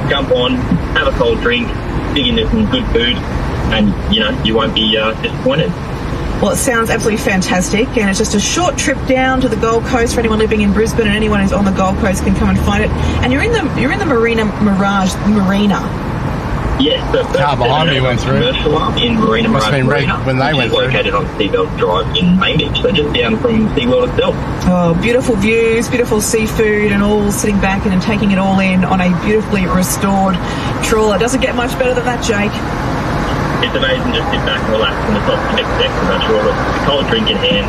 jump on, have a cold drink, dig into some good food, and, you won't be disappointed. Well, it sounds absolutely fantastic, and it's just a short trip down to the Gold Coast for anyone living in Brisbane, and anyone who's on the Gold Coast can come and find it. And you're in the Mirage Marina. Yes, the car behind me went through. Commercial arm in Marina Must have been Marina, when they went through. Located on Seagull Drive in Main Beach, so just down from SeaWorld itself. Oh, beautiful views, beautiful seafood, and all sitting back and taking it all in on a beautifully restored trawler. Doesn't get much better than that, Jake. It's amazing. Just sit back and relax on the top of the next deck of that trawler, with a cold drink in hand,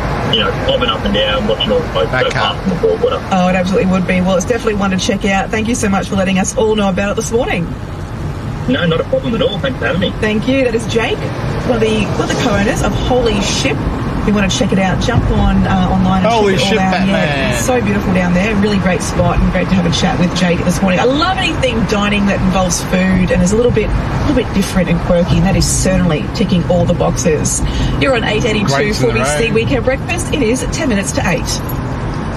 bobbing up and down, watching all the boats go past in the board water. Oh, it absolutely would be. Well, it's definitely one to check out. Thank you so much for letting us all know about it this morning. No, not a problem at all. Thanks for having me. Thank you. That is Jake, one of the co-owners of Holy Ship. If you want to check it out, jump on online and Holy check it all Ship, out. Batman. Yeah, it's so beautiful down there. Really great spot, and great to have a chat with Jake this morning. I love anything dining that involves food and is a little bit different and quirky, and that is certainly ticking all the boxes. You're on 882 4BC Weekend Breakfast. It is 10 minutes to 8.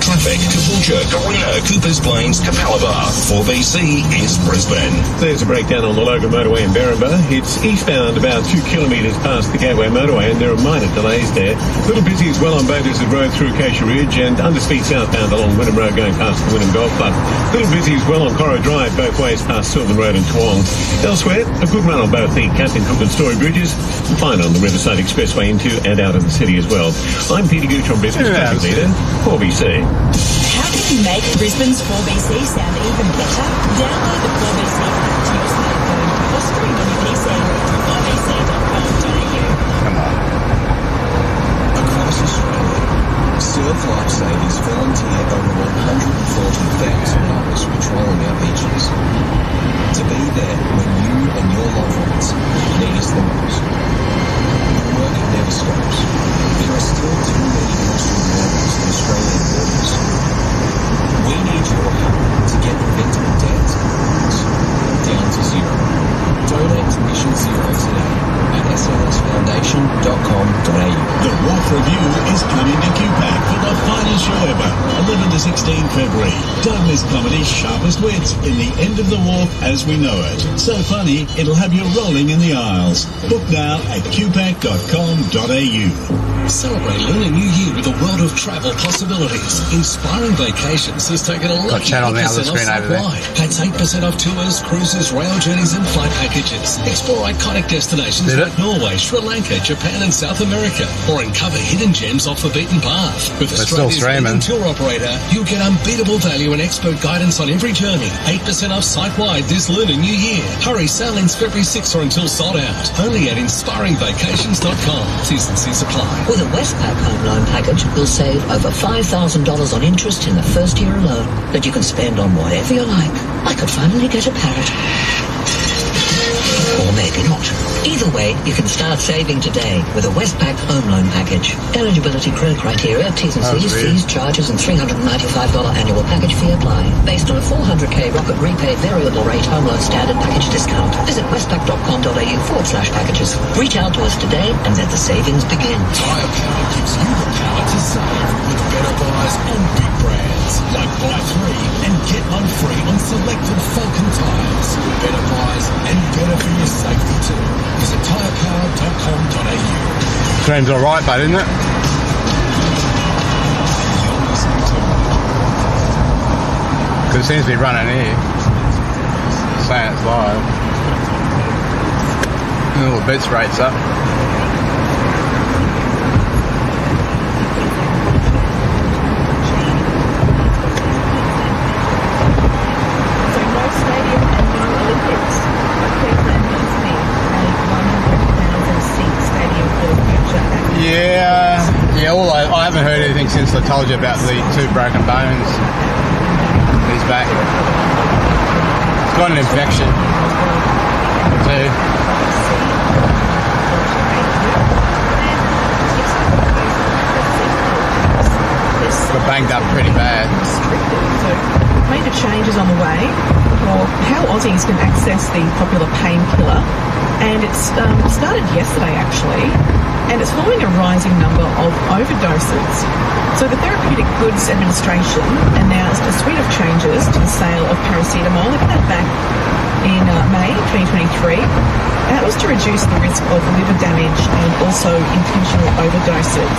Traffic, Caboolture, Carina, Coopers Plains, Capalaba. 4BC is Brisbane. There's a breakdown on the Logan motorway in Berrinba. It's eastbound about 2 kilometres past the Gateway motorway, and there are minor delays there. A little busy as well on Boaters Road through Acacia Ridge, and underspeed southbound along Wynnum Road going past the Wynnum Golf Club. A little busy as well on Corro Drive both ways past Sylvan Road and Toowong. Elsewhere, a good run on both the Captain Cook and Story bridges, and fine on the Riverside Expressway into and out of the city as well. I'm Peter Gooch on Brisbane's Traffic Leader, 4BC. How can you make Brisbane's 4BC sound even better? Download the 4BC app to your smartphone or stream on your PC at 4bc.com.au. Come on. Across Australia, Surf Lifesavers volunteer over 140,000 hours patrolling our beaches. To be there when you and your loved ones need us the most. Our work never stops. There are still too many coastal waters in Australian waters. We need your help to get preventable deaths down to zero. Donate to Mission Zero today at slsfoundation.com.au. The Wharf Review is coming to QPAC for the finest show ever, 11 to 16 February. Don't miss comedy's sharpest wits in The End of the Wharf as we know it. So funny, it'll have you rolling in the aisles. Book now at qpac.com.au. Celebrate Lunar New Year with a world of travel possibilities. Inspiring Vacations has taken a look at 8% off site-wide. That's 8% off tours, cruises, rail journeys and flight packages. Explore iconic destinations like Norway, Sri Lanka, Japan and South America, or uncover hidden gems off the beaten path. With Australia's leading tour operator, you'll get unbeatable value and expert guidance on every journey. 8% off site-wide this Lunar New Year. Hurry, sailings February 6th or until sold out. Only at inspiringvacations.com. T's and C's apply. With a Westpac home loan package, you'll save over $5,000 on interest in the first year alone that you can spend on whatever you like. I could finally get a parrot. Or maybe not. Either way, you can start saving today with a Westpac home loan package. Eligibility, credit criteria, T's and C's, fees, charges and $395 annual package fee apply. Based on a 400k Rocket Repay variable rate home loan standard package discount. Visit westpac.com.au/packages. Reach out to us today and let the savings begin. Tyre Power gives you the power to save with better buys on big brands like buy 3 and get 1 free on selected Falcon tyres. Better buys and better for your safety too. Visit tyrepower.com.au. Seems alright, but isn't it? Because it seems to be running here. Saying it's live. And all the bits rates up. Yeah, although I haven't heard anything since I told you about the 2 broken bones. He's back. He's got an infection too. Got banged up pretty bad. Major changes on the way for how Aussies can access the popular painkiller, and it's started yesterday actually, and it's following a rising number of overdoses. So the Therapeutic Goods Administration announced a suite of changes to the sale of paracetamol. They put that back in free. And that was to reduce the risk of liver damage and also intentional overdoses.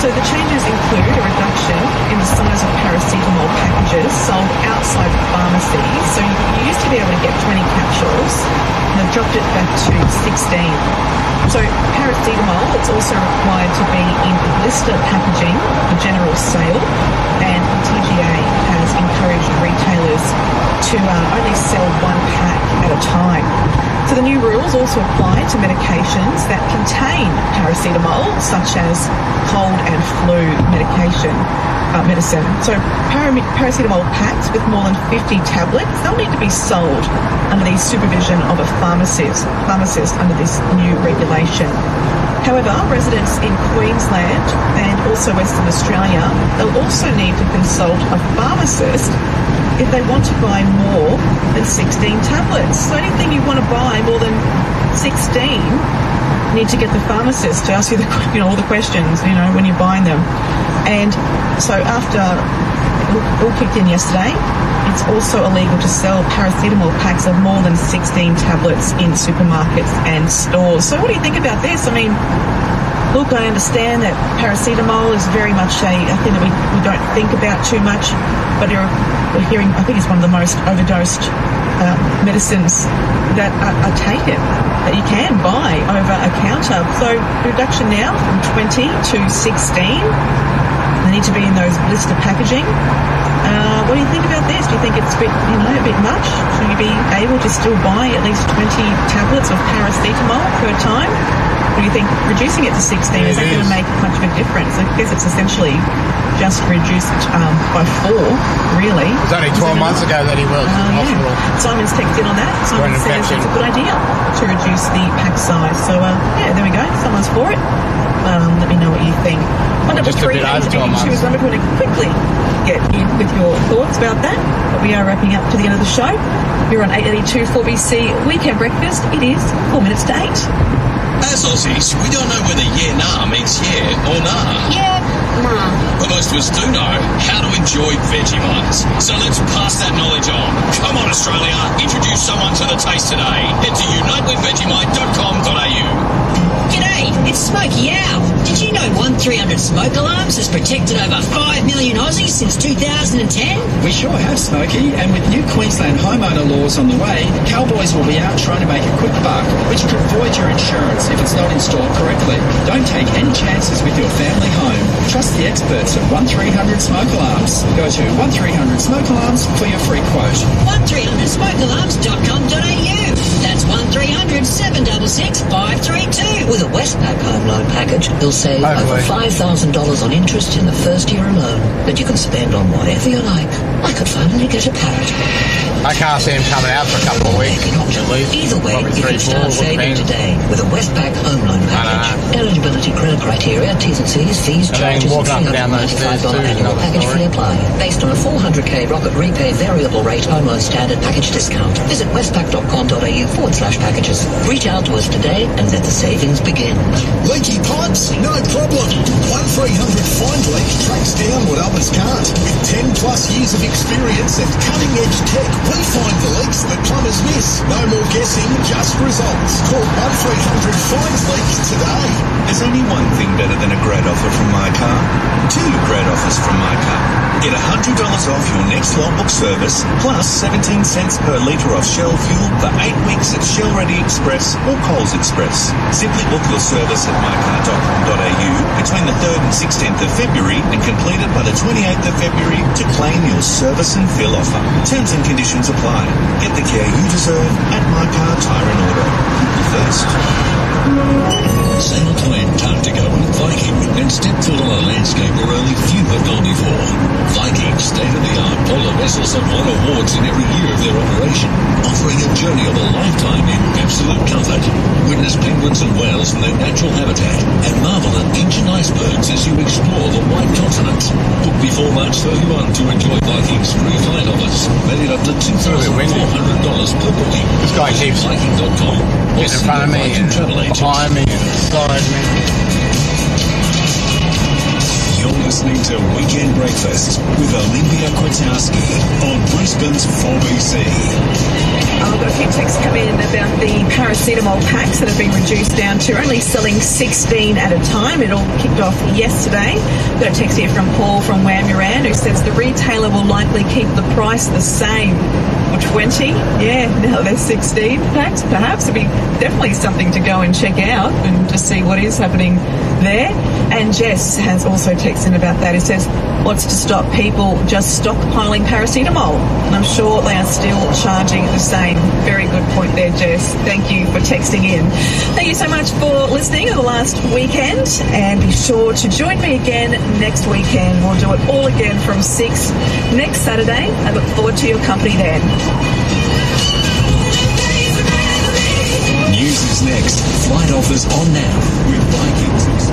So the changes include a reduction in the size of paracetamol packages sold outside pharmacies. So you used to be able to get 20 capsules, and they've dropped it back to 16. So paracetamol, it's also required to be in blister packaging for general sale, and TGA has encouraged retailers to only sell one pack at a time. So the new rules also apply to medications that contain paracetamol, such as cold and flu medicine. So paracetamol packs with more than 50 tablets, they'll need to be sold under the supervision of a pharmacist under this new regulation. However, residents in Queensland and also Western Australia, they'll also need to consult a pharmacist if they want to buy more than 16 tablets. So anything you want to buy more than 16, you need to get the pharmacist to ask you all the questions, when you're buying them. And so after it all kicked in yesterday, it's also illegal to sell paracetamol packs of more than 16 tablets in supermarkets and stores. So what do you think about this? I mean, look, I understand that paracetamol is very much a thing that we don't think about too much, but we're hearing, I think it's one of the most overdosed medicines that are taken, that you can buy over a counter. So reduction now from 20 to 16. They need to be in those blister packaging. What do you think about this? Do you think it's a bit much? Should you be able to still buy at least 20 tablets of paracetamol per time? Or do you think reducing it to 16, is that going to make much of a difference? I guess it's essentially just reduced by 4, really. It was only 12 months ago that he was in hospital. Simon's texted in on that. Simon says it's a good idea to reduce the pack size. So, there we go. Someone's for it. Let me know what you think. On number 3, 882 is number 2. Quickly get in with your thoughts about that. But we are wrapping up to the end of the show. You're on 882 4BC Weekend Breakfast. It is 4 minutes to 8. As Aussies, we don't know whether yeah, nah means yeah or nah. Yeah, nah. But most of us do know how to enjoy Vegemite. So let's pass that knowledge on. Come on, Australia, introduce someone to the taste today. Head to unitewithvegemite.com.au. G'day, it's Smokey Owl. Did you know 1300 smoke alarms has protected over 5 million Aussies since 2010? We sure have, Smokey, and with new Queensland homeowner laws on the way, cowboys will be out trying to make a quick buck, which could void your insurance if it's not installed correctly. Don't take any chances with your family home. Trust the experts at 1300 Smoke Alarms. Go to 1300 Smoke Alarms for your free quote. 1300smokealarms.com.au. That's 1300 766 532. With a Westpac home loan package, you'll save over $5,000 on interest in the first year alone that you can spend on whatever you like. I could finally get a parrot. I can't see him coming out for a couple of weeks. Either way, you can start saving today with a Westpac home loan package. Eligibility, credit criteria, T's and C's, fees, charges, and $395 annual package fee apply. Based on a 400k Rocket Repay variable rate home loan standard package discount. Visit westpac.com.au/packages. Reach out to us today and let the savings begin. Leaky pipes? No problem. 1300 Find Leak tracks down what others can't. With 10 plus years of experience and cutting edge tech, we find the leaks that plumbers miss. No more guessing, just results. Call 1300 Finds Leak today. There's only one thing better than a great offer from my car. 2 great offers from my car. Get $100 off your next logbook service, plus 17 cents per litre off Shell fuel for 8 weeks at Shell Ready Express or Coles Express. Simply book your service at mycar.com.au between the 3rd and 16th of February and complete it by the 28th of February to claim your service and fill offer. Terms and conditions apply. Get the care you deserve at My Car Tyre and Auto. First. Sail to Antarctica with Viking and step foot on a landscape where only few have gone before. Viking's state-of-the-art polar vessels have won awards in every year of their operation, offering a journey of a lifetime in absolute comfort. Witness penguins and whales in their natural habitat and marvel at ancient icebergs as you explore the white continent. Book before March 31 to enjoy Viking's free flight offers, valued up to $2,400 per booking. This guy keeps Viking.com or getting in front of me and behind me and beside me. You're listening to Weekend Breakfast with Olympia Kwiatkowski on Brisbane's 4BC. I've got a few texts come in about about the paracetamol packs that have been reduced down to only selling 16 at a time. It all kicked off yesterday. Got a text here from Paul from Wamuran who says the retailer will likely keep the price the same. Or 20? Yeah, now there's 16 packs. Perhaps it'd be definitely something to go and check out and just see what is happening there. And Jess has also texted in about that. It says, what's to stop people just stockpiling paracetamol? And I'm sure they are still charging the same. Very good point there, Jess. Thank you for texting in. Thank you so much for listening to the last weekend. And be sure to join me again next weekend. We'll do it all again from 6 next Saturday. I look forward to your company then. News is next. Flight offers on now with Vikings.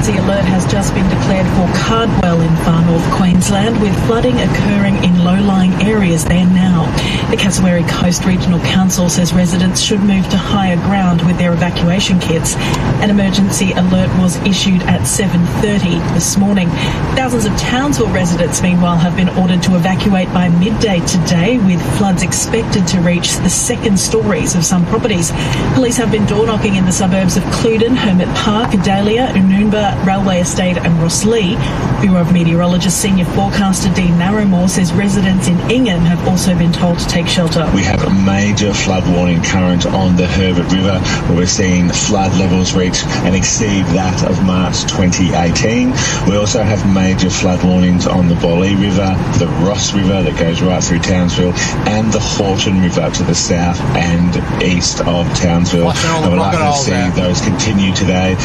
Alert has just been declared for Cardwell in far north Queensland, with flooding occurring in low-lying areas there now. The Cassowary Coast Regional Council says residents should move to higher ground with their evacuation kits. An emergency alert was issued at 7:30 this morning. Thousands of Townsville residents, meanwhile, have been ordered to evacuate by midday today, with floods expected to reach the second stories of some properties. Police have been door-knocking in the suburbs of Cluden, Hermit Park, Dahlia, Unoomba, Railway Estate and Rosslea. Bureau of Meteorologist Senior Forecaster Dean Narrowmore says residents in Ingham have also been told to take shelter. We have a major flood warning current on the Herbert River, where we're seeing flood levels reach and exceed that of March 2018. We also have major flood warnings on the Bollee River, the Ross River that goes right through Townsville, and the Horton River to the south and east of Townsville. And we're likely to see those continue today.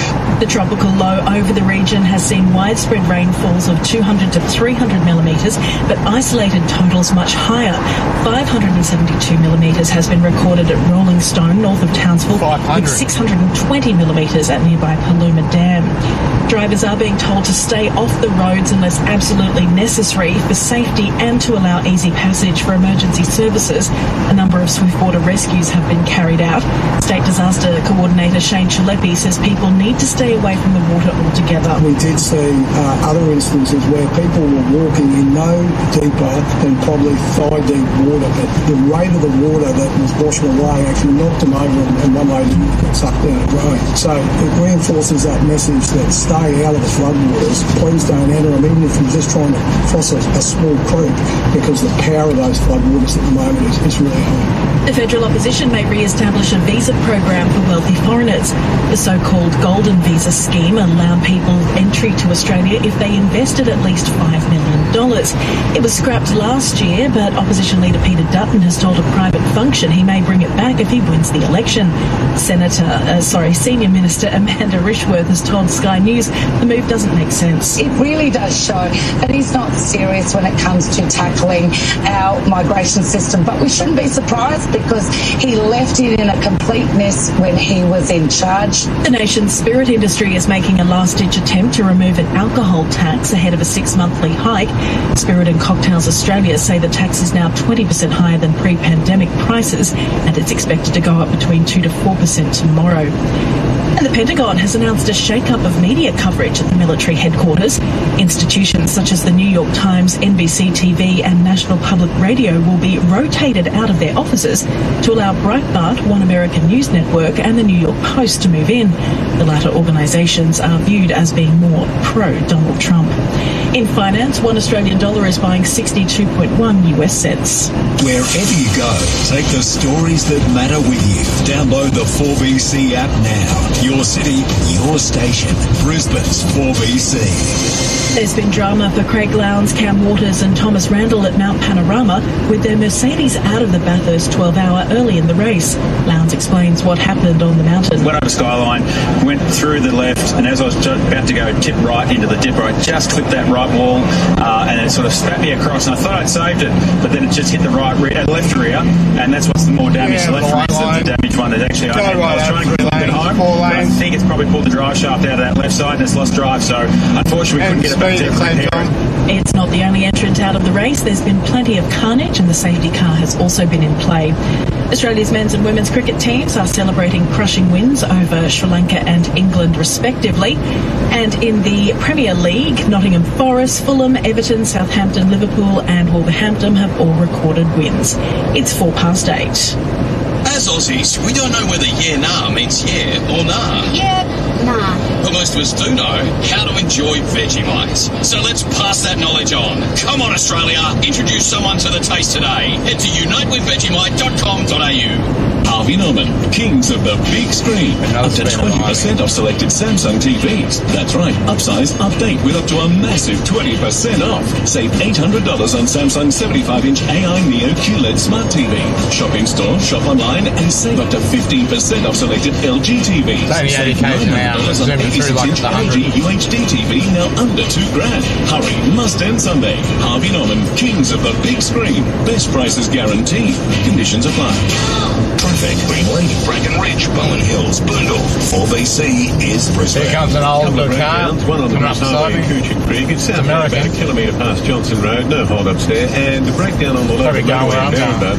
The tropical low over the region has seen widespread rainfalls of 200 to 300 millimetres, but isolated totals much higher. 572 millimetres has been recorded at Rolling Stone, north of Townsville, with 620 millimetres at nearby Paluma Dam. Drivers are being told to stay off the roads unless absolutely necessary for safety and to allow easy passage for emergency services. A number of swiftwater rescues have been carried out. State Disaster Coordinator Shane Chileppi says people need to stay away from the water altogether. We did see other instances where people were walking in no deeper than probably thigh-deep water, but the rate of the water that was washing away actually knocked them over and one lady got sucked down a drain. So it reinforces that message that stay out of the floodwaters. Please don't enter them, even if you're just trying to cross a small creek, because the power of those floodwaters at the moment is really high. The federal opposition may re-establish a visa program for wealthy foreigners. The so-called Golden Visa scheme allowed people entry to Australia if they invested at least $5 million. It was scrapped last year, but opposition leader Peter Dutton has told a private function he may bring it back if he wins the election. Senior Minister Amanda Rishworth has told Sky News the move doesn't make sense. It really does show that he's not serious when it comes to tackling our migration system, but we shouldn't be surprised because he left it in a complete mess when he was in charge. The nation's spirit industry is making a last-ditch attempt to remove an alcohol tax ahead of a 6-monthly hike. Spirit and Cocktails Australia say the tax is now 20% higher than pre-pandemic prices, and it's expected to go up between 2 to 4% tomorrow. And the Pentagon has announced a shake-up of media coverage at the military headquarters. Institutions such as the New York Times, NBC TV and National Public Radio will be rotated out of their offices to allow Breitbart, One American News Network and the New York Post to move in. The latter organisations are viewed as being more pro-Donald Trump. In finance, $1 Australian is buying 62.1 US cents. Wherever you go, take the stories that matter with you. Download the 4BC app now. Your city, your station. Brisbane's 4BC. There's been drama for Craig Lowndes, Cam Waters and Thomas Randall at Mount Panorama with their Mercedes out of the Bathurst 12-hour early in the race. Lowndes explains what happened on the mountain. Went over Skyline, went through the left, and as I was about to go tip right into the dipper, I just clipped that right wall, and it sort of spat me across, and I thought I'd saved it, but then it just hit the left rear, and that's what's the more damage. The left rear is the damaged one. That actually I was trying to get it home, but I think it's probably pulled the drive shaft out of that left side and it's lost drive, so unfortunately we couldn't get it back to the clean. It's not the only entrant out of the race. There's been plenty of carnage, and the safety car has also been in play. Australia's men's and women's cricket teams are celebrating crushing wins over Sri Lanka and England respectively. And in the Premier League, Nottingham Forest, Fulham, Everton, Southampton, Liverpool and Wolverhampton have all recorded wins. It's 8:04. As Aussies, we don't know whether yeah, nah means yeah or nah. Yeah, nah. But most of us do know how to enjoy Vegemite. So let's pass that knowledge on. Come on, Australia, introduce someone to the taste today. Head to unitewithvegemite.com.au. Harvey Norman, kings of the big screen. Up to 20% off selected Samsung TVs. That's right, upsize, update with up to a massive 20% off. Save $800 on Samsung 75-inch AI Neo QLED Smart TV. Shop in store, shop online, and save up to 15% off selected LG TVs. Save $900 on 86-inch LG UHD TV, now under $2,000. Hurry, must end Sunday. Harvey Norman, kings of the big screen. Best prices guaranteed. Conditions apply. Traffic, Greenland, Bracken Ridge, Bowen Hills, Boondall. 4BC is Brisbane. Here comes an old blue car. One on the West Highway, Coochie Creek. It's south about a kilometre past Johnson Road. No hold-ups there. And the breakdown on the local motorway in Narrabeen.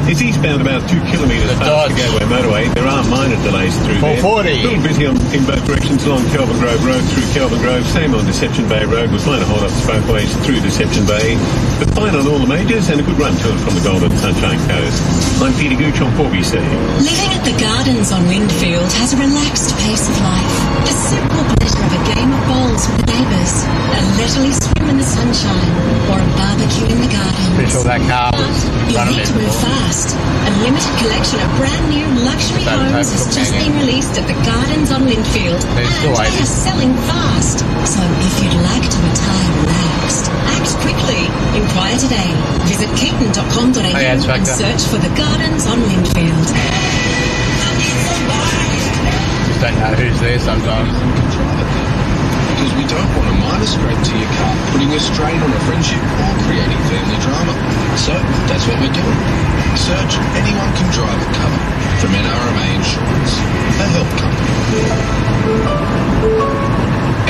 It's eastbound about 2 kilometres past the Gateway motorway. There are minor delays through there. 440. A little busy in both directions along Kelvin Grove Road through Kelvin Grove. Same on Deception Bay Road with minor hold-ups both ways through Deception Bay. But fine on all the majors and a good run to and from the Golden Sunshine Coast. I'm Peter Gooch on 4BC. Living at the Gardens on Windfield has a relaxed pace of life. The simple pleasure of a game of bowls with the neighbours, a leisurely swim in the sunshine, or a barbecue in the gardens. Pretty sure that car was running. You need to move fast. A limited collection of brand new luxury homes has just been released at the Gardens on Windfield, and they are selling fast. So if you'd like to retire relaxed, act quickly. Inquire today. Visit keaton.com.au and search for the Gardens on Windfield. Just don't know who's there sometimes. Because we don't want to minor scrape to your car, putting a strain on a friendship or creating family drama. So that's what we're doing. Search Anyone Can Drive a cover from NRMA Insurance, a health company.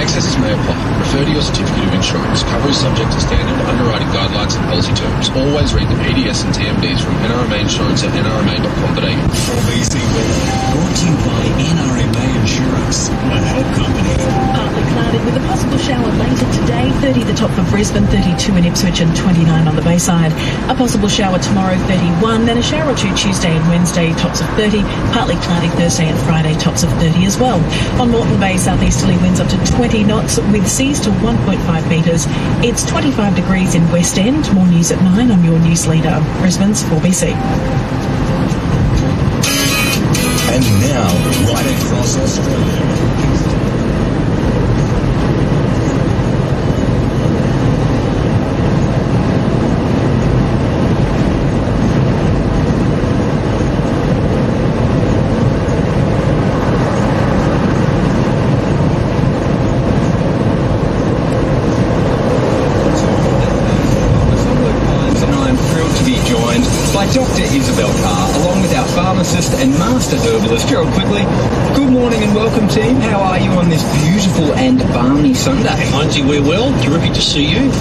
Excesses may apply. Refer to your certificate of insurance. Cover is subject to standard underwriting guidelines and policy terms. Always read the PDS and TMDs from NRMA Insurance at nrma.com.au. 4BC weather brought to you by NRMA Insurance, a health company. Partly clouded with a possible shower later today. 30 the top for Brisbane, 32 in Ipswich and 29 on the Bayside. A possible shower tomorrow, 31. Then a shower or two Tuesday and Wednesday, tops of 30. Partly cloudy Thursday and Friday, tops of 30 as well. On Moreton Bay, southeasterly winds up to 20 knots with seas to 1.5 metres. It's 25 degrees in West End. More news at 9 on your news leader. Brisbane's 4BC. And now, right across Australia. And master herbalist Gerald Quigley. Good morning and welcome, team. How are you on this beautiful and balmy Sunday? Auntie, we're well. Terrific to see you,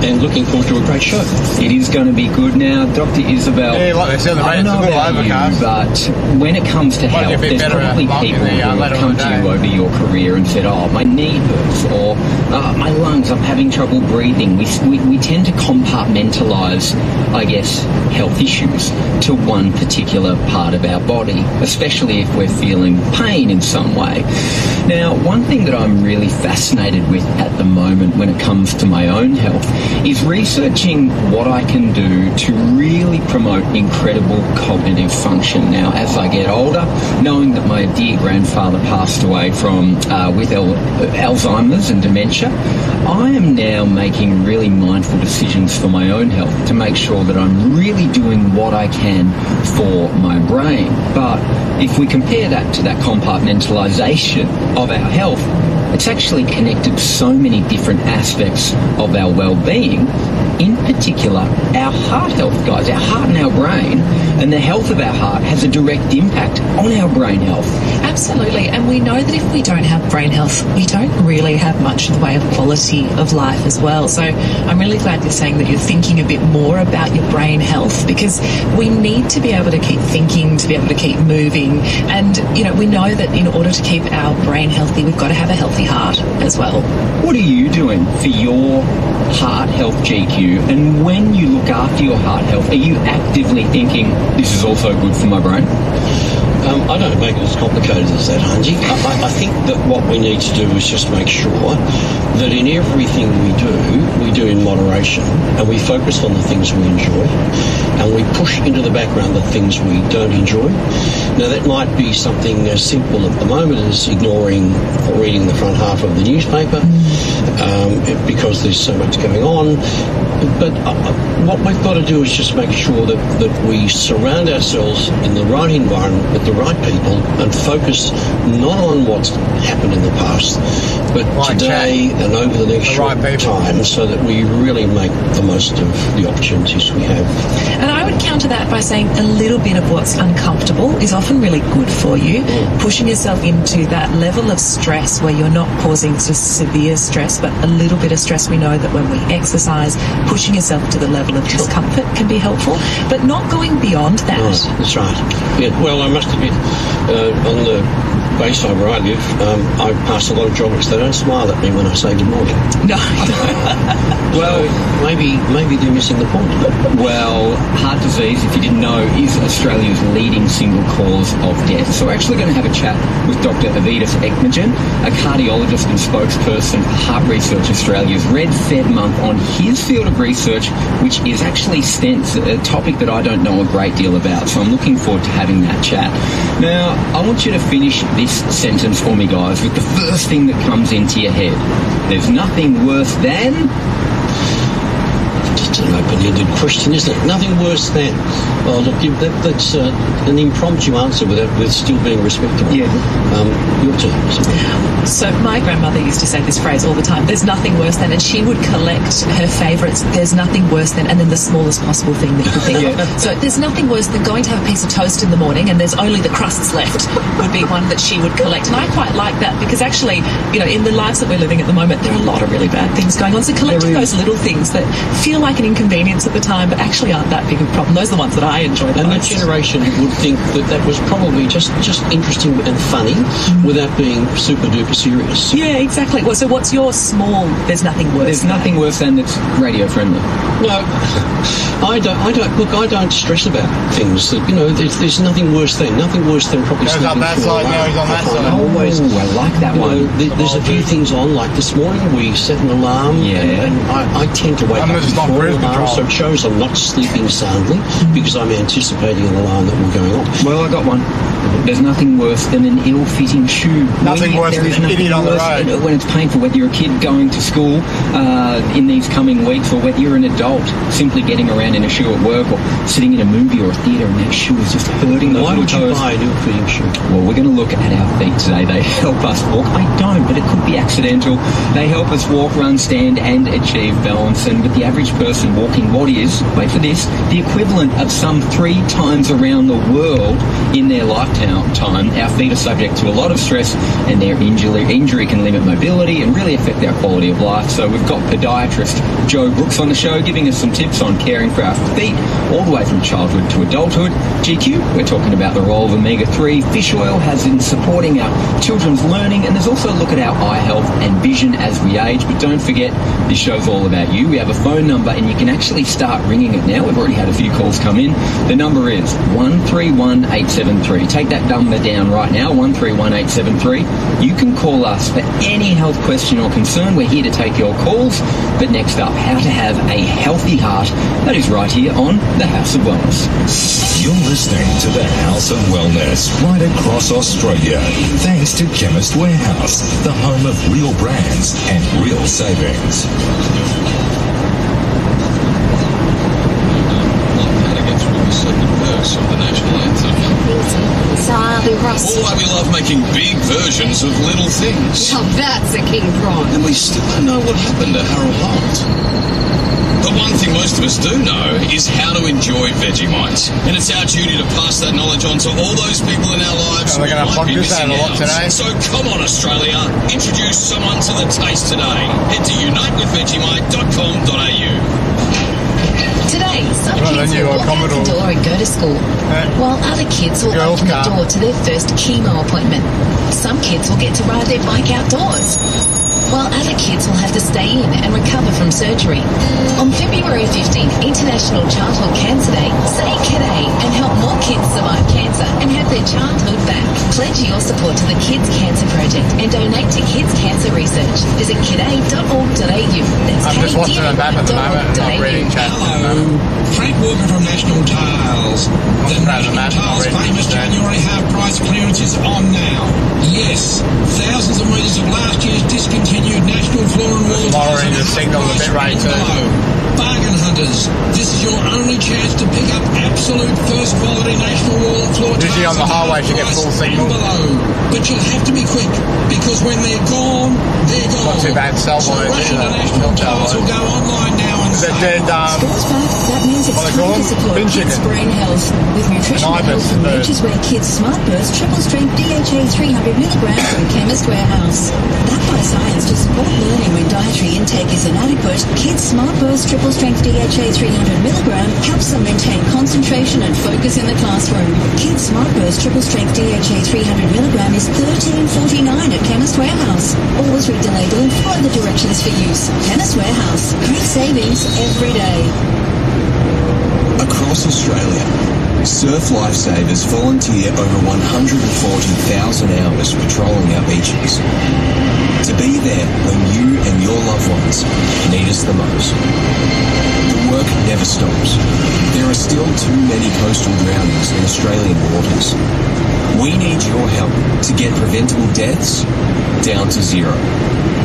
and looking forward to a great show. It is going to be good now, Dr. Isabel. Yeah, like they said, the rain's a little overcast. But when it comes to health, there's probably people who have come to you over your career and said, "Oh, my knee hurts," or "My lungs, I'm having trouble breathing." We tend to compartmentalise, I guess, health issues to one particular part of our body, especially if we're feeling pain in some way. Now, one thing that I'm really fascinated with at the moment when it comes to my own health is researching what I can do to really promote incredible cognitive function. Now, as I get older, knowing that my dear grandfather passed away from with Alzheimer's and dementia, I am now making really mindful decisions for my own health to make sure that I'm really doing what I can for my brain. But if we compare that to that compartmentalisation of our health, It's actually connected so many different aspects of our well-being, in particular our heart health, guys. Our heart and our brain, and the health of our heart has a direct impact on our brain health. Absolutely, and we know that if we don't have brain health, we don't really have much in the way of quality of life as well. So I'm really glad you're saying that you're thinking a bit more about your brain health, because we need to be able to keep thinking, to be able to keep moving, and we know that in order to keep our brain healthy, we've got to have a healthy heart as well. What are you doing for your heart health, GQ? And when you look after your heart health, are you actively thinking, this is also good for my brain? I don't make it as complicated as that, Hunji. I think that what we need to do is just make sure that in everything we do in moderation, and we focus on the things we enjoy, and we push into the background the things we don't enjoy. Now, that might be something as simple at the moment as ignoring or reading the front half of the newspaper because there's so much going on. But what we've got to do is just make sure that we surround ourselves in the right environment with the right people and focus not on what's happened in the past, but today and over the next short time, so that we really make the most of the opportunities we have. And I would counter that by saying a little bit of what's uncomfortable is often really good for you. Pushing yourself into that level of stress where you're not causing just severe stress, but a little bit of stress. We know that when we exercise, pushing yourself to the level of discomfort can be helpful, but not going beyond that. That's right. Yeah, well, I must admit, on the bayside where I live, I pass a lot of joggers. They don't smile at me when I say good morning. No. Well, maybe they're missing the point. Well, heart disease, if you didn't know, is Australia's leading single cause of death. So we're actually going to have a chat with Dr. Avidas Ekmajan, a cardiologist and spokesperson for Heart Research Australia's Red Fed Month, on his field of research, which is actually stents, a topic that I don't know a great deal about. So I'm looking forward to having that chat. Now, I want you to finish this sentence for me, guys, with the first thing that comes into your head. There's nothing worse than... Just an open-ended question, isn't it? Nothing worse than... Oh, look, that's an impromptu answer with still being respectable. Yeah. Your turn. So my grandmother used to say this phrase all the time, there's nothing worse than, and she would collect her favourites, there's nothing worse than, and then the smallest possible thing that you could think of. So there's nothing worse than going to have a piece of toast in the morning and there's only the crusts left, would be one that she would collect. And I quite like that, because actually, in the lives that we're living at the moment, there are a lot of really bad things going on. So collecting those little things that feel like an inconvenience at the time, but actually aren't that big of a problem, those are the ones that I enjoy the most. And that generation would think that was probably just interesting and funny without being super duper serious. Yeah, exactly. Well, so what's your small, there's nothing worse There's nothing worse than that's radio friendly? No, I don't stress about things that, there's nothing worse than probably goes up that side, now he's on that side. Always, I like that one. There's a few things on, like this morning we set an alarm, and I tend to wake up before an alarm, so it shows I'm not sleeping soundly because I'm anticipating an alarm that will go on. Well, I got one. There's nothing worse than an ill-fitting shoe. Nothing worse than an idiot on the road. When it's painful, whether you're a kid going to school in these coming weeks, or whether you're an adult simply getting around in a shoe at work, or sitting in a movie or a theatre and that shoe is just hurting those little toes. Why would you buy an ill-fitting shoe? Well, we're going to look at our feet today. They help us walk. I don't, but it could be accidental. They help us walk, run, stand and achieve balance. And with the average person walking what is, wait for this, the equivalent of some 3 times around the world in their lifetime, our feet are subject to a lot of stress, and their injury can limit mobility and really affect our quality of life. So we've got podiatrist Joe Brooks on the show giving us some tips on caring for our feet all the way from childhood to adulthood. GQ, we're talking about the role of omega-3 fish oil has in supporting our children's learning, and there's also a look at our eye health and vision as we age. But don't forget, this show's all about you. We have a phone number and you can actually start ringing it now. We've already had a few calls come in. The number is 131873. Take that number down right now, 131873. You can call us for any health question or concern. We're here to take your calls. But next up, how to have a healthy heart. That is right here on The House of Wellness. You're listening to The House of Wellness right across Australia. Thanks to Chemist Warehouse, the home of real brands and real savings. How to get through chorus and the verse of the national anthem. Or why we love making big versions of little things. Now that's a king prawn. And we still don't know what happened to Harold Holt. But one thing most of us do know is how to enjoy Vegemite. And it's our duty to pass that knowledge on to all those people in our lives who might be missing out. So come on, Australia, introduce someone to the taste today. Head to unitewithvegemite.com.au. Today, some kids will walk out the door and go to school, while other kids will open the door to their first chemo appointment. Some kids will get to ride their bike outdoors, while other kids will have to stay in and recover from surgery. On February 15th, International Childhood Cancer Day, say Kiday and help more kids survive cancer and have their childhood back. Pledge your support to the Kids Cancer Project and donate to Kids Cancer Research. Visit kiday.org.au. That's I'm just watching a map at the moment, not reading chat. Hello, Frank Walker from National Tiles. The National Tiles famous January half price clearance is on now. Yes, thousands of metres of last year's discontinued National Floor and Wall tiles. Lowering the signal a bit right too. Bargain hunters, this is your only chance to pick up absolute first quality National Wall and Floor tiles. Usually on the highway you get full signal. But you'll have to be quick, because when they're gone, they're gone. Not too bad sell-wise either. National Tiles will go online now and that dead, that means it's time to support kids' brain health with nutritional health from Nature's Way Kids Smart Burst Triple Strength DHA 300 milligrams from Chemist Warehouse. Backed by science to support learning when dietary intake is inadequate, Kids Smart Burst Triple Strength DHA 300 milligram helps them maintain concentration and focus in the classroom. Kids Smart Burst Triple Strength DHA 300 milligram is $13.49 at Chemist Warehouse. Always read the label and follow the directions for use. Chemist Warehouse. Great savings every day. Across Australia, Surf Lifesavers volunteer over 140,000 hours patrolling our beaches. To be there when you and your loved ones need us the most. The work never stops. There are still too many coastal drownings in Australian waters. We need your help to get preventable deaths down to zero.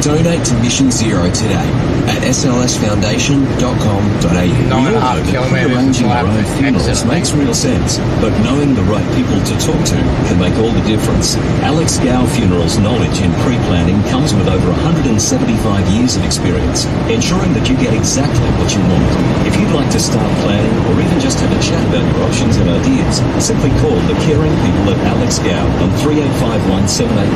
Donate to Mission Zero today at slsfoundation.com.au. 9.5 kilometres. Arranging your own funerals makes real sense, but knowing the right people to talk to can make all the difference. Alex Gow Funerals' knowledge in pre-planning comes with over 175 years of experience, ensuring that you get exactly what you want. If you'd like to start planning or even just have a chat about your options and ideas, simply call the caring people at Alex Gow on 3851 7800.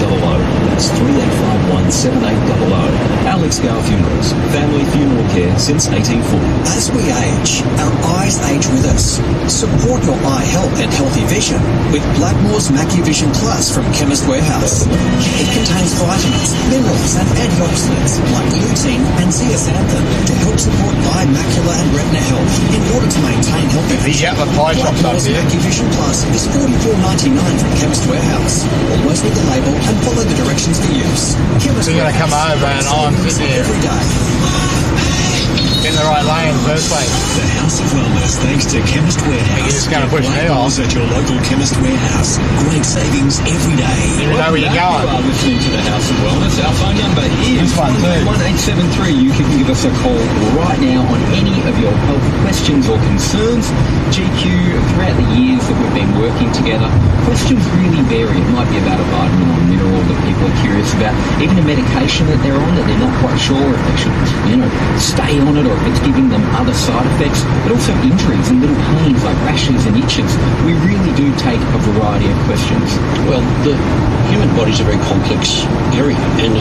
That's 3851 7800. Alex Gow Funerals, family funeral care since 1840. As we age, our eyes age with us. Support your eye health and healthy vision with Blackmore's MacuVision Plus from Chemist Warehouse. It contains vitamins, minerals and antioxidants like lutein and zeaxanthin to help support eye, macula and retina health in order to maintain healthy vision. Blackmore's MacuVision Plus is $44.99 from Chemist Warehouse. Always read the label and follow the directions for use. Chemist Warehouse. Come over and I'm sitting here in the right lane in the first place. The House of Wellness, thanks to Chemist Warehouse. You're just going to push me off. At your local Chemist Warehouse. Great savings every day. You know where you're going. You are listening to the House of Wellness. Our phone number is 1873. You can give us a call right now on any of your health questions or concerns. GQ, throughout the years that we've been working together, questions really vary. It might be about a vitamin or mineral that people are curious about, even a medication that they're on that they're not quite sure if they should, stay on it or if it's giving them other side effects, but also injuries and little pains like rashes and itches. We really do take a variety of questions. Well, the human body's a very complex area, and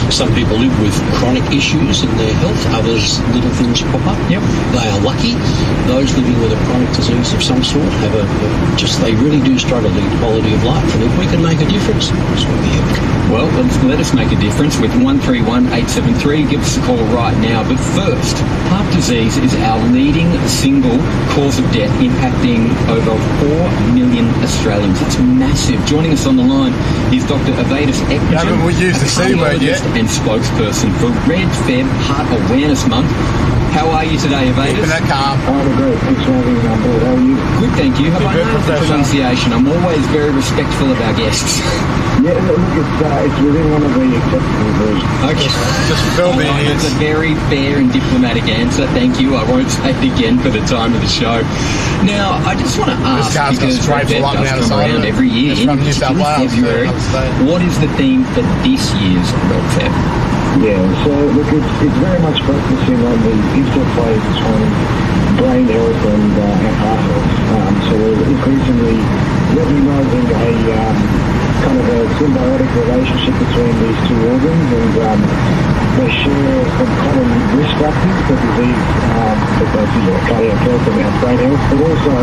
some people live with chronic issues in their health, others little things pop up. Yep. They are lucky. Those living with a chronic disease of some sort have they really do struggle with quality of life, and if we can make a difference, that's what we help. Well, let us make a difference with 131873. Give us a call right now. But first, heart disease is our leading single cause of death, impacting over 4 million Australians. That's massive. Joining us on the line is Dr. Evadis Ekman, haven't we used the C word yet? And spokesperson for Red Feb Heart Awareness Month. How are you today, Evadis? Keeping that calm. I'm great. Thanks for having me on board. How are you? Good, thank you. Have I nailed the pronunciation? I'm always very respectful of our guests. Yeah, look, it's within one of the acceptable versions. Okay. Just fill the ears. That's a very fair and diplomatic answer. Thank you. I won't say it again for the time of the show. Now, I just want to ask, because Red does come around every year, from New South Wales, February, what is the theme for this year's Red Feb? Yeah, so look, it's very much focusing on the interplay between brain health and heart health. So we're increasingly recognising a kind of a symbiotic relationship between these two organs, and they share some common risk factors for disease, for both cardiac health and our brain health, but also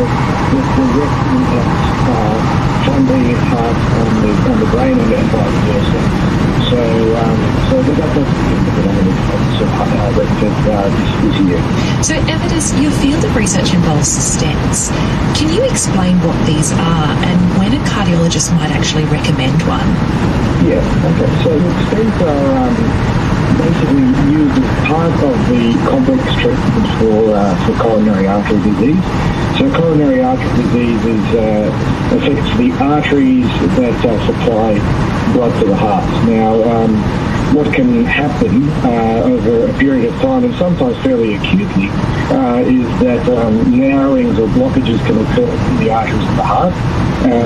with direct impact from the heart on the brain and vice versa. So that's the phenomenon this year. So, Avidus, your field of research involves stents. Can you explain what these are and when a cardiologist might actually recommend one? Yeah, okay. So stents are basically used as part of the complex treatment for coronary artery disease. So coronary artery disease affects the arteries that supply blood to the heart. Now, what can happen over a period of time, and sometimes fairly acutely, is that narrowings or blockages can occur in the arteries of the heart,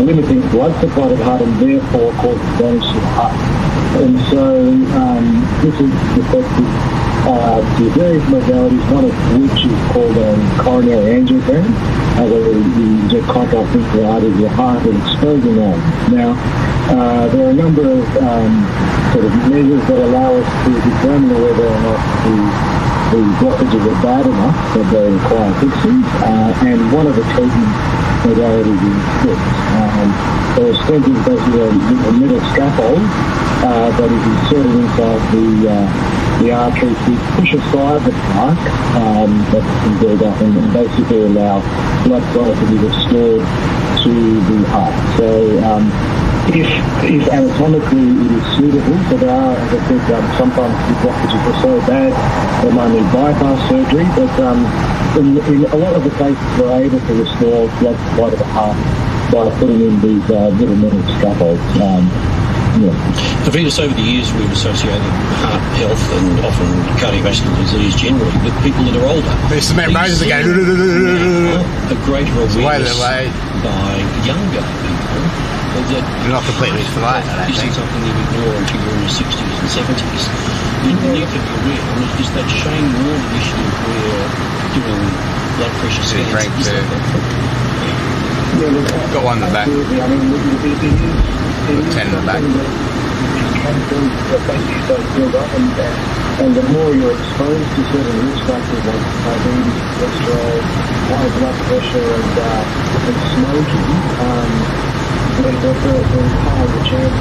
limiting blood supply to the heart and therefore causing damage to the heart. And so this is affected to various modalities, one of which is called coronary angiogram, where you inject contrast into the artery of your heart and exposing that. Now, there are a number of sort of measures that allow us to determine whether or not the blockages are bad enough that they require fixing, and one of the treatment modalities is stents. So a stent is basically a metal scaffold that is inserted inside the artery to push aside the plaque that can build up and basically allow blood flow to be restored to the heart. So if anatomically it is suitable, so there are, as I said, sometimes the blockages are so bad they might need bypass surgery, but in a lot of the cases we're able to restore blood supply to the heart by putting in these little metal scaffolds. Avidus, over the years we've associated heart health and often cardiovascular disease generally with people that are older. There's cement roses again. A greater awareness by younger people that you're not completely flat. This is something you ignore until you're in your 60s and 70s. You need to be aware, and it's that Shane Ward issue where doing blood pressure scans. Got one in the back. Got 10 in the back. And the more you're exposed to certain risk factors like diabetes, cholesterol, high blood pressure, and smoking, there's higher the chance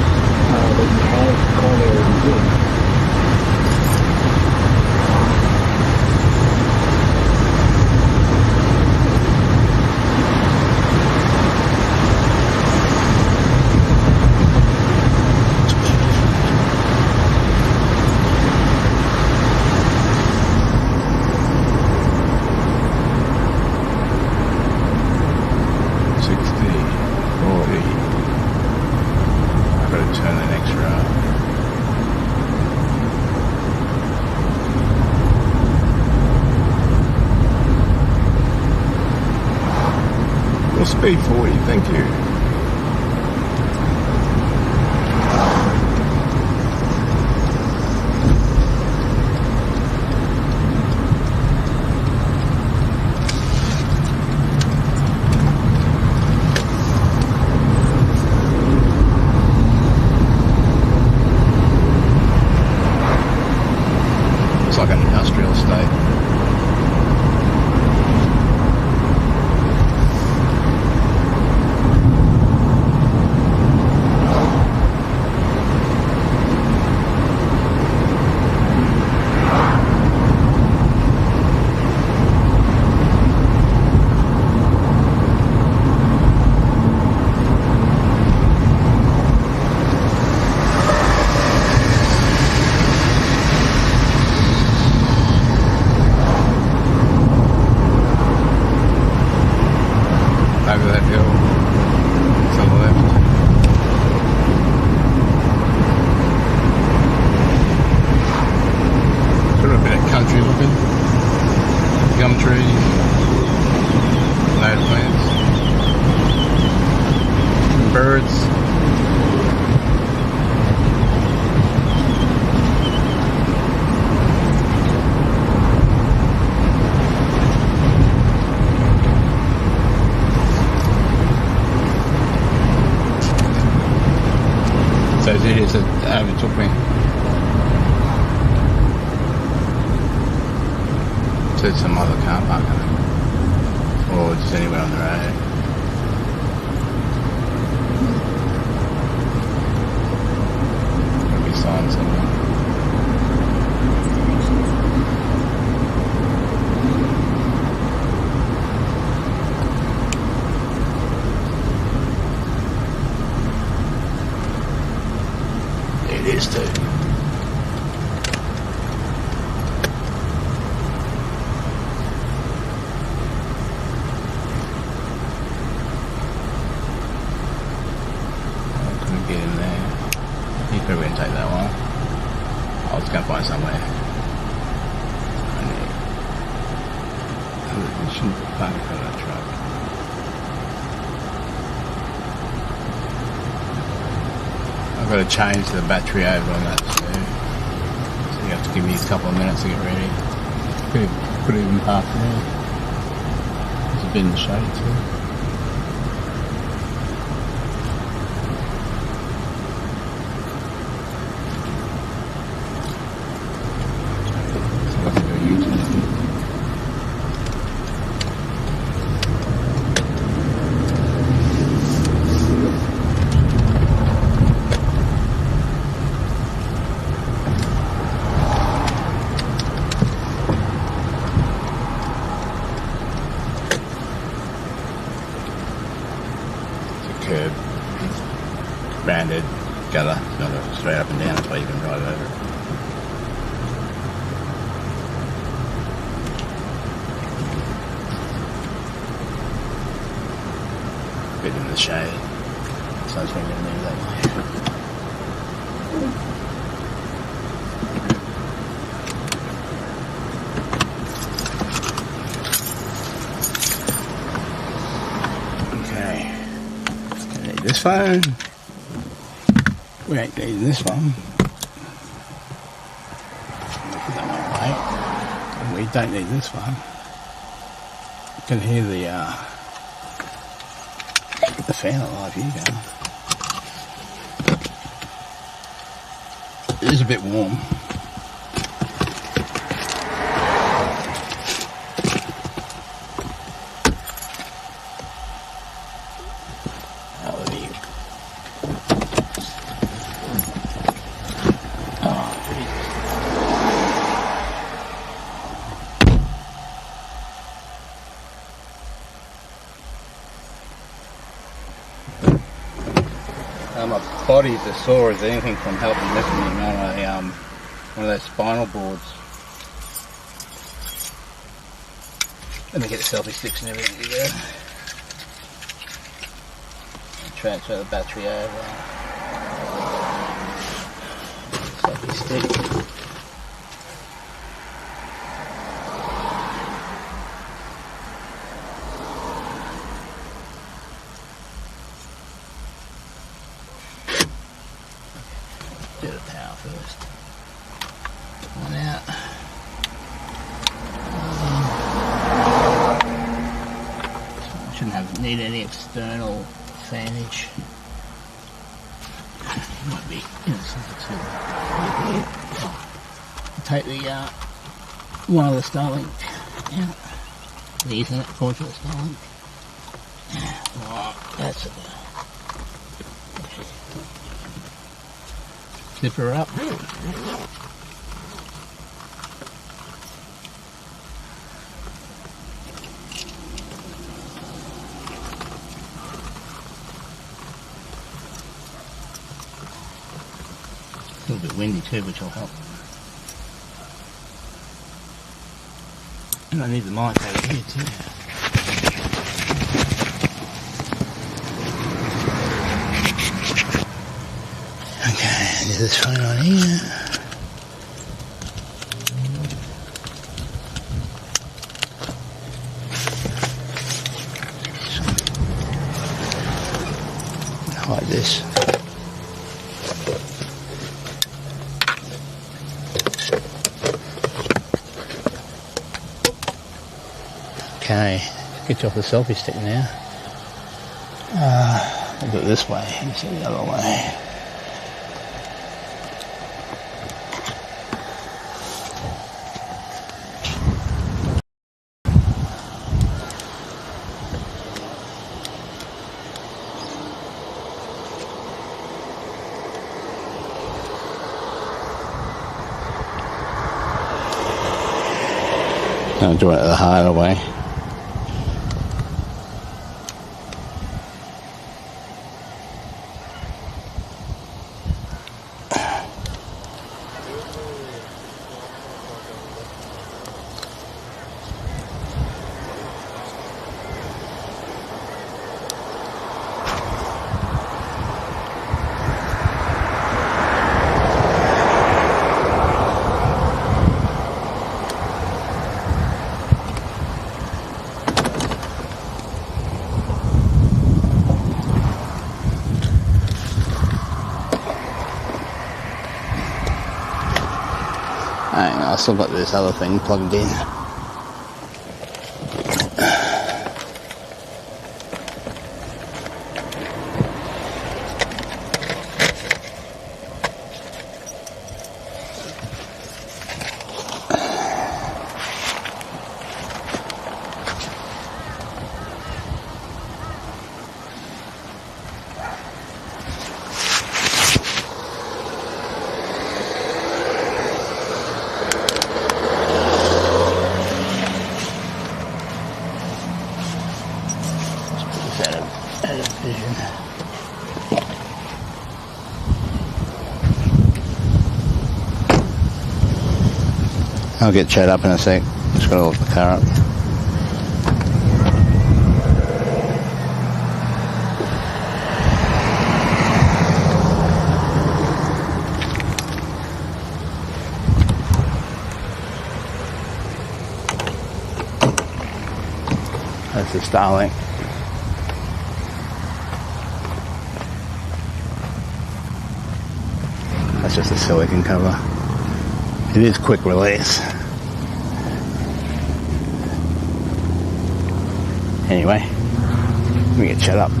that you have coronary disease. Speed 40, thank you. It's like an industrial estate. overtook me. To some other car park, I think. Or just anywhere on the road. There'll be signs somewhere. It is too. Get in there. You probably wouldn't take that one. I was going to find somewhere. I shouldn't park in front of that truck. I've got to change the battery over on that too. So you have to give me a couple of minutes to get ready. Could even park there. There's a bit in the shade too. Curb, rounded gutter, it's not a straight up and down, that's why you can drive over it. Bit in the shade, so it's going to move that way. This phone, we ain't needing this one. Put that one away. And we don't need this one. You can hear the fan alive here going. It is a bit warm. My body's as sore as anything from helping lifting me on one of those spinal boards. Let me get the selfie sticks and everything together. And transfer the battery over. Selfie stick. Do the power first. One out. I shouldn't need any external fanage. Might be take the one of the Starlink out. The Ethernet cord for the Starlink. Oh, that's it. Zip her up. A little bit windy too, which will help. And I need the mic over here too. Okay, do this phone on here. Hide this. Okay, get you off the selfie stick now. I'll do it this way instead of the other way. I'm doing it the harder way. Hang on, I've still got this other thing plugged in. I'll get Chad up in a sec. Just got to look the car up. That's the Starlink. That's just a silicone cover. It is quick release. Anyway, let me get Chad up.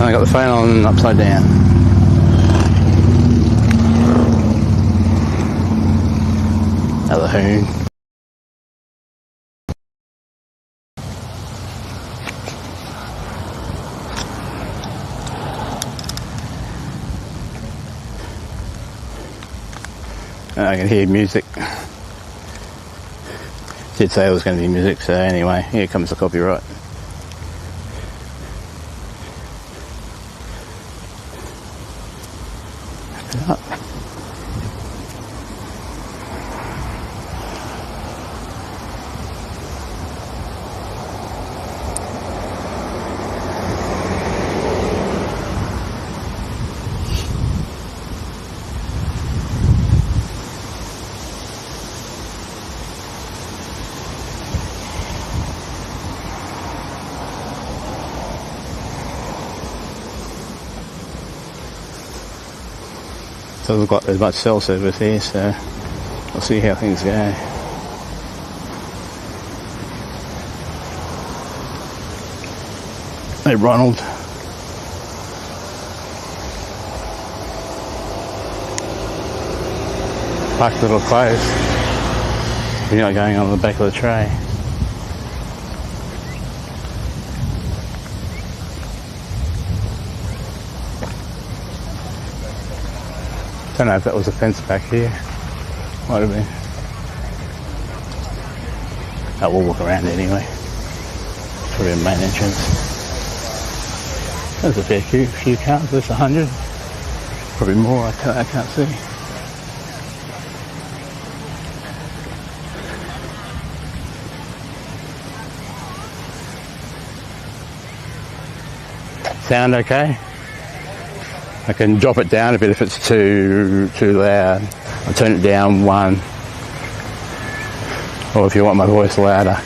I got the phone on upside down. Another hoon. I can hear music. Did say it was going to be music, so anyway, here comes the copyright. Up. Doesn't look like there's much cell service here, so we'll see how things go. Hey Ronald. Parked a little close. You're not going on the back of the tray. Don't know if that was a fence back here. Might have been. Oh, we'll walk around anyway. Probably a main entrance. There's a fair few cars. There's 100. Probably more. I can't see. Sound okay? I can drop it down a bit if it's too loud. I'll turn it down 1. Or if you want my voice louder.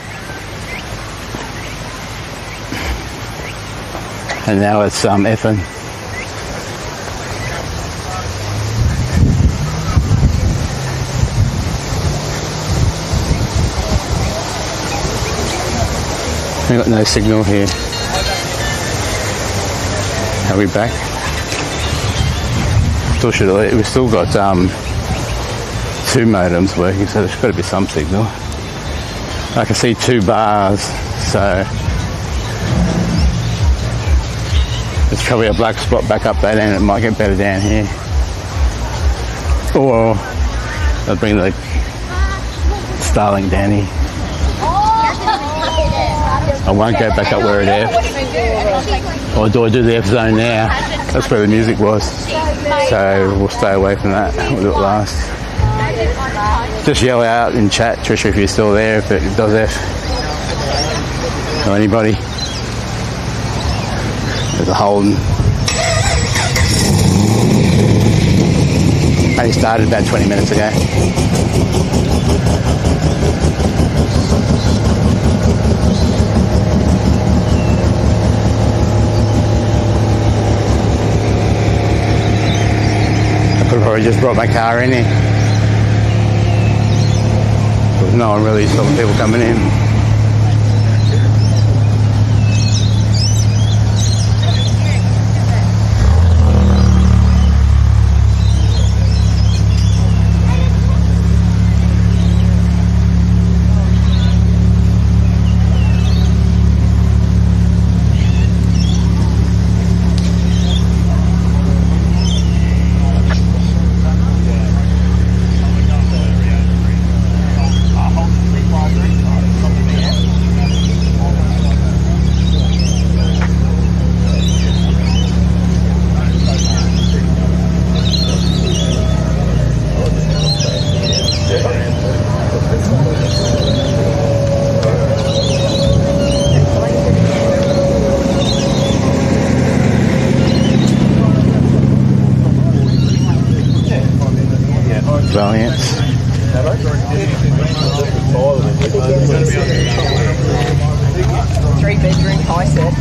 And now it's effing. We've got no signal here. Are we back? We've still got 2 modems working, so there's got to be some signal. I can see 2 bars, so there's probably a black spot back up that end. It might get better down here, or I'll bring the Starlink, Danny. I won't go back up where it is. Or do I do the F zone now? That's where the music was. So we'll stay away from that. We'll do it last. Just yell out in chat, Trisha, if you're still there, if it does F. Or anybody. There's a Holden. Only started about 20 minutes ago. I could have probably just brought my car in here. There's no one really stopping people coming in. Valiance. 3-bedroom high set.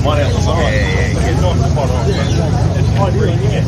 One outside. Yeah. Not spot on. It's ideal, yeah.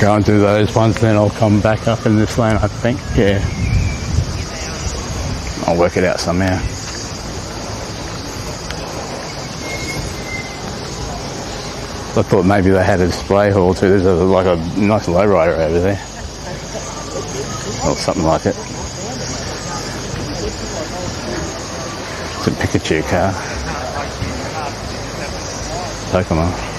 Go and do those ones, then I'll come back up in this lane, I think. Yeah. I'll work it out somehow. I thought maybe they had a display hall too. There's like a nice lowrider over there. Or something like it. It's a Pikachu car. Pokemon.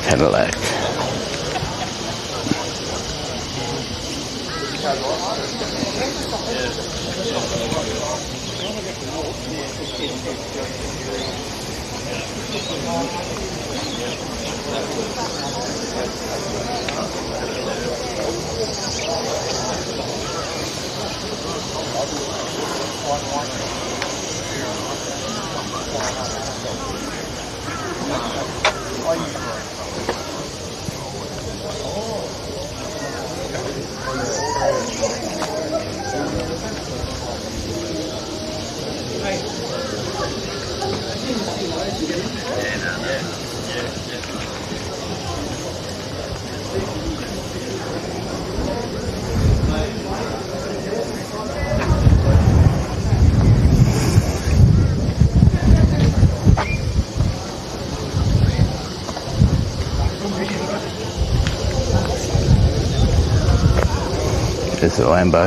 Cadillac. There's the Lambo.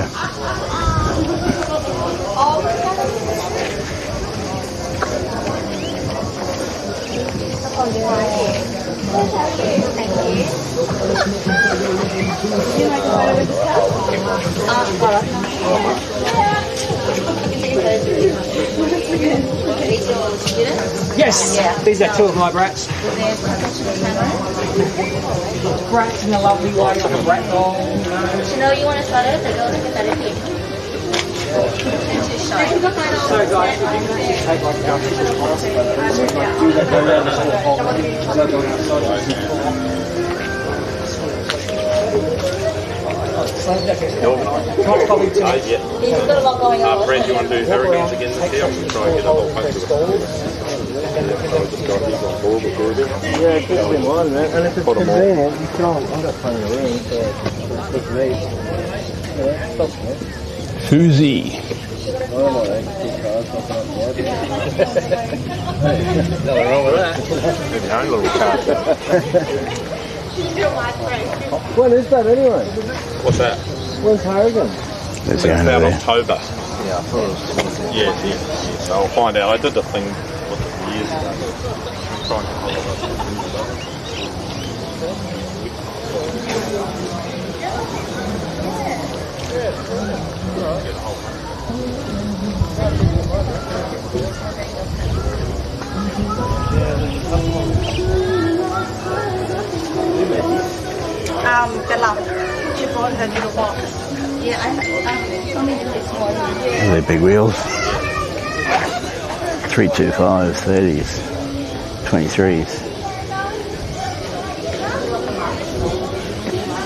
Yes, these are two of my brats. Brats in a lovely way, like a brat doll. No, you want to start it? Go look at that again. So guys, if you can just take like a jump into the house, do that, go around this little hole, without going outside. Probably too. You've got a lot going on. Brent, you want to do hurricanes again this year? I'm going to try and get a whole bunch of it. Yeah, it's just been one, man. And if it's convenient, you can all, I've got plenty of room, so it's me. Yeah, stop, man. Foozy. Nothing wrong with that. Maybe your own little car. When is that anyway? What's that? When's Harrigan? It's about October. Yeah, I thought it was. Yeah. So I'll find out. I did the thing years ago. Try and get hold of it. Good luck. She brought her little box. Yeah, I told me to do this morning. They're big wheels. 325s, 30s, 23s.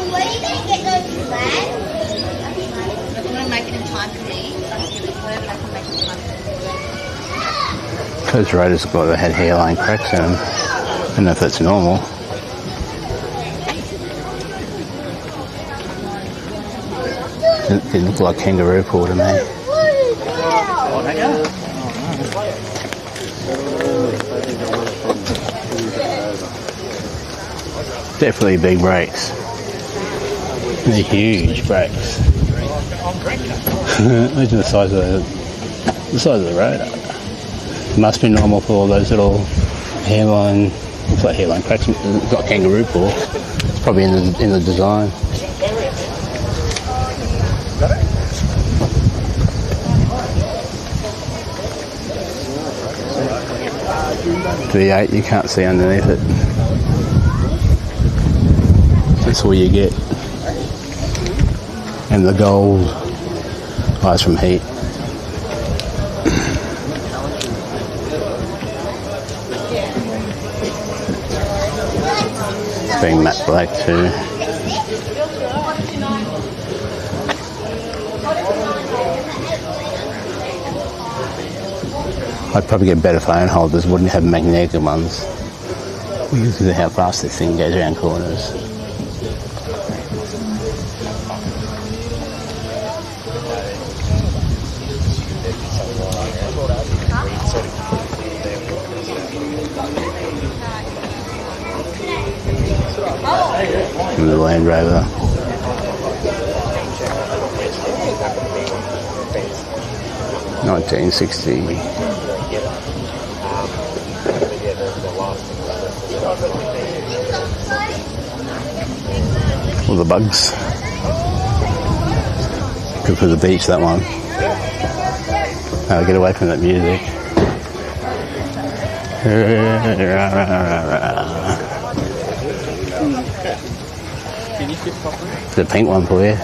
Where are you going to get those bags? If you want to make it in time for me, whatever I can make it in time for me. Those rotors look like they had hairline cracks in them. I don't know if that's normal. Didn't look like kangaroo paw to me. Definitely big brakes. They're huge brakes. Imagine the size of the rotor. It must be normal for all those little hairline, looks like hairline cracks. It's got kangaroo paw. It's probably in the design. V8, you can't see underneath it. That's all you get. And the gold lies from heat. It's being matte black too. I'd probably get better phone holders, wouldn't have magnetic ones. Because of how fast this thing goes around corners. And the Land Rover. $1960. All the bugs. Good for the beach, that one. Get away from that music. The pink one for you.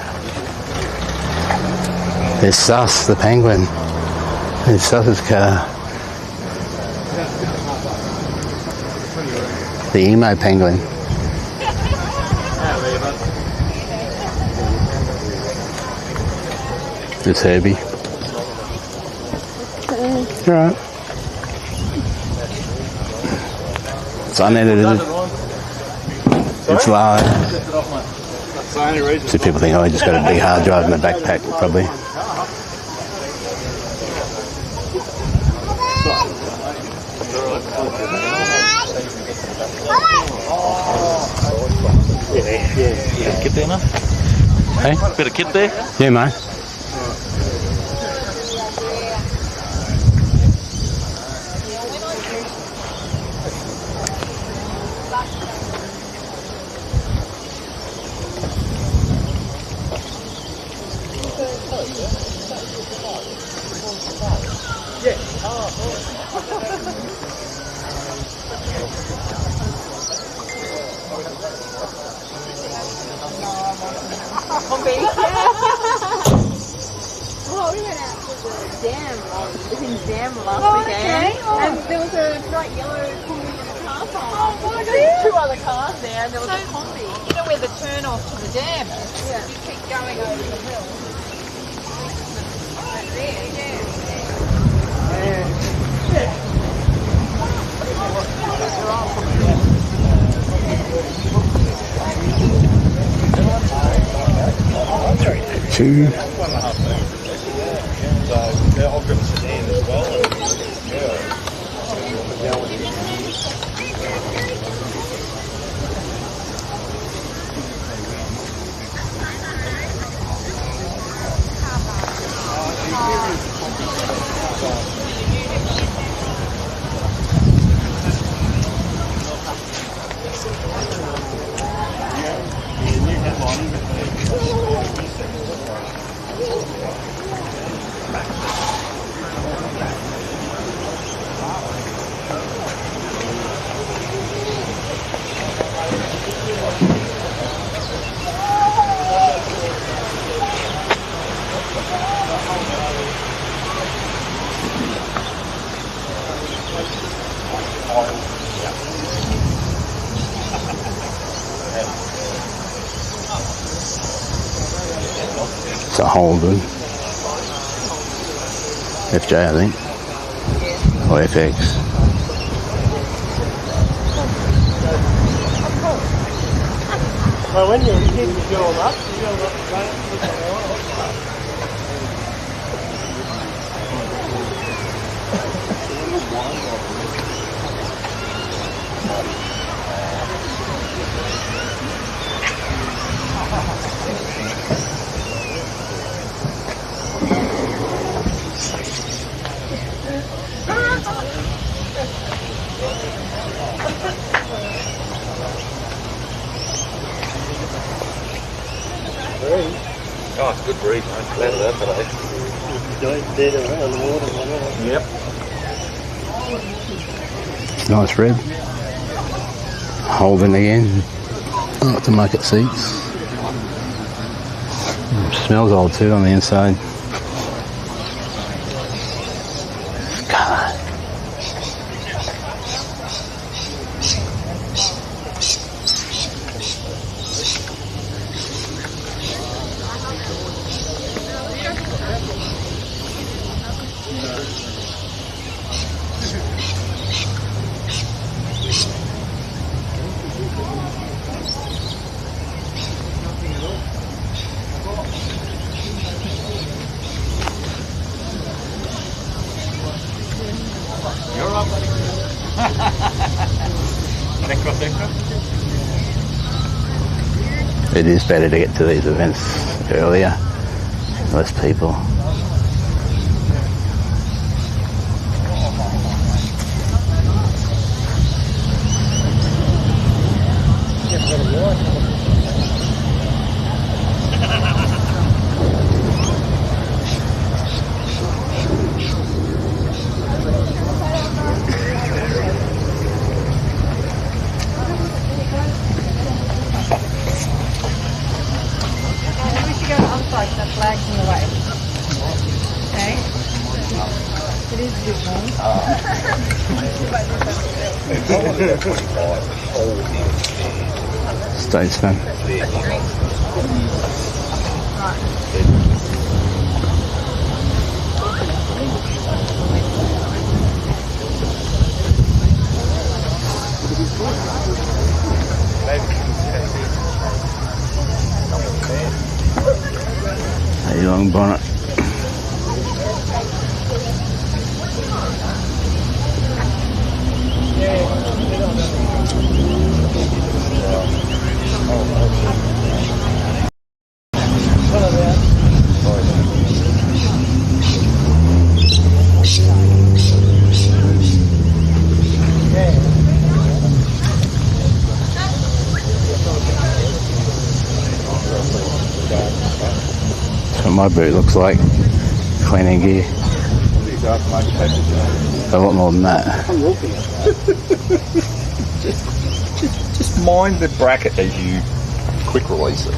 There's Sus, the penguin. There's Sus's car. The emo penguin. It's Herbie. Alright. It's unedited. It's live. So people think, oh, I just got a big hard drive in my backpack, probably. Bit of kit there, man? Hey? Bit of kit there? Yeah, mate. Well, we went out to the dam, dam last weekend, and there was a bright yellow combi in the car park. Oh my god! There's two other cars there, and there was a combi. You know where the turn off to the dam is? Yeah. You keep going over the hill. That's there, Two. I've got a sedan as well. It's a Holden. FJ, I think. Or FX. Well, when you're a kid, you go up, Oh, it's a good breeze, mate. Glad of that today. Dead around the water, whatever. Yep. Nice red. Holden again. Oh, to market seats. Smells old too on the inside. It is better to get to these events earlier, less people. Statesman. A long bonnet. That's what my boot looks like. cleaning gear. A lot more than that. Just mind the bracket as you quick release it.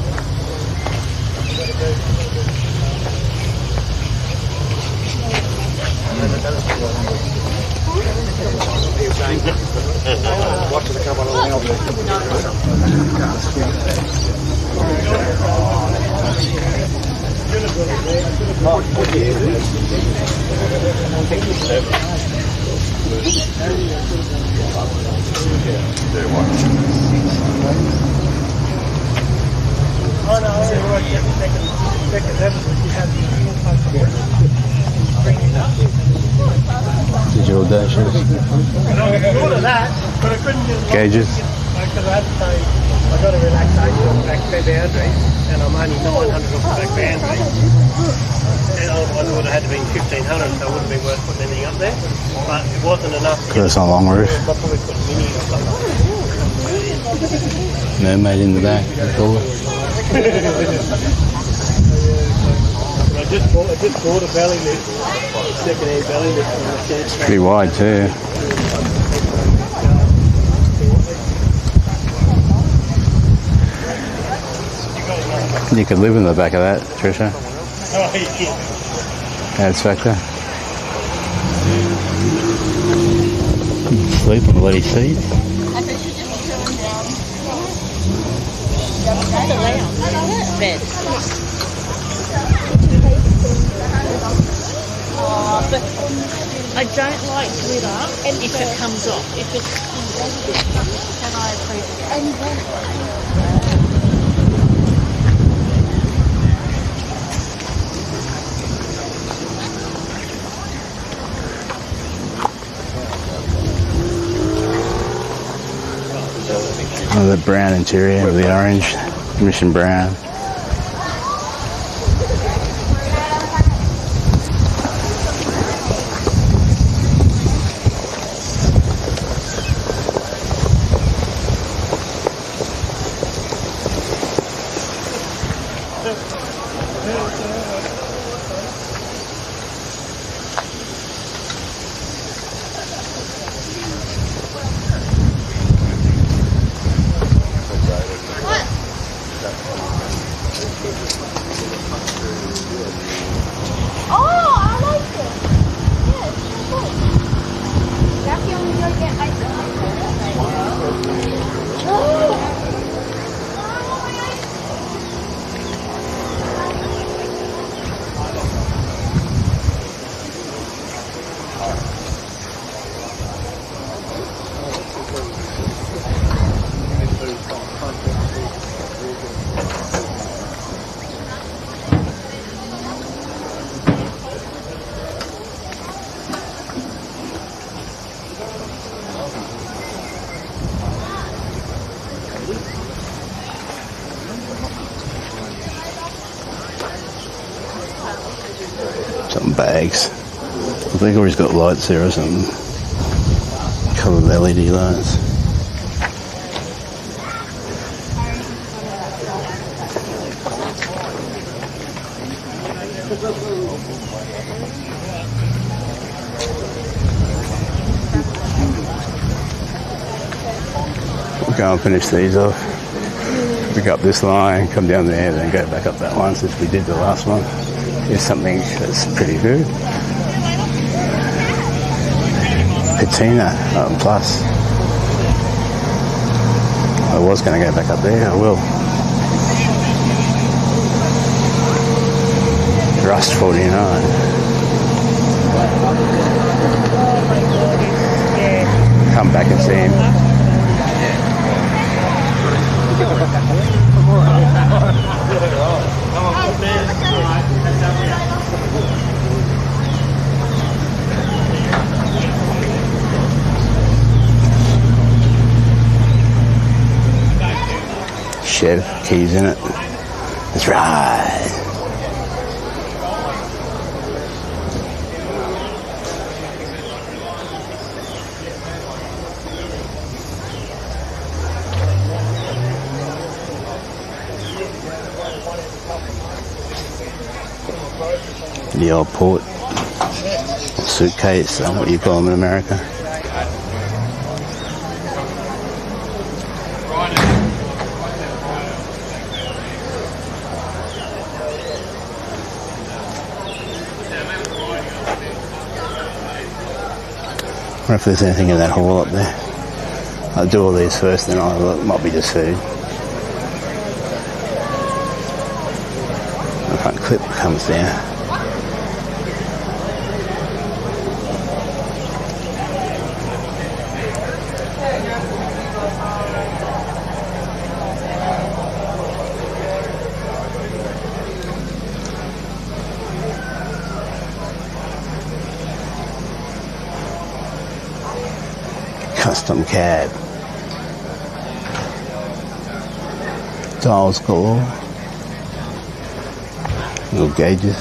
Digital dashes. Gauges. Because I had to say, I got a relaxation on the back boundary, and I'm only 900 off the back boundary. And otherwise it would have had to be 1,500, so it wouldn't be worth putting anything up there. But it wasn't enough. Because it's on a long roof. I probably put mini or something. Mermaid in the back. Cool. I just bought a belly lift, second-hand belly lift. It's pretty wide too. You could live in the back of that, Trisha. Oh, yeah. Adds factor. Sleep on the bloody seat. Bed. But I don't like glitter if it comes off. If it comes off, then I appreciate it. Oh, the brown interior with the orange, mission brown. Some bags. I think he's got lights there or something. Coloured LED lights. We'll go and finish these off. Pick up this line, come down there, then go back up that one since we did the last one. Here's something that's pretty good. Patina Plus. I was going to go back up there, I will. Rust 49. Come back and see him. Shed, keys in it. That's right. The old port. Suitcase, I don't know what you call them in America. I wonder if there's anything in that hall up there. I'll do all these first, then I'll look. Might be just food. The front clip comes down. Custom cab. Dials galore. Little gauges.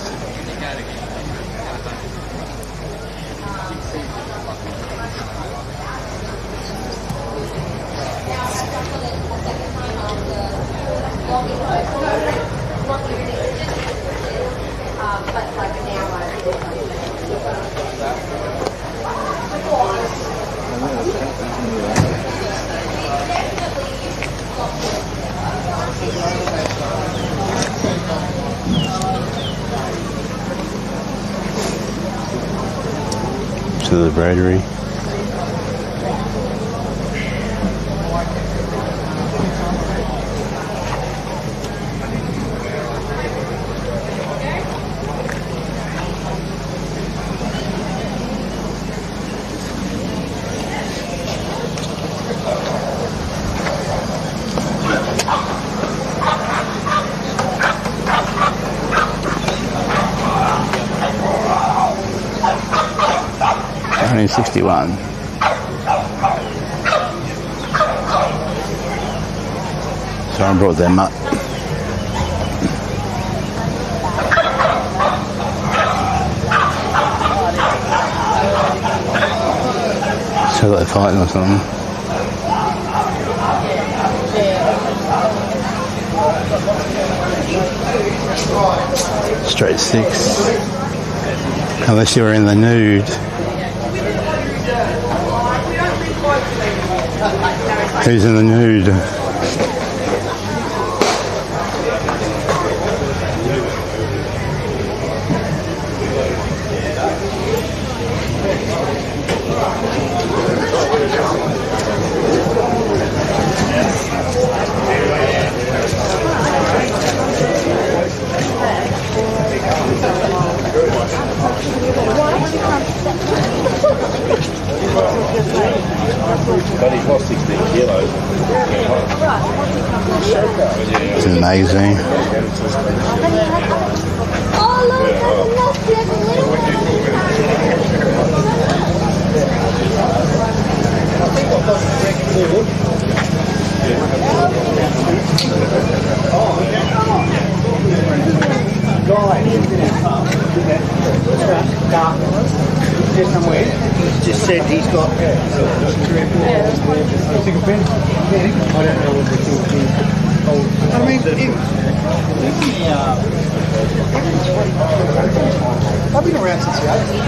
To the embroidery. Only 61. So I brought them up. So they're fighting or something. Straight 6. Unless you're in the nude. Who's in the nude? But he's lost 16 kilos. It's amazing. Oh, look, there's just said he's got I don't know what I mean, I've been around since the 80s.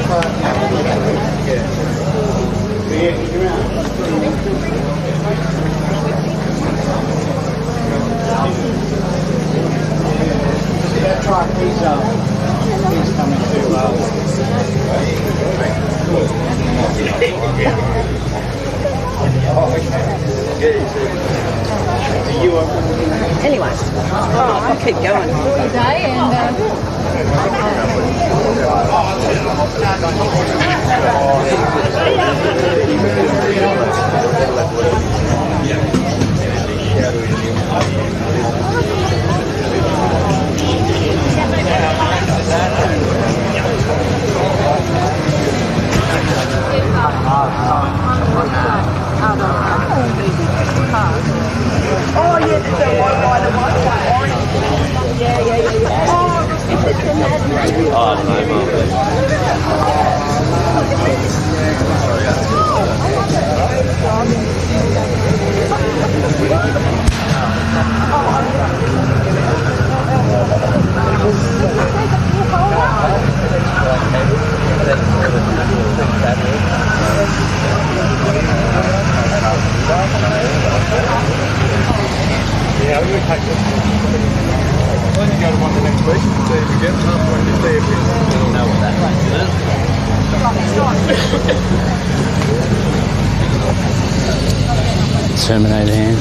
That truck, he's coming to Anyway, I'll keep going all day Oh, yeah, there's that white line and white line. Yeah. Oh, I don't know, know what that is. Terminator hand.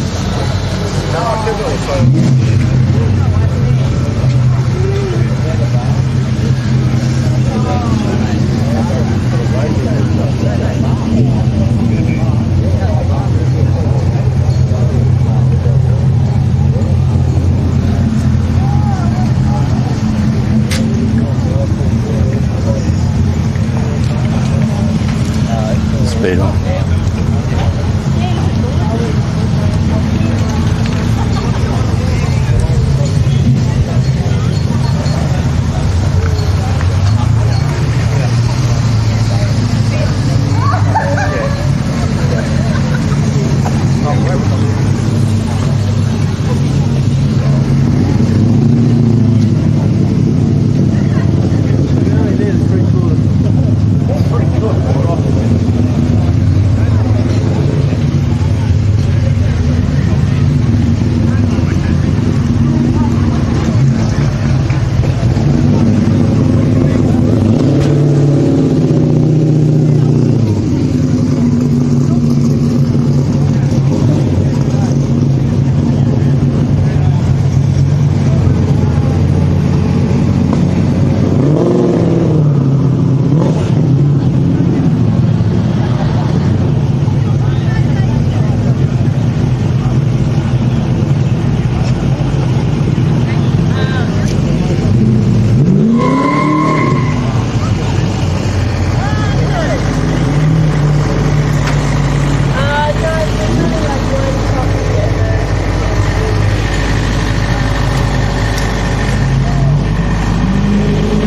Speed on.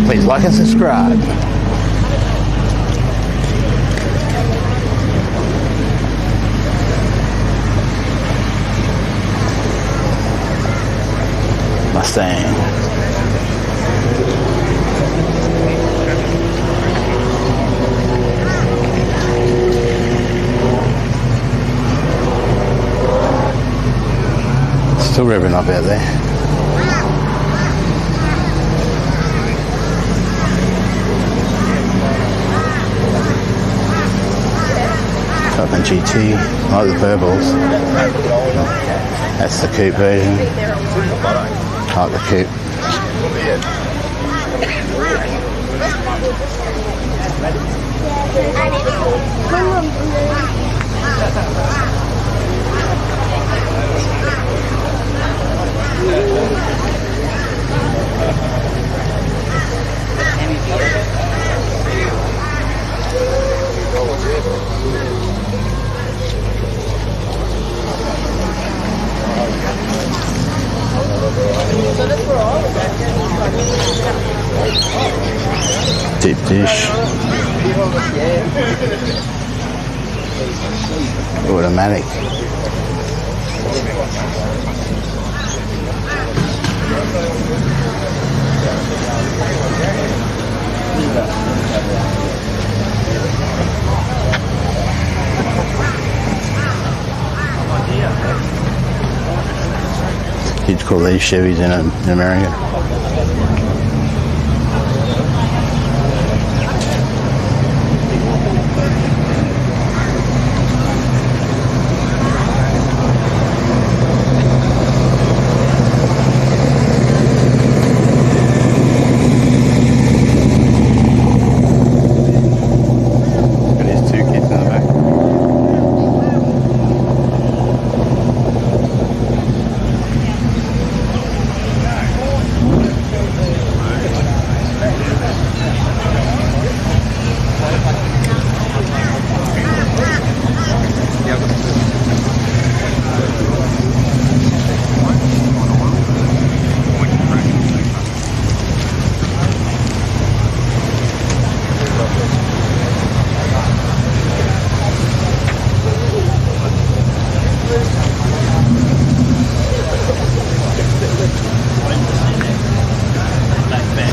Please like and subscribe. Mustang. Still revving up out there. Top and GT, like the purples. That's the coupe version. Like the coupe. Deep dish. Automatic. You'd call these Chevys in America.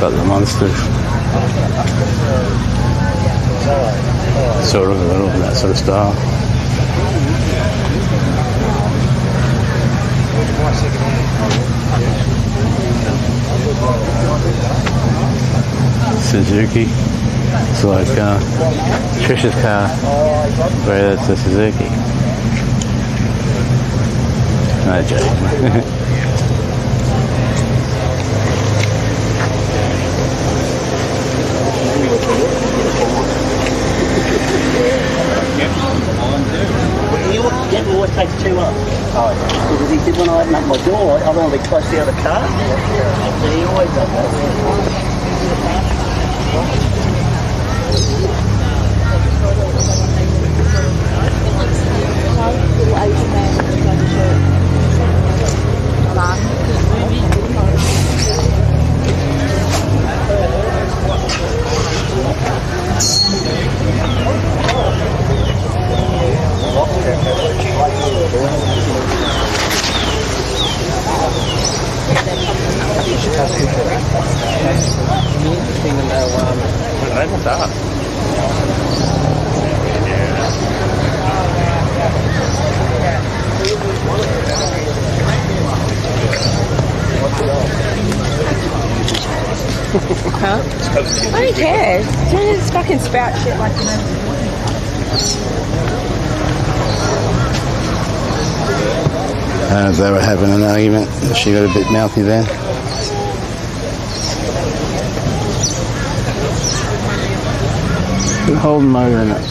Got the monsters. Sort of a little that sort of style. Suzuki. It's like Trisha's car, where that's a Suzuki. No joke. It always takes too long. Because he said when I open up my door, I want to be close to the other car. So he always does that. Huh? I don't care. Just fucking spout shit like you know. They were having an argument. She got a bit mouthy there. Good whole motor in it.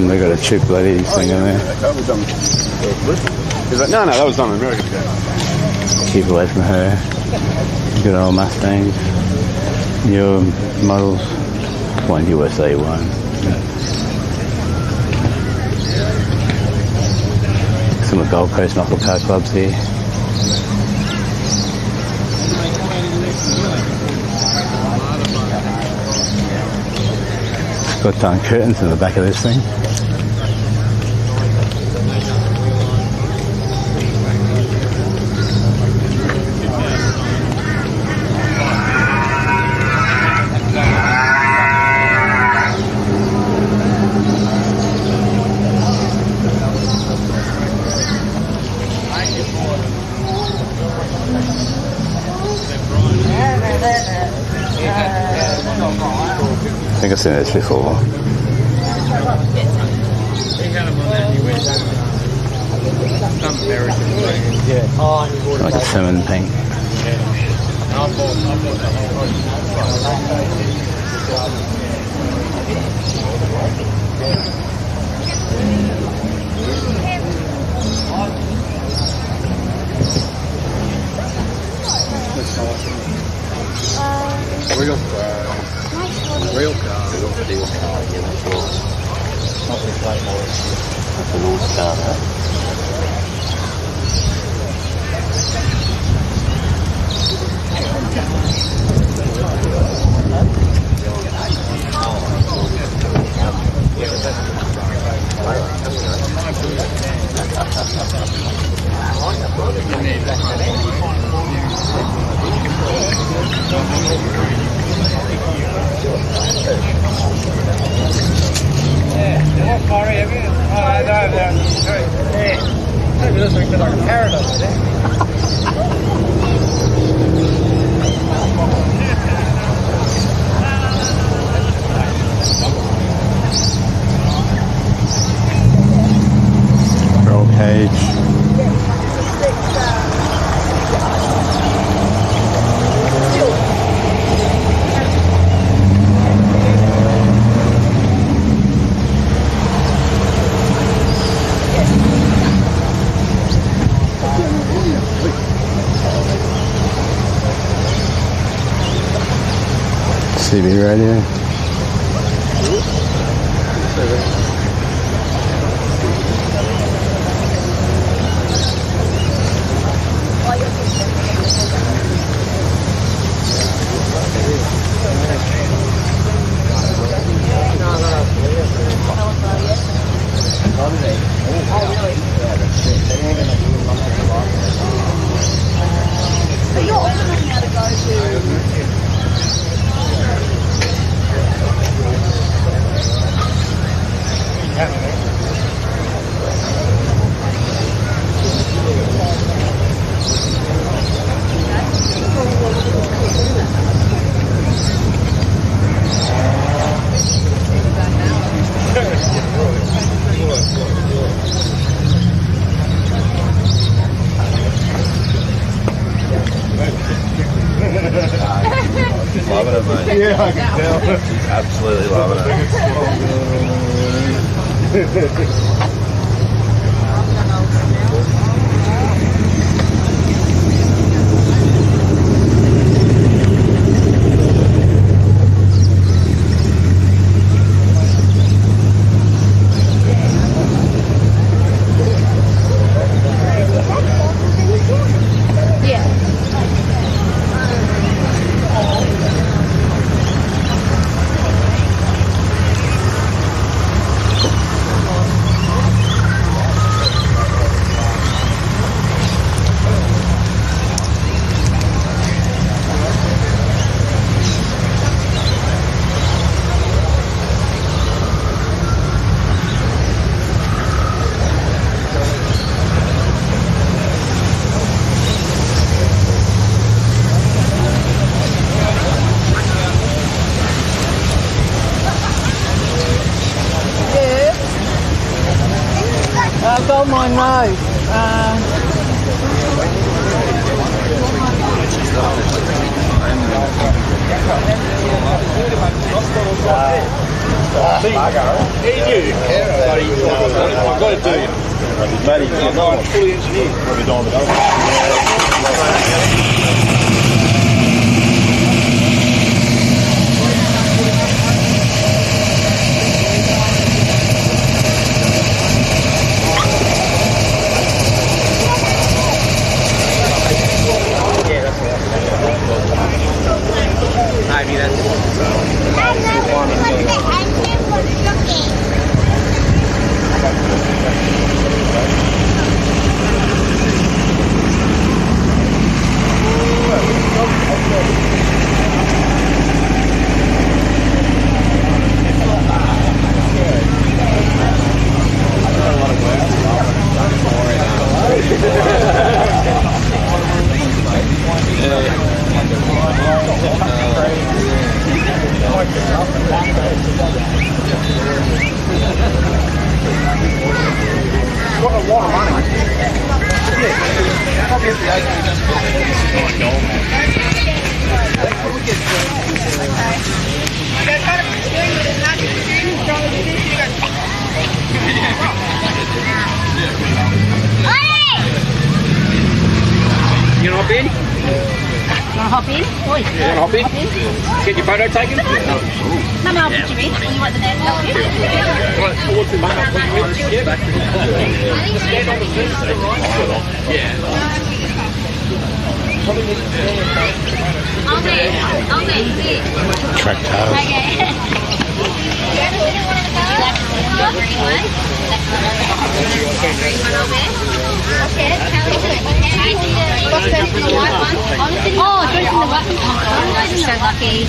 They got a cheap bloody thing in there. That was done. Is that, no, that was done in America. Keep away from her. Good old Mustangs. Newer models. One USA one. Some of the Gold Coast Muscle Car Clubs here. Got curtains in the back of this thing. I think I've seen this before. Like a salmon pink. Real car. Real car, yeah, that's right. Not the plate more. That's an old car, Roll cage. CB radio. But you're also looking how to go to loving it, mate. Yeah, I can tell. Absolutely loving it. Gold Mine Road. I've got to do it. Buddy, I'm fully engineered. Maybe that's You want to hop in? Want to hop in? Boys, You want to hop in? Get your photo taken? Come on, I'll put you in. Or you want the man to help you? Stand on the fence to the right. Yeah. I'll be here. track tails. Okay. Would you like to see the green one? Green one over there. Okay, Kelly, what's the white one? Oh, it's in the white one. Oh, you're so lucky.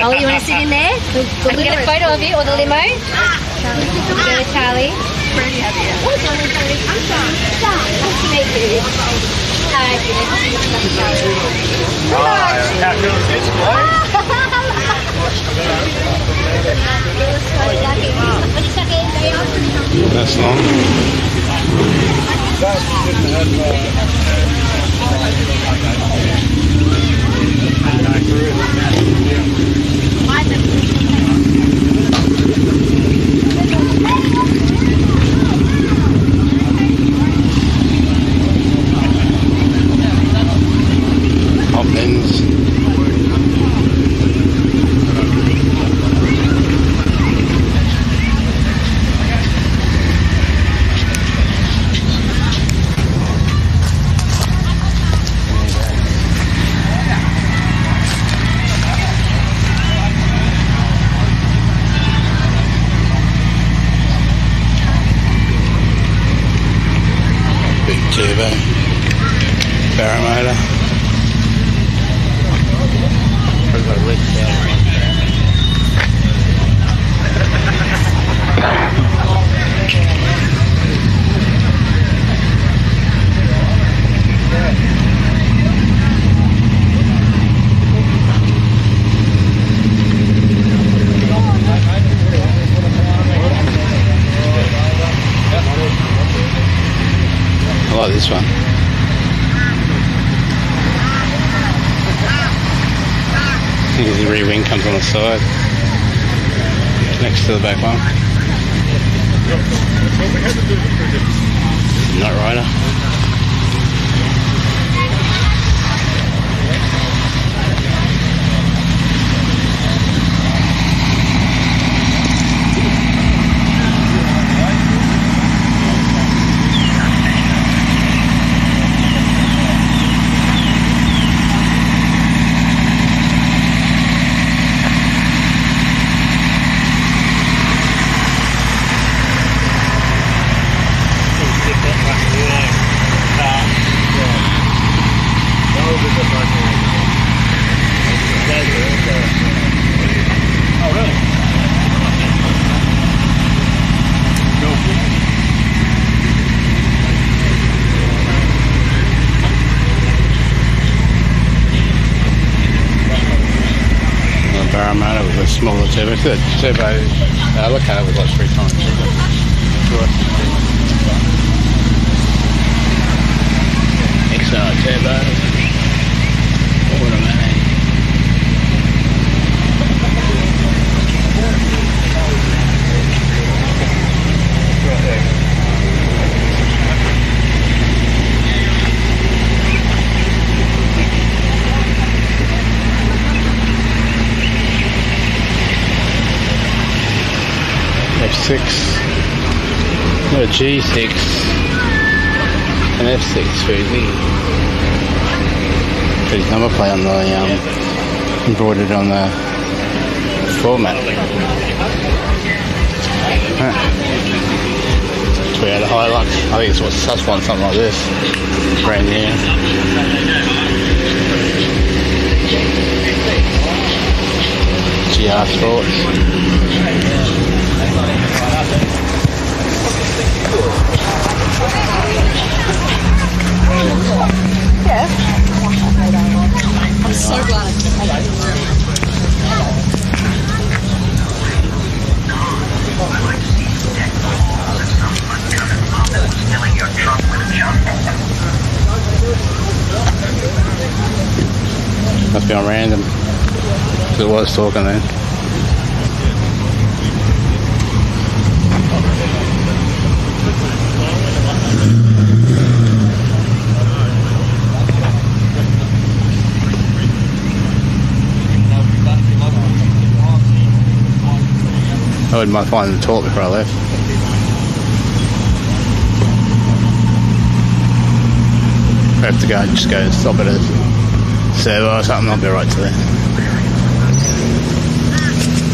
Oh, you want to sit in there? I can get a photo of you or the limo. Go to Charlie. Pretty happy. What's your name, Charlie? I'm Sean. Nice to meet you. Hi, How good is this, That's long. Hopkins. Big turbo. Barometer. I like this one. His rear wing comes on the side, next to the back one. Night Rider. Parramatta with a smaller turbo. The turbo, the car was like 3 times bigger. XR turbo, automatic. F6, no G6, an F6 Fuzi. Put his number plate on the embroidered on the format. Toyota Hilux. I think it's what Sus one, something like this. Brand new. GR Sports. Yeah. I'm so glad I Must be on random. Because it was talking then. I wouldn't mind finding the talk before I left. I have to go and just go and stop at a servo or something, I'll be right to there.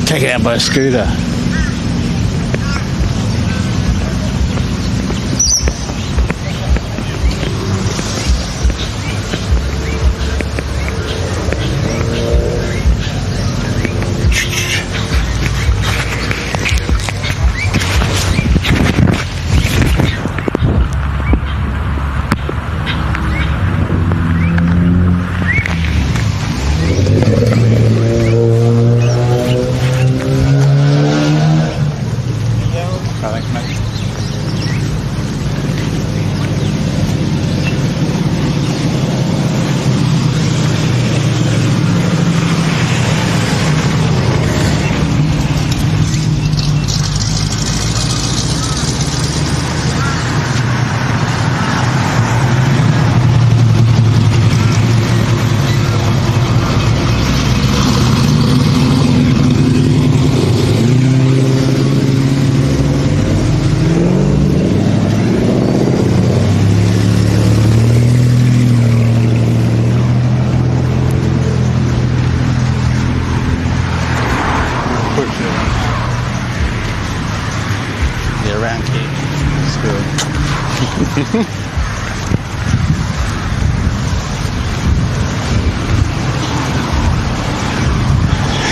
Take it out by a scooter.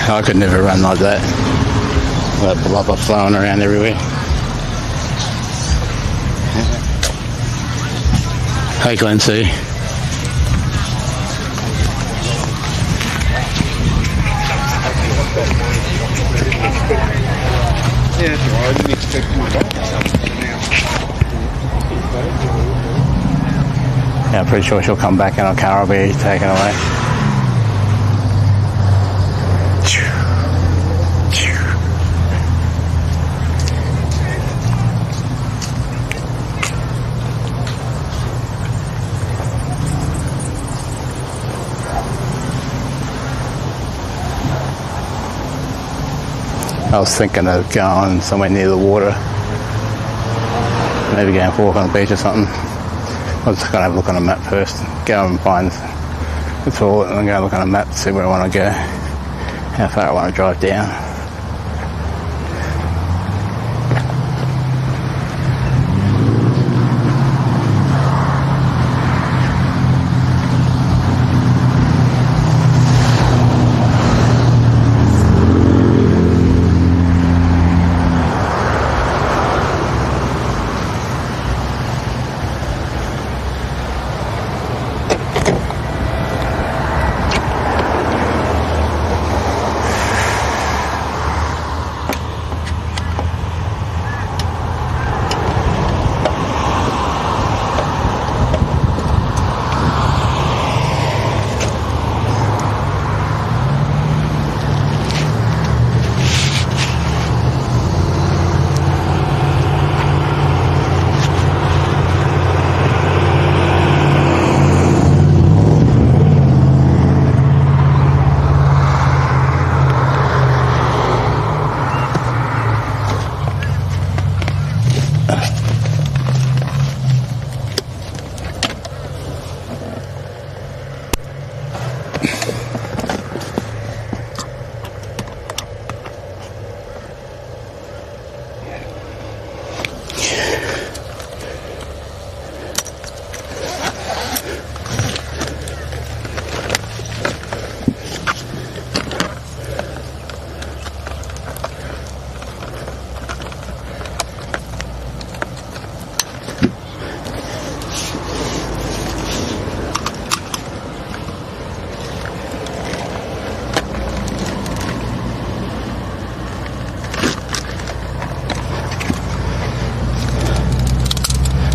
I could never run like that. That blubber flowing around everywhere. Hey Glency. Yeah, that's right. I didn't expect my box now. Yeah, I'm pretty sure she'll come back and our car will be taken away. I was thinking of going somewhere near the water. Maybe going for a walk on the beach or something. I was just going to have a look on a map first. Go and find the toilet and then go look on a map to see where I want to go. How far I want to drive down.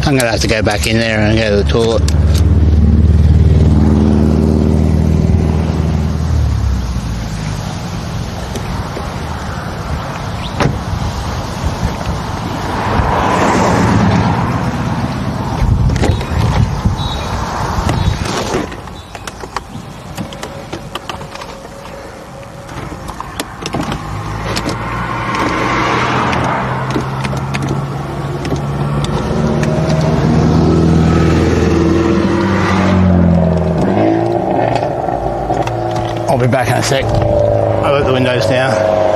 I'm going to have to go back in there and go to the toilet. I'll be back in a sec. I'll let the windows down.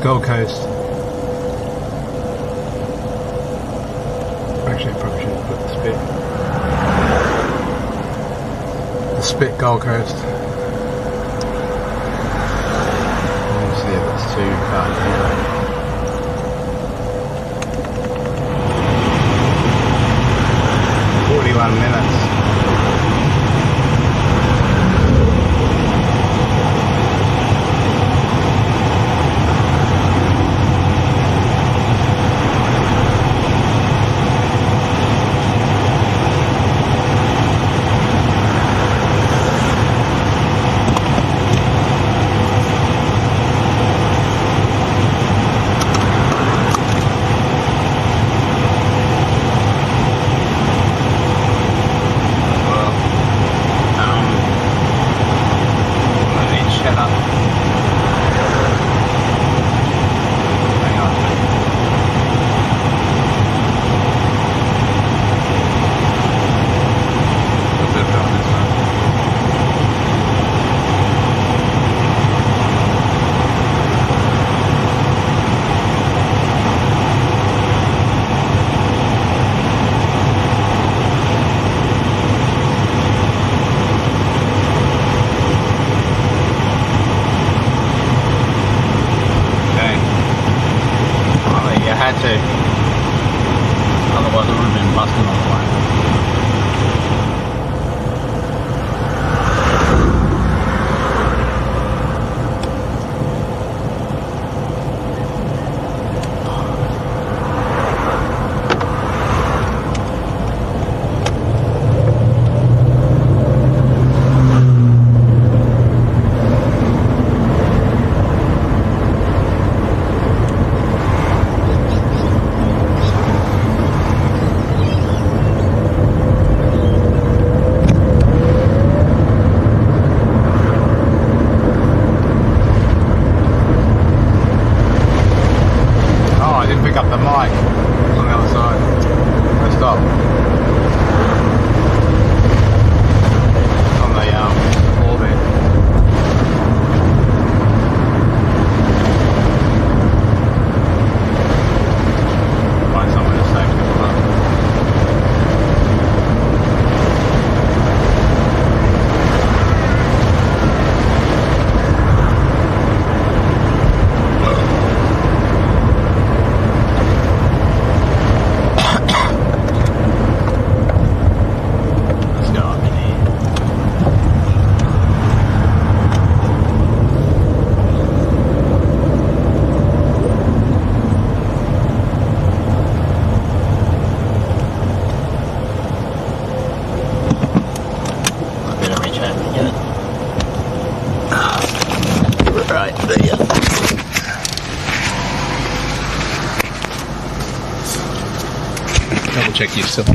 Gold Coast. Actually, I probably should have put the Spit. The Spit Gold Coast. Let's see if that's too far here. 41 minutes. Otherwise it would have been busting on the way. Double check yourself.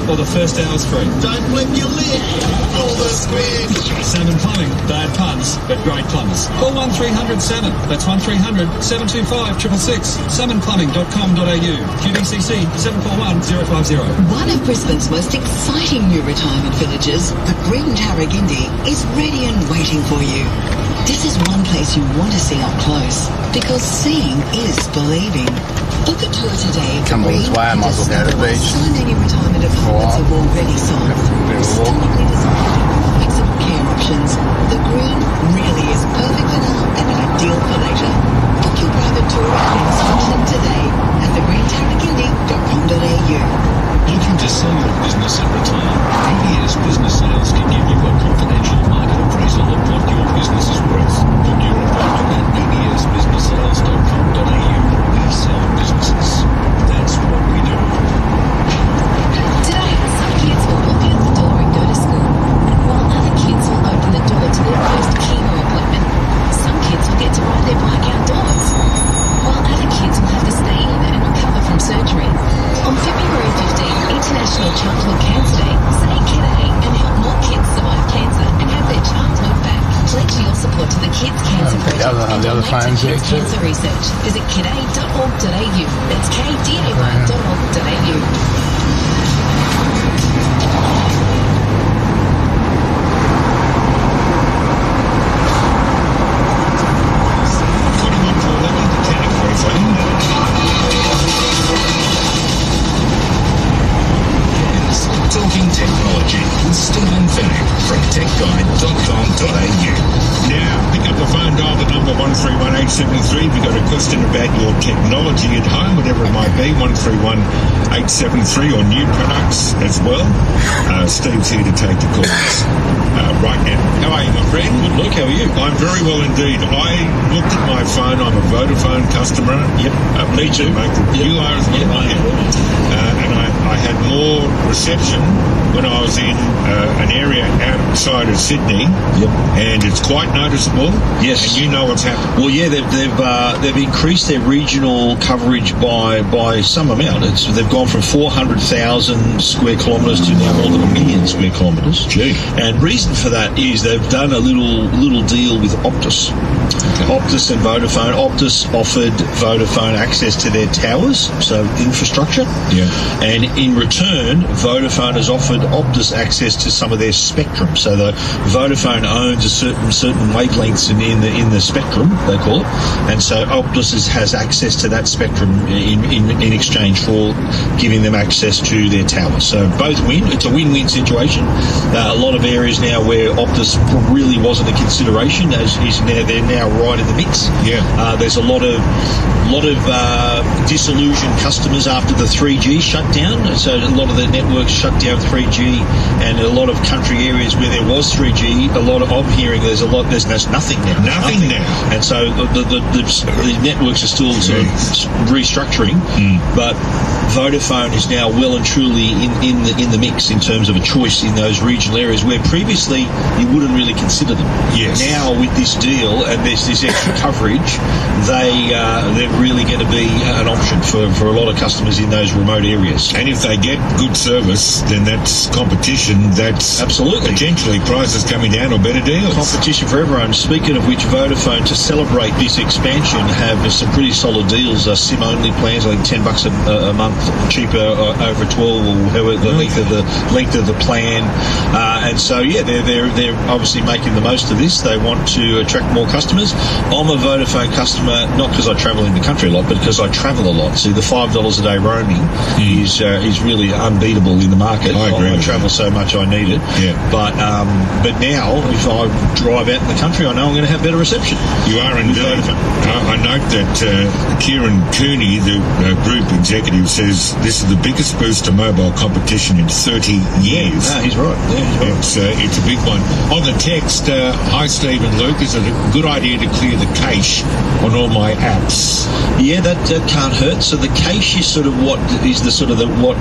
Or the first hour's free. Don't blip your lid. All the squid. Salmon Plumbing. Bad puns, but great plumbers. Call 1300 That's 1300 725 666. salmonplumbing.com.au. QDCC 741 050. One of Brisbane's most exciting new retirement villages, the Green Tarragindi, is ready and waiting for you. This is one place you want to see up close, because seeing is believing. Book a tour today. Come all this way, I might as well go to the beach. So many retirement apartments are already sold. Stunningly designed, flexible care options. The Green really is perfect for now and ideal for later. Book your private tour and inspection today at thegreentarragindi.com.au. Looking to sell your business and retire? ABS Business Sales can give you a confidential market appraisal of what your business is worth. Book your appointment at absbusinesssales.com.au. We the other phones there too. Cancer research. Visit kda.org.au. That's kda.org.au. Talking Technology with Stephen Fennick from techguide.com.au. Now, pick up the phone, dial the number 131873 if you've got a question about your technology at home, whatever it might be, 131873, or new products as well. Steve's here to take the calls right now. How are you, my friend? Good, Luke. How are you? I'm very well indeed. I looked at my phone. I'm a Vodafone customer. Yep. Me too. You are as well. Yep, I am. And I had more reception when I was in an area outside of Sydney. Yep. And it's quite noticeable. Yes. And you know what's happened. Well, yeah, they've increased their regional coverage by some amount. They've gone from 400,000 square kilometres to now more than 1 million square kilometres. Gee. And reason for that is they've done a little deal with Optus. Okay. Optus and Vodafone. Optus offered Vodafone access to their towers, so infrastructure. Yeah. And in return, Vodafone has offered Optus access to some of their spectrum. So the Vodafone owns a certain wavelengths in the spectrum, they call it, and so Optus has access to that spectrum in exchange for giving them access to their towers. So both win. It's a win-win situation. A lot of areas now where Optus really wasn't a consideration, they're now right in the mix. Yeah. There's a lot of disillusioned customers after the 3G shut down. So a lot of the networks shut down 3G, and a lot of country areas where there was 3G, I'm hearing there's nothing now. Nothing now. And so the networks are still sort of restructuring, but Vodafone is now well and truly in the mix in terms of a choice in those regional areas where previously you wouldn't really consider them. Yes. Now with this deal and this extra coverage, they're really going to be an option for a lot of customers in those remote areas. And if they get good service, then that's competition. That's absolutely potentially prices coming down or better deals. Competition for everyone. Speaking of which, Vodafone, to celebrate this expansion, have some pretty solid deals. SIM-only plans, I think $10 a month cheaper over 12 or however the length of the plan. And so, yeah, they're obviously making the most of this. They want to attract more customers. I'm a Vodafone customer, not because I travel in the country a lot, but because I travel a lot. See, the $5 a day roaming is really unbeatable in the market. I agree. I travel so much I need it. Yeah. But now, if I drive out in the country, I know I'm going to have better reception. You are indeed. I note that Kieran Cooney, the group executive, says this is the biggest boost to mobile competition in 30 years. No, he's right. Yeah, he's right. It's a big one. On the text, hi Steve and Luke, is it a good idea to clear the cache on all my apps? Yeah, that can't hurt. So the cache is sort of what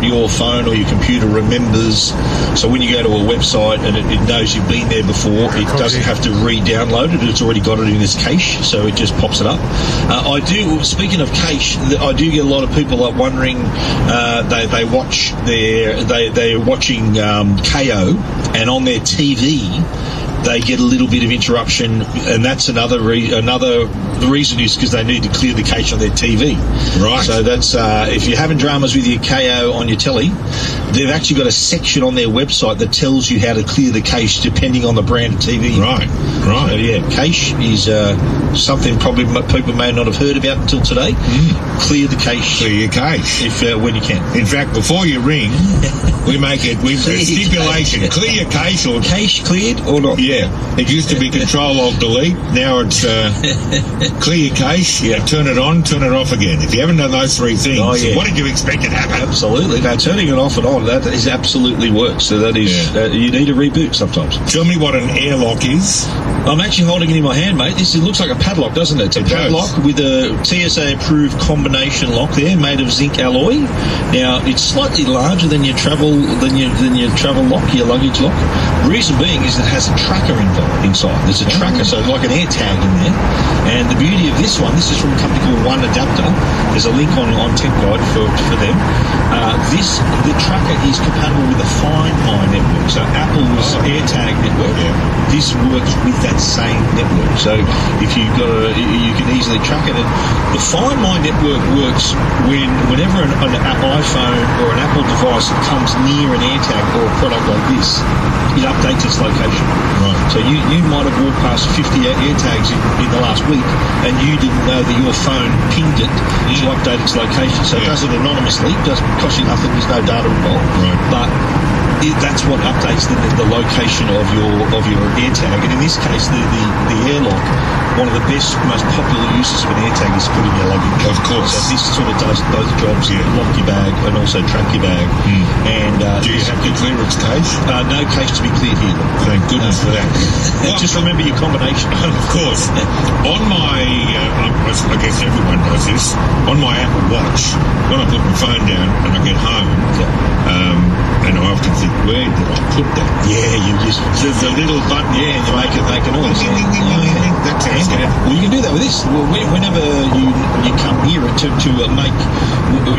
your phone or your computer remembers. So when you go to a website and it knows you've been there before, it doesn't have to re-download it. It's already got it in its cache, so it just pops it up. Speaking of cache, I do get a lot of people wondering. They're watching KO, and on their TV they get a little bit of interruption, and that's another reason is because they need to clear the cache on their TV. Right. So that's if you're having dramas with your KO on your telly, they've actually got a section on their website that tells you how to clear the cache depending on the brand of TV. Right. So yeah, cache is something probably people may not have heard about until today. Clear the cache. Clear your cache when you can. In fact, before you ring, we make a stipulation: clear your cache or cache cleared or not. Yeah. It used to be Control-Alt-Delete. Now it's clear your cache, turn it on, turn it off again. If you haven't done those three things, what did you expect to happen? Absolutely. Now, turning it off and on, that is absolutely works. So that is, you need to reboot sometimes. Tell me what an airlock is. I'm actually holding it in my hand, mate. It looks like a padlock, doesn't it? It's a padlock with a TSA-approved combination lock there, made of zinc alloy. Now, it's slightly larger than your travel lock, your luggage lock. The reason being is it has a tracker inside. There's a tracker, so like an air tag in there. And the beauty of this one, this is from a company called One Adapter. There's a link on Tech Guide for them. The tracker is compatible with the Find My network. So Apple was AirTag network. This works with that same network. So if you can easily track it. And the Find My network works whenever an iPhone or an Apple device comes near an AirTag or a product like this, it updates its location. Right. So you might have walked past 50 AirTags in the last week, and you didn't know that your phone pinged it to update its location. So it does it anonymously, doesn't cost you nothing, there's no data involved. Right. But that's what updates the location of your AirTag. And in this case, the airlock, one of the best, most popular uses of an AirTag is putting your luggage. Of course. So this sort of does both jobs, lock your bag and also track your bag. And do you have to clear its case? No case to be cleared here. Thank goodness for that. Just remember your combination. Of course. On my, I guess everyone does this, on my Apple Watch, when I put my phone down and I get home, and I often think, where did I put that? Yeah, you just there's a little button, and you make a noise. That sounds good. Well, you can do that with this. Whenever you come near it to make,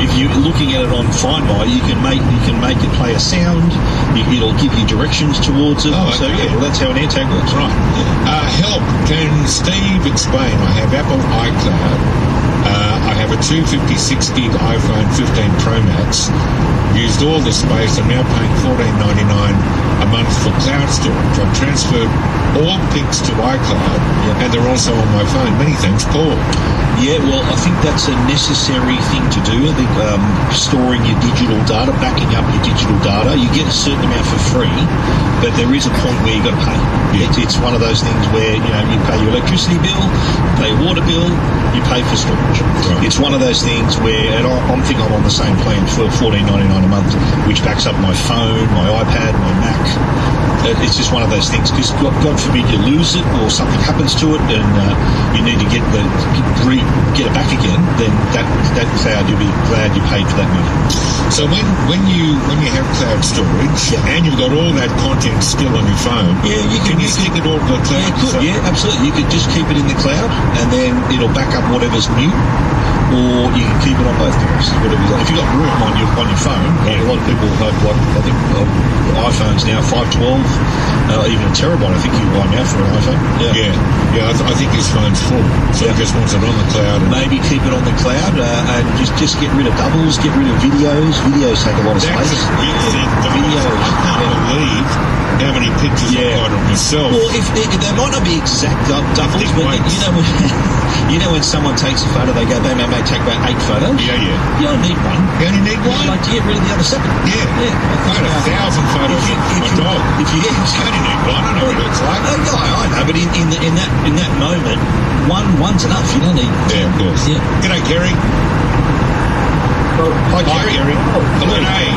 if you're looking at it on Find My, you can make it play a sound. It'll give you directions towards it. Oh, okay. So that's how an AirTag works. Right. Help. Can Steve explain? I have Apple iCloud. I have a 256 gig iPhone 15 Pro Max. Used all the space. I'm now paying $14.99 a month for cloud storage. I've transferred all pics to iCloud, and they're also on my phone. Many thanks, Paul. Yeah, well, I think that's a necessary thing to do. I think storing your digital data, backing up your digital data, you get a certain amount for free, but there is a point where you've got to pay. Yeah. It's one of those things where, you pay your electricity bill, you pay your water bill, you pay for storage. Right. It's one of those things where, and I think I'm on the same plan for $14.99 a month, which backs up my phone, my iPad, my Mac. It's just one of those things, because God forbid you lose it or something happens to it and you need to get it back again, then that's how you'll be glad you paid for that money. So when you have cloud storage and you've got all that content still on your phone, can you stick it all to the cloud? Yeah, you could, absolutely. You could just keep it in the cloud and then it'll back up whatever's new. Or you can keep it on both devices, whatever you like. If you've got room on your phone, a lot of people have, I think iPhones now 512, even a terabyte I think you buy now for an iPhone. I think his phone's full, so he just wants it on the cloud. And maybe keep it on the cloud and just get rid of doubles, get rid of videos. Videos take a lot of space. Videos. I can't believe how many pictures I've got of myself. Well, if they might not be exact doubles, but you know when someone takes a photo, they may take about 8 photos. Yeah. You don't need one. You only need one? Like to get rid of the other 7. Yeah. I've got 1,000 photos of my dog. If you only need one, I know what it looks like. I know, but in that moment, one's enough. You don't need. Yeah, of course. Yeah. G'day, Gary. Hi, Gary. Hello, Hey.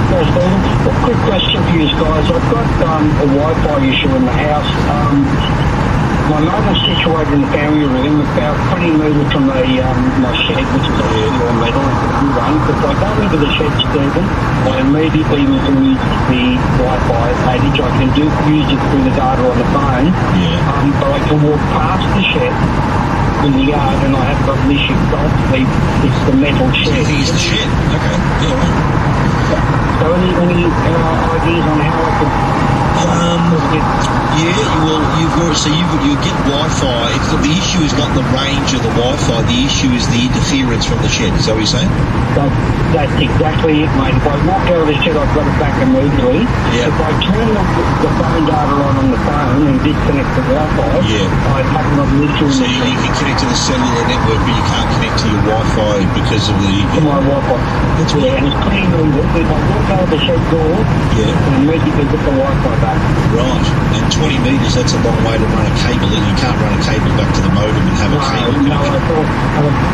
Well, Stephen, a quick question for you guys. I've got a Wi-Fi issue in the house. My motor's situated in the family room about 20 metres from my shed, which is a steel metal one. If I go into the shed, Stephen, I immediately lose the Wi-Fi package. I can use it through the data on the phone, but I can walk past the shed in the yard and I have got an issue. Obviously, it's the metal shed. It's the shed. Okay. Yeah, right. So any ideas on how I could... you get Wi-Fi. The issue is not the range of the Wi-Fi. The issue is the interference from the shed. Is that what you're saying? That's exactly it, mate. If I walk out of the shed, I've got it back immediately. If I turn the phone data on the phone and disconnect the Wi-Fi, I have not an issue. So you can connect to the cellular network, but you can't connect to your Wi-Fi because of the... my Wi-Fi. That's right. And it's 20 metres. If I walk out of the shed door, I can immediately get the Wi-Fi back. Right. And 20 metres, that's a long way to run a cable. You can't run a cable back to the modem and have a cable connection. No, I thought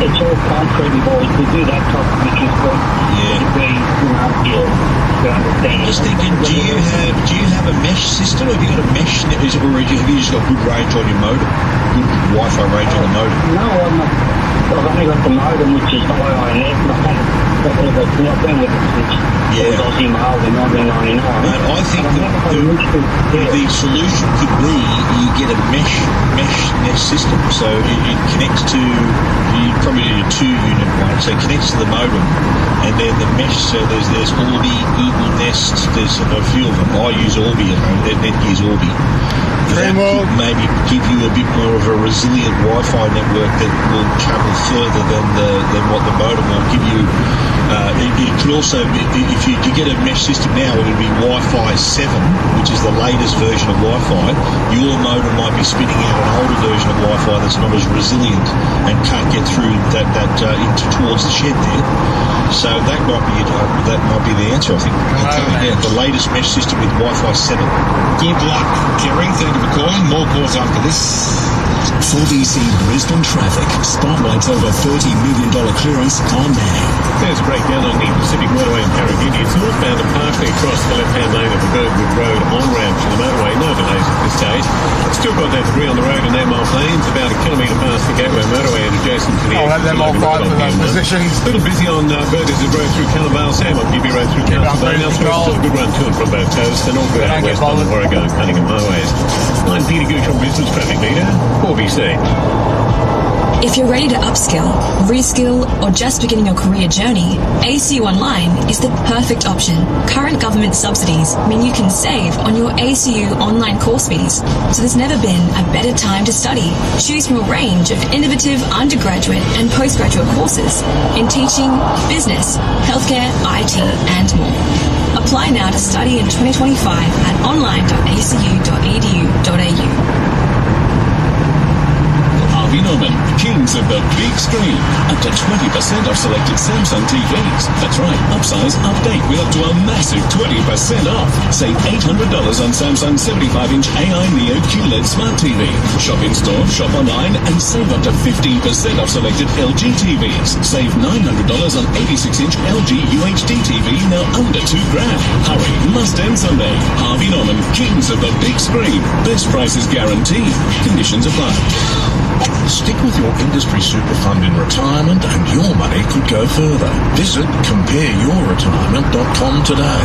it's all concrete boys to do that type of pictures, but it'd be, to understand. Just thinking, do you have a mesh system? Have you got a mesh, or have you just got good range on your modem? Good Wi-Fi range on the modem? No, I've only got the modem, which is the IINet. Aussie Mail in 1999. I think the solution could be you get a mesh nest system, so it connects to, you probably need a 2-unit one, so it connects to the modem, and then the mesh, so there's Orbi, Google Nest, there's a few of them. I use Orbi at home, Net use Orbi. That could maybe give you a bit more of a resilient Wi-Fi network that will travel further than what the modem will give you. It could also, if you get a mesh system now, it would be Wi-Fi 7, which is the latest version of Wi-Fi. Your modem might be spinning out an older version of Wi-Fi that's not as resilient and can't get through that towards the shed there. So that might be the answer, I think. The latest mesh system with Wi-Fi 7. Good luck, Kerry. Thank you for calling. More calls after this. 4BC Brisbane traffic. Spotlight's over $30 million clearance on now. There's a breakdown on the Pacific Motorway in Paragini. It's northbound and partially across the left-hand lane of the Birdwood Road on-ramp to the motorway. No delays at this stage. Still got that debris on the road in Airmile Plains, about a kilometre past the Gateway Motorway and adjacent to the I'll have them all five for those positions. A little busy on Burgess Road through Cannavale. Sam on GB Road through Council. Still a good run to and from both coasts and all good out west on the Warrego and Cunningham highways. I'm Peter Gooch on Business Traffic Leader, 4BC. If you're ready to upskill, reskill, or just beginning your career journey, ACU Online is the perfect option. Current government subsidies mean you can save on your ACU online course fees, so there's never been a better time to study. Choose from a range of innovative undergraduate and postgraduate courses in teaching, business, healthcare, IT, and more. Apply now to study in 2025 at online.acu.edu.au. Harvey Norman, kings of the big screen. Up to 20% off selected Samsung TVs. That's right, upsize, update with up to a massive 20% off. Save $800 on Samsung 75-inch AI Neo QLED Smart TV. Shop in store, shop online, and save up to 15% off selected LG TVs. Save $900 on 86-inch LG UHD TV, now under $2,000. Hurry, must end Sunday. Harvey Norman, kings of the big screen. Best prices guaranteed. Conditions apply. Stick with your industry super fund in retirement and your money could go further. Visit compareyourretirement.com today.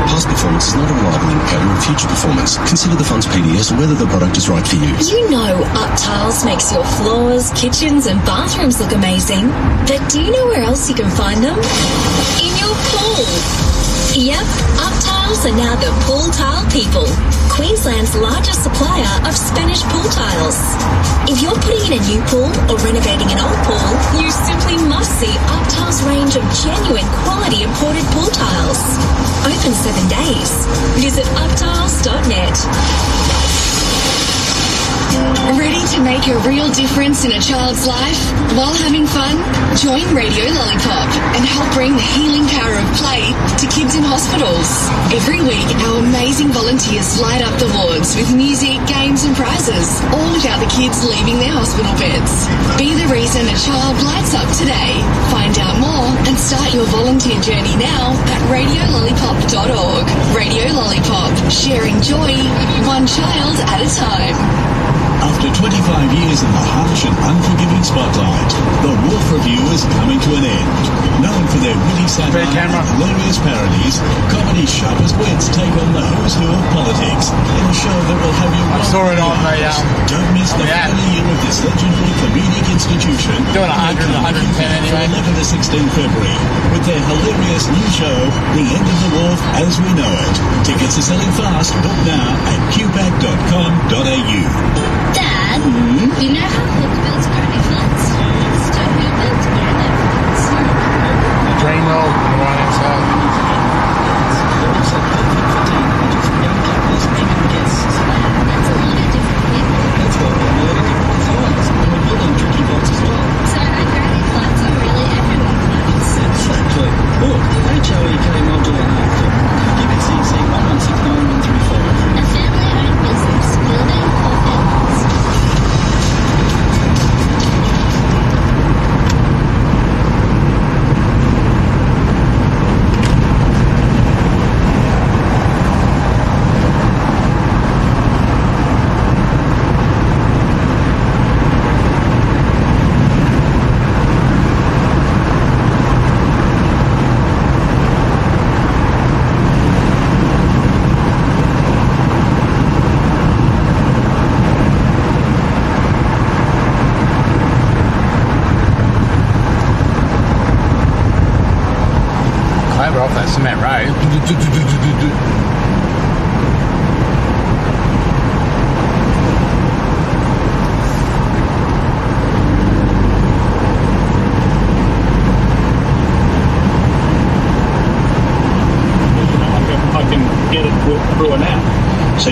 Past performance is not a reliable indicator of future performance. Consider the fund's PDS and whether the product is right for you. You know Up Tiles makes your floors, kitchens and bathrooms look amazing. But do you know where else you can find them? In your pool. Yep, Up Tiles are now the pool tile people. Queensland's largest supplier of Spanish pool tiles. If you're putting in a new pool or renovating an old pool, you simply must see Up Tiles' range of genuine quality imported pool tiles. Open 7 days. Visit uptiles.net. Ready to make a real difference in a child's life while having fun? Join Radio Lollipop and help bring the healing power of play to kids in hospitals. Every week, our amazing volunteers light up the wards with music, games and prizes, all without the kids leaving their hospital beds. Be the reason a child lights up today. Find out more and start your volunteer journey now at radiolollipop.org. Radio Lollipop, sharing joy, one child at a time. After 25 years in the harsh and unforgiving spotlight, the Wolf Review is coming to an end. Known for their witty satire and hilarious parodies, comedy's sharpest wits take on the who's who of politics in a show that will have you... I saw it on the... Don't miss the final year of this legendary comedic institution. Doing 100 and 110 anyway. 11 to 16 February with their hilarious new show, The End of the Wolf As We Know It. Tickets are selling fast. Book now at qpack.com.au. Dad, you know how Hook builds granny flats? Stone Hill builds granite flats. The drain roll on the right hand side. That's a lot of different people. That's what a lot of different designs. And we're building tricky boats as well. So our granny flats are really everyone flats. Exactly. Look, HOEK modular outfit. Give it CC 1169 135. A family-owned business building for families. I can get it through an app. So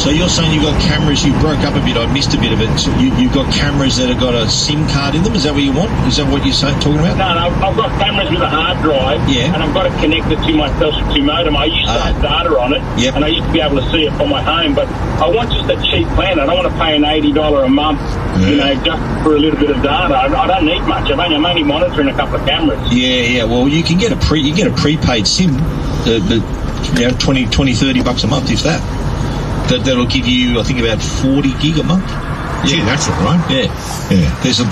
you're saying you've got cameras, you broke up a bit, I missed a bit of it. So you've got cameras that have got a SIM card in them, is that what you want? Is that what you're talking about? No, I've got cameras with a hard drive, and I've got it connected to my Telstra 2 modem. I used to have data on it, and I used to be able to see it from my home, but I want just a cheap plan. I don't want to pay an $80 a month, just for a little bit of data. I don't need much. I'm only monitoring a couple of cameras. Yeah. Well, you can get a prepaid SIM, $20, $30 a month, if that. That'll give you, I think, about 40 gig a month. Yeah, that's it, right? Yeah.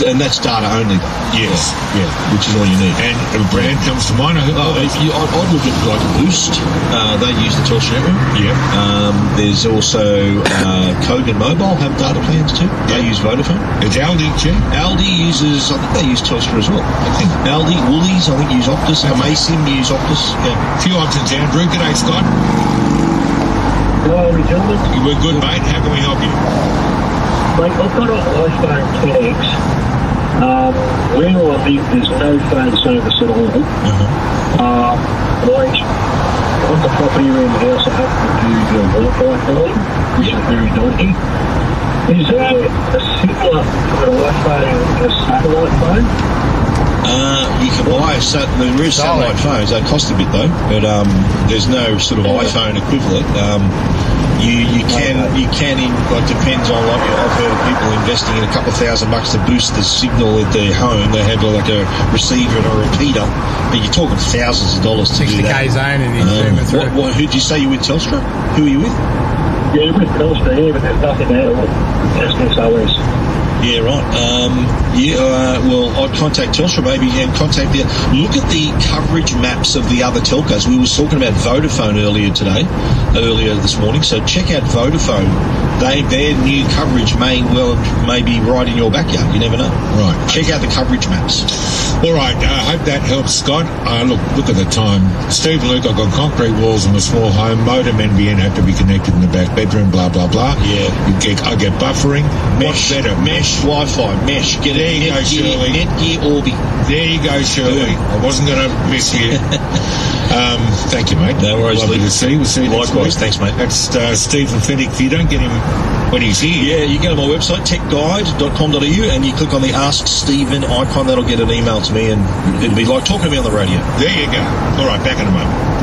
And that's data only. Yes. Yeah. Which is all you need. And a brand comes to mind. I'd look at like Boost. They use the Telstra network. Yeah. There's also Kogan Mobile have data plans too. They use Vodafone. It's Aldi, too. Aldi uses, I think they use Telstra as well. I think Aldi, Woolies, I think use Optus. Amasim use Optus. Yeah. A few options, Andrew. G'day, Scott. Hello, gentlemen. We're good, mate. How can we help you? Mate, I've got an iPhone 10X. Where I live, there's no phone service at all. On the property around the house, I have to do the Wi-Fi calling, which is very dodgy. Is there a similar for an iPhone as a satellite phone? You can buy there is satellite phones. They cost a bit though, but there's no sort of iPhone equivalent. You can depends on I've heard of people investing in a couple of $1,000 to boost the signal at their home. They have like a receiver and a repeater, but you're talking thousands of dollars to do that. 60K zone and who did you say you were with Telstra? Who are you with? Yeah, with Telstra here, but there's nothing there at all. SOS. Yeah, right. Well, I'd contact Telstra maybe and contact look at the coverage maps of the other telcos. We were talking about Vodafone earlier this morning, so check out Vodafone. Their new coverage may be right in your backyard. You never know. Right. Check out the coverage maps. All right. I hope that helps, Scott. Look at the time. Steve and Luke, I've got concrete walls in a small home. Modem NBN have to be connected in the back bedroom, blah, blah, blah. Yeah. I get buffering. Mesh, better. Mesh, Wi-Fi, mesh. Get there you go, Shirley. Netgear Orbi. There you go, Shirley. I wasn't going to miss you. Thank you, mate. No worries. Lovely to see you. We'll see you next week. Likewise. Thanks, mate. That's Stephen Finnick. If you don't get him when he's here. Yeah, you go to my website, techguide.com.au, and you click on the Ask Stephen icon. That'll get an email to me, and it'll be like talking to me on the radio. There you go. All right, back in a moment.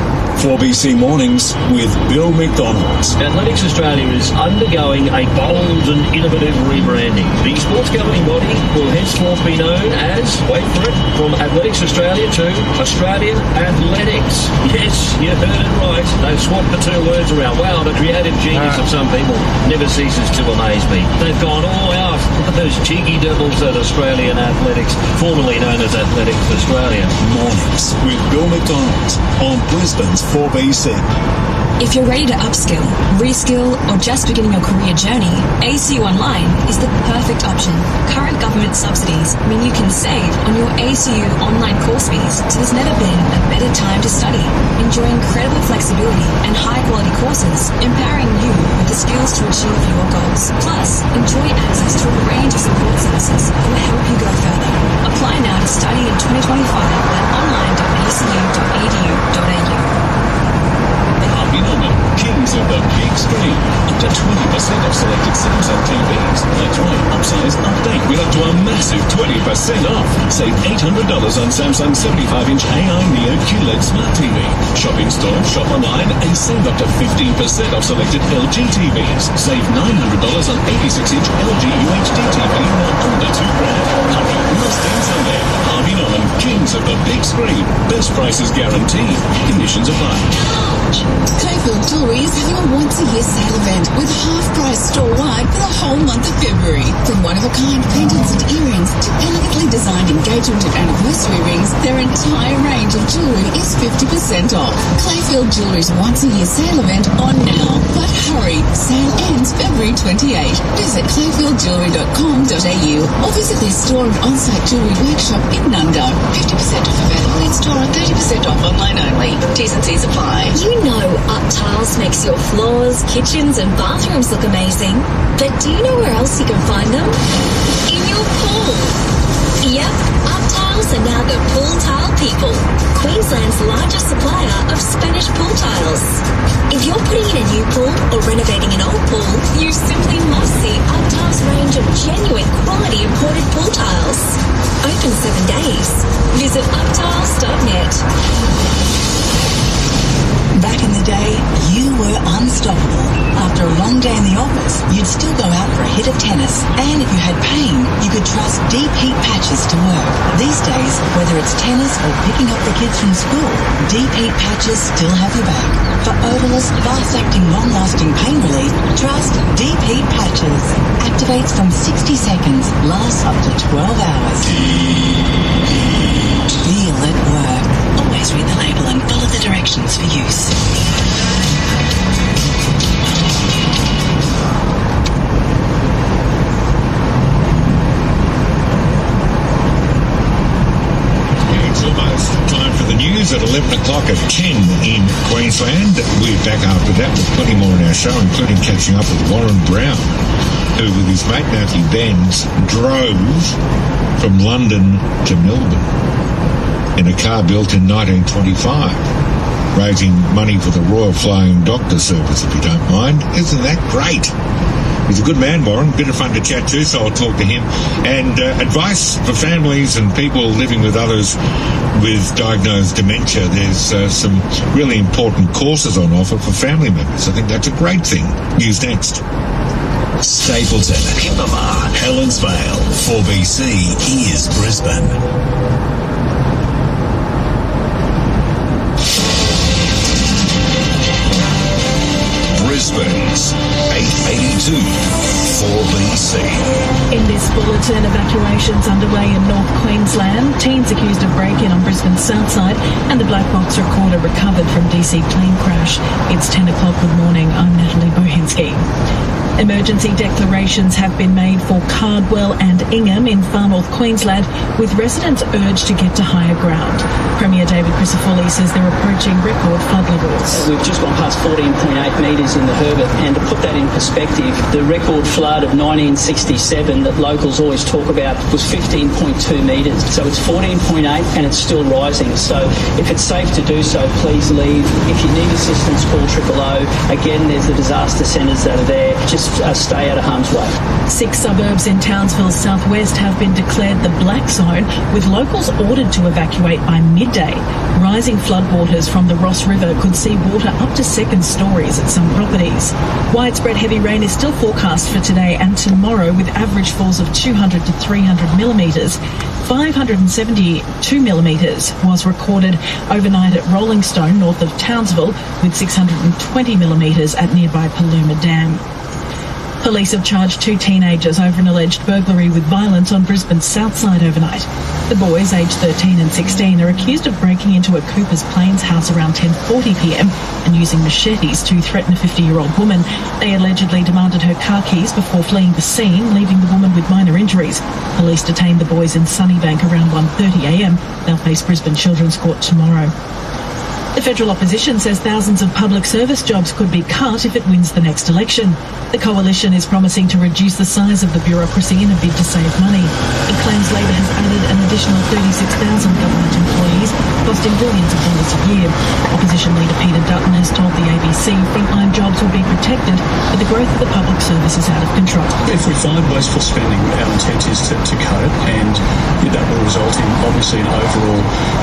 4BC Mornings with Bill McDonald. Athletics Australia is undergoing a bold and innovative rebranding. The sports governing body will henceforth be known as, wait for it, from Athletics Australia to Australian Athletics. Yes, you heard it right. They've swapped the two words around. Wow, the creative genius of some people never ceases to amaze me. They've gone all out. Look at those cheeky devils at Australian Athletics, formerly known as Athletics Australia. Mornings with Bill McDonald on Brisbane's 4BC. If you're ready to upskill, reskill, or just beginning your career journey, ACU Online is the perfect option. Current government subsidies mean you can save on your ACU online course fees, so there's never been a better time to study. Enjoy incredible flexibility and high-quality courses, empowering you with the skills to achieve your goals. Plus, enjoy access to a range of support services that will help you go further. Apply now to study in 2025 at online.acu.edu.au. Kings of the big screen. Up to 20% off selected Samsung TVs. That's right, upsize, update with up to a massive 20% off. Save $800 on Samsung 75-inch AI Neo QLED Smart TV. Shop in store, shop online, and save up to 15% off selected LG TVs. Save $900 on 86-inch LG UHD TV now under $2,000. Hurry, must end Sunday. Harvey Norman, Kings of the big screen. Best prices guaranteed. Conditions apply. Clayfield Jewellery is having a once-a-year sale event with half-price store-wide for the whole month of February. From one-of-a-kind pendants and earrings to elegantly designed engagement and anniversary rings, their entire range of jewellery is 50% off. Clayfield Clayfield Jewellery's once-a-year sale event on now. But hurry, sale ends February 28. Visit clayfieldjewellery.com.au or visit their store and on-site jewellery workshop in Nungo. 50% off available in store and 30% off online only. T's and C's apply. You know Up Tiles makes your floors, kitchens and bathrooms look amazing. But do you know where else you can find them? In your pool. Yep, Up Tiles are now the pool tile people. Queensland's largest supplier of Spanish pool tiles. If you're putting in a new pool or renovating an old pool, you simply must see Up Tiles' range of genuine quality imported pool tiles. Open 7 days. Visit uptiles.net. Back in the day, you were unstoppable. After a long day in the office, you'd still go out for a hit of tennis. And if you had pain, you could trust Deep Heat Patches to work. These days, whether it's tennis or picking up the kids from school, Deep Heat Patches still have your back. For odorless, fast-acting, long-lasting pain relief, trust Deep Heat Patches. Activates from 60 seconds, lasts up to 12 hours. Feel it work. Always read the label and follow the directions for use. It's almost time for the news at 11 o'clock at 10 in Queensland. We're back after that with plenty more in our show, including catching up with Warren Brown, who with his mate Matthew Benz drove from London to Melbourne in a car built in 1925, raising money for the Royal Flying Doctor Service, if you don't mind. Isn't that great? He's a good man, Warren. Bit of fun to chat to, so I'll talk to him. And advice for families and people living with others with diagnosed dementia. There's some really important courses on offer for family members. I think that's a great thing. News next. Stapleton, Kippamar, Helensvale, 4BC is Brisbane. Brisbane's 882 4BC. In this bulletin, evacuations underway in North Queensland. Teens accused of break-in on Brisbane's south side and the black box recorder recovered from DC plane crash. It's 10 o'clock. Good morning. I'm Natalie Bohinski. Emergency declarations have been made for Cardwell and Ingham in far north Queensland, with residents urged to get to higher ground. Premier David Crisafulli says they're approaching record flood levels. We've just gone past 14.8 metres in the Herbert, and to put that in perspective, the record flood of 1967 that locals always talk about was 15.2 metres. So it's 14.8 and it's still rising. So if it's safe to do so, please leave. If you need assistance, call 000. Again, there's the disaster centres that are there. Just stay out of harm's way. 6 suburbs in Townsville's southwest have been declared the black zone, with locals ordered to evacuate by midday. Rising floodwaters from the Ross River could see water up to second stories at some properties. Widespread heavy rain is still forecast for today and tomorrow, with average falls of 200 to 300 millimetres. 572 millimetres was recorded overnight at Rolling Stone, north of Townsville, with 620 millimetres at nearby Paluma Dam. Police have charged 2 teenagers over an alleged burglary with violence on Brisbane's south side overnight. The boys, aged 13 and 16, are accused of breaking into a Coopers Plains house around 10:40pm and using machetes to threaten a 50-year-old woman. They allegedly demanded her car keys before fleeing the scene, leaving the woman with minor injuries. Police detained the boys in Sunnybank around 1:30am. They'll face Brisbane Children's Court tomorrow. The federal opposition says thousands of public service jobs could be cut if it wins the next election. The coalition is promising to reduce the size of the bureaucracy in a bid to save money. It claims Labor has added an additional 36,000 government employees, costing billions of dollars a year. Opposition leader Peter Dutton has told the ABC frontline jobs will be protected, but the growth of the public service is out of control. If we find wasteful spending, our intent is to cut it, and that will result in obviously an overall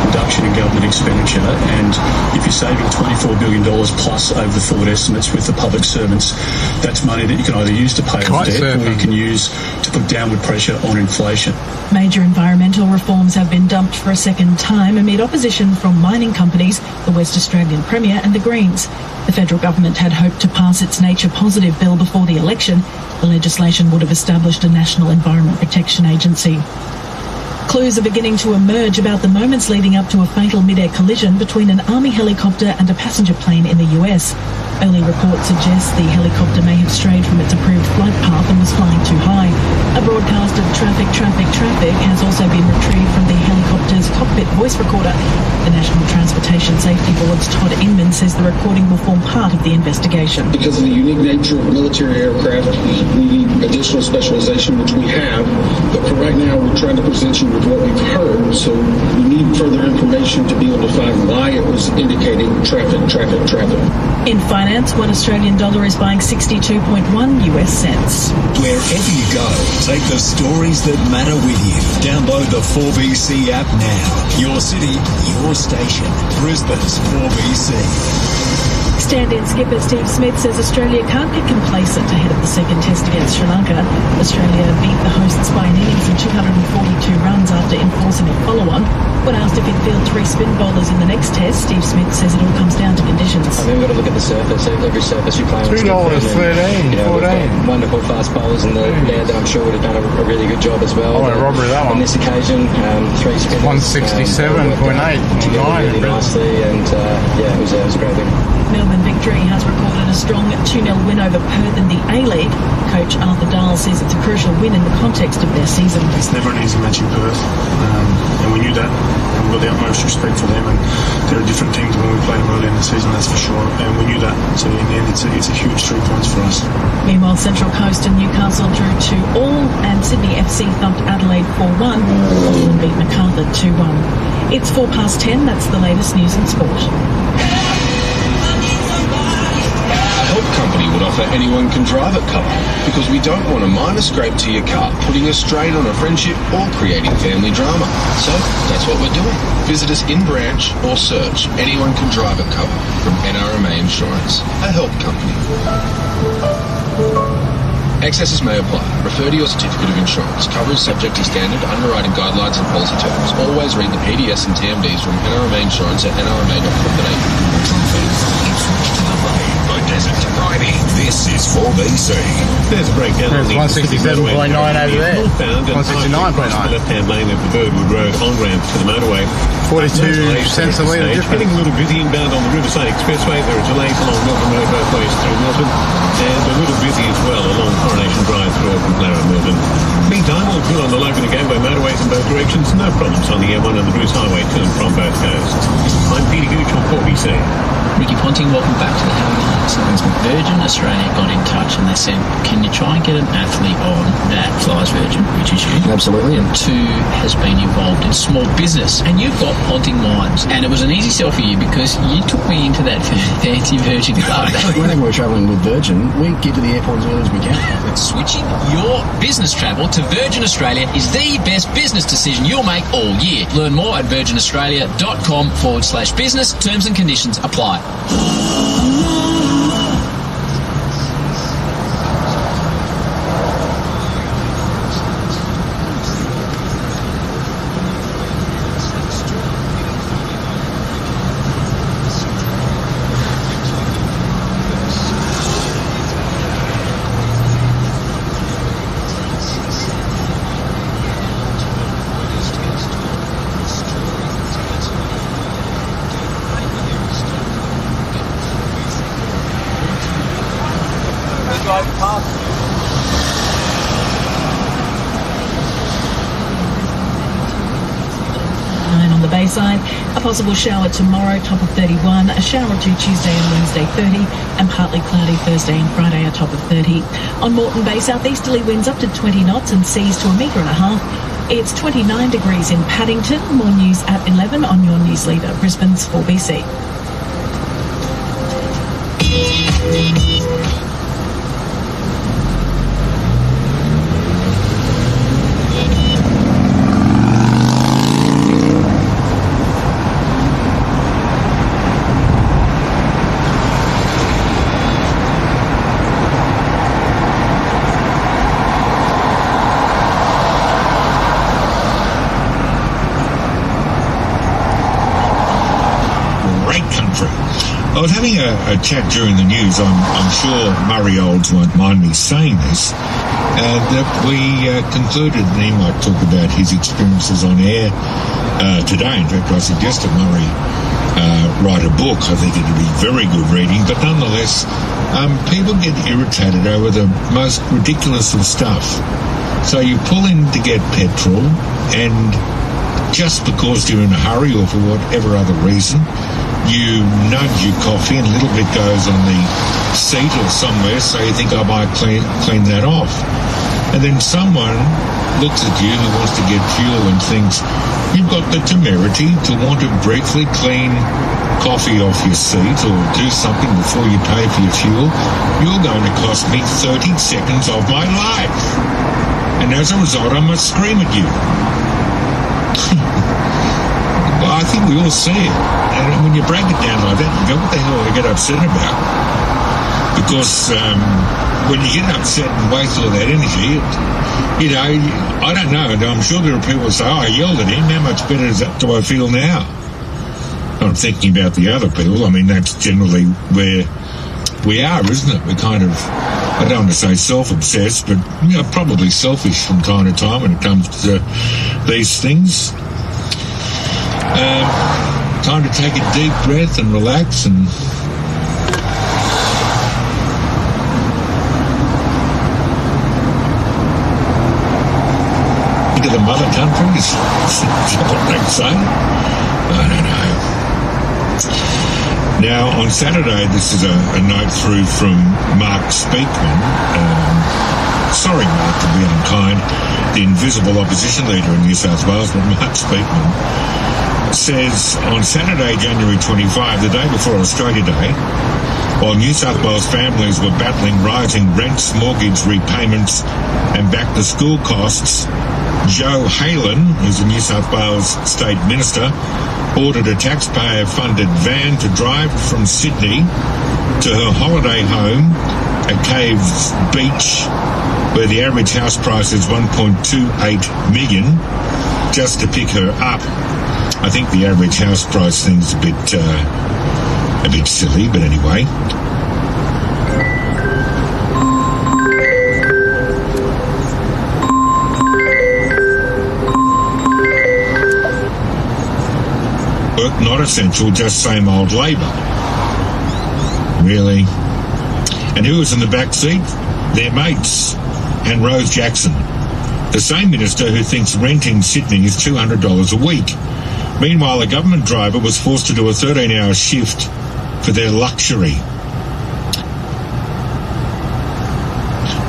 reduction in government expenditure. And if you're saving $24 billion plus over the forward estimates with the public servants, that's money that you can either use to pay off debt or you can use to put downward pressure on inflation. Major environmental reforms have been dumped for a second time amid opposition from mining companies, the West Australian Premier and the Greens. The federal government had hoped to pass its Nature Positive bill before the election. The legislation would have established a National Environment Protection Agency. Clues are beginning to emerge about the moments leading up to a fatal mid-air collision between an Army helicopter and a passenger plane in the US. Early reports suggest the helicopter may have strayed from its approved flight path and was flying too high. A broadcast of traffic has also been retrieved from the helicopter's cockpit voice recorder. The National Transportation Safety Board's Todd Inman says the recording will form part of the investigation. Because of the unique nature of military aircraft, we need additional specialization, which we have, but for right now we're trying to present you with what we've heard, so we need further information to be able to find why it was indicating traffic. In finance, $1 Australian is buying 62.1 US cents. Wherever you go, take the stories that matter with you. Download the 4BC app now. Your city, your station. Brisbane's 4BC. Stand-in skipper Steve Smith says Australia can't get complacent ahead of the second test against Sri Lanka. Australia beat the hosts by an innings and 242 runs after enforcing a follow-on. When asked if he'd field 3 spin bowlers in the next test, Steve Smith says it all comes down to conditions. I think we've got to look at the surface. Every surface you play on. $2.13, 14. Wonderful fast bowlers in the there that I'm sure would have done a really good job as well. Oh, a robbery that one. On this occasion, 3 spinners. 167.8. Really nicely, and it was a great win. Melbourne Victory has recorded a strong 2-0 win over Perth in the A-League. Coach Arthur Dahl says it's a crucial win in the context of their season. It's never an easy match in Perth, and we knew that, and we've got the utmost respect for them, and they're a different team to when we played them early in the season, that's for sure, and we knew that, so in the end it's a huge 3 points for us. Meanwhile, Central Coast and Newcastle drew 2-2, and Sydney FC thumped Adelaide 4-1. Auckland beat Macarthur 2-1. It's 10:04, that's the latest news and sport. Company would offer anyone can drive it cover because we don't want a minor scrape to your car putting a strain on a friendship or creating family drama. So that's what we're doing. Visit us in branch or search anyone can drive it cover from NRMA Insurance, a help company. Excesses may apply. Refer to your certificate of insurance. Cover is subject to standard underwriting guidelines and policy terms. Always read the PDS and TMDs from NRMA Insurance at nrma.com.au. Desert to Bribey. This is 4BC. There's a breakdown on the 167.9 over there. Northbound and 169.9. the left-hand lane of the Birdwood Road on-ramp to the motorway. 42 cents a litre difference. Getting a little busy inbound on the Riverside Expressway. There are delays along Melbourne Road both ways through Melbourne, and a little busy as well along Coronation Drive through from Clara Melbourne. Meantime, all good on the Logan and Gateway motorways in both directions. No problems on the M1 and the Bruce Highway to and from both coasts. I'm Peter Gooch on 4BC. Ricky Ponting, welcome back to the Howling Lines. Virgin Australia got in touch and they said, can you try and get an athlete on that flies Virgin, which is you? Absolutely. And 2 has been involved in small business. And you've got Ponting Wines. And it was an easy sell for you because you took me into that fancy Virgin club. Whenever we're travelling with Virgin, we get to the airport as early as we can. Switching your business travel to Virgin Australia is the best business decision you'll make all year. Learn more at virginaustralia.com/business. Terms and conditions apply. On the Bayside, a possible shower tomorrow, top of 31, a shower or 2 Tuesday and Wednesday 30, and partly cloudy Thursday and Friday, a top of 30. On Moreton Bay, southeasterly winds up to 20 knots and seas to 1.5 metres. It's 29 degrees in Paddington. More news at 11 on your news leader, Brisbane's 4BC. I was having a chat during the news. I'm sure Murray Olds won't mind me saying this, that we concluded, and he might talk about his experiences on air today. In fact, I suggested Murray write a book. I think it'd be very good reading, but nonetheless, people get irritated over the most ridiculous of stuff. So you pull in to get petrol, and just because you're in a hurry or for whatever other reason, you nudge your coffee and a little bit goes on the seat or somewhere, so you think I might clean that off. And then someone looks at you who wants to get fuel and thinks, you've got the temerity to want to briefly clean coffee off your seat or do something before you pay for your fuel. You're going to cost me 30 seconds of my life. And as a result, I must scream at you. Well, I think we all see it. And when you break it down like that, you go, what the hell do I get upset about? Because when you get upset and waste all that energy, I don't know. I'm sure there are people who say, I yelled at him. How much better do I feel now? I'm thinking about the other people. I mean, that's generally where we are, isn't it? We're kind of, I don't want to say self-obsessed, but probably selfish from time to time when it comes to these things. Time to take a deep breath and relax and into the mother country is what they say. I don't know. Now, on Saturday, this is a note through from Mark Speakman. Sorry, Mark, to be unkind. The invisible opposition leader in New South Wales, but Mark Speakman says on Saturday, January 25, the day before Australia Day, while New South Wales families were battling rising rents, mortgage repayments and back-to-school costs, Joe Halen, who's a New South Wales State Minister, ordered a taxpayer-funded van to drive from Sydney to her holiday home at Caves Beach, where the average house price is $1.28 million, just to pick her up. I think the average house price thing's a bit silly, but anyway. Work not essential, just same old labour. Really? And who was in the back seat? Their mates. And Rose Jackson, the same minister who thinks rent in Sydney is $200 a week. Meanwhile, a government driver was forced to do a 13-hour shift for their luxury.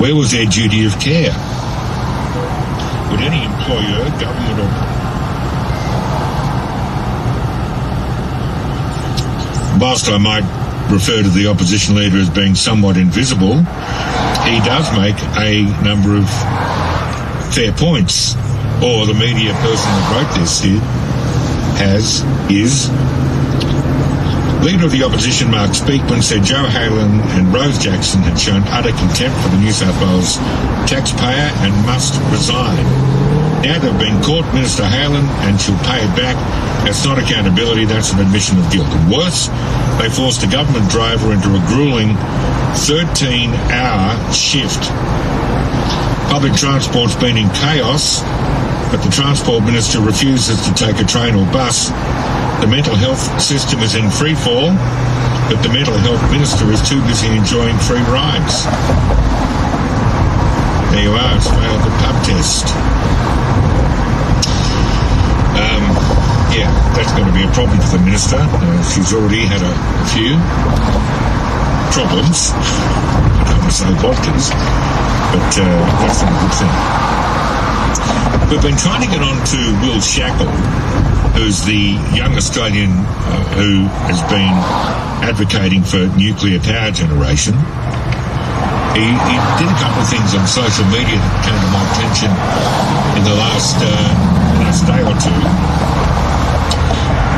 Where was their duty of care? Would any employer, government or... Whilst I might refer to the opposition leader as being somewhat invisible, he does make a number of fair points. Or the media person that wrote this is Leader of the Opposition, Mark Speakman, said Joe Halen and Rose Jackson had shown utter contempt for the New South Wales taxpayer and must resign. Now they've been caught, Minister Halen, and she'll pay it back. That's not accountability, that's an admission of guilt. And worse, they forced a government driver into a gruelling 13-hour shift. Public transport's been in chaos, but the Transport Minister refuses to take a train or bus. The mental health system is in free fall, but the Mental Health Minister is too busy enjoying free rides. There you are, it's failed the pub test. Yeah, that's going to be a problem for the Minister. She's already had a few problems. I don't want to say vodkas, but that's not a good thing. We've been trying to get on to Will Shackle, who's the young Australian who has been advocating for nuclear power generation. He did a couple of things on social media that came to my attention in the last day or two.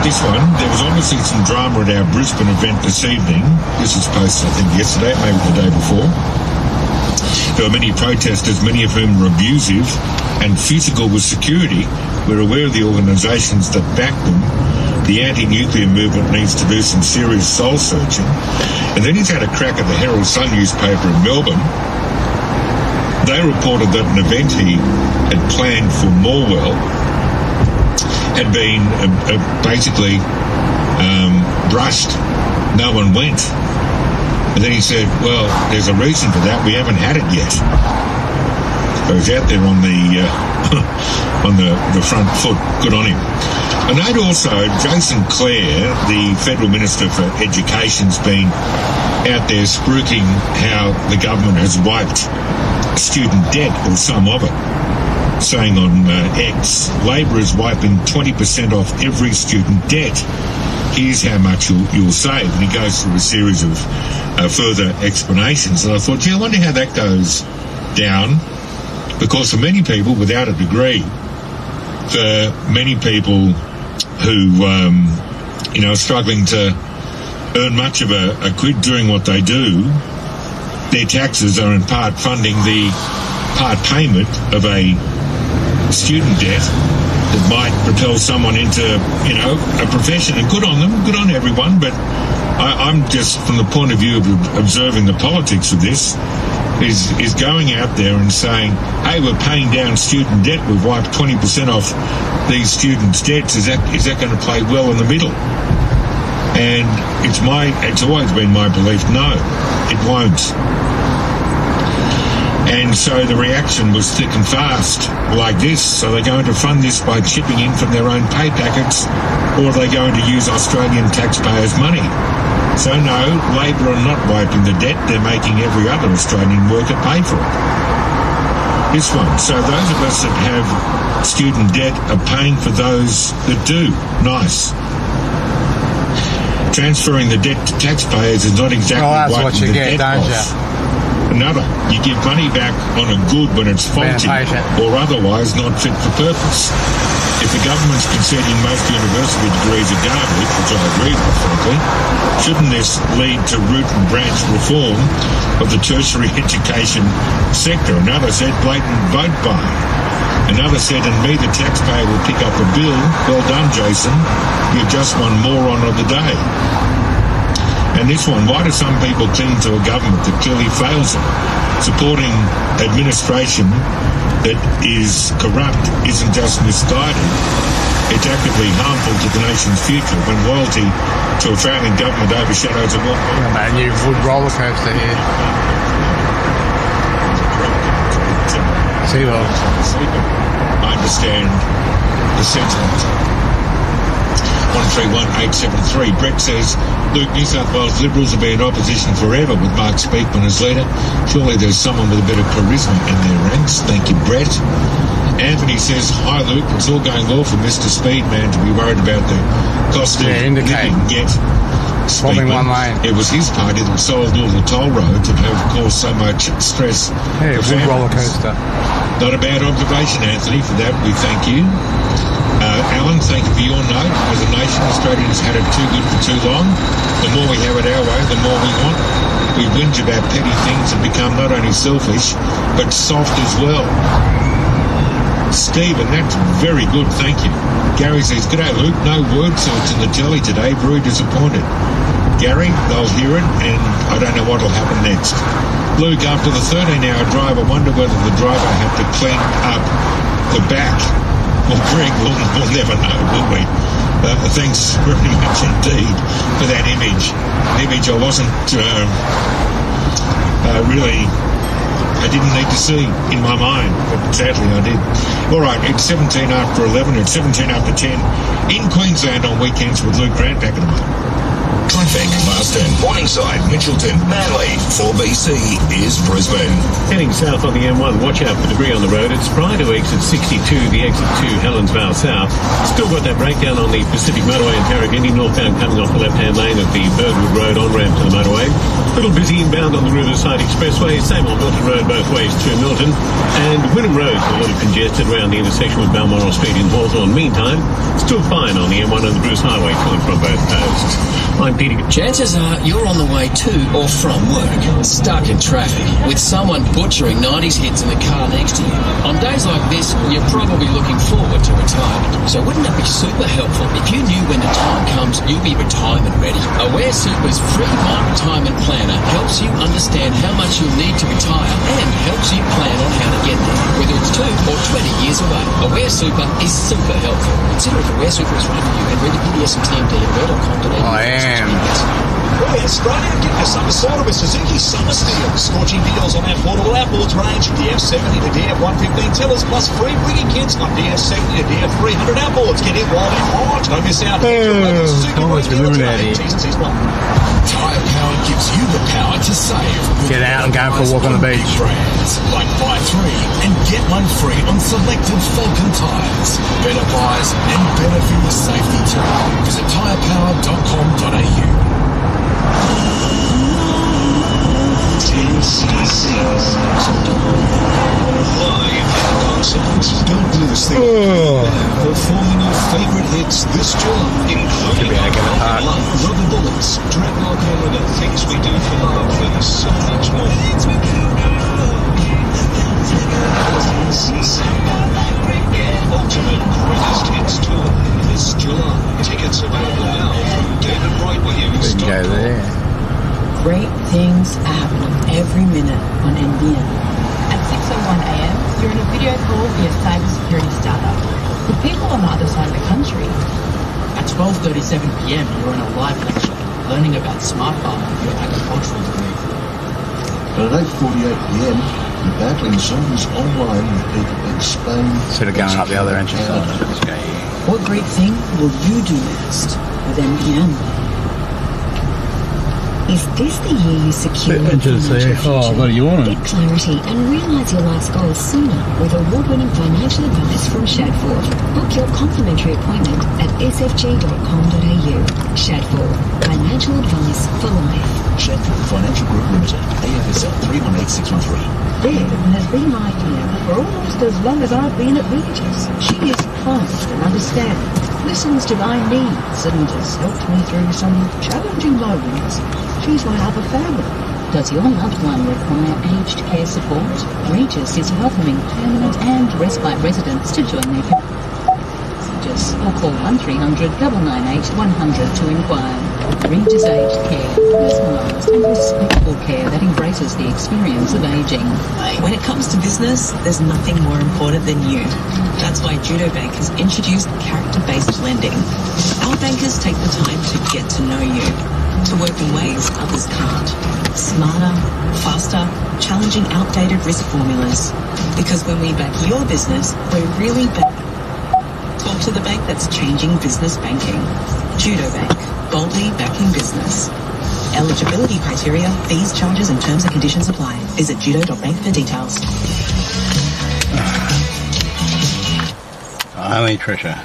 This one, there was obviously some drama at our Brisbane event this evening. This was posted, I think, yesterday, maybe the day before. There were many protesters, many of whom were abusive and physical with security. We're aware of the organisations that back them. the anti-nuclear movement needs to do some serious soul searching. And then he's had a crack at the Herald Sun newspaper in Melbourne. They reported that an event he had planned for Morwell had been basically brushed. No one went. And then he said, well, there's a reason for that. We haven't had it yet. So he's out there on the on the front foot. Good on him. I note also Jason Clare, the Federal Minister for Education's been out there spruiking how the government has wiped student debt, or some of it, saying on X, Labor is wiping 20% off every student debt. Here's how much you'll save. And he goes through a series of further explanations. And I thought, gee, I wonder how that goes down. Because for many people without a degree, for many people who, are struggling to earn much of a quid doing what they do, their taxes are in part funding the part payment of a student debt that might propel someone into, a profession. And good on them, good on everyone, but I'm just, from the point of view of observing the politics of this, is going out there and saying, hey, we're paying down student debt, we've wiped 20% off these students' debts. Is that going to play well in the middle? And it's always been my belief, no, it won't. And so the reaction was thick and fast, like this. So they're going to fund this by chipping in from their own pay packets, or are they going to use Australian taxpayers' money? So no, Labor are not wiping the debt. They're making every other Australian worker pay for it. This one. So those of us that have student debt are paying for those that do. Nice. Transferring the debt to taxpayers is not exactly wiping the debt off. Another, you give money back on a good when it's faulty or otherwise not fit for purpose. If the government's conceding most university degrees are garbage, which I agree with, frankly, shouldn't this lead to root and branch reform of the tertiary education sector? Another said blatant vote buying. Another said, and me, the taxpayer, will pick up a bill. Well done, Jason. You're just one moron of the day. And this one, why do some people cling to a government that clearly fails them? Supporting administration that is corrupt isn't just misguided, it's actively harmful to the nation's future when loyalty to a failing government overshadows a war. A new wood roller coaster here. See well. I understand the sentiment. 131873. Brett says, Luke, New South Wales Liberals will be in opposition forever with Mark Speakman as leader. Surely there's someone with a bit of charisma in their ranks. Thank you, Brett. Anthony says, hi, Luke. It's all going well for Mr. Speedman to be worried about the cost of living yet. Swapping one lane. It was his party that sold all the toll roads and have caused so much stress. Hey, wood roller coaster. Not a bad observation, Anthony. For that, we thank you. Alan, thank you for your note. As a nation, Australia has had it too good for too long. The more we have it our way, the more we want. We whinge about petty things and become not only selfish, but soft as well. Stephen, that's very good, thank you. Gary says, g'day Luke, no word search in the telly today, very disappointed. Gary, they'll hear it, and I don't know what will happen next. Luke, after the 13-hour drive, I wonder whether the driver had to clean up the back. Well, Greg, we'll never know, will we? Thanks very much indeed for that image. An image I wasn't really, I didn't need to see in my mind, but sadly I did. All right, it's 17 after 11, it's 17 after 10 in Queensland on weekends with Luke Grant back in a moment. Traffic, Marston, Morningside, Mitchelton, Manly, 4BC is Brisbane. Heading south on the M1, watch out for debris on the road. It's prior to exit 62, the exit to Helensvale South. Still got that breakdown on the Pacific Motorway in Tarragini, northbound coming off the left-hand lane of the Birdwood Road on-ramp to the motorway. Little busy inbound on the Riverside Expressway, same on Milton Road both ways to Milton, and Wynnum Road a little congested around the intersection with Balmoral Street in Hawthorne. Meantime, still fine on the M1 and the Bruce Highway coming from both coasts. I'm Peter. Chances are you're on the way to or from work, stuck in traffic, with someone butchering 90s hits in the car next to you. On days like this, you're probably looking forward to retirement. So wouldn't it be super helpful if you knew when the time comes you'll be retirement ready? Aware Super's free My Retirement Planner helps you understand how much you'll need to retire and helps you plan on how to get there, whether it's 2 or 20 years away. Aware Super is super helpful. Consider if Aware Super is right for you and read the PDS and TMD@aware.com.au. I am. Boy, Australia, get your summer sorted with Suzuki Summer Steals. Scorching deals on our portable outboards range, DF70 to DF115 tillers, plus free rigging kits on DF70 to DF300 outboards. Get in while they're hot. Don't miss out. Almost eliminated. Tyre Power gives you the power to save. Get out and go for a walk on the beach. Brands like buy 3 and get 1 free on selected Falcon tyres. Better buys and better for your safety too. Visit tyrepower.com.au. Don't lose the performing your favourite hits this July, including Rubber Bullets, Dreadlock Holiday, Things We Do for Love, and so much more. Ultimate Greatest Hits Tour this July. Tickets available now from David Bright Williams. Go there. Great things are happening every minute on NBN. At 6:01 a.m., you're in a video call via cybersecurity startup with people on the other side of the country. At 12:37 p.m, you're in a live lecture learning about smart farming with your agricultural degree. At 8:48 p.m, you're battling zombies online with people in Spain. Sort of going up the other entrance. What great thing will you do next with NBN? Is this the year you secure your financial future? What do you want? Get clarity and realise your life's goals sooner with award-winning financial advice from Shadford. Book your complimentary appointment at sfg.com.au. Shadford, financial advice for life. Shadford Financial Group Limited, AFSL 318613. Deb has been my DM for almost as long as I've been at Regis. She is kind and understanding, listens to my needs, and has helped me through some challenging moments. She's my other family. Does your loved one require aged care support? Regis is welcoming permanent and respite residents to join their family. Or call 1300 998 100 to inquire. Regis Aged Care, personalised and respectful care that embraces the experience of ageing. When it comes to business, there's nothing more important than you. That's why Judo Bank has introduced character-based lending. Our bankers take the time to get to know you, to work in ways others can't. Smarter, faster, challenging outdated risk formulas. Because when we back your business, we're really back. Talk to the bank that's changing business banking. Judo Bank, boldly backing business. Eligibility criteria, fees, charges and terms and conditions apply. Visit judo.bank for details. Only Trisha.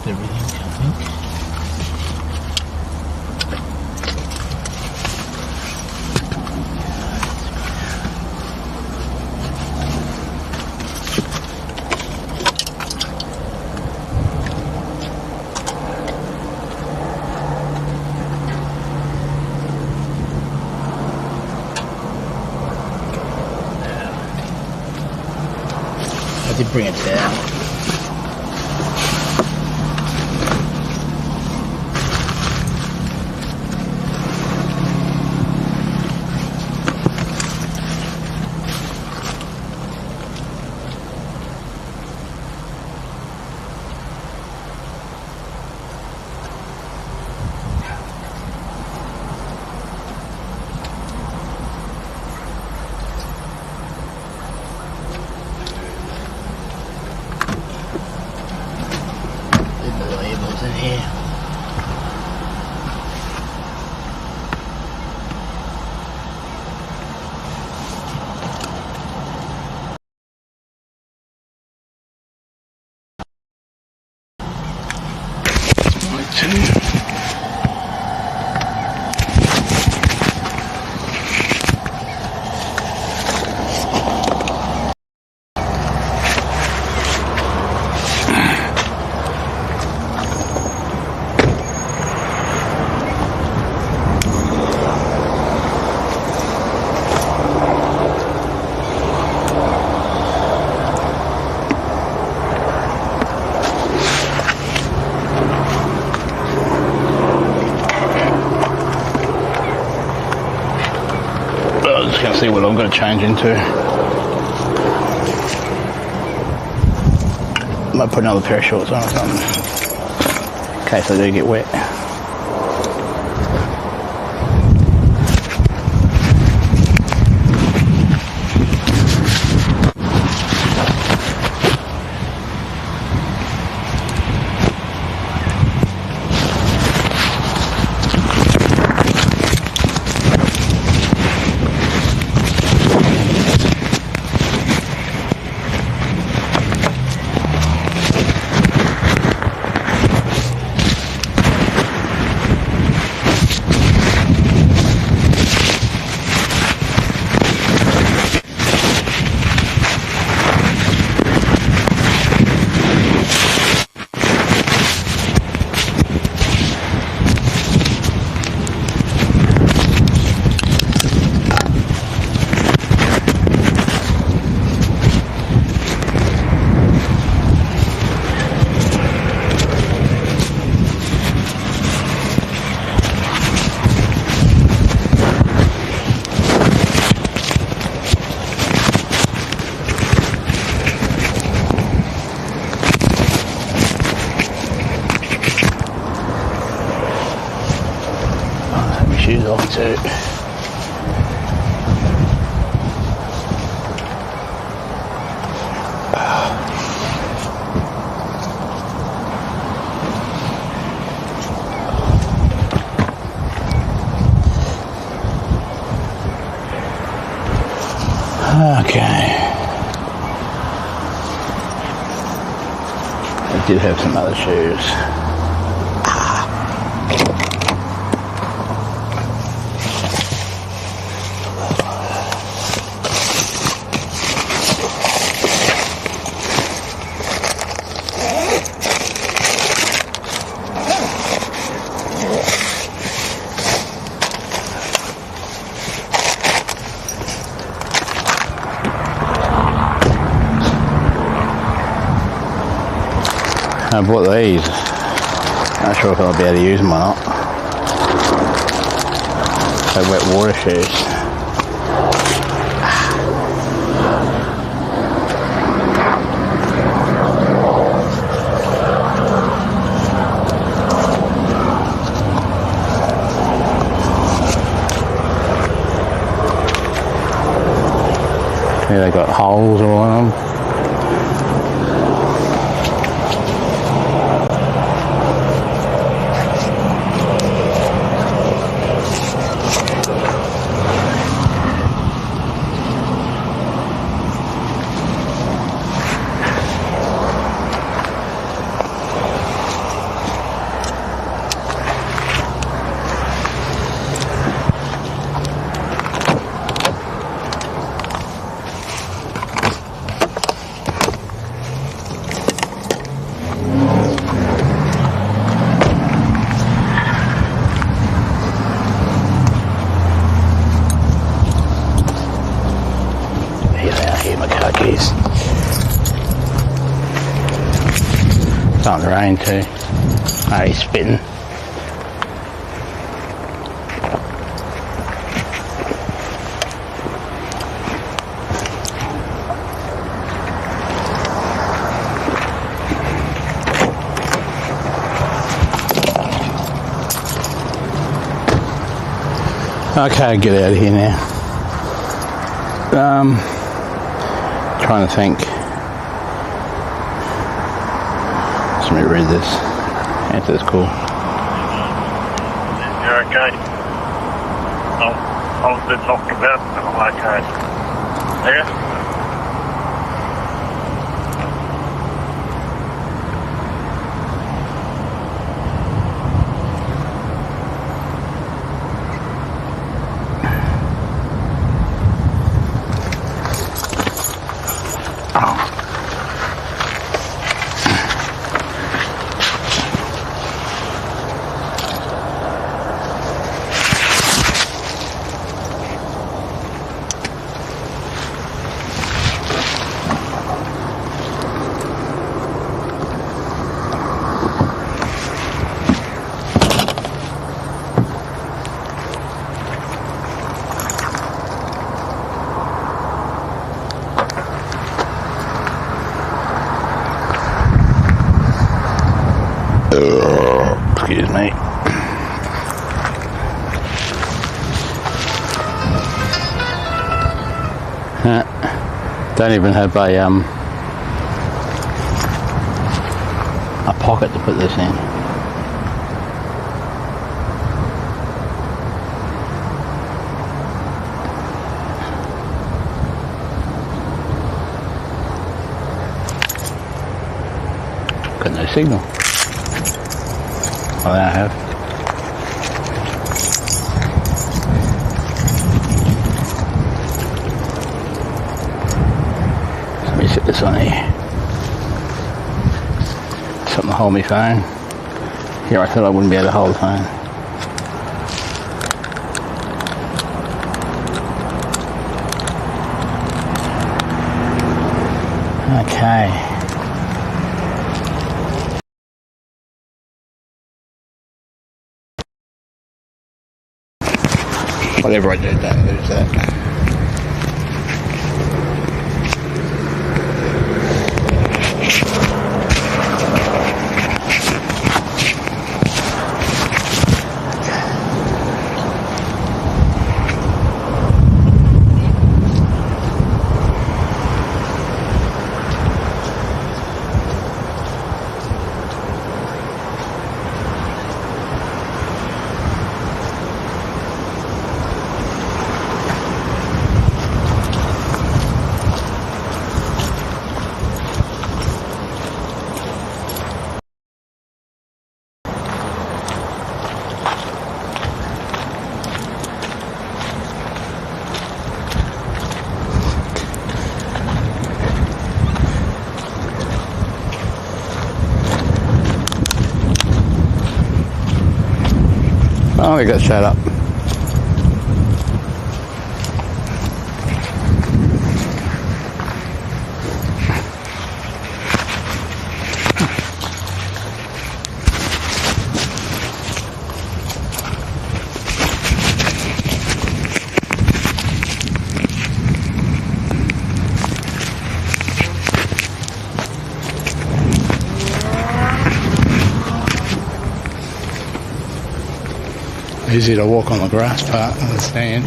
everything, I think. I did bring it down. See what I'm going to change into. Might put another pair of shorts on or something in case I do get wet. Shoes off too. Okay. I did have some other shoes. I bought these. Not sure if I'll be able to use them or not. They're wet water shoes. Yeah, they got holes all on them. Starting to rain too. Oh, he's spitting. Okay, get out of here now. Trying to think. Let me read this. Answer this call. You're okay. I was a bit knocked about, but I'm okay. Yeah? Excuse me. Don't even have a pocket to put this in. Got no signal. Oh, I have. Let me set this on here. Something to hold my phone. Here, I thought I wouldn't be able to hold the phone. Okay. Whatever I do, don't lose that. Oh, we got shut up. Easy to walk on the grass part of the stand.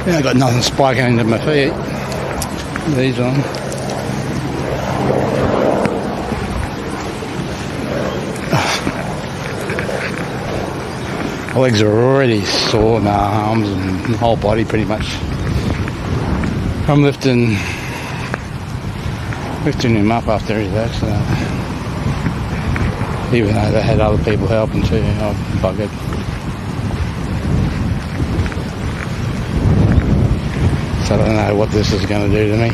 Yeah, I got nothing spiking into my feet. These on. My legs are already sore, my arms and the whole body pretty much. I'm lifting him up after his accident. Even though they had other people helping too, I'm buggered. So I don't know what this is going to do to me.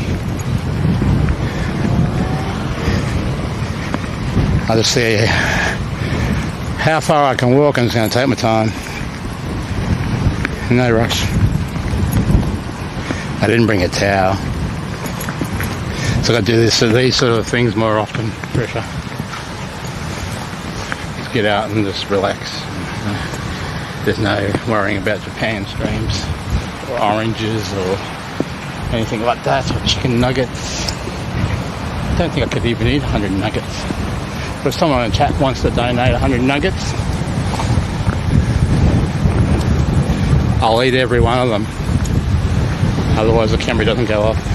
I'll just see how far I can walk, and it's going to take my time. No rush. I didn't bring a towel. So I do these sort of things more often. Pressure. Just get out and just relax. There's no worrying about Japan streams or oranges or anything like that, or chicken nuggets. I don't think I could even eat 100 nuggets. But if someone in chat wants to donate 100 nuggets, I'll eat every one of them. Otherwise the camera doesn't go off.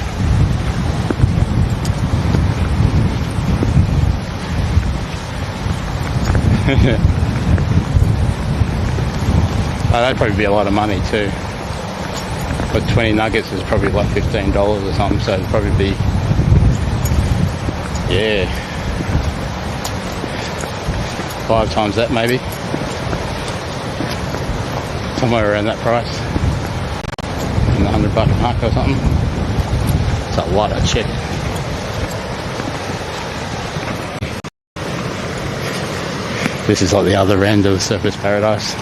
Oh, that'd probably be a lot of money too. But 20 nuggets is probably like $15 or something, so it'd probably be, yeah, 5 times that maybe. Somewhere around that price. In the $100 mark or something. It's a lot of chicken. This is like the other end of the surfers paradise.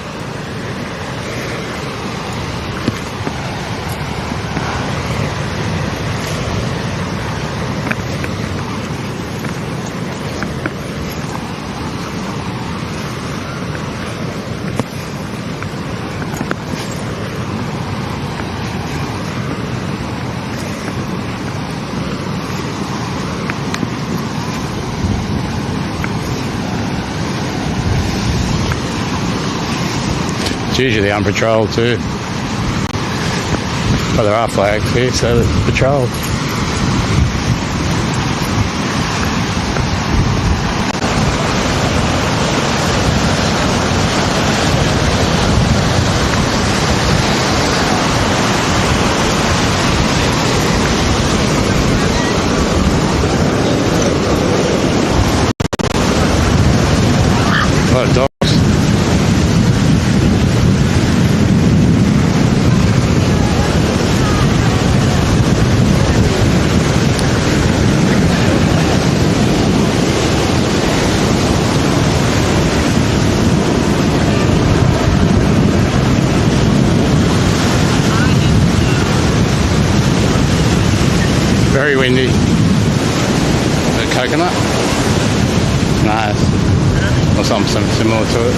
It's usually on patrol too. Well, there are flags here, so it's patrolled. A lot of dogs. Very windy. The coconut? Nice. Or something similar to it.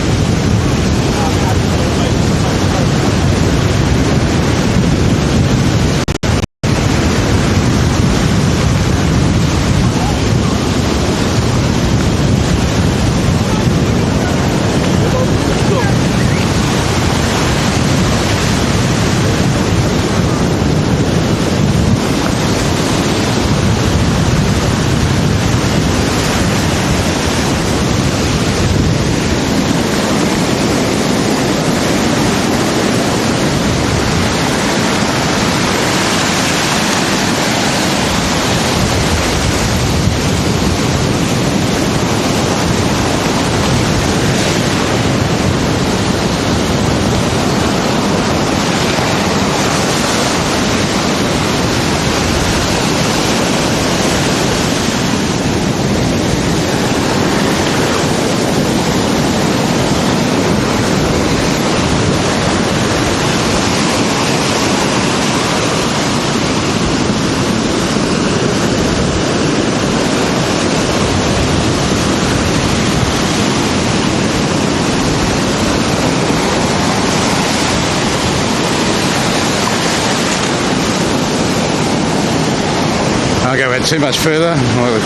I'll go out too much further, or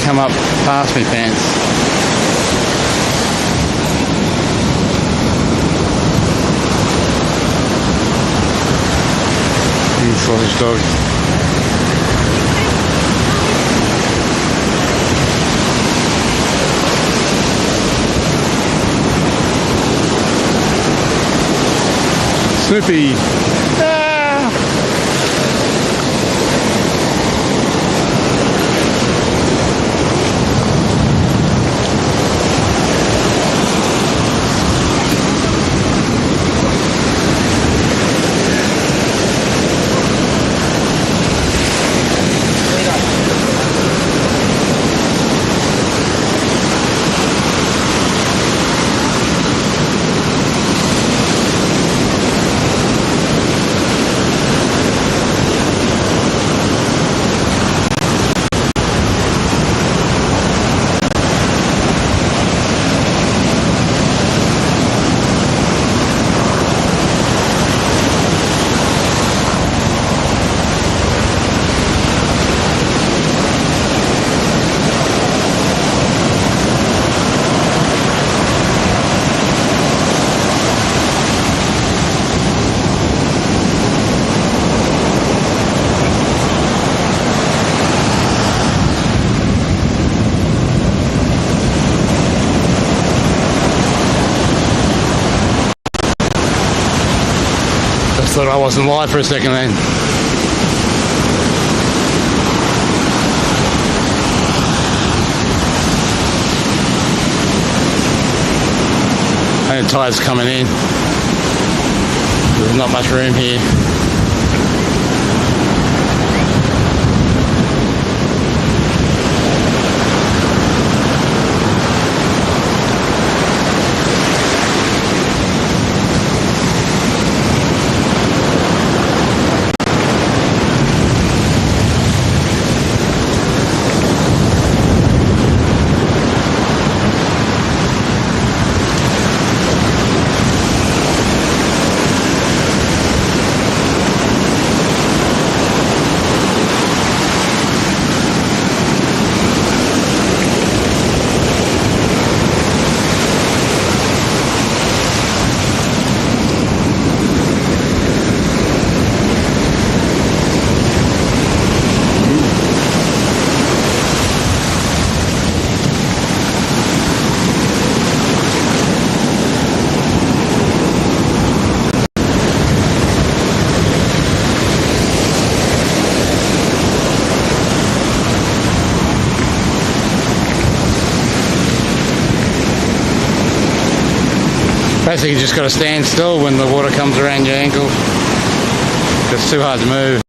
come up past my pants. Sausage dog. Snoopy. thought I wasn't live for a second then. And the tide's coming in. There's not much room here. Basically, you just got to stand still when the water comes around your ankle. It's too hard to move.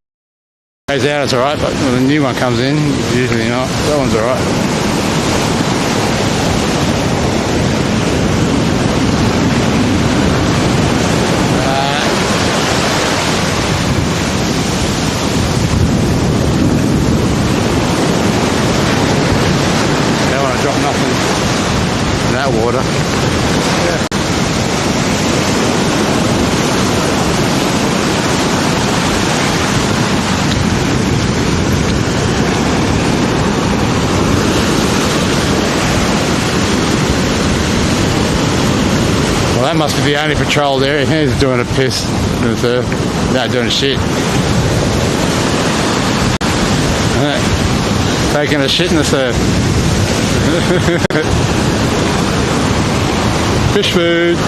Goes out, it's alright, but when the new one comes in, it's usually not. That one's alright. Don't want to drop nothing in that water. Yeah. Well, that must be the only patrolled area. He's doing a piss in the surf. No, doing a shit. Taking a shit in the surf. Fish food.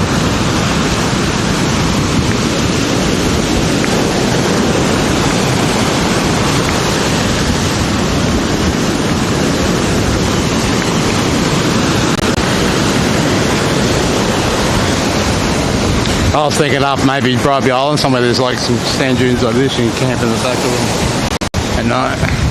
I was thinking up maybe Bribey Island, somewhere there's like some sand dunes like this, you can camp in the back of them at night.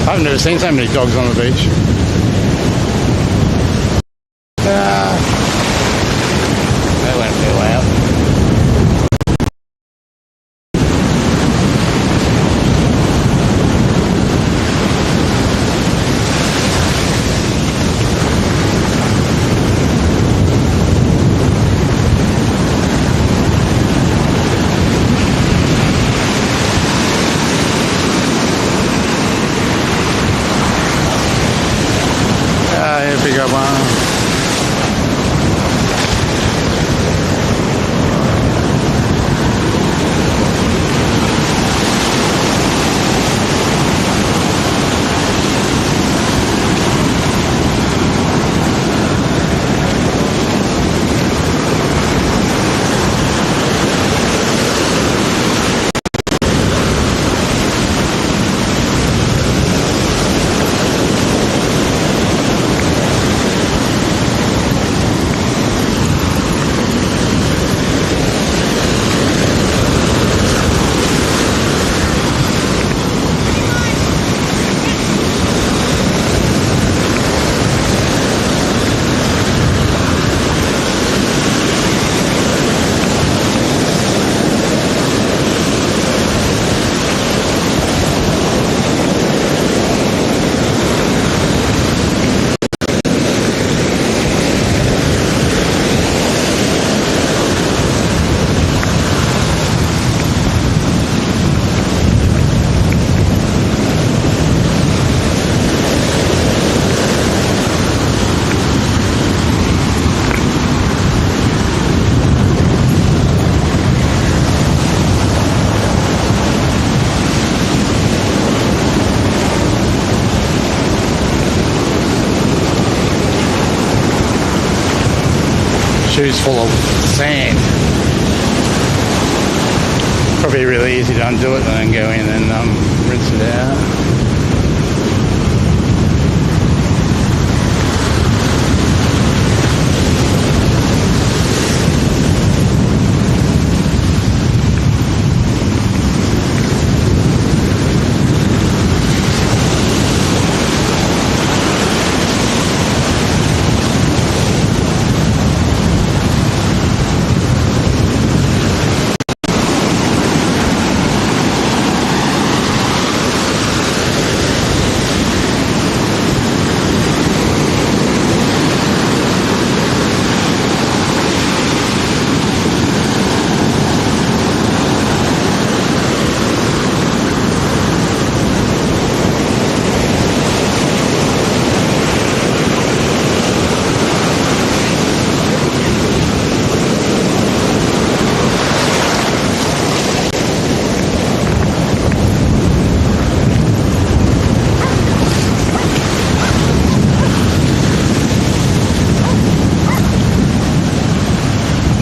I've never seen so many dogs on the beach. They went their way out. shoes full of sand. Probably really easy to undo it and then go in and rinse it out.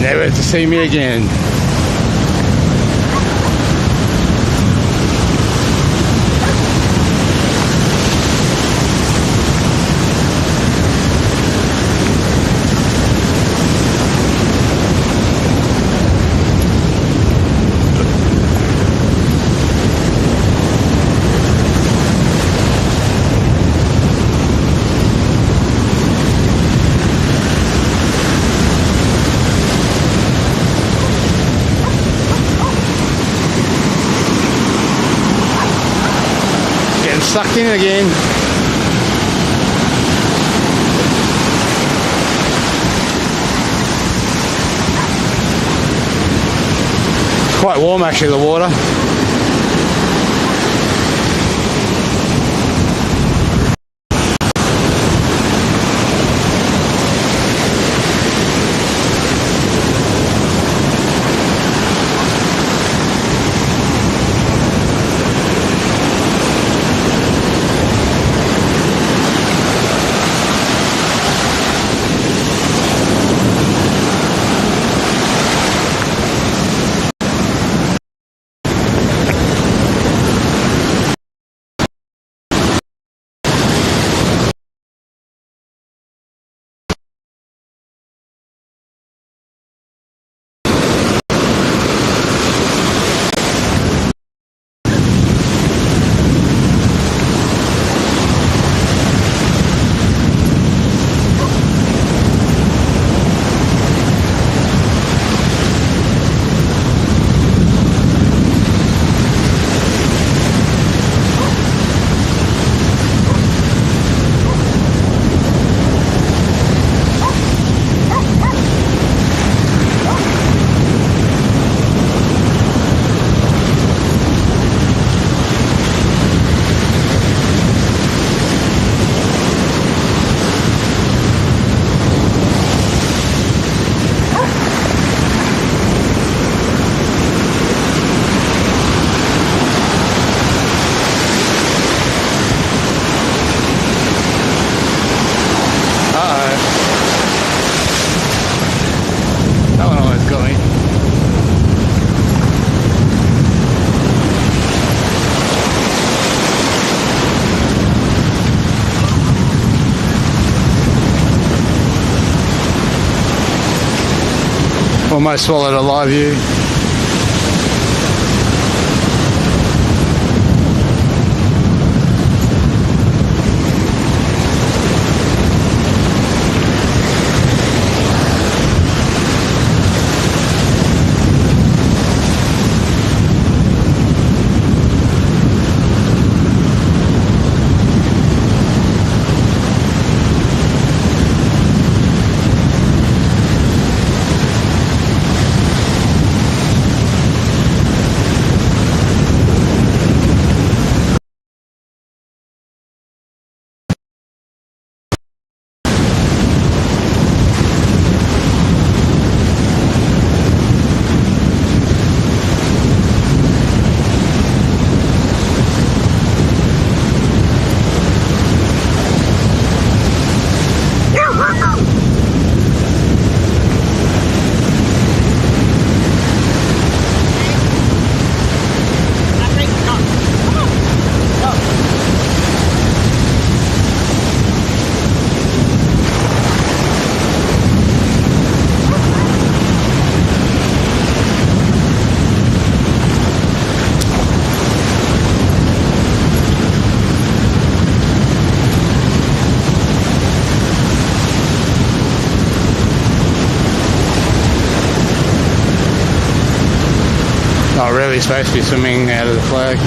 Never to see me again. Sucked in again. It's quite warm actually, the water. Almost swallowed a live view. Not really supposed to be swimming out of the flag.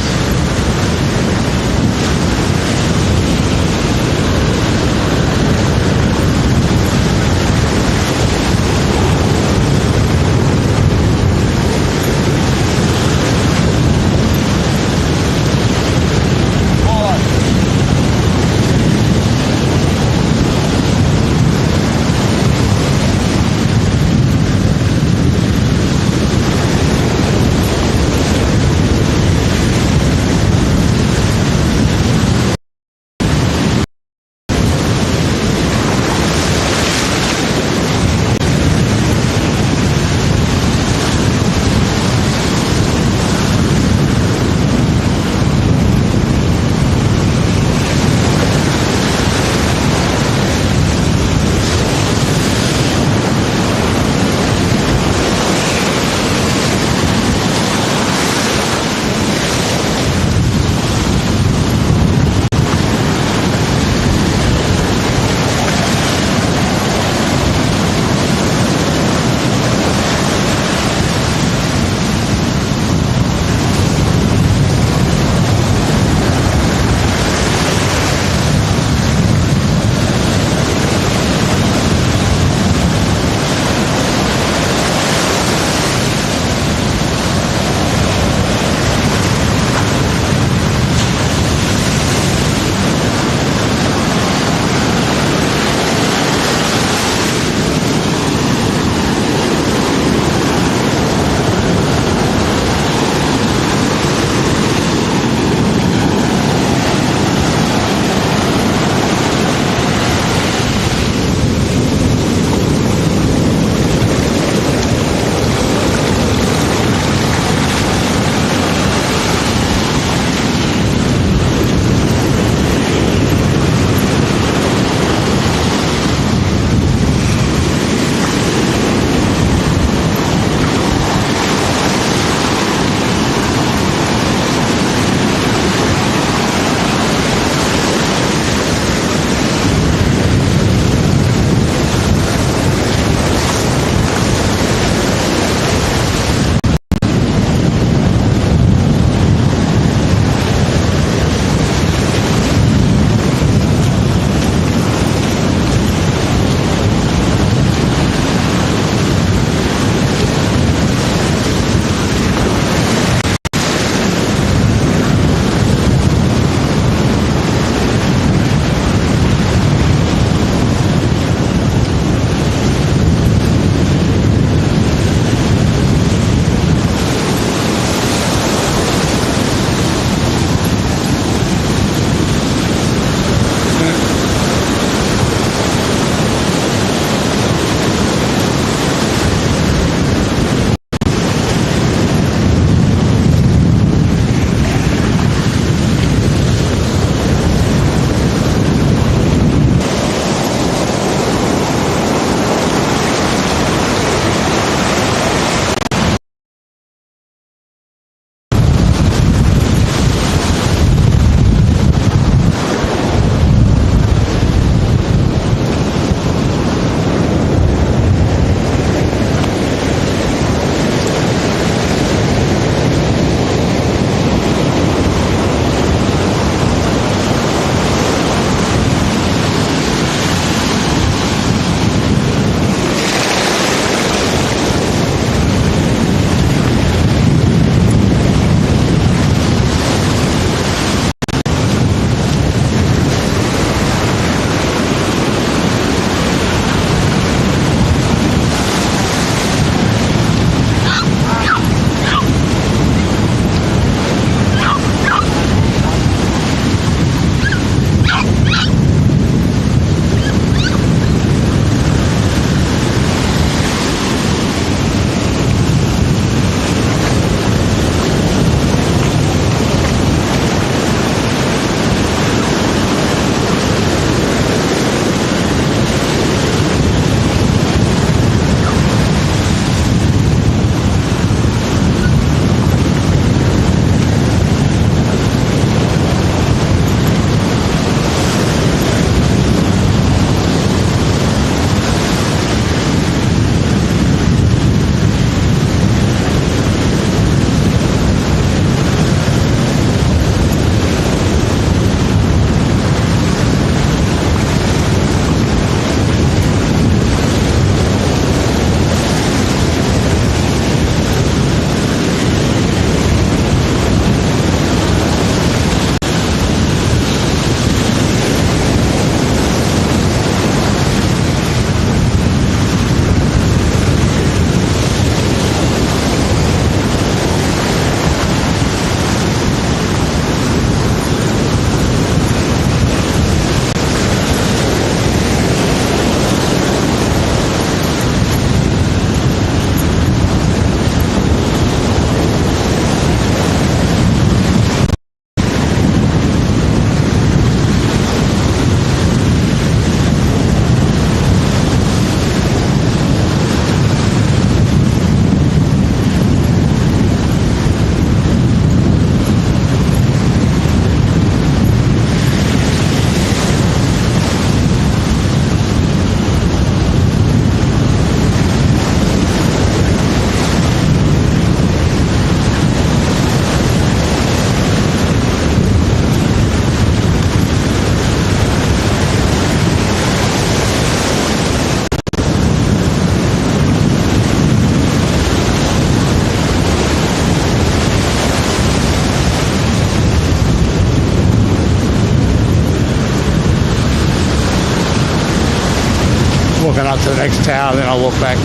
up to the next tower, then I'll walk back.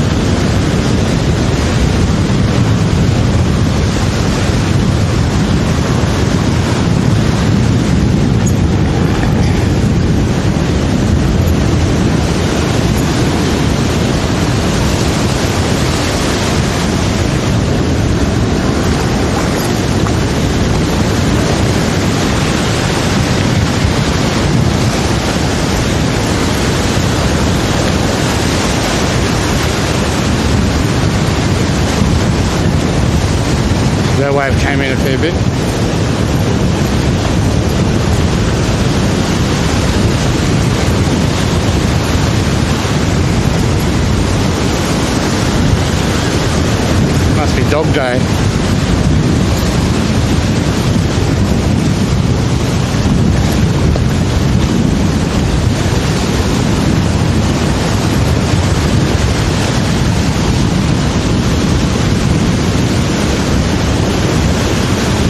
That wave came in a fair bit. Must be dog day.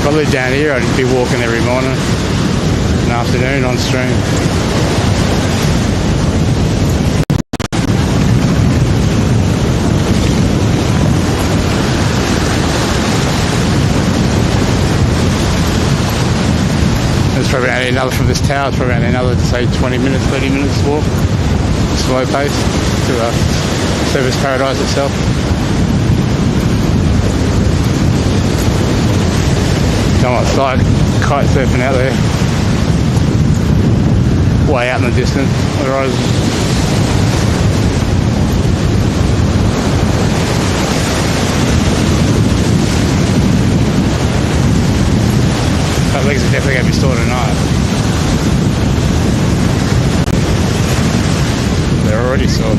Probably down here I'd be walking every morning and afternoon on stream. There's probably only another from this tower, it's probably only another, say, 20 minutes, 30 minutes walk, slow pace to Service Paradise itself. Come outside, kite surfing out there, way out in the distance, the horizon. Those legs are definitely going to be stored tonight. They're already stored.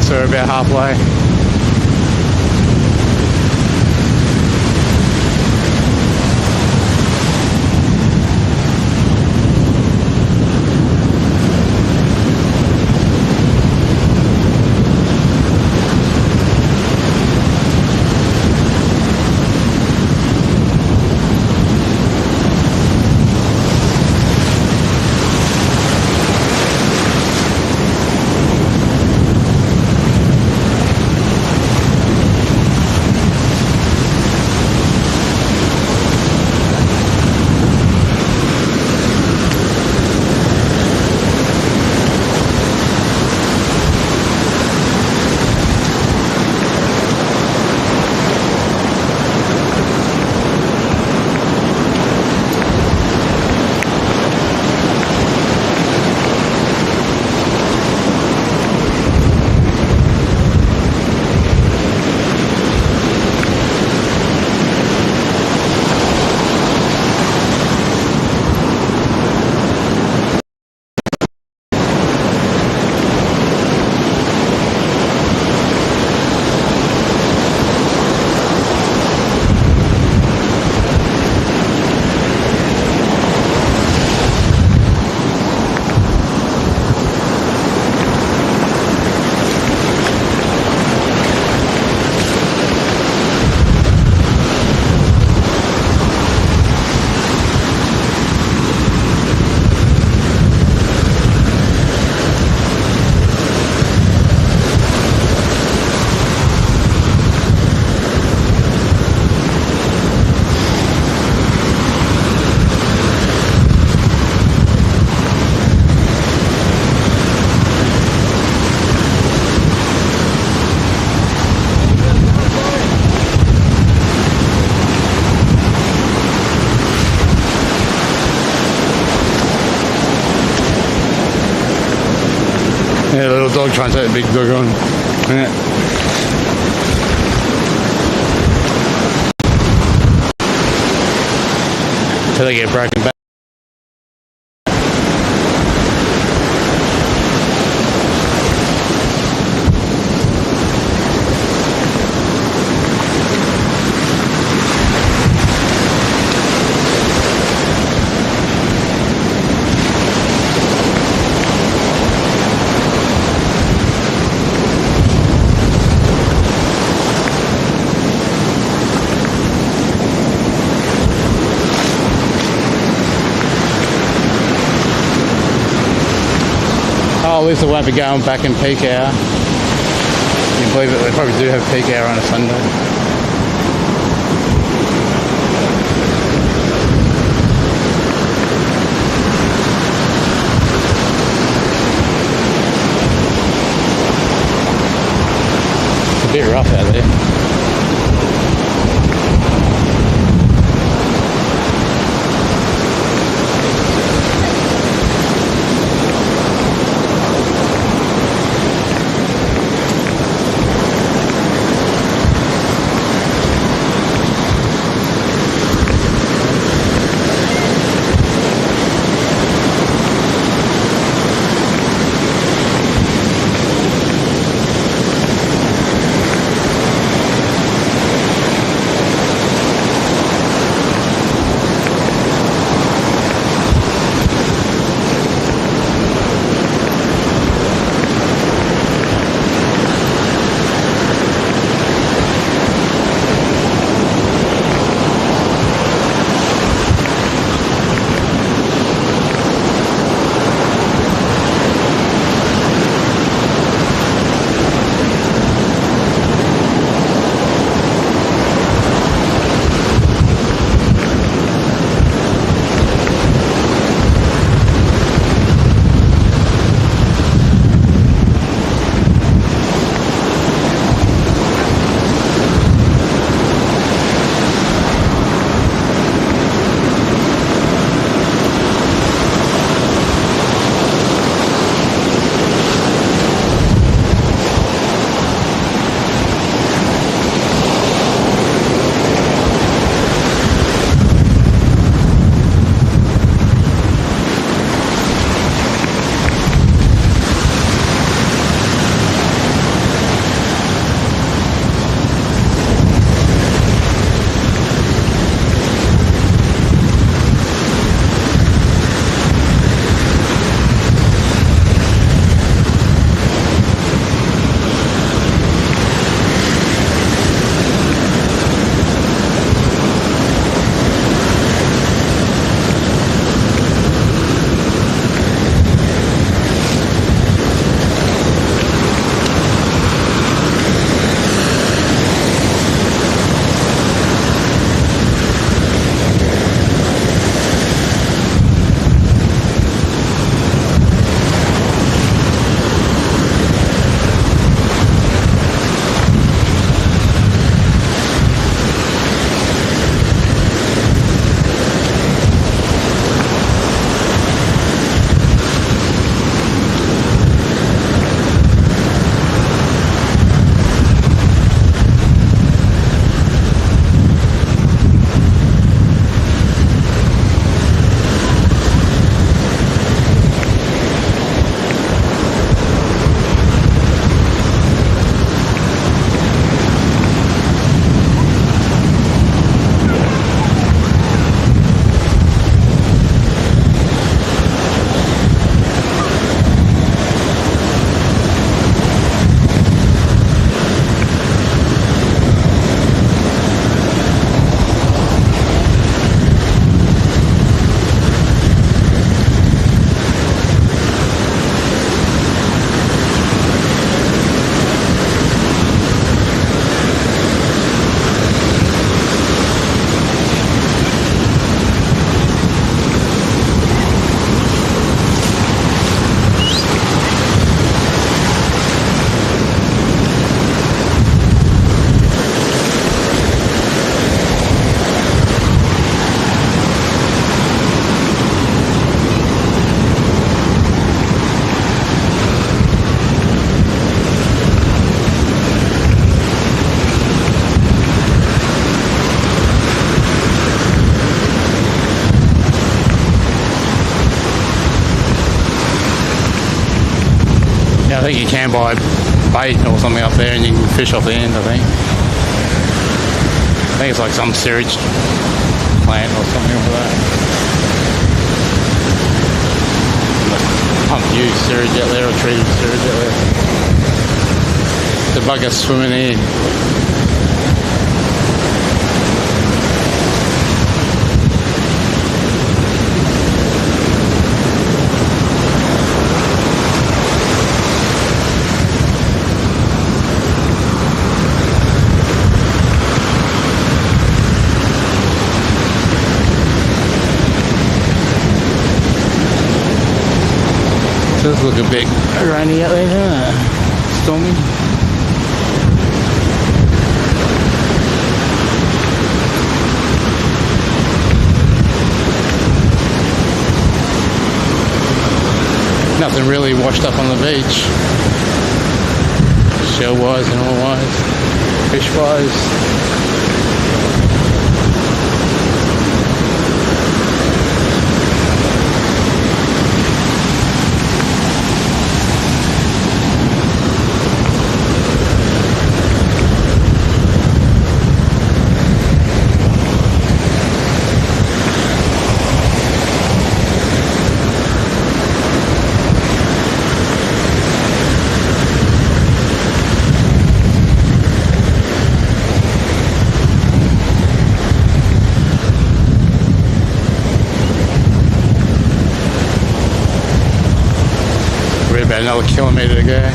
So we're about halfway. little dog trying to take the big dog on. Yeah. Till they get broken back. Oh, at least they won't be going back in peak hour. Can you believe it? They probably do have peak hour on a Sunday. It's a bit rough out there. think you can buy bait or something up there and you can fish off the end, I think. I think it's like some sewage plant or something like that. Pump used sewage out there or treated sewage out there. The bugger swimming in. It does look a bit rainy out there, doesn't it? Stormy. Nothing really washed up on the beach. Shell-wise and all-wise. Fish-wise. About another kilometre to go.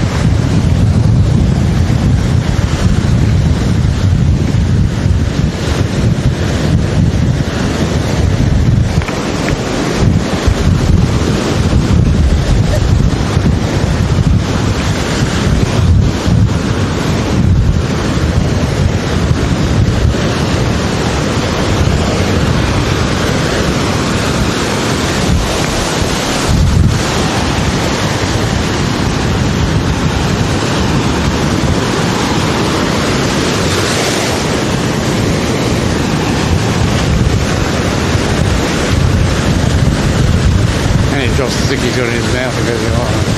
Drops the stick he's got in his mouth and goes, oh.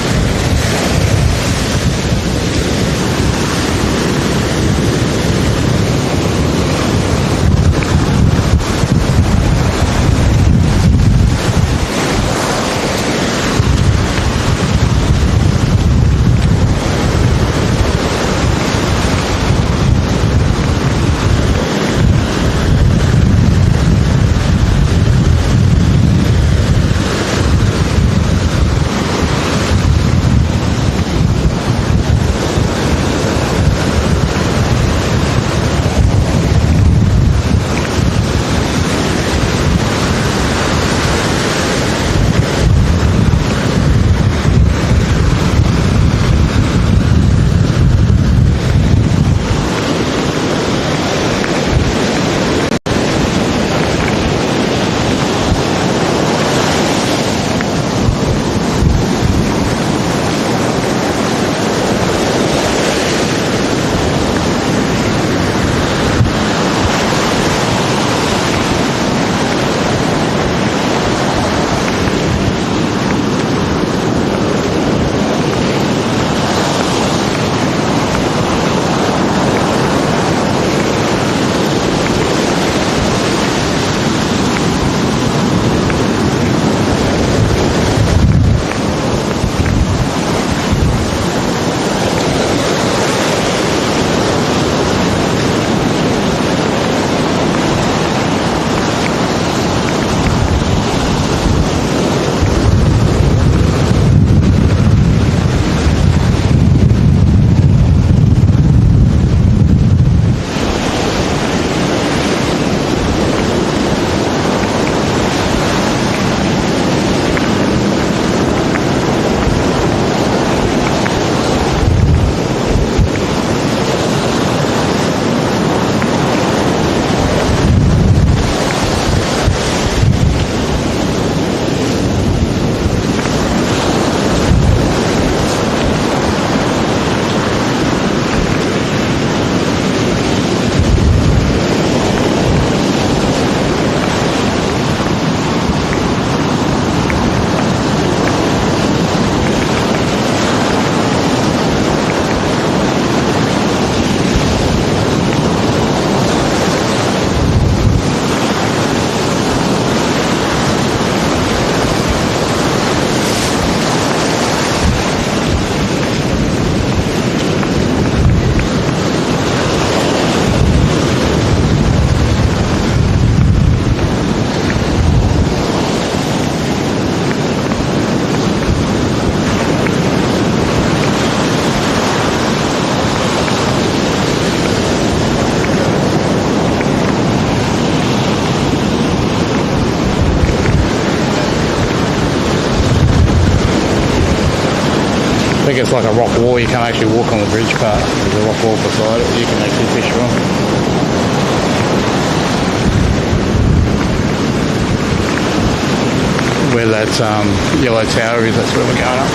think it's like a rock wall. You can't actually walk on the bridge part. There's a rock wall beside it. You can actually fish from. Where that yellow tower is, that's where we're going up.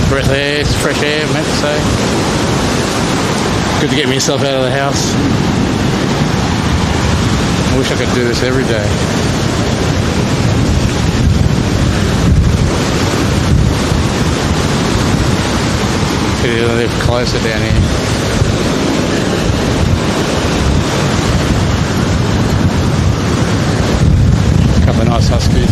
Breath of air, it's fresh air, I meant to say. Good to get myself out of the house. I wish I could do this every day. Could you live closer down here? A couple of nice huskies.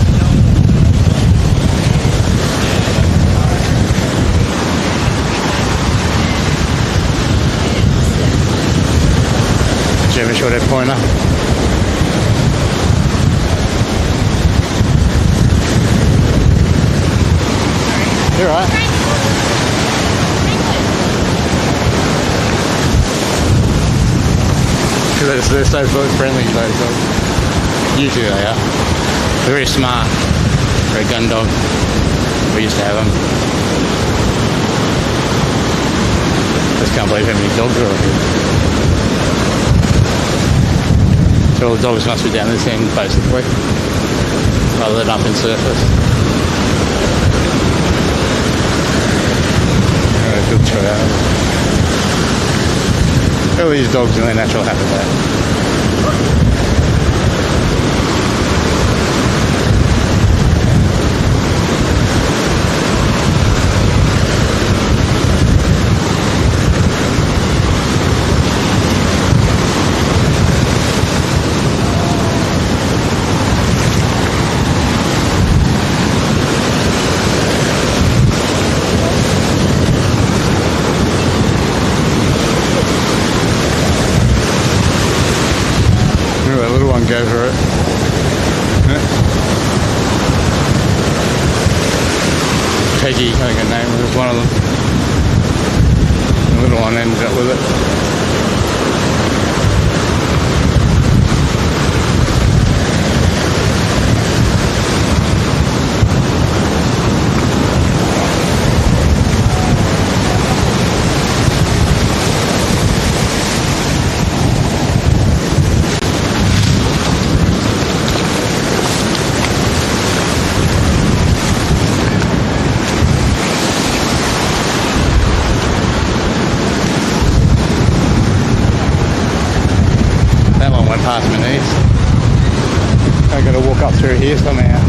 German short-head pointer. You're right. Because they're so friendly, those dogs. Usually they are. They're very smart. For a gun dog. We used to have them. Just can't believe how many dogs are here. So all the dogs must be down this end, basically, rather than up in surface. Good shot out. All these dogs in their natural habitat. Go for it. Peggy, I think her name was one of them. The little one ended up with it. Past my knees. I got to walk up through here somehow.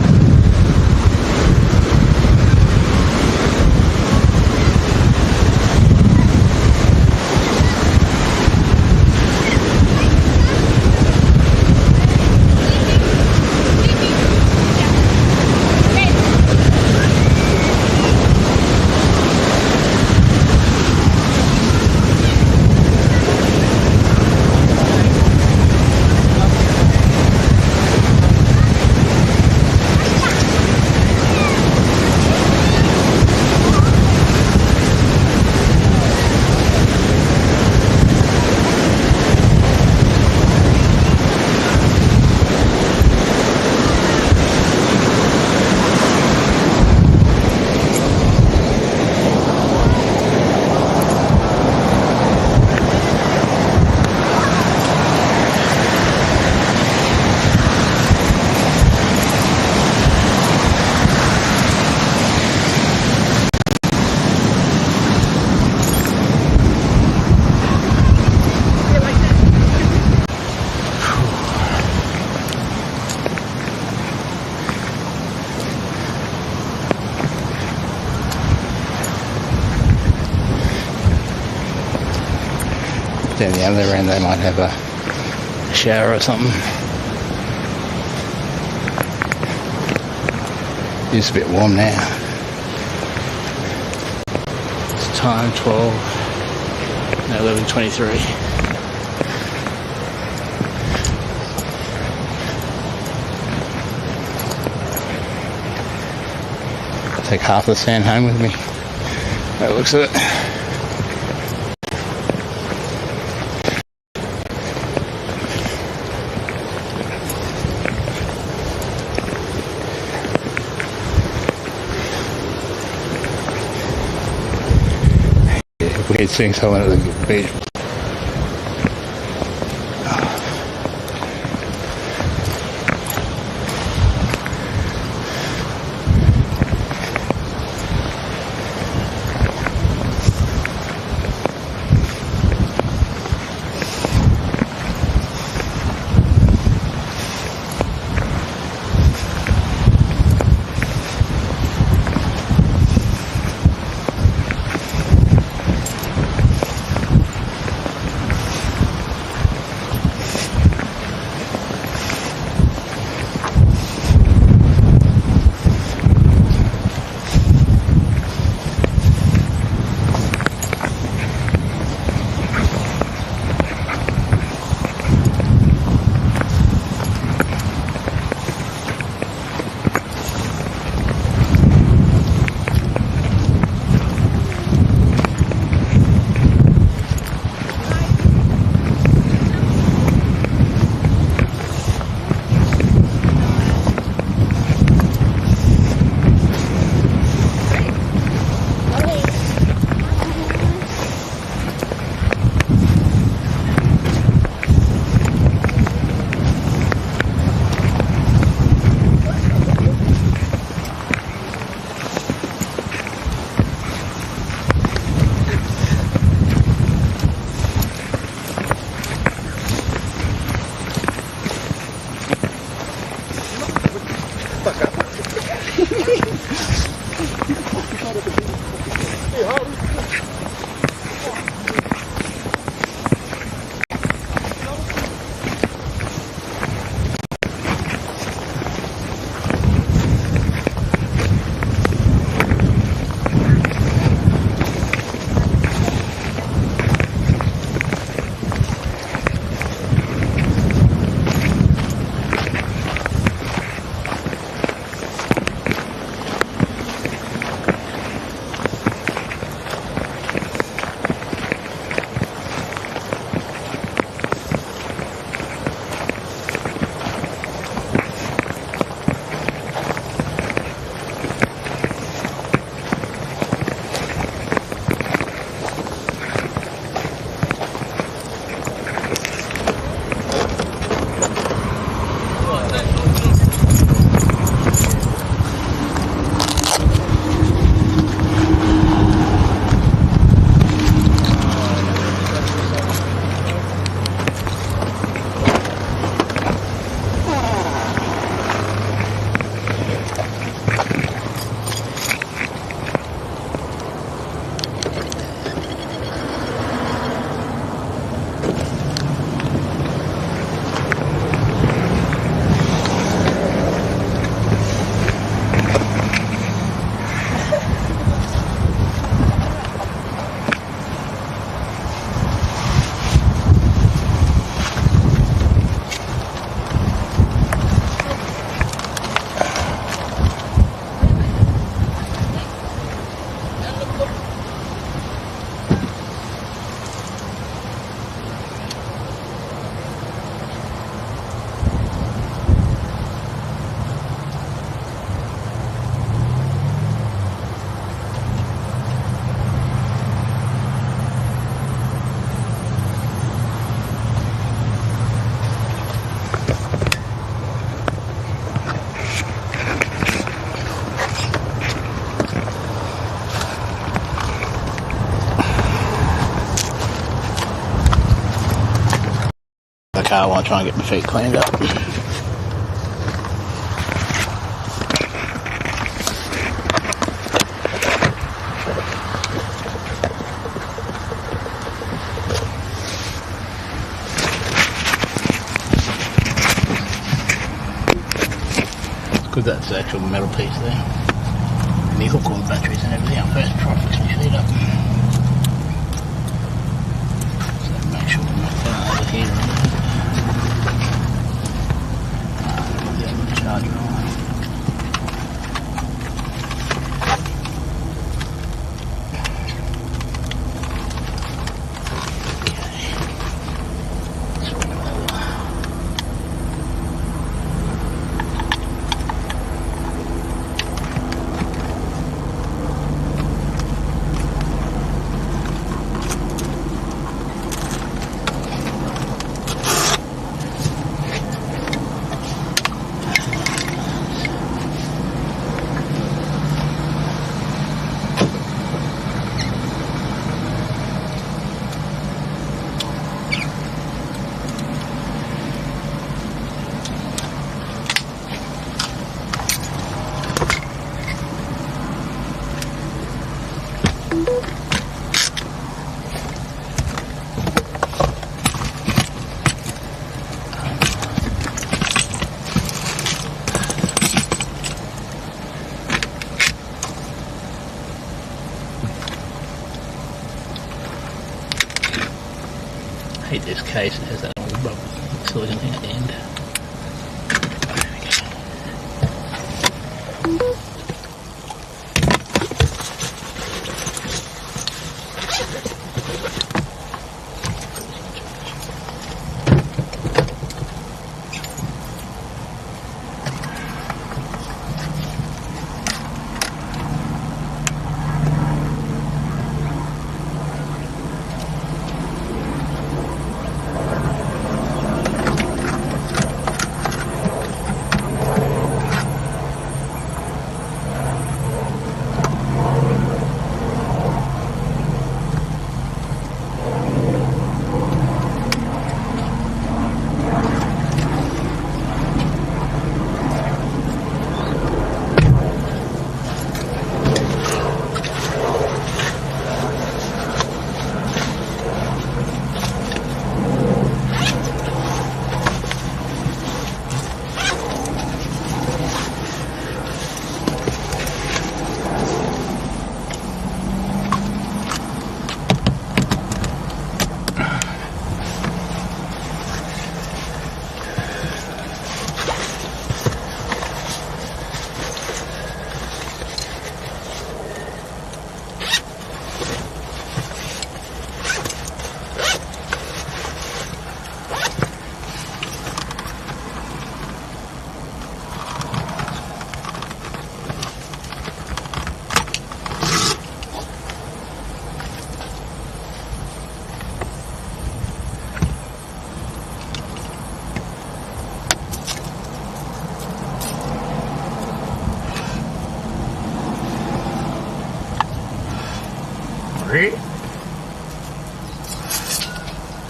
Down the other end they might have a shower or something. It's a bit warm now. It's time 11:23. Take half the sand home with me. That looks at it. Weird seeing someone at the beach. car while I try and get my feet cleaned up. Because that's the actual metal piece there. And you hook all the batteries and everything up first before I fix my sheet up. So make sure we're not going over here. The other charger on. I hate this case, it has that little rubber silicon thing at the end.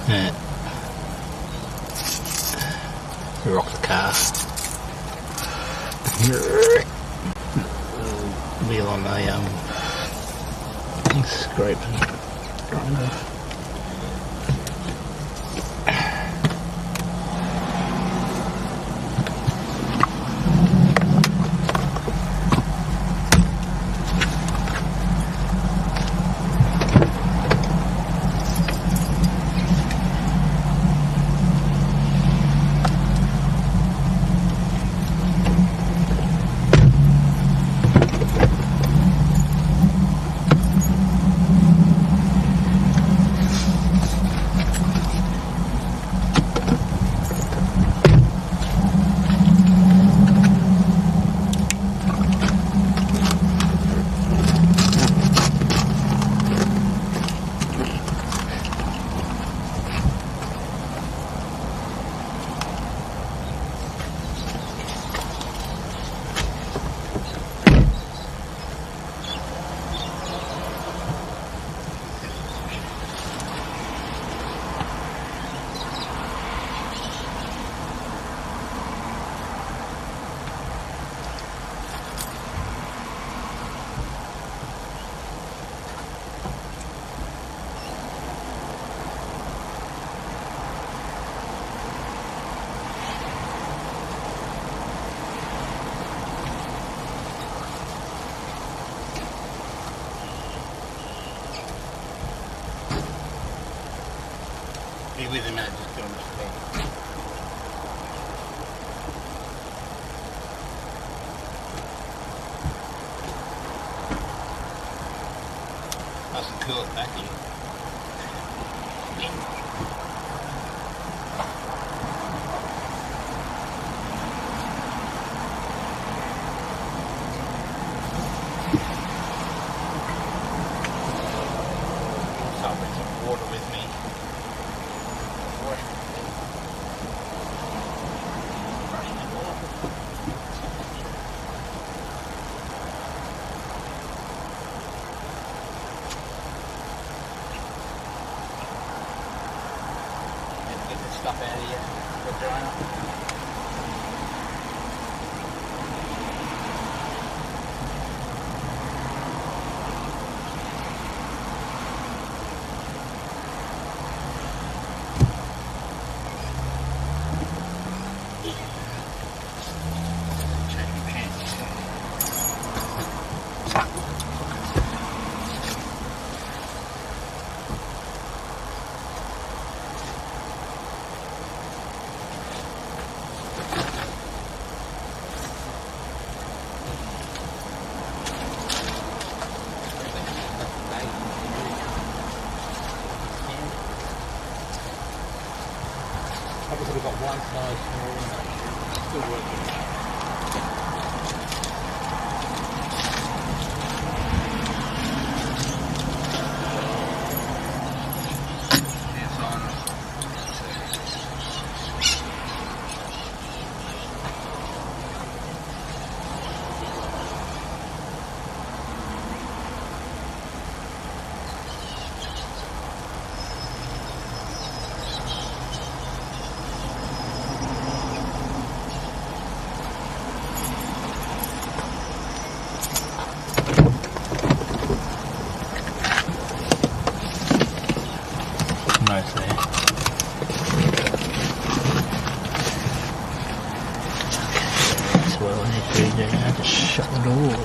Yeah. Rock the car. Wheel on the scrape grinder. Be with him, mate. Just go on the floor. Nice and cool back here. I'll bring some water with me. Get this stuff out of here. Go dry up. Obviously we've got one size smaller, still working. Nice there. That's what I need to do now. I have to shut the door.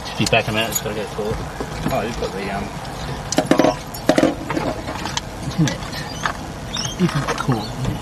If you back them out, it's got to go forward. Oh, you've got the isn't it? Different cord, isn't it?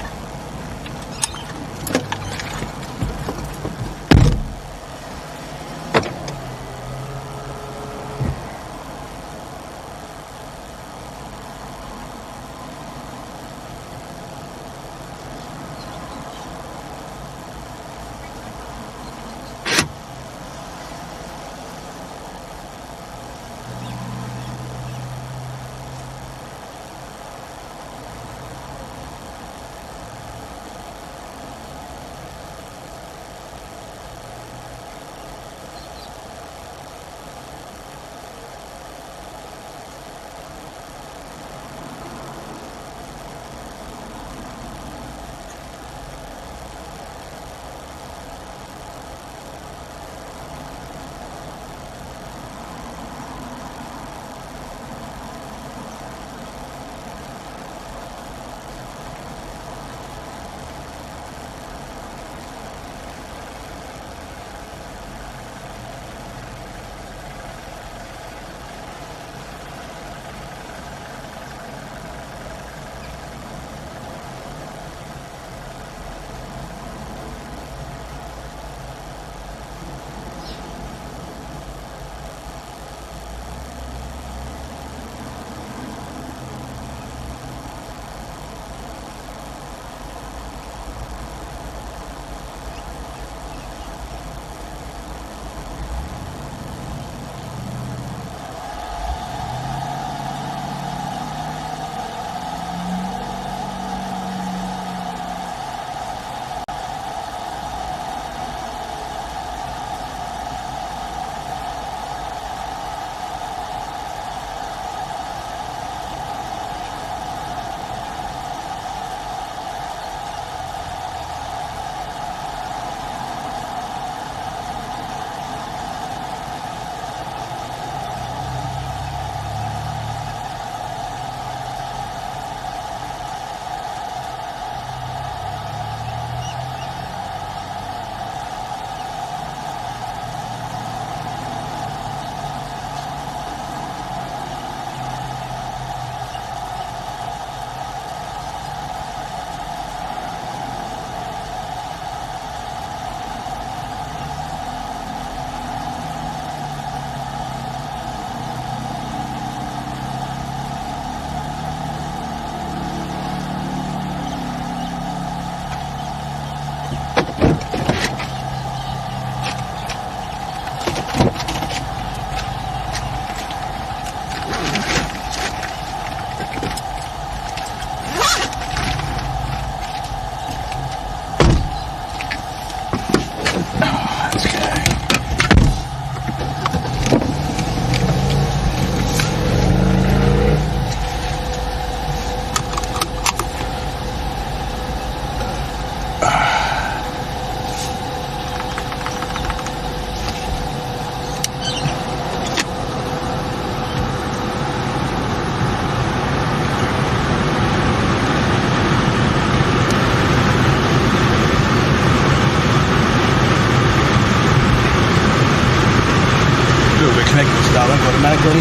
buddy.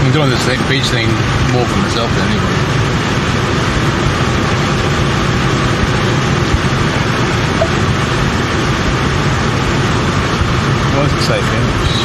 I'm doing this beach thing more for myself than anybody. Why does it say finish?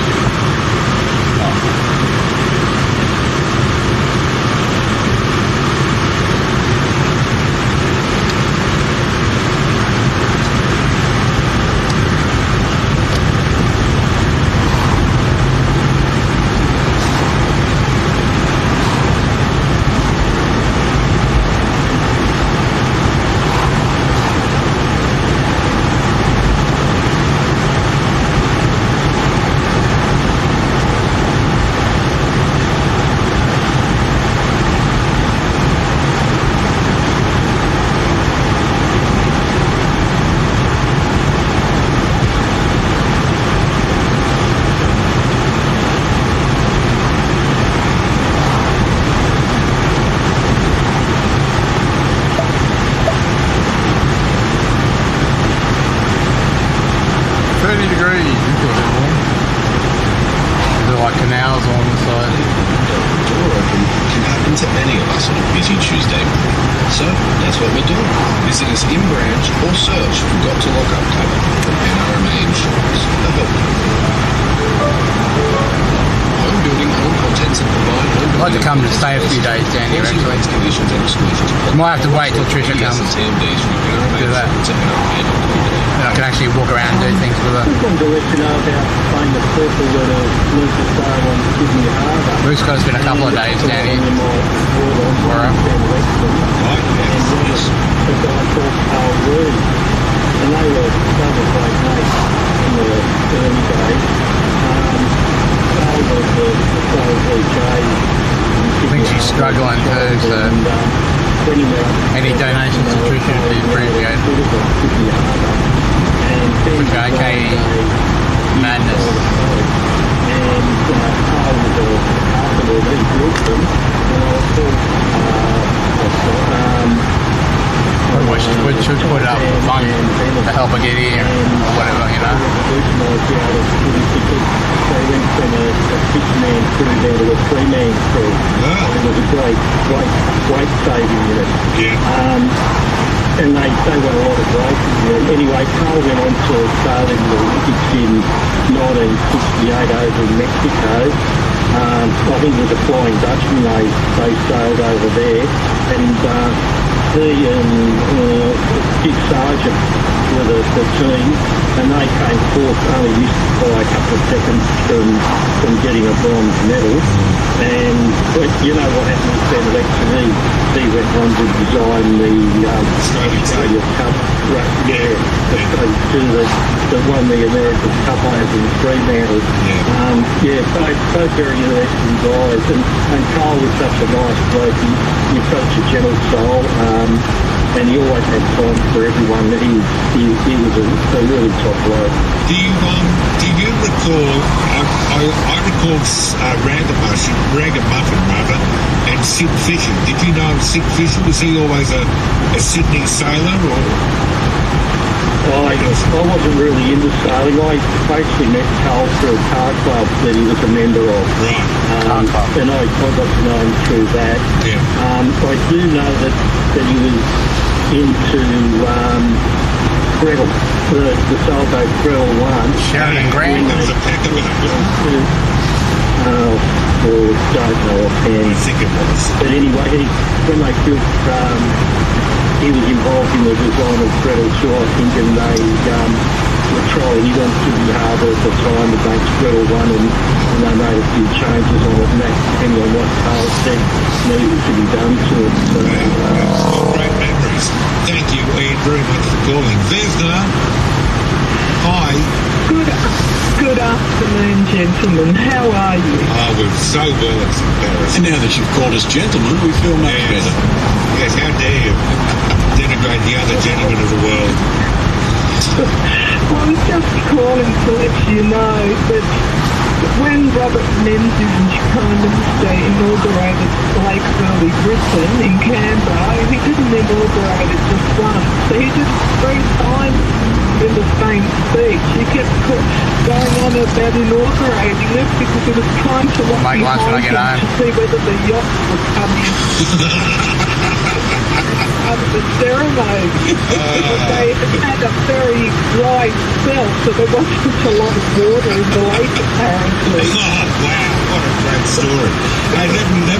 Might have to wait till Trisha comes. Do that. Then I can actually walk around and do things with her. Moose Coast's been a couple of days down here for her. I think she's struggling too, so any donations to Trisha would be appreciated. Which okay, madness. We should put it up for fun to help her get here or whatever, you know. They went from a 6-man crew down to a 3-man crew. It was a great saving unit. And they won a lot of races. Anyway, Carl went on to Starlink the Olympics in 1968 over in Mexico. I think it was a Flying Dutchman. They sailed over there, and he and Dick Sargent were the team, and they came fourth, only missed by a couple of seconds from getting a bronze medal. But you know what happened with Ben Lex? He went on to design the Australia Cup, that won the American Cup over in Fremantle. Both very interesting guys, and Carl was such a nice bloke. He was such a gentle soul, and he always had time for everyone. He was a really top bloke. Do you recall? I recall Ragamuffin rather, and Sid Fisher. Did you know Sid Fisher? Was he always a Sydney sailor, or? I wasn't really into sailing. I basically met Carl through a car club that he was a member of. Right. And I got to know him through that. Yeah. I do know that he was into Gretel, the sailboat Gretel 1. Sharon and Grant. There was a pack of it. Don't know offhand. I think it was. But anyway, when they built, he was involved in the design of Gretel 2, I think, and they were trying it on Sydney Harbour at the time against Gretel 1, and they made a few changes on it, and that, depending on what Carl said, needed to be done to it. So, great memories. Thank you, Ian, very much for calling. Vesna, hi. Good afternoon, gentlemen. How are you? We're so well, it's embarrassing. And now that you've called us gentlemen, we feel much better. Yes, how dare you denigrate the other gentlemen of the world. I was just calling to let you know that when Robert Menzies inaugurated Lake Burleigh Brisbane in Canberra, he didn't inaugurate it just once. So he did it 3 times in the same speech. He kept going on about inaugurating it because it was time to look behind him to see whether the yacht would come in. The ceremony. They had a very dry spell, so there wasn't a lot of water in the lake apparently. Oh wow, what a great story. Hey, let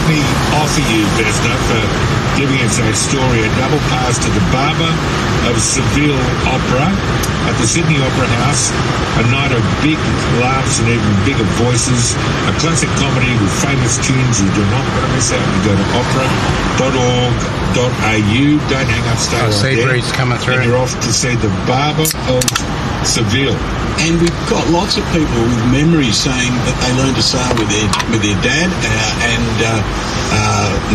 me offer you, Vesna, for giving us that story, a double pass to the Barber of Seville Opera at the Sydney Opera House, a night of big laughs and even bigger voices, a classic comedy with famous tunes you do not want to miss out. You go to opera.org.au, don't hang up, stay right there, coming through. and you're off to see the Barber of Seville. And we've got lots of people with memories saying that they learned to sail with their dad,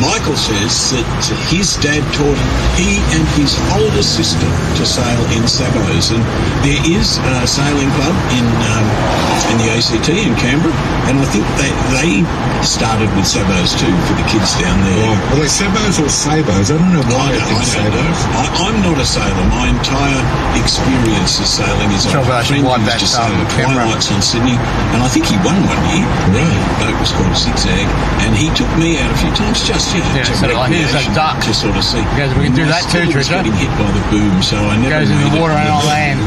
Michael says that his dad taught he and his older sister to sail in sabots, and there is a sailing club in the ACT in Canberra, and I think they started with sabots too for the kids down there. Right. Well, they're sabots or sabos? I don't know why they think sabos. I'm not a sailor. My entire experience of sailing is a friend who used to sail the Twilights in Sydney, and I think he won one year. Right. The boat was called Zigzag, and he took me out a few times just to here's a duck. To sort of see. He goes, we can do that too, Trisha. Getting hit by the boom, so I never goes in the water and on land.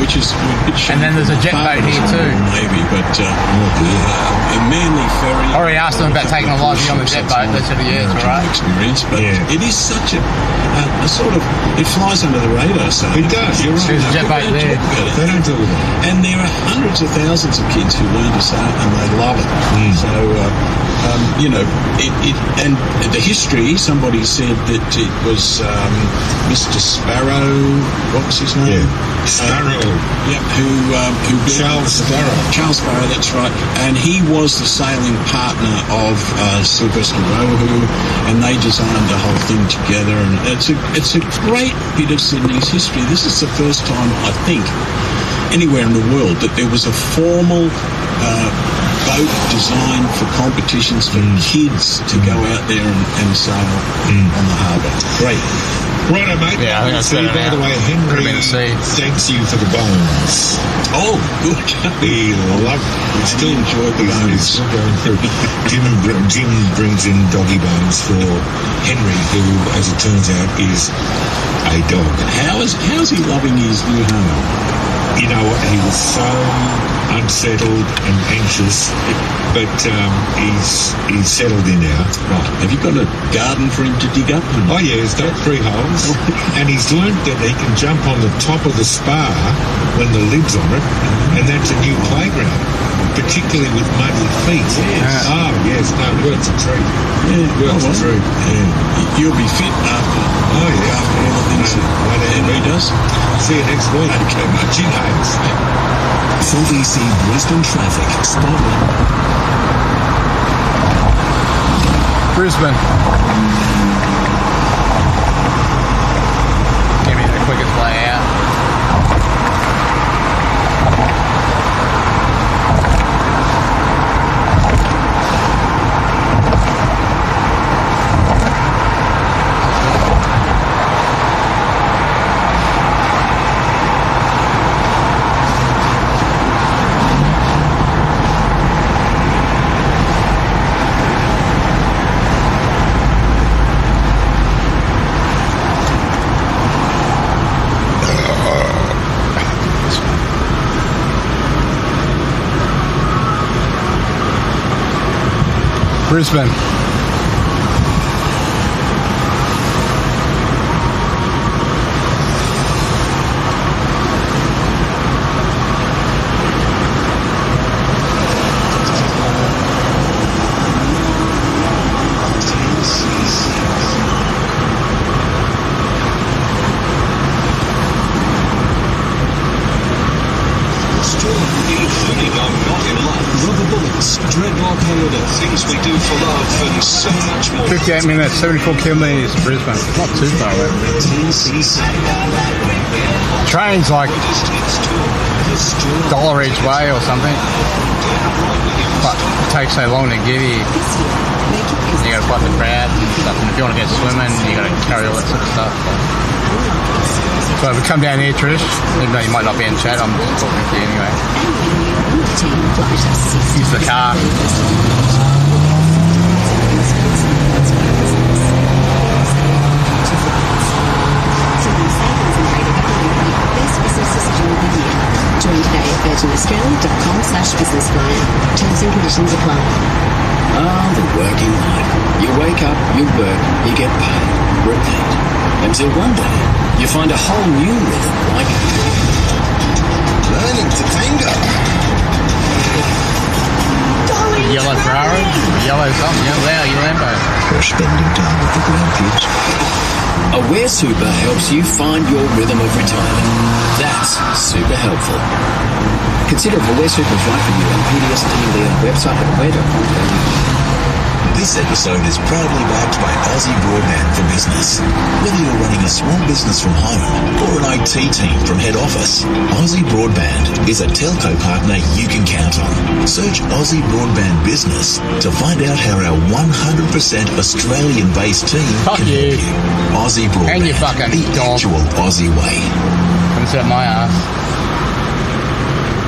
Which is and then there's a jet boat here too. Maybe, but a Manly ferry. I already asked them about taking a live view on the jet boat. They said, yeah, it's alright. Experience, but it is such a sort of, it flies under the radar. So it does. You're right. There's a jet boat there. They don't talk about it. And there are hundreds of thousands of kids who learn to sail and they love it. So and the history. Somebody said that it was Mr. Sparrow. What was his name? Yeah. Sparrow. Who Charles Sparrow. Charles Sparrow, that's right. And he was the sailing partner of Sylvester Rohu, and they designed the whole thing together. And it's a great bit of Sydney's history. This is the first time, I think, anywhere in the world that there was a formal boat designed for competitions for kids to go out there and sail on the harbour. Great. Righto, mate. Yeah, I think that's better. By the way, Henry thanks you for the bones. Oh, good. He loved it. We still enjoyed the bones. Still going through. Jim brings in doggy bones for Henry, who, as it turns out, is a dog. How's he loving his new home? You know what? He was so unsettled and anxious, but he's settled in now. Right. Have you got a garden for him to dig up? Oh yeah, he's dug 3 holes, and he's learned that he can jump on the top of the spar when the lid's on it, and that's a new playground, particularly with muddy feet. Yes. Oh yes, no, works a treat. Yeah, works a treat. Yeah. You'll be fit after. Oh yeah, after all the things that Henry does. See you next week. Okay, mate. Cheers. 4DC Brisbane traffic spotlight. Brisbane. Give me the quickest way out. Brisbane. Dreadlock Holiday, things we do for love, and so much more. 58 minutes, 74 kilometres, Brisbane. Not too far away. Trains like $1 each way or something. But it takes so long to give you. You got to fight the crowd and stuff. And if you want to get swimming, you got to carry all that sort of stuff. So if we come down here, Trish, even though you might not be in chat, I'm just talking to you anyway. Use the car. Join today at virginaustralia.com/business plan. Terms and conditions apply. The working life. You wake up, you work, you get paid, repeat. Until one day, you find a whole new rhythm like learning to tango. Yellow Ferrari, yellow something, yellow Lambo. Or spending time with the grandkids. Aware Super helps you find your rhythm of retirement. That's super helpful. Consider if Aware Super is right for you on PDS and website at aware.com.au. This episode is proudly backed by Aussie Broadband for Business. Whether you're running a small business from home or an IT team from head office, Aussie Broadband is a telco partner you can count on. Search Aussie Broadband Business to find out how our 100% Australian-based team can help you. Aussie Broadband, the actual Aussie way. Comes out my ass.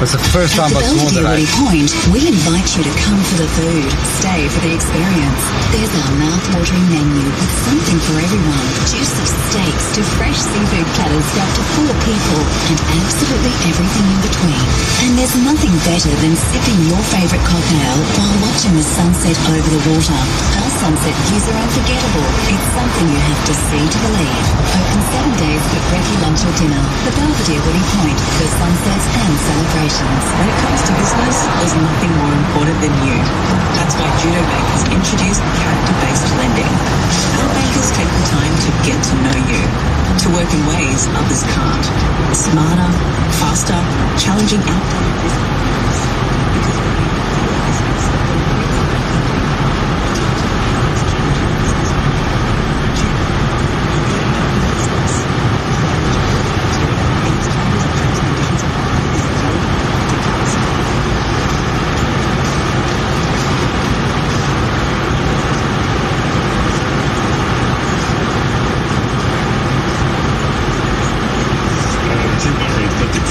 It's the first time I've sworn today. Point, we invite you to come for the food, stay for the experience. There's our mouth-watering menu with something for everyone. Juicy steaks to fresh seafood platters for up to 4 people and absolutely everything in between. And there's nothing better than sipping your favourite cocktail while watching the sunset over the water. Our sunset views are unforgettable. It's something you have to see to believe. Open 7 days for brekkie lunch or dinner. The Belvedere Woody Point for sunsets and celebrations. When it comes to business, there's nothing more important than you. That's why Judo Bank has introduced character-based lending. Our bankers take the time to get to know you, to work in ways others can't. Smarter, faster, challenging outcomes.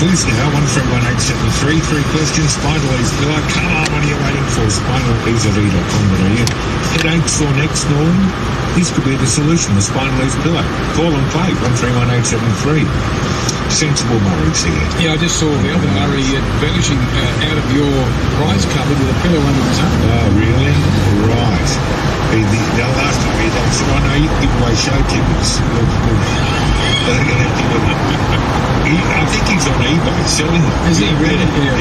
Please now, 131873, 3 questions, Spinalese Pillow. Come on, what are you waiting for? Spinaleasy.com.au. Headaches or necks gnawing? This could be the solution, the Spinalese Pillow. Call and play, 131873. Sensible Murray's here. Yeah, I just saw the other Murray vanishing out of your prize cupboard with a pillow under his arm. Oh, really? Right. The last time he did, so I know you give away show tickets. I think he's on eBay selling them. Is he really? Yeah.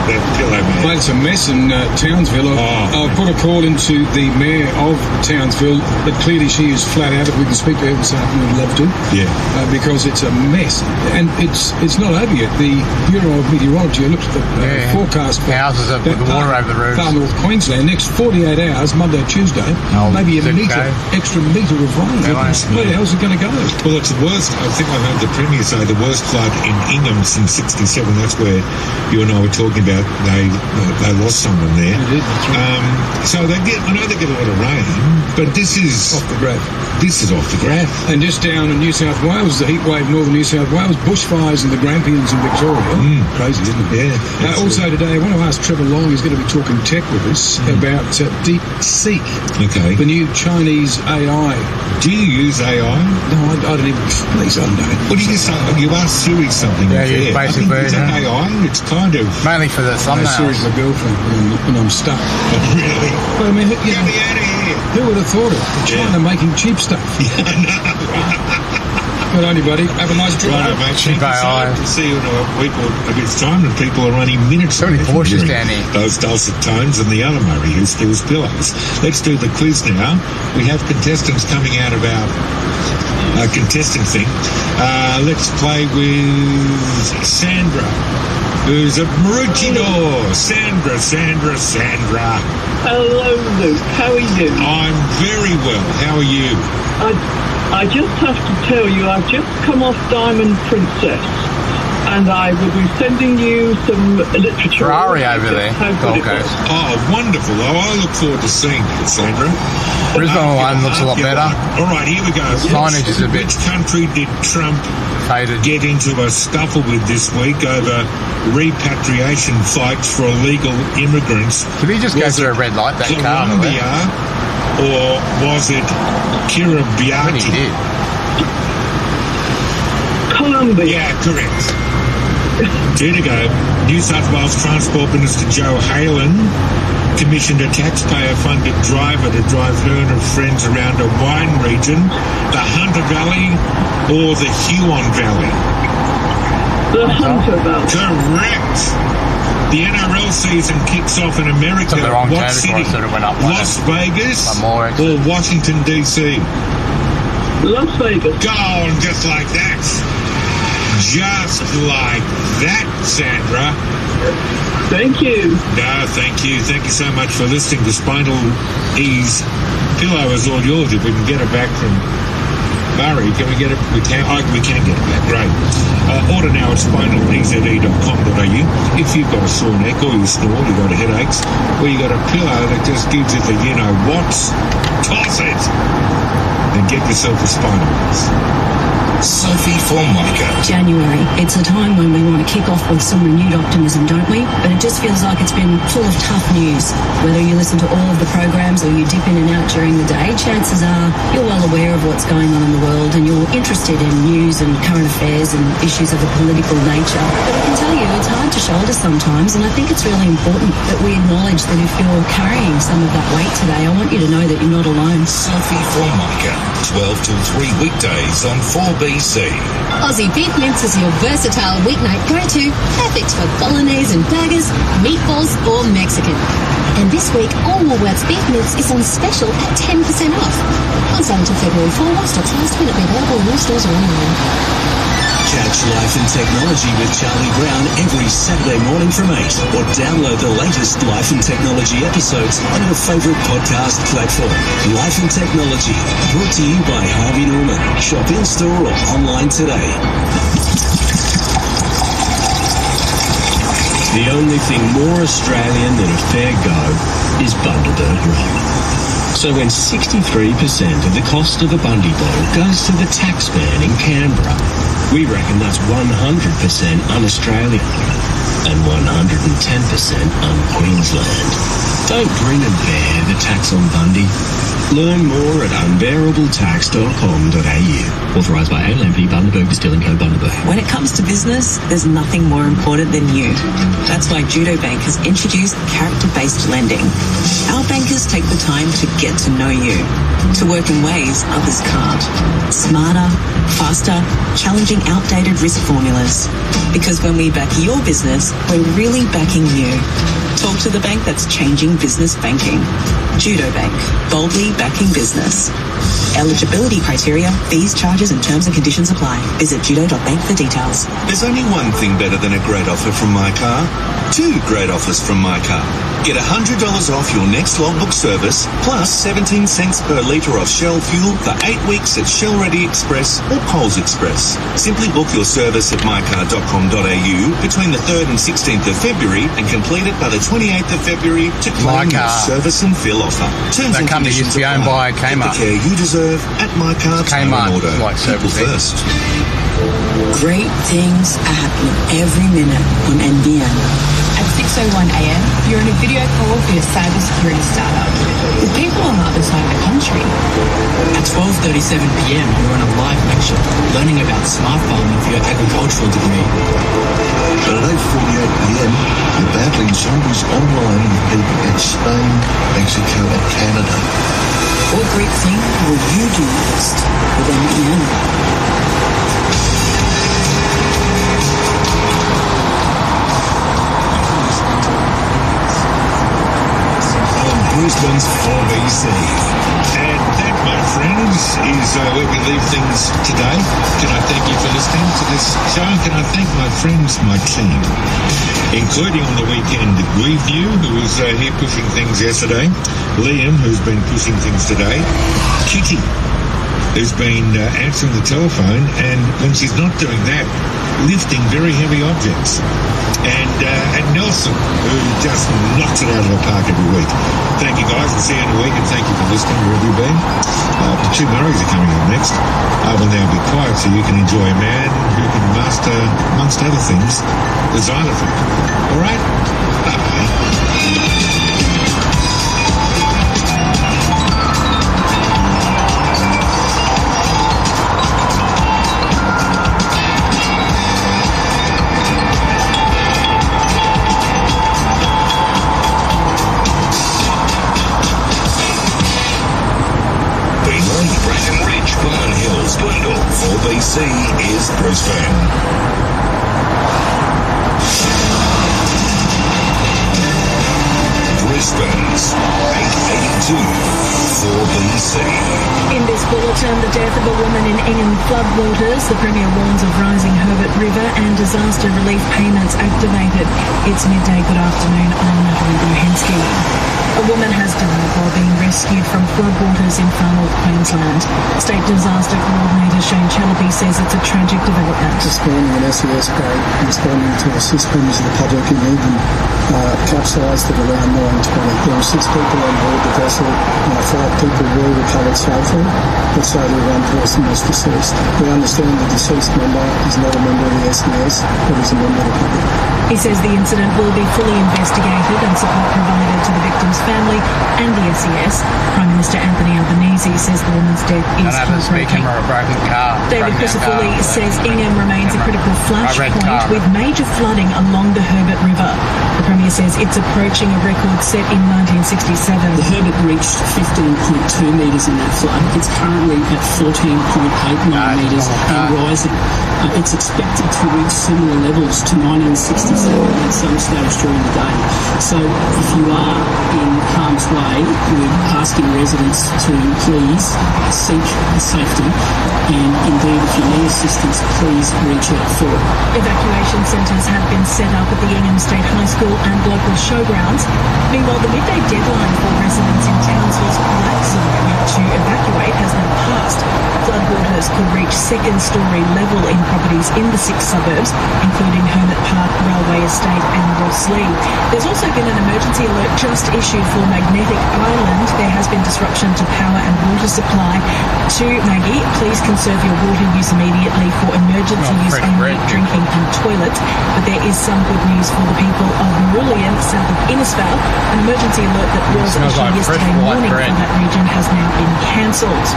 That pillow man. Mate, it's a mess in Townsville. I've put a call into the mayor of Townsville, but clearly she is flat out. If we can speak to her this afternoon, we'd love to. Yeah. Because it's a mess. And it's not over yet. The Bureau of Meteorology looked at the forecast for houses with the water over the roofs. Far North Queensland, next 48 hours, Monday, Tuesday, maybe a extra metre of rain. Where the hell's it going to go? Well, it's the worst. I think I heard the Premier say the worst flood in Ingham since '67. That's where you and I were talking about. They lost someone there. They did. That's right. So I know they get a lot of rain, but this is off the graph. This is off the graph. And just down in New South Wales, the heat wave, northern New South Wales, bushfires in the Grampians in Victoria. Crazy, isn't it? Yeah. Also today, I want to ask Trevor Long, who's going to be talking tech with us about Deep Seek. Okay. The new Chinese AI. Do you use AI? No, I don't even. Please, I don't know. What do you say? You ask Siri something. Yeah, you basically. Is that AI? It's kind of mainly for the thumbnails. Siri's my girlfriend when I'm stuck. Really? Well, I mean, get me out of here. Who would have thought it? China making cheap stuff. Yeah, I know. Good on you, buddy. Have a nice drive. Right, mate. Cheap AI. See you in a week or a bit's time, and people are running minutes. So many Porsches down here. Those dulcet tones and the other Murray who steals pillows. Let's do the quiz now. We have contestants coming out of our contestant thing. Let's play with Sandra, who's at Maroochydore. Sandra. Hello, Luke. How are you? I'm very well. How are you? I just have to tell you, I've just come off Diamond Princess, and I will be sending you some literature. Ferrari over there, Gold Coast. Oh, wonderful. Oh, I look forward to seeing that, Sandra. Brisbane one looks a lot better. All right, here we go. Signage is a bit Which country did Trump faded. Get into a scuffle with this week over repatriation flights for illegal immigrants? Did he just go through a red light, that car? Colombia, or was it Kiribati? He did. Colombia. Yeah, correct. 2 to go. New South Wales Transport Minister Joe Halen commissioned a taxpayer-funded driver to drive her and her friends around a wine region, the Hunter Valley or the Huon Valley. The Hunter Valley. Correct. The NRL season kicks off in America. What city? Las Vegas or Washington, D.C.? Las Vegas. Go on, just like that. Just like that, Sandra. Thank you. No, thank you. Thank you so much for listening. The Spinal Ease pillow is all yours. If we can get it back from Murray, can we get it? We can get it back. Great. Order now at spinalease.com.au. If you've got a sore neck or you snore, you've got headaches, or you've got a pillow that just gives it the you-know-whats, toss it and get yourself a Spinal Ease. Sophie Formica. January. It's a time when we want to kick off with some renewed optimism, don't we? But it just feels like it's been full of tough news. Whether you listen to all of the programs or you dip in and out during the day, chances are you're well aware of what's going on in the world and you're interested in news and current affairs and issues of a political nature. But I can tell you it's hard to shoulder sometimes, and I think it's really important that we acknowledge that if you're carrying some of that weight today, I want you to know that you're not alone. Sophie Formica, 12 till 3 weekdays on 4BC. Aussie Beef Mince is your versatile weeknight go-to, perfect for bolognese and burgers, meatballs or Mexican. And this week, all Woolworths Beef Mince is on special at 10% off. On sale until February 4, while stocks last, will it be available in all stores or online. Catch Life and Technology with Charlie Brown every Saturday morning from 8, or download the latest Life and Technology episodes on your favourite podcast platform. Life and Technology, brought to you by Harvey Norman. Shop in-store or online today. The only thing more Australian than a fair go is Bundaberg Rum. So when 63% of the cost of a Bundy bottle goes to the taxman in Canberra, we reckon that's 100% un-Australian and 110% un-Queensland. Don't grin and bear the tax on Bundy. Learn more at unbearabletax.com.au. Authorised by ALMP, Bundaberg Distilling Co. Bundaberg. When it comes to business, there's nothing more important than you. That's why Judo Bank has introduced character-based lending. Our bankers take the time to get to know you, to work in ways others can't. Smarter, faster, challenging outdated risk formulas. Because when we back your business, we're really backing you. Talk to the bank that's changing business banking. Judo Bank, boldly backing business. Eligibility criteria, fees, charges and terms and conditions apply. Visit judo.bank for details. There's only one thing better than a great offer from My Car. Two great offers from My Car. Get $100 off your next logbook service, plus 17 cents per litre of Shell fuel for 8 weeks at Shell Ready Express or Coles Express. Simply book your service at mycar.com.au between the 3rd and 16th of February and complete it by the 28th of February to claim your service and fill offer. Terms and conditions used to be owned by Kmart. Get the care you deserve at My Car. Kmart, like People first. Great things are happening every minute on NBN. At 6:01am, you're on a video call for your cybersecurity startup with people on the other side of the country. At 12:37pm, you're on a live lecture learning about smart farming for your agricultural degree. At 8:48pm, you're battling zombies online with people in Spain, Mexico and Canada. What great thing will you do next with NBN? Brisbane's 4BC. And that, my friends, is where we leave things today. Can I thank you for listening to this show? Can I thank my friends, my team, including on the weekend Weaveview, who was here pushing things yesterday, Liam, who's been pushing things today, Kitty, who's been answering the telephone, and when she's not doing that, lifting very heavy objects. And Nelson, who just knocks it out of the park every week. Thank you, guys, and see you in a week, and thank you for listening wherever you've been. The two Murrays are coming up next. I will now be quiet so you can enjoy a man who can master, amongst other things, the xylophone. All right? Bye-bye. Bundle 4BC is Brisbane. Brisbane's 882 4BC. In this bulletin, the death of a woman in Ingham floodwaters. The Premier warns of rising Herbert River and disaster relief payments activated. It's midday. Good afternoon. I'm Natalie Bohensky. A woman has died while being rescued from floodwaters in far north Queensland. State Disaster Coordinator Shane Chellaby says it's a tragic development. This morning, an SES boat responding to assist members of the public in need capsized at around 9:20. There were 6 people on board the vessel. 5 people were recovered safely, but sadly 1 person was deceased. We understand the deceased member is not a member of the SES, but is a member of the public. He says the incident will be fully investigated and support provided to the victim's family and the SES. Prime Minister Anthony Albanese says the woman's death is heartbreaking. David Crisafulli says Ingham remains a critical flashpoint with major flooding along the Herbert River. The Premier says it's approaching a record set in 1967. The Herbert reached 15.2 metres in that flood. It's currently at 14.89 metres and rising. It's expected to reach similar levels to 1967 at some stage during the day. So if you are in harm's way, we're asking residents to please seek safety, and indeed if you need assistance, please reach out for it. Evacuation centres have been set up at the Ingham State High School and local showgrounds. Meanwhile, the midday deadline for residents in Townsville's Palazzo to evacuate has now passed. Floodwaters could reach second-storey level in properties in the 6 suburbs, including Hermit Park, Railway Estate and Rosslea. There's also been an emergency alert just issued for Magnetic Island. There has been disruption to power and water supply. To Maggie, please conserve your water use immediately for emergency use only, drinking and toilets. But there is some good news for the people of Marillion, south of Innisfail. An emergency alert that was issued yesterday morning for that region has now been cancelled.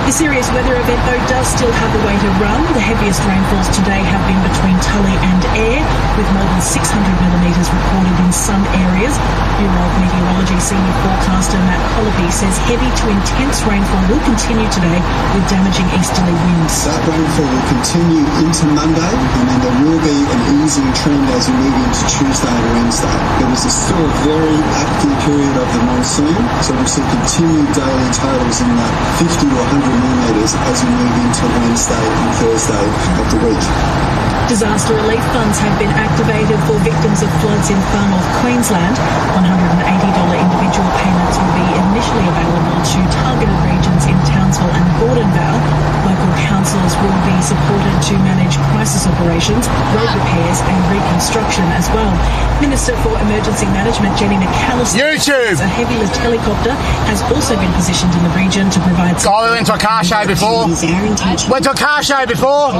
The serious weather event, though, does still have a way to run. The heaviest rainfalls today have been between Tully and Ayr, with more than 600 millimetres recorded in some areas. Bureau of Meteorology senior forecaster Matt Colopy says heavy to intense rainfall will continue today with damaging easterly winds. That rainfall will continue into Monday, and then there will be an easing trend as we move into Tuesday and Wednesday. There is still a very active period of the monsoon, so we'll see continued daily totals in that 50 to 100 millimetres as we move into Wednesday and Thursday of the week. Disaster relief funds have been activated for victims of floods in far north Queensland. $180 individual payments will be initially available to targeted regions in Townsville and Gordonvale. Local councils will be supported to manage crisis operations, road repairs and reconstruction as well. Minister for Emergency Management Jenny McAllister says a heavy-lift helicopter has also been positioned in the region to provide... We went to a car show before. Went to a car show before.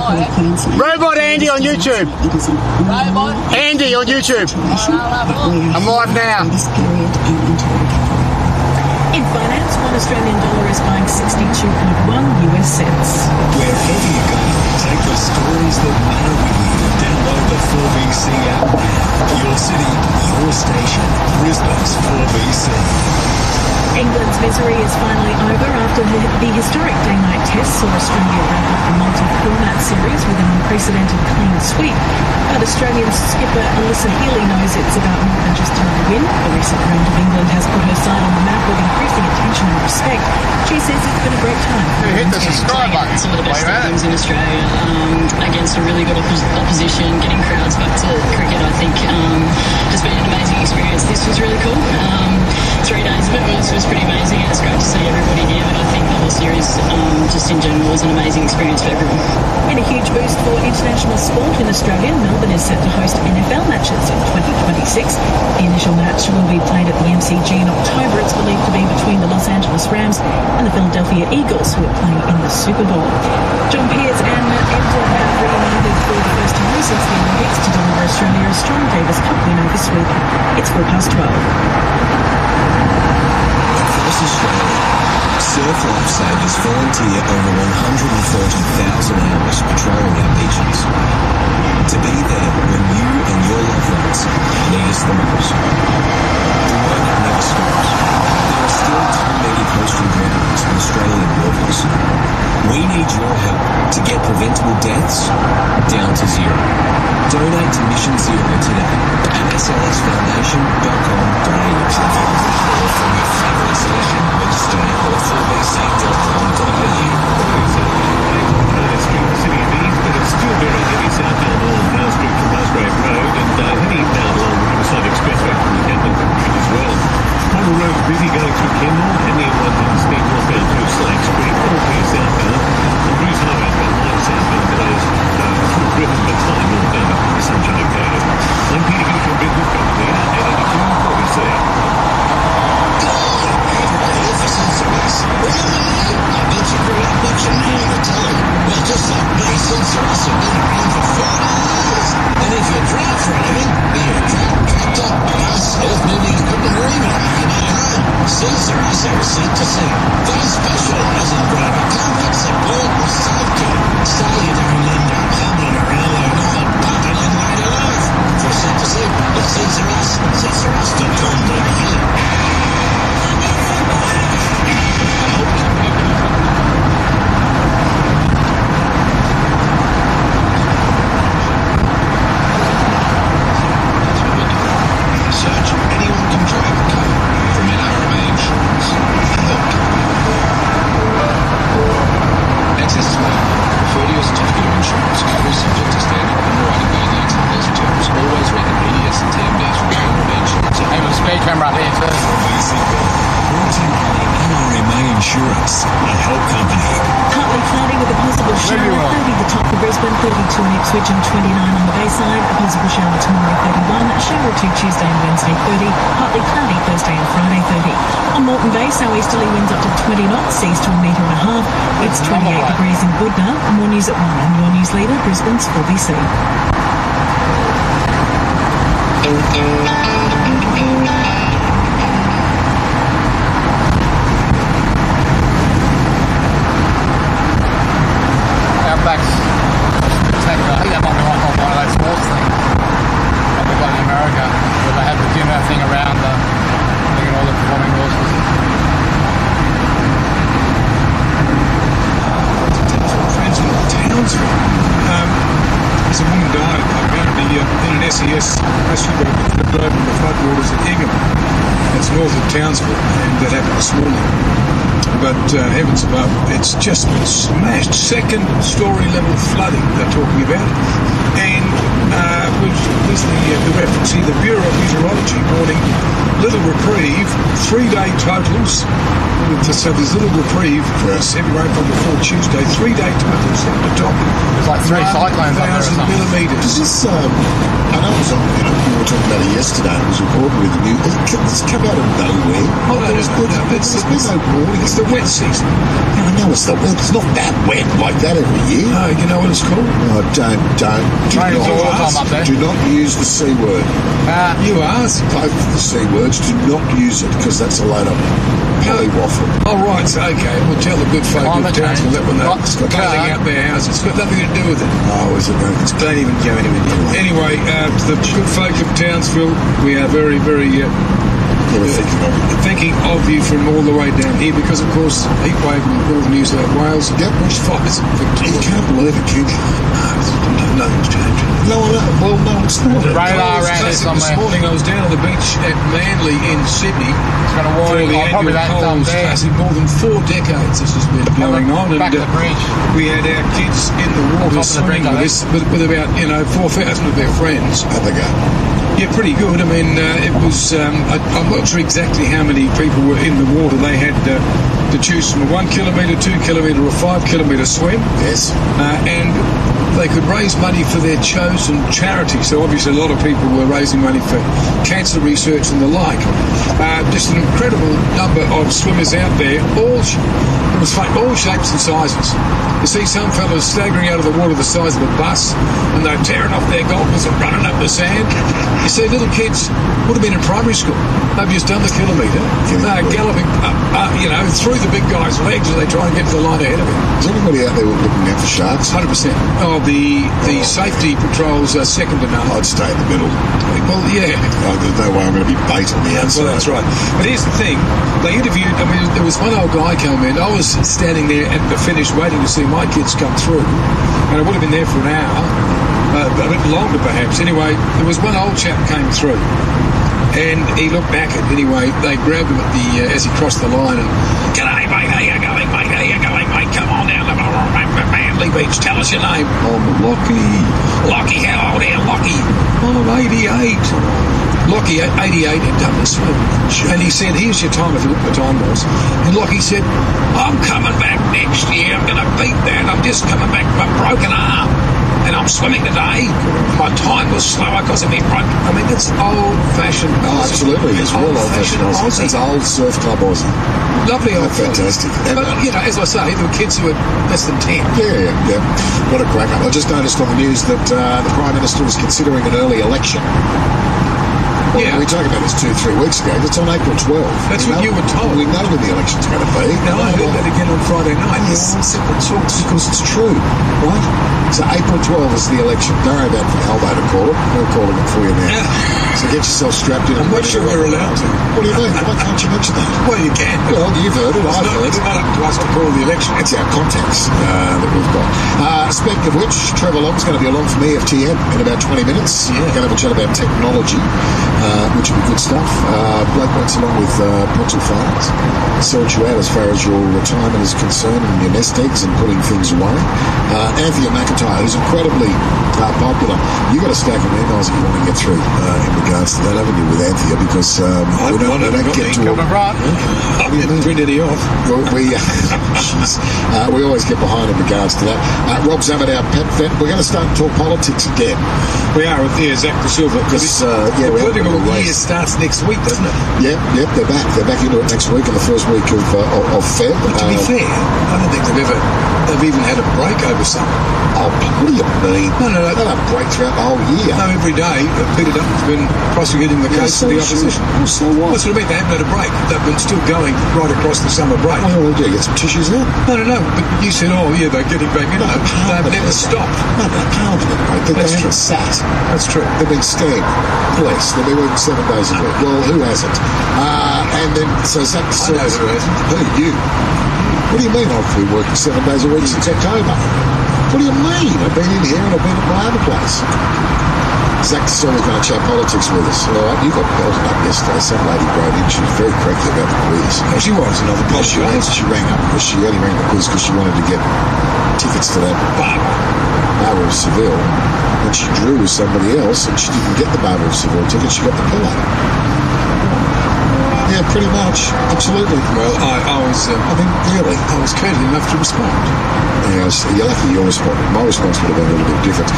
Robot Andy on YouTube. Andy on YouTube. I'm live now. In finance, $1 Australian is buying 62.1 US cents. Wherever you go, take the stories that matter with you. Download the 4BC app now. Your city, your station. Brisbane's 4BC. England's misery is finally over after the historic day-night test saw Australia wrap up the multi-format series with an unprecedented clean sweep. But Australian skipper Alyssa Healy knows it's about more than just another win. The recent round of England has put her side on the map with increasing attention and respect. She says it's been a great time. Hit the subscribe button. Some of the best games in Australia against a really good opposition. Getting crowds back to cricket, I think, has been an amazing experience. This was really cool. 3 days of it was pretty amazing. It's great to see everybody here, but I think the whole series just in general was an amazing experience for everyone. In a huge boost for international sport in Australia, Melbourne is set to host NFL matches in 2026. The initial match will be played at the MCG in October. It's believed to be between the Los Angeles Rams and the Philadelphia Eagles, who are playing in the Super Bowl. John Pearce and Matt Emsel have reunited for the first time since the Olympics to deliver Australia a strong Davis Cup winner this week. It's 12:04. Across Australia, surf lifesavers volunteer over 140,000 hours patrolling our beaches. To be there when you and your loved ones need us the most. The work never stops. There are still too many coastal drownings in Australian waters. We need your help to get preventable deaths down to zero. Donate to Mission Zero today at slsfoundation.com.au. Or from your favourite station, register or 4bc.com.au. City of East, but it's still very heavy southbound along Howe Street from Musgrave Road and heading down along the Riverside Expressway from the Campbell Street as well. Harbour Road busy going through Kenmore and the M1 speed northbound through Slade Street, all clear southbound. And Bruce Highway's got line southbound delays through Britain but fine northbound up to the Sunshine Coast. I'm Peter Gill from Big Wood Company at 882 4BC. I bet you grew up watching me all the time. Well, just like me, since the rest have been around for 40 years. And if you drive for a living, be it a truck, tractor, bus, earth-moving equipment, or even a home, Caesar us are seat to seat. They specialise in driver comfort, support, and safety. So you don't end up humming around all night, bumping in later life. For seat to seat, it's Caesar us, CaesarUs.com.au. Insurance, a help company. Partly cloudy with a possible shower, 30 the top of Brisbane, 32 in Ipswich and 29 on the Bayside. A possible shower tomorrow, 31. A shower or two Tuesday and Wednesday, 30. Partly cloudy Thursday and Friday, 30. On Moreton Bay, southeasterly winds up to 20 knots, seas to 1.5 metre. It's 28 degrees in Budna. More news at 1 on your news leader, Brisbane's 4BC. Outback's spectacular. I think that might be like one of those sports things like they've got in America, where they have the dinner thing around looking at all the performing horses. Townsville. There's a woman died apparently in an SES rescue boat that flipped over in the floodwaters at Egham. It's north of Townsville, and that happened this morning. But heavens above, it's just been smashed. Second story level flooding they're talking about. And there's the reference here, the Bureau of Meteorology warning little reprieve, 3-day totals. So there's little reprieve for this heavy rainfall before Tuesday, 3-day totals at the top. There's like 3 cyclones up there or something. Millimetres. Does this, I know it was on, we were talking about it yesterday, it was reported with the news. It's come out of nowhere. There's been no warning. It's the wet season. Yeah, I know it's the wet. It's not that wet like that every year. No, you know what it's called? Oh, do not use the C word. You asked. Both the C words, do not use it, because that's a load of polywaffle. Oh, right, so, okay, we'll tell the good folk of Townsville that when they're cleaning out their houses. It's got nothing to do with it. Oh, is it? Don't even go anywhere near it. Anyway, the good folk of Townsville, we are very, very thinking of you from all the way down here, because, of course, heatwave in northern New South Wales, bushfires in Victoria. You can't believe it, can you? No, nothing's changed. No, it's not. The radar around here somewhere. This morning I was down on the beach at Manly in Sydney. It's going to warn you. Probably that time there. Classic, more than 4 decades this has been going on. Back of the bridge. We had our kids in the water swimming with us, with about 4,000 of their friends. How'd they go? Yeah, pretty good. I mean, it was, I'm not sure exactly how many people were in the water. They had to choose from a 1 kilometre, 2 kilometre or 5 kilometre swim. Yes. And they could raise money for their chosen charity. So obviously a lot of people were raising money for cancer research and the like. Just an incredible number of swimmers out there, all shapes and sizes. You see some fellas staggering out of the water the size of a bus, and they're tearing off their goggles and running up the sand. You see little kids, would have been in primary school. They've just done the kilometre. They're galloping through the big guy's legs as they try and get to the line ahead of him. Is anybody out there looking out for sharks? 100%. Oh, the safety patrols are second to none. I'd stay in the middle. Well, yeah. Oh, there's no way I'm going to be bait on the outside. Well, that's right. But here's the thing. They interviewed, there was one old guy came in. I was standing there at the finish waiting to see my kids come through. And I would have been there for an hour, a bit longer perhaps. Anyway, there was one old chap came through. And he looked back at anyway, they grabbed him at as he crossed the line and, "G'day, mate, how you going, mate? How you going, mate? Come on down to Manly Beach, tell us your name." "I'm Lockie." "Lockie, how old are you, Lockie?" "I'm 88. Lockie, 88, had done the swim. And he said, "Here's your time," if you look what the time was. And Lockie said, "I'm coming back next year, I'm going to beat that. I'm just coming back with a broken arm. And I'm swimming today. My time was slower because of me broke." I mean, that's old-fashioned Aussie. Oh, absolutely. It's real old-fashioned Aussie. It's old surf club Aussie. Lovely old fantastic. But, as I say, there were kids who were less than 10. Yeah. What a cracker. I just noticed on the news that the Prime Minister was considering an early election. Well, we talked about this 2-3 weeks ago. It's on April 12th. That's what you were told. We know when the election's going to be. No, I heard that again on Friday night. Yes, because it's true, right? So April 12th is the election. Don't worry about Albo to call it. We're calling it for you now. So get yourself strapped in. I'm not sure we're allowed to. What do you mean? Why can't you mention that? Well, you can. Well, you've heard it. I've heard it. It's not up to us to call the election. It's our contacts that we've got. Speaking of which, Trevor Long's going to be along from EFTM in about 20 minutes. Yeah. We're going to have a chat about technology, which will be good stuff. Blake works along with petrol fibres. Sort you out as far as your retirement is concerned and your nest eggs and putting things away. Anthea McIntyre, who's incredibly popular. You've got a stack of emails that you want to get through in regards to that, haven't you, with Anthea? Because we don't get to it. I've printed it off. We always get behind in regards to that. Rob Zammit, our pet vet. We're going to start to talk politics again. We are with Zach De Silva. Because the political year starts next week, doesn't it? Yep, they're back. They're back into it next week in the first week of Feb. But to be fair, I don't think they've even had a break over summer. Oh, what do you mean? No. They've had a break throughout the whole year. No, every day Peter Dutton's been prosecuting the case for the opposition. So what? That's what I mean. They haven't had a break. They've been still going right across the summer break. What do you get some tissues out? No. But you said, they're getting back in. They've never stopped. No, they can't have a break. They haven't sat. That's true. They've been scammed. Bless. They've been working 7 days a week. Well, who hasn't? And then, so Zach I know who hasn't. Who? You? What do you mean I've been working 7 days a week since October? What do you mean? I've been in here and I've been at my other place. Zach De Silva's going to chat politics with us. All right, you got belted up yesterday. Some lady wrote in. She was very cracky about the quiz. She was another quiz. She rang up because she only rang the quiz because she wanted to get tickets to that Barbara of Seville. And she drew with somebody else and she didn't get the Barbara of Seville ticket. She got the pillow. Yeah, pretty much. Absolutely. Well, I was courteous enough to respond. Yes, you're lucky you responded. My response would have been a little bit different.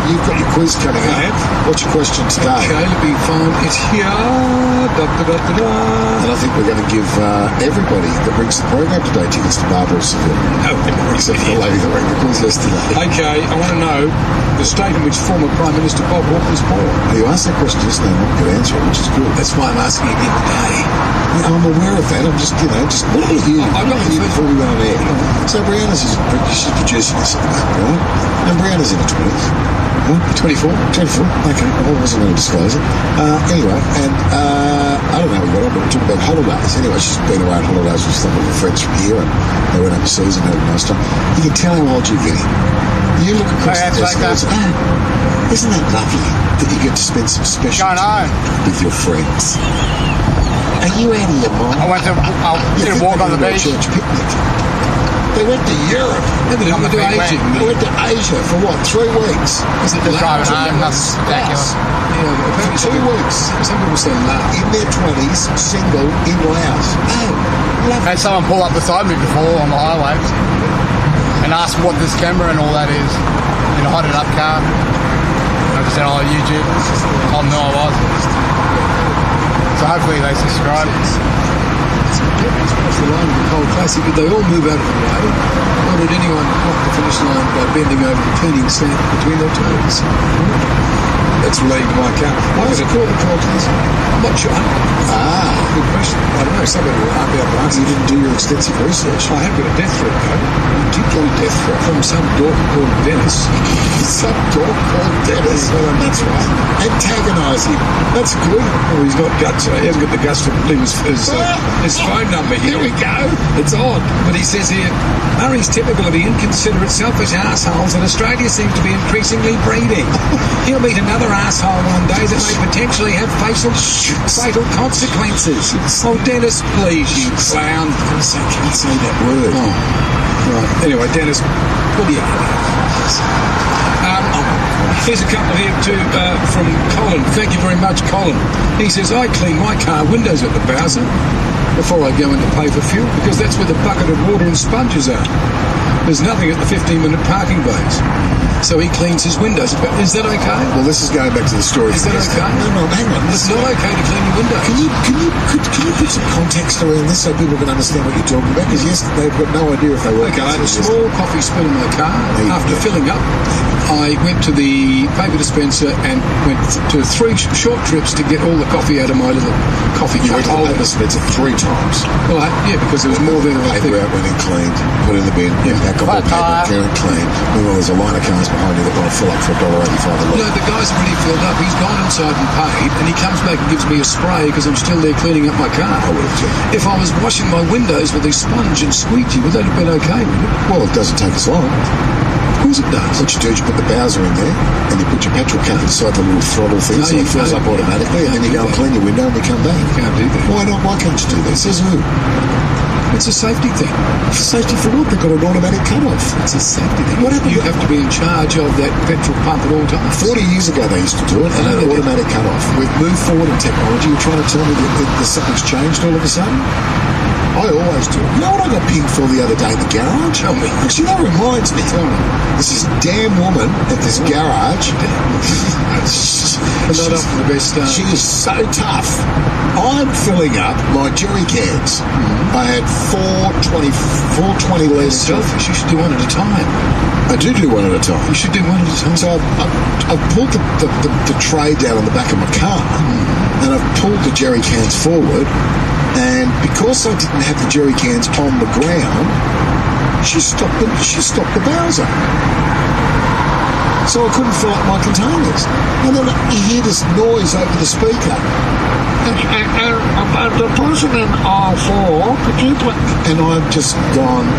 You've got your quiz coming up. I have. What's your question today? Okay, let me find it here. And I think we're going to give everybody that brings the program today tickets to Barbara of Seville. Except for the lady that rang the quiz yesterday. Okay, I want to know the state in which former Prime Minister Bob Hawke was born. You asked that question just now, I could answer it, which is good. That's why I'm asking again today. Yeah, I'm aware of that. I'm just what are you? I got you before we went on air. So Brianna's she's producing this, right? And Brianna's in her 20s. Huh? 24? 24. Okay, I wasn't going to disclose it. Anyway, and I don't know how we got on, but we talked about holidays. Anyway, she's been away on holidays with some of her friends from here, and they went overseas and had a nice time. You can tell how old you're getting. You look across the desk and go, isn't that lovely that you get to spend some special time with your friends? Are you out of your mind? I did a walk on the beach. Church picnic. They went to Europe. Yeah, they went to Asia. They went to Asia for what, 3 weeks? Is it Just driving home, nothing spectacular. Yeah, For 2 weeks. Some people say Laos. In their 20s, single, in Laos. Oh, lovely. Had someone pull up beside me before on the highway and ask what this camera and all that is in a hotted up car. I just said, oh, YouTube. I told them no, I was. So hopefully they subscribe. It's the line of the cold classic. They all move out of the way. Nor did anyone block the finish line by bending over and cleaning sand between their toes. That's related to my car. Why is it called the cold classic? I'm not sure. Good question. I don't know. Somebody will be able to answer. You didn't do your extensive research. I have got a death threat code. You did get a death threat from some dork called Dennis. Some dork called Dennis. That's right. Antagonise him. That's good. Well, he's not guts. He hasn't got the guts to leave his phone number here. Here we go. It's odd. But he says here, Murray's typical of the inconsiderate, selfish assholes that Australia seems to be increasingly breeding. He'll meet another asshole one day that may potentially have fatal consequences. Oh, Dennis, please, you clown. Can't say that word. Oh, right. Anyway, Dennis, what do you here's a couple here too from Colin. Thank you very much, Colin. He says, I clean my car windows at the Bowser before I go in to pay for fuel because that's where the bucket of water and sponges are. There's nothing at the 15-minute parking bays. So he cleans his windows. Is that okay? Well, this is going back to the story. Is that okay? No, hang on. It's not okay to clean your windows. Can you put some context around this so people can understand what you're talking about? Because yes, they've got no idea if they work. Okay, I had a small coffee spill in my car. After filling up, I went to the paper dispenser and went to 3 short trips to get all the coffee out of my little coffee cup. You went to the paper dispenser 3 times. Well, because there was more than I paper out, went and cleaned, put in the bin, back up the paper, clear and clean. Meanwhile, there's a line of cars behind you that want to fill up for $1.85 a litre. No, the guy's already filled up. He's gone inside and paid, and he comes back and gives me a spray because I'm still there cleaning up my car. I would have too. If I was washing my windows with a sponge and squeegee, would that have been okay, would it? Well, it doesn't take as long. Of course it does. What you do is you put the Bowser in there, and you put your petrol can inside the little throttle thing, so it fills up automatically, and then you go and clean your window and you come back. You can't do that. Why not? Why can't you do that? Says who? It's a safety thing. Safety for what? They've got an automatic cut-off. It's a safety thing. What happened? You have to be in charge of that petrol pump at all times. 40 years ago they used to do it, and an automatic cut-off. We've moved forward in technology. You're trying to tell me that something's changed all of a sudden? I always do. You know what I got pinged for the other day in the garage? Tell me. Actually, that reminds me. Tell me. This is damn woman at this garage. Not up for the best start. She is so tough. I'm filling up my jerry cans. I had 420 litres. Selfish. You should do one at a time. I do one at a time. You should do one at a time. So I've pulled the tray down on the back of my car, and I've pulled the jerry cans forward. And because I didn't have the jerry cans on the ground, she stopped the Bowser. So I couldn't fill up my containers. And then you hear this noise over the speaker. And the person in R4, could you put... And I've just gone,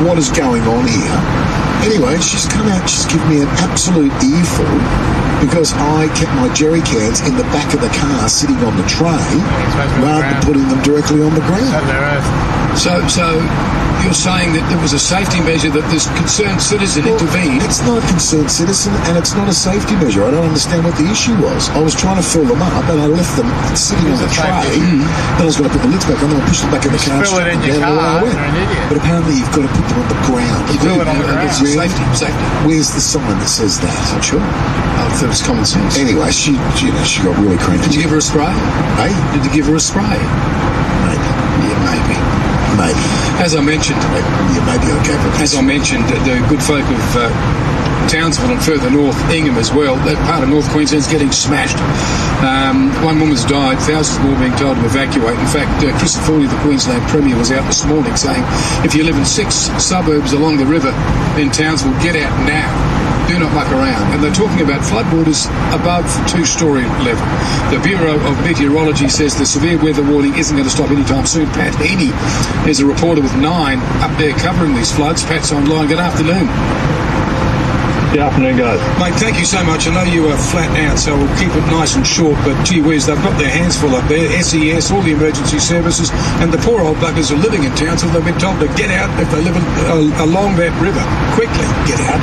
what is going on here? Anyway, she's come out, she's given me an absolute earful because I kept my jerry cans in the back of the car sitting on the tray rather than putting them directly on the ground. So you're saying that there was a safety measure that this concerned citizen intervened? It's not a concerned citizen and it's not a safety measure. I don't understand what the issue was. I was trying to fill them up and I left them sitting on the tray. Then I was going to put the lids back on and I pushed them back in the car. Fill it in your car, you're an idiot. But apparently you've got to put them on the ground. You fill it on the ground. Safety. Where's the sign that says that? Not sure. I thought it was common sense. Anyway, she got really cranky. Did you give her a spray? Hey? Did you give her a spray? Maybe. Yeah, maybe. As I mentioned, you may be okay. As I mentioned, the good folk of Townsville and further north, Ingham as well, that part of North Queensland's getting smashed. One woman's died, thousands more being told to evacuate. In fact, Chris Foley, the Queensland Premier, was out this morning saying, if you live in 6 suburbs along the river in Townsville, get out now. Do not muck around. And they're talking about floodwaters above 2-storey level. The Bureau of Meteorology says the severe weather warning isn't going to stop anytime soon. Pat Heaney is a reporter with 9 up there covering these floods. Pat's online. Good afternoon. Good afternoon, guys. Mate, thank you so much. I know you are flat out, so we'll keep it nice and short, but gee whiz, they've got their hands full up there. SES, all the emergency services, and the poor old buggers are living in town, so they've been told to get out if they live along that river. Quickly, get out.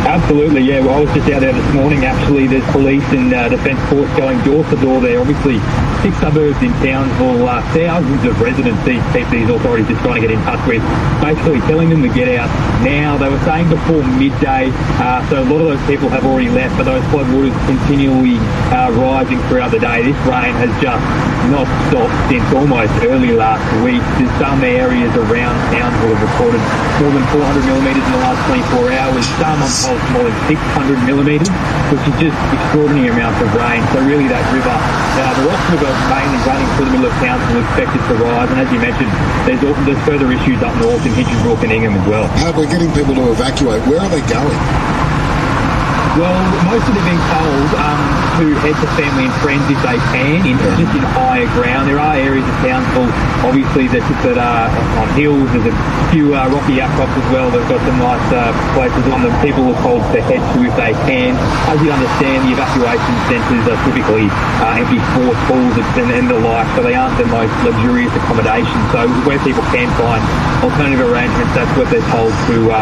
Absolutely, yeah. Well, I was just out there this morning, actually. There's police and Defence Force going door to door there. Obviously, 6 suburbs in Townsville, thousands of residents these authorities are trying to get in touch with, basically telling them to get out now. They were saying before midday, so a lot of those people have already left, but those floodwaters continually rising throughout the day. This rain has just not stopped since almost early last week. There's some areas around Townsville have recorded more than 400 millimetres in the last 24 hours. Some on poles more than 600 millimetres, which is just extraordinary amounts of rain. So really that river, the Ross River mainly running through the middle of Townsville, expected to rise. And as you mentioned, there's further issues up north in Hinchinbrook and Ingham as well. How we're getting people to evacuate, where are they going? Well, most of them being told to head to family and friends if they can, just in higher ground. There are areas of Townsville, obviously, that are on hills. There's a few rocky outcrops as well. They've got some nice places on them. People are told to head to if they can. As you understand, the evacuation centres are typically empty sports halls and the like, so they aren't the most luxurious accommodation. So where people can find alternative arrangements, that's what they're told to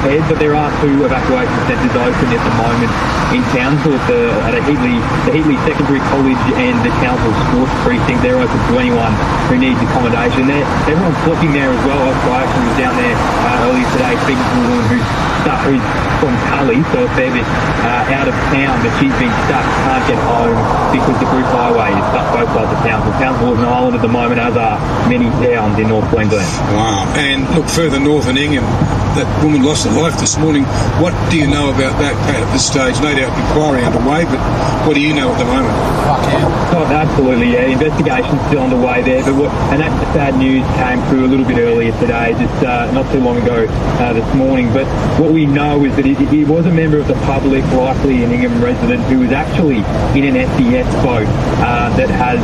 head. But there are 2 evacuation centres open at the moment in Townsville at the Heatley Secondary College and the Townsville Sports Precinct. They're open to anyone who needs accommodation. Everyone's flocking there as well. I actually was down there earlier today speaking to a woman who's from Cully, so a fair bit out of town, but she's been stuck, can't get home because the Bruce Highway is stuck both sides of Townsville. Townsville is an island at the moment, as are many towns in North Queensland. Wow. And look, further north in Ingham, that woman lost her life this morning. What do you know about that, Pat, at this stage? No doubt inquiry underway, but what do you know at the moment? Fuck yeah. Oh, absolutely, yeah. Investigation's still underway there, and that sad news came through a little bit earlier today, just not too long ago this morning. But what we know is that he was a member of the public, likely an Ingham resident, who was actually in an SES boat that has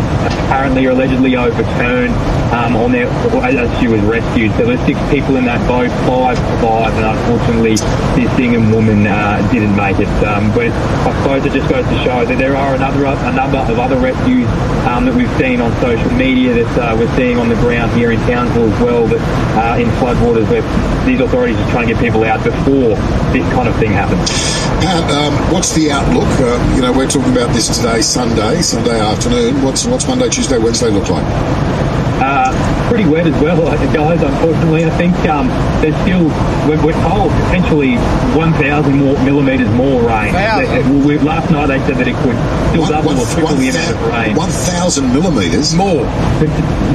apparently or allegedly overturned as she was rescued. So there's 6 people in that boat, 5 survived, and unfortunately this Ingham woman didn't make it. But I suppose it just goes to show that there are a number of other rescues that we've seen on social media, that we're seeing on the ground here in Townsville as well, that in floodwaters where these authorities are trying to get people out before this kind of thing happens. Pat, what's the outlook? We're talking about this today, Sunday afternoon. What's Monday, Tuesday, Wednesday look like? Pretty wet as well, guys, unfortunately. I think there's still, we're told, potentially 1,000 more millimetres more rain. Last night they said that it could still double or triple the amount of rain. 1,000 millimetres? More.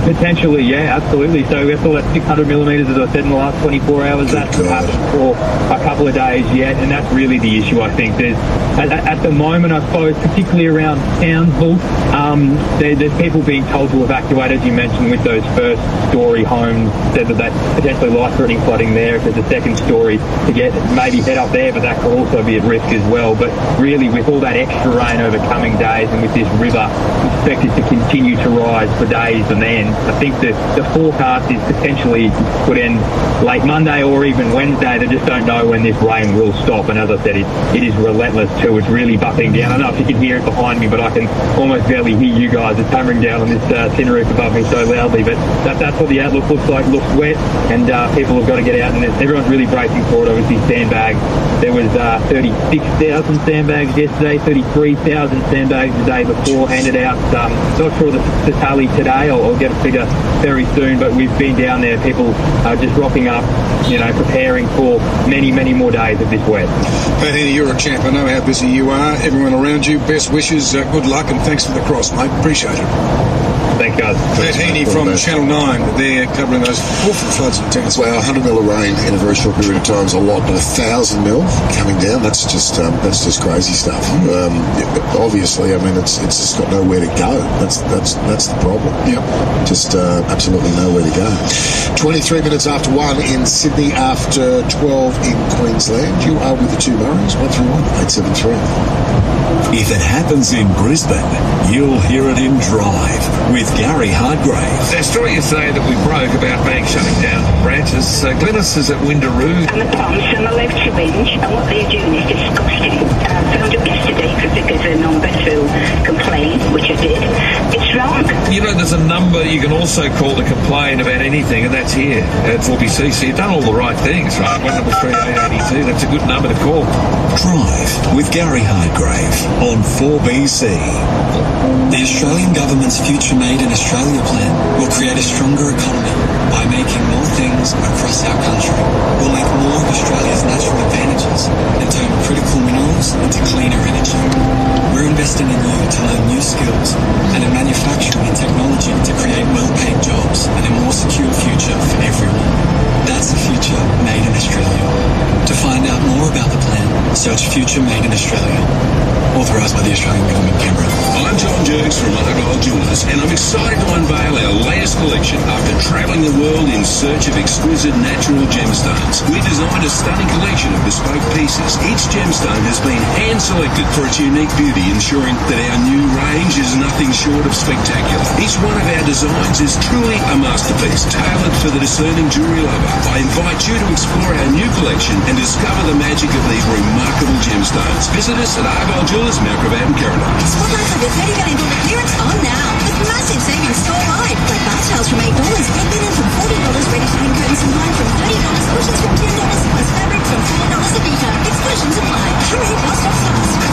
Potentially, yeah, absolutely. So we have all that 600 millimetres, as I said, in the last 24 hours. That's happened for a couple of days yet, and that's really the issue, I think. There's, at the moment, I suppose, particularly around Townsville, there's people being told to evacuate, as you mentioned, with those first-story homes, said that that's potentially life-threatening flooding there. If there's a second story, to maybe head up there, but that could also be at risk as well. But really, with all that extra rain over coming days and with this river expected to continue to rise for days and then, I think the forecast is potentially could end late Monday or even Wednesday. They just don't know when this rain will stop. And as I said, it is relentless too. It's really bucketing down. I don't know if you can hear it behind me, but I can almost barely hear you guys. It's hammering down on this tin roof above me so loudly. But that's what the outlook looks like. Looks wet, and people have got to get out, and everyone's really bracing for it. Obviously, sandbags. There was 36,000 sandbags yesterday, 33,000 sandbags the day before handed out. Not sure the tally today. I'll get a figure very soon, but we've been down there. People are just rocking up, preparing for many, many more days of this wet. Pat Heaney, you're a champ. I know how busy you are. Everyone around you, best wishes, good luck, and thanks for the cross, mate. Appreciate it. Thanks, guys. Pat Heaney from Channel 9, they're covering those awful floods in Townsville. Well, 100 mil of rain in a very short period of time is a lot, but 1,000 mil coming down, that's just crazy stuff. Obviously, it's just got nowhere to go. That's the problem. Yep. Just absolutely nowhere to go. 23 minutes after 1 in Sydney, after 12 in Queensland. You are with the two Murrays, 131-873. If it happens in Brisbane, you'll hear it in Drive with Gary Hardgrave. That story yesterday that we broke about banks shutting down branches us. Glenys is at Windaroo. I'm at Palms from a left syringe, and what they're doing is disgusting. I phoned up yesterday because they gave a number to complain, which I did. It's wrong. You know, there's a number you can also call to complain about anything, and that's here at 4BC. So you've done all the right things, right? 133 882. That's a good number to call. Drive with Gary Hargrave on 4BC. The Australian government's Future Made in Australia plan will create a stronger economy by making more things across our country. We'll link more of Australia's natural advantages and turn critical minerals into cleaner energy. We're investing in you to learn new skills and in manufacturing and technology to create well-paid jobs and a more secure future for everyone. That's the future made in Australia. To find out more about the plan, search Future Made in Australia. Authorised by the Australian Government, Canberra. I'm John Jerks from Ormeau Jewelers, and I'm excited to unveil our latest collection after travelling the world in search of exquisite natural gemstones. We've designed a stunning collection of bespoke pieces. Each gemstone has been hand-selected for its unique beauty, ensuring that our new range is nothing short of spectacular. Each one of our designs is truly a masterpiece, tailored for the discerning jewellery lover. I invite you to explore our new collection and discover the magic of these remarkable gemstones. Visit us at Argyle Jewellers, Mount Gravatt and Carolina. Spotlights of your $30 million clearance on now. With massive savings store-wide. Like bath towels from $8, bed linen from $40, ready-to-hang curtains and line from $30, cushions from $10, plus fabric from $4 a metre. Exclusions apply. Hurry, while stocks last.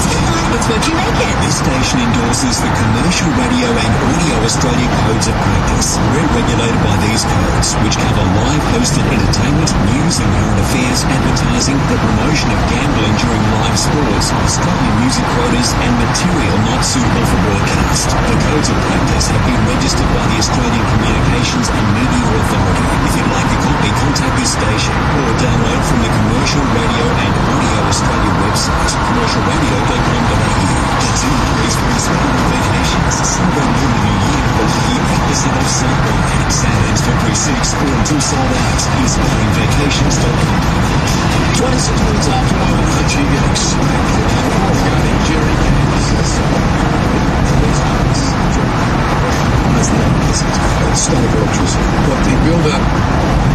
It's what you make it. This station endorses the Commercial Radio and Audio Australia Codes of Practice. We're regulated by these codes, which cover live hosted entertainment, news and current affairs, advertising, the promotion of gambling during live sports, Australian music quotas, and material not suitable for broadcast. The codes of practice have been registered by the Australian Communications and Media Authority. If you'd like a copy, contact this station or download from the Commercial Radio and Audio Australia website, commercialradio.com.au. Consumer for inspiring vacations. Celebrate more than a year of the year episode of Celebrate. Saturdays, February 6th, or until sold out. Inspiringvacations.com. 26 minutes after 1, aren't you getting excited regarding jerry cans? Static electricity. What the build-up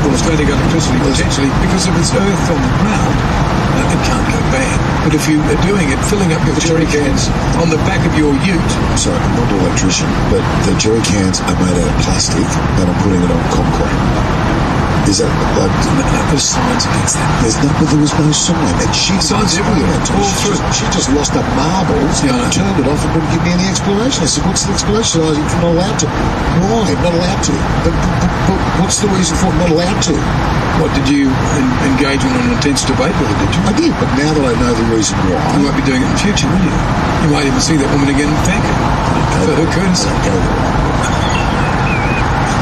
or static electricity potentially, because if it's earth on the ground, it can't go bad. But if you are doing it, filling up your jerry cans on the back of your ute. Sorry, I'm not an electrician, but the jerry cans are made out of plastic and I'm putting it on concrete. Is that like... There's signs against that. But there was no sign. And she signs everywhere. She just lost up marbles, turned it off and wouldn't give me any explanation. I said, what's the explanation? I said, you're not allowed to. Why? Not allowed to. But what's the reason for not allowed to? What, did you engage in an intense debate with her, did you? I did, but now that I know the reason why... You might be doing it in the future, wouldn't you? You might even see that woman again and thank her for her courtesy.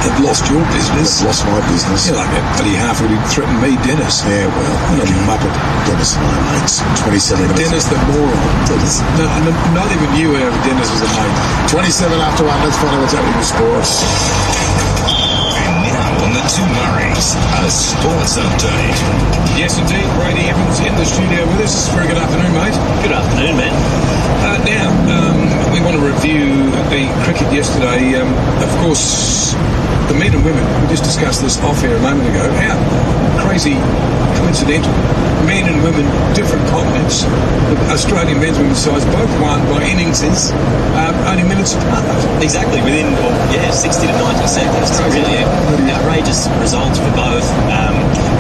They've lost your business. They've lost my business. You're like that bloody half who threatened me, Dennis. Yeah, well, I'm a muppet. Dennis and I mates. 27 minutes. Dennis the moron. Dennis. No, not even you ever. Dennis was a mate. 27 after 1. Let's find out what's happening with sports. And now on the Two Murrays, a sports update. Yes, indeed. Brady Evans in the studio with us. Very good afternoon, mate. Good afternoon, man. Now, we want to review the cricket yesterday. Of course, the men and women, we just discussed this off air a moment ago, how crazy coincidental. Men and women, different continents, Australian men's and women's sides, both won by innings only minutes apart. Exactly, within 60 to 90 seconds. It's really outrageous results for both,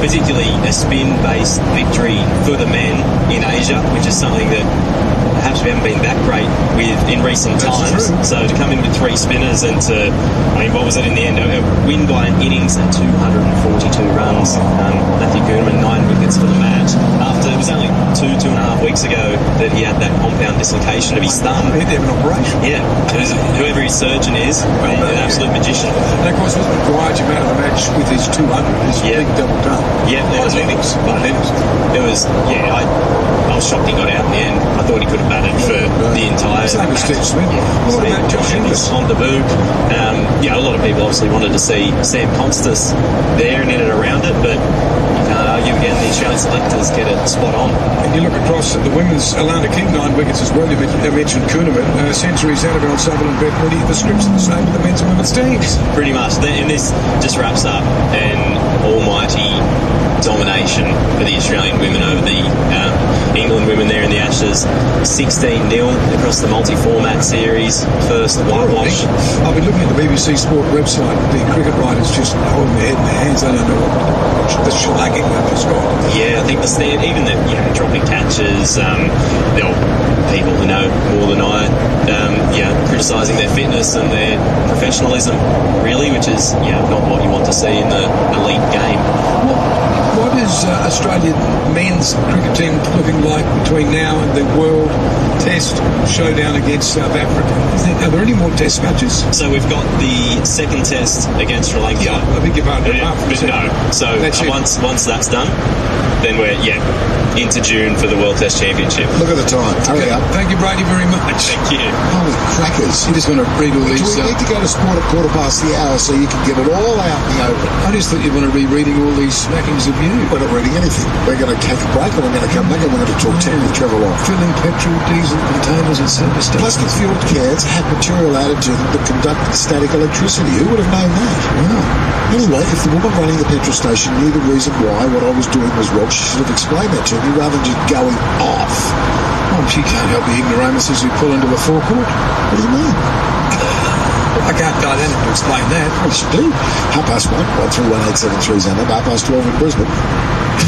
particularly a spin-based victory for the men in Asia, which is something that perhaps we haven't been that great with in recent times. So to come in with 3 spinners and to, what was it in the end? A win by an innings and 242 runs. Matthew Kuhnemann, 9 wickets for the match. After, it was only 2.5 weeks ago that he had that compound dislocation of his thumb. He had to have an operation. Yeah. Whoever his surgeon is, an absolute magician. And of course, wasn't Maguire man of the match with his 200, his big double done? Yeah. By an innings. It was, I was shocked he got out in the end. I thought he could have batted for the entire... Same with Steve Smith. What about Josh Inglis? On debut. A lot of people obviously wanted to see Sam Constas there and in and around it, but you can't argue again, the Australian selectors get it spot on. And you look across at the women's, Alana King, 9 wickets as well. You mentioned Kuhnemann, centuries, Annabelle Sutherland, Beth Moody. The scripts are the same with the men's and women's teams. Pretty much. And this just wraps up an almighty domination for the Australian women over the England women there in the Ashes. 16-0 across the multi-format series. First whitewash. I've been looking at the BBC Sport website. The cricket writers just holding their head in their hands. They don't know what the shellacking they've described. Yeah, I think the stand, even the dropping catches, there are people who know more than I, criticising their fitness and their professionalism, really, which is not what you want to see in the elite game. What is Australian men's cricket team looking like between now and the World Test showdown against South Africa? Are there any more Test matches? So we've got the second Test against Sri Lanka. Yeah, I think you've opened it up. But no. So once that's done, then we're into June for the World Test Championship. Look at the time. Hurry up. Thank you, Brady, very much. Thank you. Holy crackers. You just want to read all these... Do we need to go to sport at 1:15 so you can get it all out in the open? I just thought you want to be reading all these smackings of you. We're not reading anything. We're going to take a break and we're going to come back and we're going to talk tech with Trevor Long. Filling petrol, diesel containers and service stations. Plastic fueled cans have material added to them that conduct static electricity. Who would have known that? Wow. Anyway, if the woman running the petrol station knew the reason why what I was doing was wrong, she should have explained that to me rather than just going off. Oh, she can't help the ignoramuses who pull into a forecourt. What do you mean? I can't dial in to explain that. Well, you do. 1:30, 1318730's number, 12:30 in Brisbane.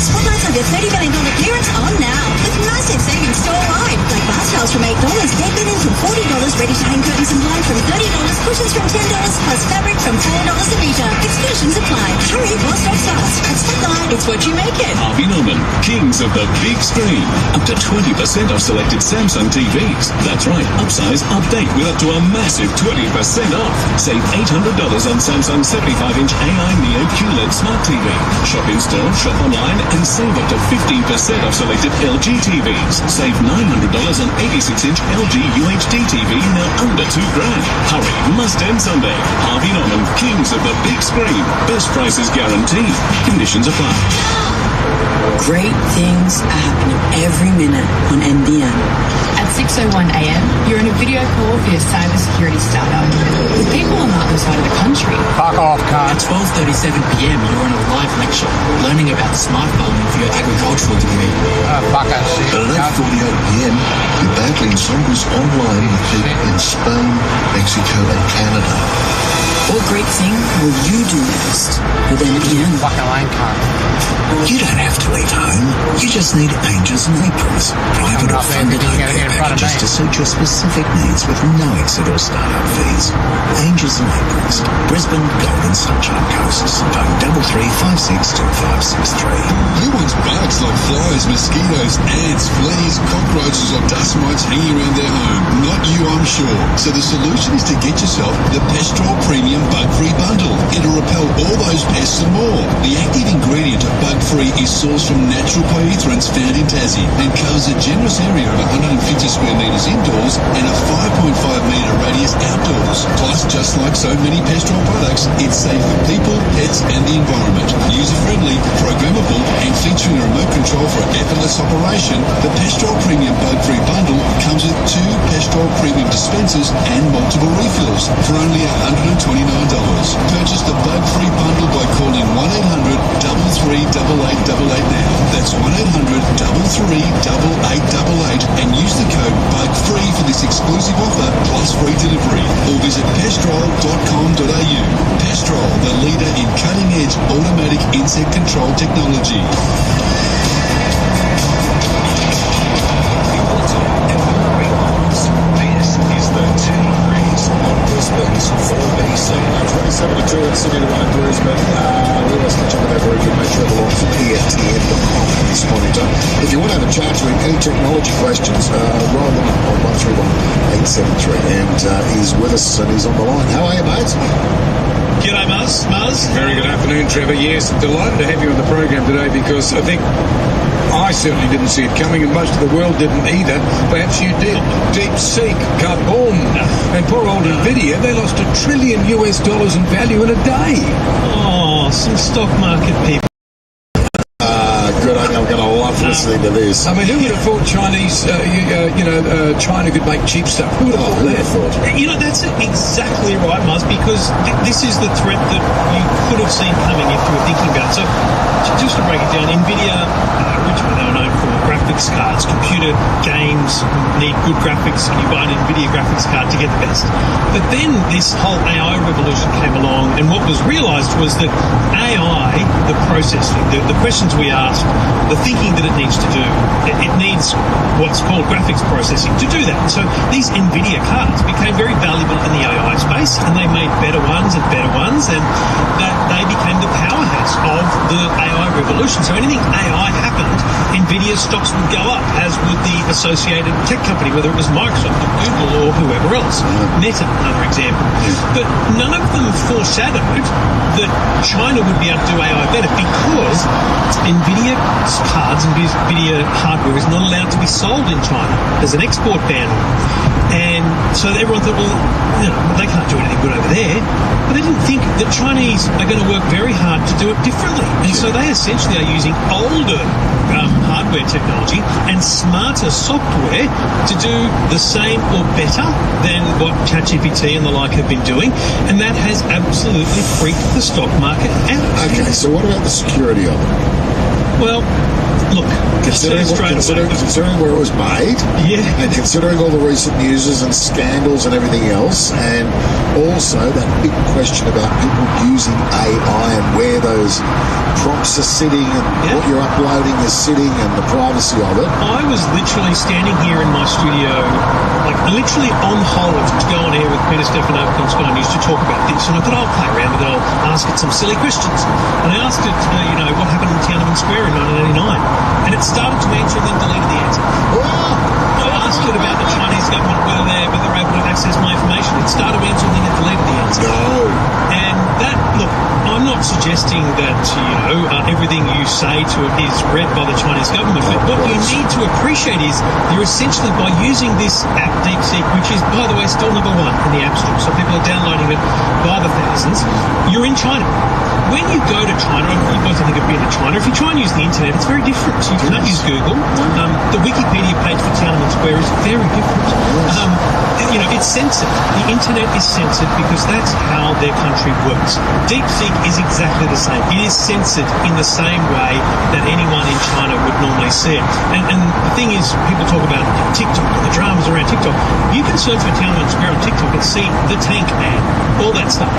Spotlights of your $30 million clearance on now. With massive savings store-wide. Like bath towels from $8, bed linen from $40, ready-to-hang curtains and blinds from $30, cushions from $10, plus fabric from $4 a metre. Exclusions apply. Hurry while stocks last. At Spotlight, it's what you make it. Harvey Norman, kings of the big screen. Up to 20% off selected Samsung TVs. That's right, upsize, update with up to a massive 20% off. Save $800 on Samsung 75-inch AI Neo QLED Smart TV. Shop in-store, shop online, and save up to 15% off selected LG TVs. Save $900 on 86-inch LG UHD TV, now under $2,000. Hurry, must end Sunday. Harvey Norman, kings of the big screen. Best prices guaranteed. Conditions apply. Great things are happening every minute on NBN. At 6:01am, you're in a video call for your cybersecurity startup with people on the other side of the country. Fuck off, cunt. At 12:37pm, you're in a live lecture learning about smartphone for your agricultural degree. Fuck that shit. But at 8:48pm, you're battling zombies online with people in Spain, Mexico and Canada. What great thing will you do next with NBN? Fucking lame cunt. You don't have to leave home. You just need Angels and Aprons. Private or funded home care packages to suit your specific needs with no exit or startup fees. Angels and Aprons. Brisbane, Gold and Sunshine Coasts. Phone 33562563. Who wants bugs like flies, mosquitoes, ants, fleas, cockroaches or dust mites hanging around their home? Not you, I'm sure. So the solution is to get yourself the Petrol Premium Bug-Free Bundle. It'll repel all those pests and more. The active ingredient of Bug-Free is sourced from natural pyrethroids found in Tassie and covers a generous area of 150 square metres indoors and a 5.5 metre radius outdoors. Plus, just like so many Petrol products, it's safe for people, pets and the environment. User-friendly, programmable and featuring a remote control for effortless operation, the Petrol Premium Bug-Free Bundle comes with 2 Petrol Premium dispensers and multiple refills for only $129. Purchase the Bug-Free Bundle by calling 1-800-338888 now. That's 1-800-338888 and use the code BUGFREE for this exclusive offer plus free delivery. Or visit pestrol.com.au. Pestrol, the leader in cutting-edge automatic insect control technology. Brisbane's 4BC. 27-2 at Sydney to 1 in Brisbane. We always catch up with our very good mate Trevor Long from EFTN.com this morning. If you want to have a chat to him, any technology questions, roll them on 131-873. And he's with us and he's on the line. How are you, mate? G'day, Muzz. Very good afternoon, Trevor. Yes, delighted to have you on the program today because I think I certainly didn't see it coming and most of the world didn't either. Perhaps you did. Deep Seek, kaboom. And poor old Nvidia, they lost $1 trillion in value in a day. Oh, some stock market people. Good, I'm going to love listening to this. I mean, who would have thought China could make cheap stuff? Who would have thought that? You know, that's exactly right, Muzz, because this is the threat that you could have seen coming if you were thinking about it. So, just to break it down, NVIDIA, originally they were known for graphics cards. Computer games need good graphics, and you buy an NVIDIA graphics card to get the best. But then this whole AI revolution came along, and what was realised was that AI, the processing, the questions we ask, the thinking that it needs to do, it needs what's called graphics processing to do that. So these NVIDIA cards became very valuable in the AI space, and they made better ones, and that they became the powerhouse of the AI revolution. So anything AI happened, NVIDIA stocks would go up, as would the associated tech company, whether it was Microsoft or Google or whoever else. Meta, another example. But none of them foreshadowed that China would be able to do AI better, because NVIDIA's cards and NVIDIA hardware is not allowed to be sold in China. There's an export ban on it. And so everyone thought, well, they can't do anything good over there. But they didn't think that Chinese are going to work very hard to do it differently. And so they essentially are using older hardware technology and smarter software to do the same or better than what ChatGPT and the like have been doing. And that has absolutely freaked the stock market out. Okay, so what about the security of it? Well, look, considering where it was made, and considering all the recent news and scandals and everything else, and also that big question about people using AI and where those prompts are sitting and what you're uploading is sitting and the privacy of it. I was literally standing here in my studio, like literally on hold to go on air with Peter Stefanovic on Sky News to talk about this, and I thought I'll play around with it, I'll ask it some silly questions. And I asked it, what happened in Tiananmen Square in 1989, and it started to answer and then deleted the answer. I asked it about the Chinese government, whether they're able to access my information. It started to answer and then it deleted the answer. And that, look, I'm not suggesting that, everything you say to it is read by the Chinese government, but what you need to appreciate is you're essentially, by using this app DeepSeek, which is, by the way, still number one in the App Store, so people are downloading it by the thousands, you're in China. When you go to China, you both think of being in China, if you try and use the internet, it's very different. So you can't use Google. The Wikipedia page for Tiananmen Square is very different. It's censored. The internet is censored because that's how their country works. DeepSeek is exactly the same. It is censored in the same way that anyone in China would normally see it. And the thing is, people talk about TikTok and the dramas around TikTok. You can search for Tiananmen Square on TikTok and see the Tank Man, all that stuff.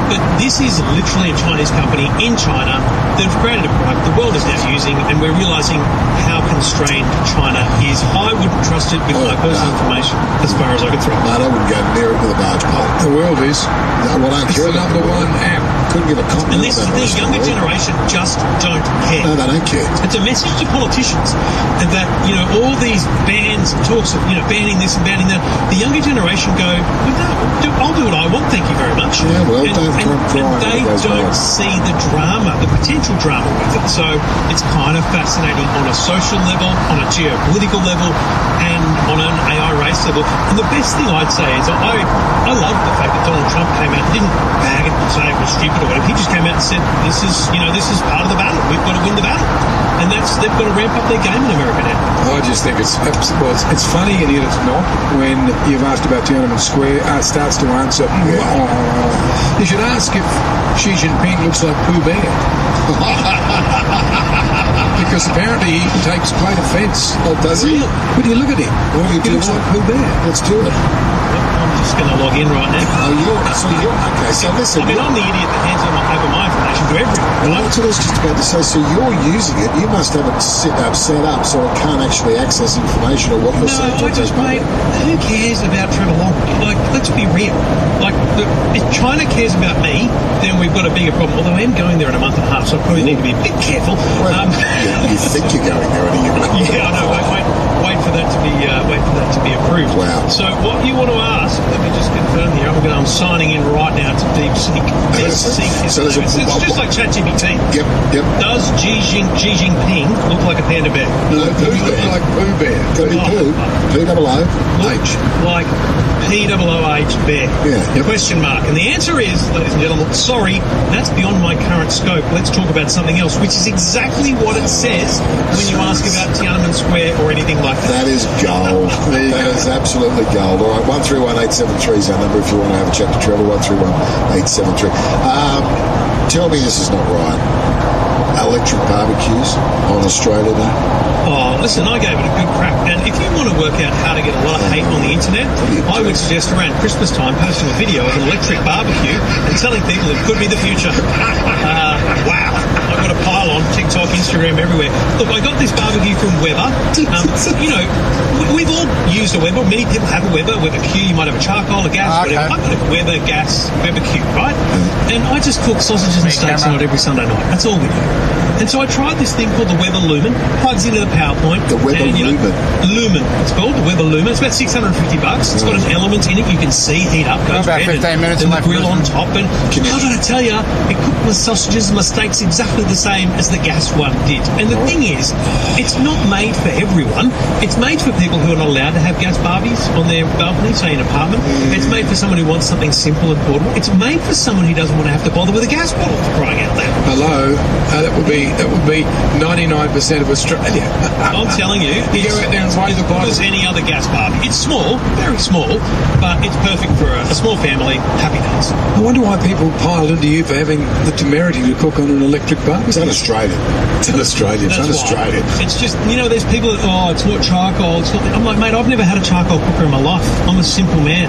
But this is literally a Chinese company in China that have created a product the world is now using, and we're realising how constrained China is. I wouldn't trust it with my personal information as far as I could throw it. I wouldn't go near it with a barge pole. The world is. No, I don't care. It's the number one app. Couldn't give a comment. And this is the thing, younger generation just don't care. No, they don't care. It's a message to politicians that, all these bans and talks of, banning this and banning that, the younger generation go, I'll do what I want, thank you very much. Yeah, well, and they don't see the drama, the potential drama with it. So it's kind of fascinating on a social level, on a geopolitical level, and on an AI race level. And the best thing I'd say is I love the fact that Donald Trump came out and didn't bag it and say it was stupid or whatever. He just came out and said, this is part of the battle. We've got to win the battle. And they've got to ramp up their game in America now. I just think it's funny and yet it's not. When you've asked about Tiananmen Square, starts to answer. You should ask if Xi Jinping looks like Pooh Bear. Because apparently he takes great offence. Oh, does he? When you look at him, he looks like Pooh Bear. Let's do it. I'm just going to log in right now. Okay, so listen. I'm the idiot that hands over my information to everyone. Well, that's what I was just about to say. So you're using it. You must have it set up so it can't actually access information or what you're saying. Mate, who cares about Trevor Long? Let's be real. If China cares about me, then we've got a bigger problem. Although I am going there in a month and a half, so I probably need to be a bit careful. Well, you think you're going there and you're going to... Yeah, I know. Wait for that to be approved. Wow. So what you want to ask? Let me just confirm here. I'm signing in right now to DeepSeek. It's just like ChatGPT. Yep. Does Xi Jinping look like a panda bear? No, Pooh look like Pooh Bear. Could be Pooh. P-O-O-H. Like P-O-O-H bear. Yeah. Question mark. And the answer is, ladies and gentlemen, sorry, that's beyond my current scope. Let's talk about something else, which is exactly what it says when you ask about Tiananmen Square or anything like that. That is gold. That is absolutely gold. All right, 131873 is our number if you want to have a chat to Trevor. 131873. Tell me this is not right. electric barbecues on Australia Day? Oh, listen, I gave it a good crack. And if you want to work out how to get a lot of hate on the internet, I would suggest around Christmas time posting a video of an electric barbecue and telling people it could be the future. Wow. I've got a pile on TikTok, Instagram, everywhere. Look, I got this barbecue from Weber. We've all used a Weber. Many people have a Weber Q. You might have a charcoal, a gas, whatever. I've got a Weber gas, Weber Q, right? And I just cook sausages and steaks on it every Sunday night. That's all we do. And so I tried this thing called the Weber Lumen. Plugs into the PowerPoint. The Weber Lumen. Lumen. It's called the Weber Lumen. It's about $650. It's got an element in it you can see heat up. Goes about 15 minutes. And the grill on top. And I've got to tell you, it cooked my sausages and my steaks exactly the same as the gas one did. And the thing is, it's not made for everyone. It's made for people who are not allowed to have gas barbies on their balcony, say an apartment. It's made for someone who wants something simple and portable. It's made for someone who doesn't want to have to bother with a gas bottle, for crying out loud. Hello, that would be 99% of Australia. I'm telling you, you go out there and weigh the bottle. As any other gas barbie. It's small, very small, but it's perfect for a small family. Happy days. I wonder why people pile into you for having the temerity to cook on an electric barbie. It's un-Australian. It's un-Australian. It's un-Australian. It's just, there's people that, it's not charcoal. It's not. I'm like, mate, I've never had a charcoal cooker in my life. I'm a simple man.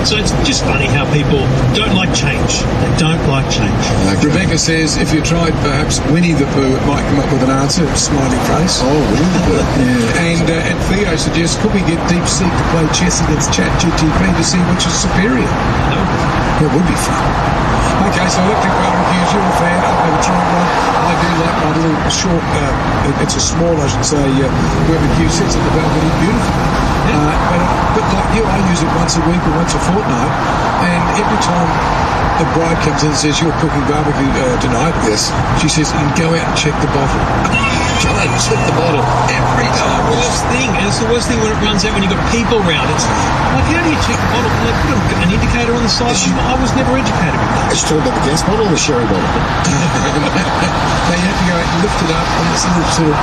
So it's just funny how people don't like change. They don't like change. Okay. Rebecca says, if you tried perhaps Winnie the Pooh, it might come up with an answer, smiley face. Oh, Winnie the Pooh. Yeah. And Theo suggests, could we get DeepSeek to play chess against ChatGPT to see which is superior? No. That would be fun. Okay, so electric barbecues, you're a fan. I've never tried one. I do like my little short, it's a small, I should say, barbecue, sits at the balcony, beautiful. But like you, I use it once a week or once a fortnight, and every time the bride comes in and says, you're cooking barbecue tonight, yes, she says, and go out and check the bottle. Go out and check the bottle every time. It's the worst thing when it runs out when you've got people around. It's like, how do you check the bottle? Can they put an indicator on the side? I was never educated with that. Is she talking about the gas bottle or the sherry bottle? They have to go and lift it up and it's a little sort of...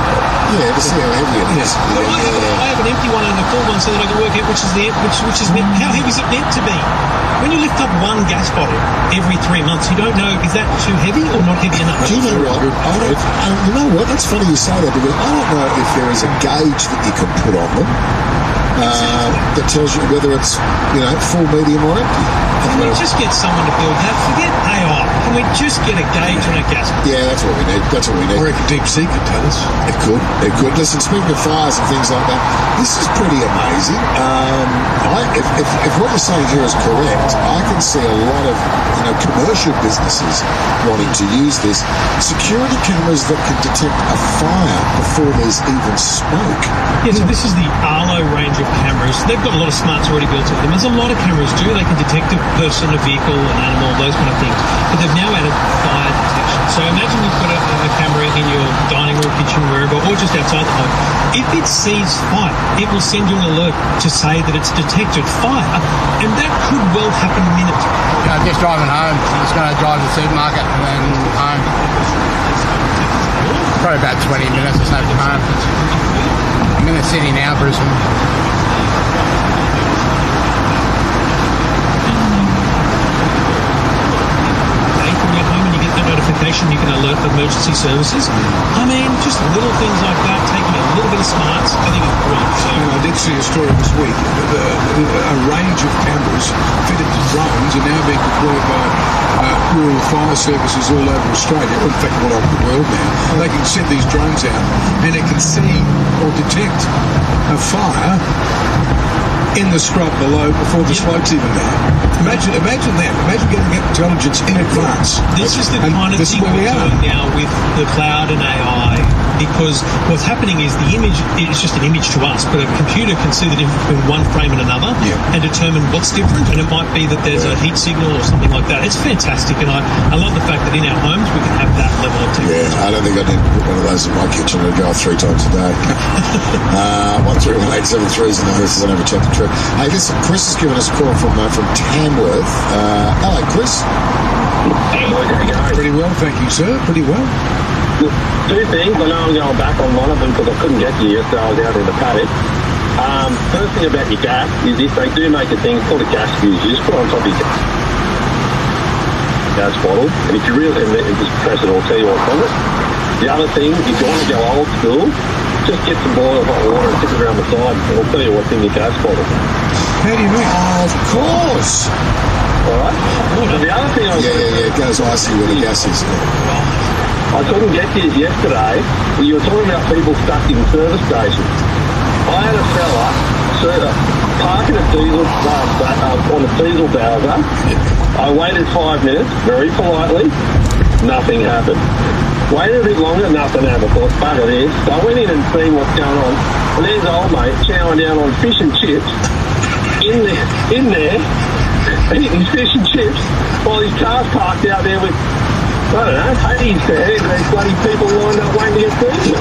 Yeah, to see how heavy it is. I have an empty one and a full one so that I can work out which is how heavy is it meant to be. When you lift up one gas bottle every 3 months, you don't know, is that too heavy or not heavy enough? Do you know what? You know what? That's funny you say that, because I don't know if there is a gauge that you can put on them that tells you whether it's, full, medium or empty. Can we just get someone to build that? Forget AI. Can we just get a gauge on a gas bottle? Yeah, that's what we need. That's what we need. I reckon DeepSeek could tell us. It could. Listen, speaking of fires and things like that, this is pretty amazing. If what you're saying here is correct, I can see a lot of commercial businesses wanting to use this. Security cameras that can detect a fire before there's even smoke. Yeah, so this is the Arlo range of cameras. They've got a lot of smarts already built into them, as a lot of cameras do. They can detect a person, a vehicle, an animal, those kind of things. But they've now added fire detection. So imagine you've got a camera in your dining room, kitchen, wherever, or just outside the home. If it sees fire, it will send you an alert to say that it's detected fire, and that could well happen in a minute. I'm just driving home. I'm just going to drive to the supermarket and then home. Probably about 20 minutes or so from home. I'm in the city now, Brisbane. You can alert emergency services. I mean, just little things like that, taking a little bit of smarts, I think it's brilliant. So, I did see a story this week. A range of cameras fitted to drones are now being deployed by rural fire services all over Australia, or in fact all over the world now. They can send these drones out and it can see or detect a fire in the scrub below before the smoke's even there. Imagine that. Imagine getting that intelligence in advance. This is the kind of thing we're doing now with the cloud and AI, because what's happening is the image is just an image to us, but a computer can see the difference between one frame and another and determine what's different, and it might be that there's a heat signal or something like that. It's fantastic, and I love the fact that in our homes we can have that level of technology. Yeah, I don't think I need to put one of those in my kitchen. It'll go off 3 times a day. 131873 is the number if you want to have a chat to Trip. Hey, listen, Chris has given us a call from Tamworth. Hello, Chris. Hey, boys, how you going? Pretty well, thank you, sir. Pretty well. Two things. I know I'm going back on one of them because I couldn't get to you yesterday. I was out in the paddock. First thing about your gas is if they do make a thing called a gas fuse, you just put it on top of your gas. gas bottle. And if you really, and just press it, it'll tell you what's on it. The other thing, if you want to go old school, just get some boiled hot water and stick it around the side. It'll tell you what's in your gas bottle. How do you mean? Of course. All right. And the other thing, it goes icy where the gas is. I couldn't get to you yesterday. You were talking about people stuck in service stations. I had a fella parking a diesel on a diesel bowser. I waited 5 minutes, very politely. Nothing happened. Waited a bit longer, nothing happened. Thought, bugger this. So I went in and seen what's going on. And there's old mate chowing down on fish and chips in there, eating fish and chips while his car's parked out there with, I don't know, Hades there. There's bloody people lined up waiting to get diesel.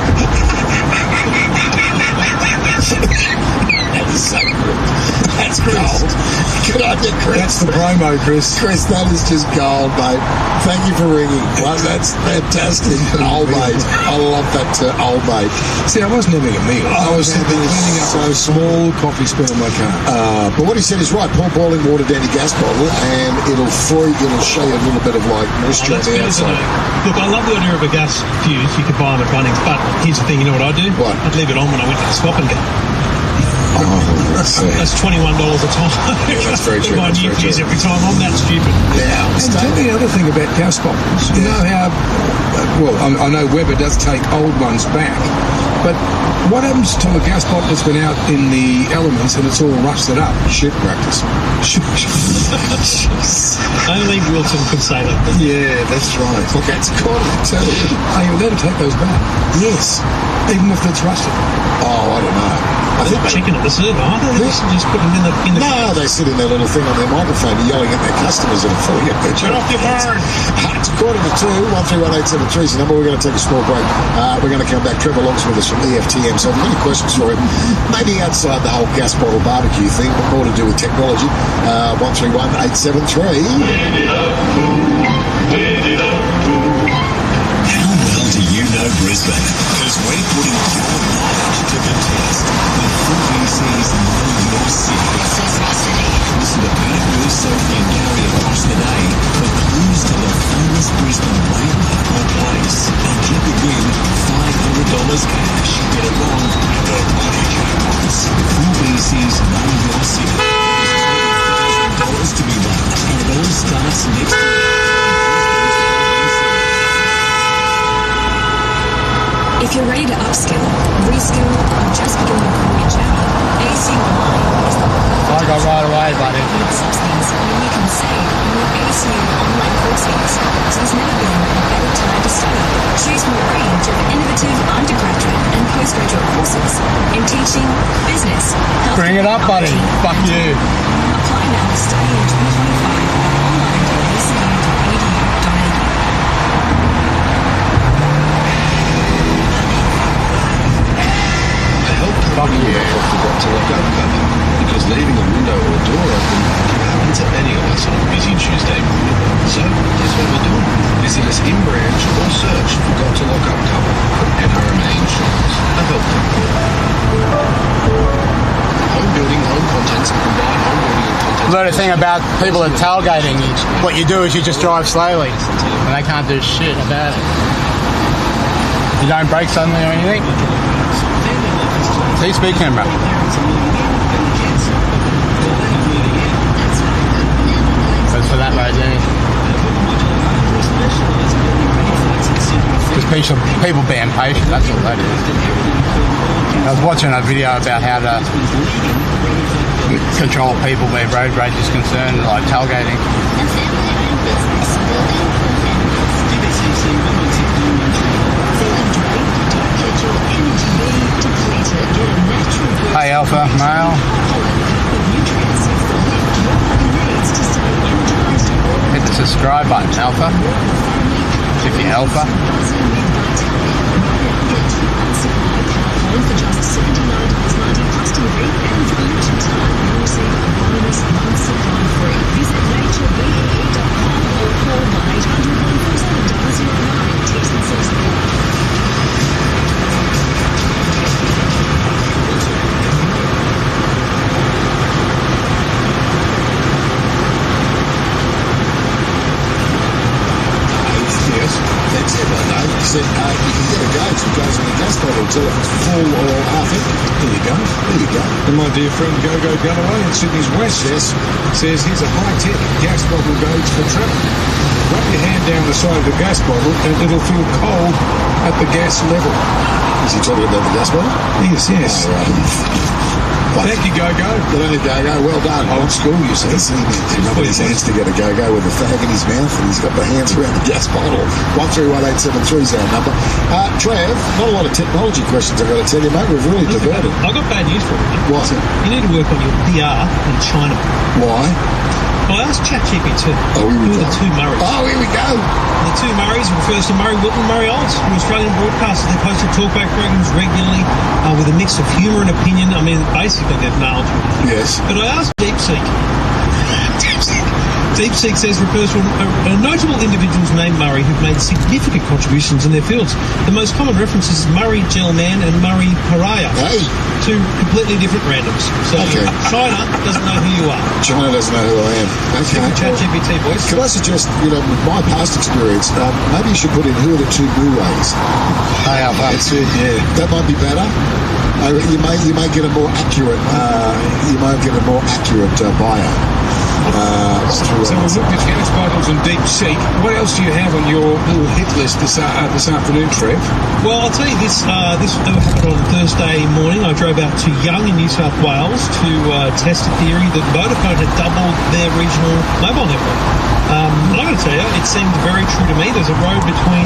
That is so good. That's gold. Good on you, Chris. That's the promo, Chris. Chris, that is just gold, mate. Thank you for ringing. Well, that's fantastic. Old mate. I love that old mate. See, I wasn't having a meal. I was simply cleaning up a small coffee spill on my car. But what he said is right. Pour boiling water down your gas bottle and it'll show you a little bit of like moisture on the outside. Look, I love the idea of a gas fuse. You can buy them at Bunnings, but here's the thing, you know what I do? What? I'd leave it on when I went to the swap and go. That's $21 a time. Yeah, that's very true. Buy new fuse every time. I'm that stupid. Now, and tell me the other thing about gas bottles. You know how, well, I know Weber does take old ones back, but what happens to a gas bottle that's been out in the elements and it's all rusted up? Shit practice. Only Wilson could say that. Yeah, that's right. Look, that's cool. Are you allowed to take those back? Yes. Even if it's rusted? Oh, I don't know. I think chicken at the server, aren't they? They just put them in the... No, they sit in their little thing on their microphone yelling at their customers at a fully get their Get off your phone! It's 1:45, 131873 is the number. We're going to take a small break. We're going to come back. Trevor Long's with us from EFTM. So if you've got any questions for him, maybe outside the whole gas bottle barbecue thing, but more to do with technology, 131873. How well do you know Brisbane? Because we're putting your knowledge to the test with 4BC's Know Your City. This is my city. Listen to Pat, Bruce, Sophie and Gary across the day for clues to the famous Brisbane landmark or place. And you could win $500 cash. Get it wrong, the money jackpots. 4BC's Know Your City. $20,000 to be won. And it all starts next week. If you're ready to upskill, reskill, or just begin your career journey, AC Online is the I got right away, buddy. with subsidies where you can save on your ACU online courses. So there's never been a better time to study. Choose from a range of innovative undergraduate and postgraduate courses in teaching, business, health. Bring it up, buddy. Fuck you. Apply now to study in 2025 online at acu.edu.au. Fuck you. Forgot to lock up cover because leaving a window or a door open can happen to any of us on a busy Tuesday morning. So that's what we're doing. Visit us in branch or search Forgot to Lock Up cover from NRMA Insurance. A help company. Home building, home contents, and combined home building and contents. The thing about people at tailgating, what you do is you just drive slowly, and they can't do shit about it. You don't brake suddenly or anything. See, speed camera. That's for that road there. Just people being patient, that's all that is. I was watching a video about how to control people where road rage is concerned, like tailgating. Hey Alpha, male. Hit the subscribe button, Alpha. If you're Alpha. For just $79.90 plus delivery and collection time, you'll receive a bonus month supply free. Visit naturebee.com or call 1-800-147-009. T's and C's apply. gauge that goes in the gas bottle. Tell if it's full or half empty. There you go. There you go. And my dear friend Go-Go Galloway in Sydney's West says here's a high-tech gas bottle gauge for travel. Rub your hand down the side of the gas bottle and it'll feel cold at the gas level. Is he talking about the gas bottle? Yes, yes. Oh, right. Thank you, Go-Go. Good on you, Go-Go. Well done. Old school, you see. He rubbed his hands together, Go-Go, with a fag in his mouth, and he's got the hands around the gas bottle. 131873 is our number. Trav, not a lot of technology questions I've got to tell you, mate. We've really diverted. I've got bad news for you. What's it? You need to work on your PR in China. Why? Well, I asked ChatGPT who are the two Murrays. Oh, here we go. The two Murrays refers to Murray Wilton and Murray Olds, two Australian broadcasters. They posted talkback programs regularly with a mix of humour and opinion. I mean, basically they've nailed it. Yes. But I asked DeepSeek. DeepSeek says refers to a notable individuals named Murray who've made significant contributions in their fields. The most common references is Murray Gell-Mann and Murray Pariah. Hey. Two completely different randoms. So China doesn't know who you are. China doesn't know who I am. Okay. ChatGPT, boys. Could I suggest, with my past experience, maybe you should put in who are the two Murrays? That's it, yeah. That might be better. You may get a more accurate bio. So we've looked at gas bottles and DeepSeek. What else do you have on your little hit list this afternoon, Trev? Well, I'll tell you this happened on Thursday morning. I drove out to Young in New South Wales to test a theory that Vodafone had doubled their regional mobile network. And I'm going to tell you, it seemed very true to me. There's a road between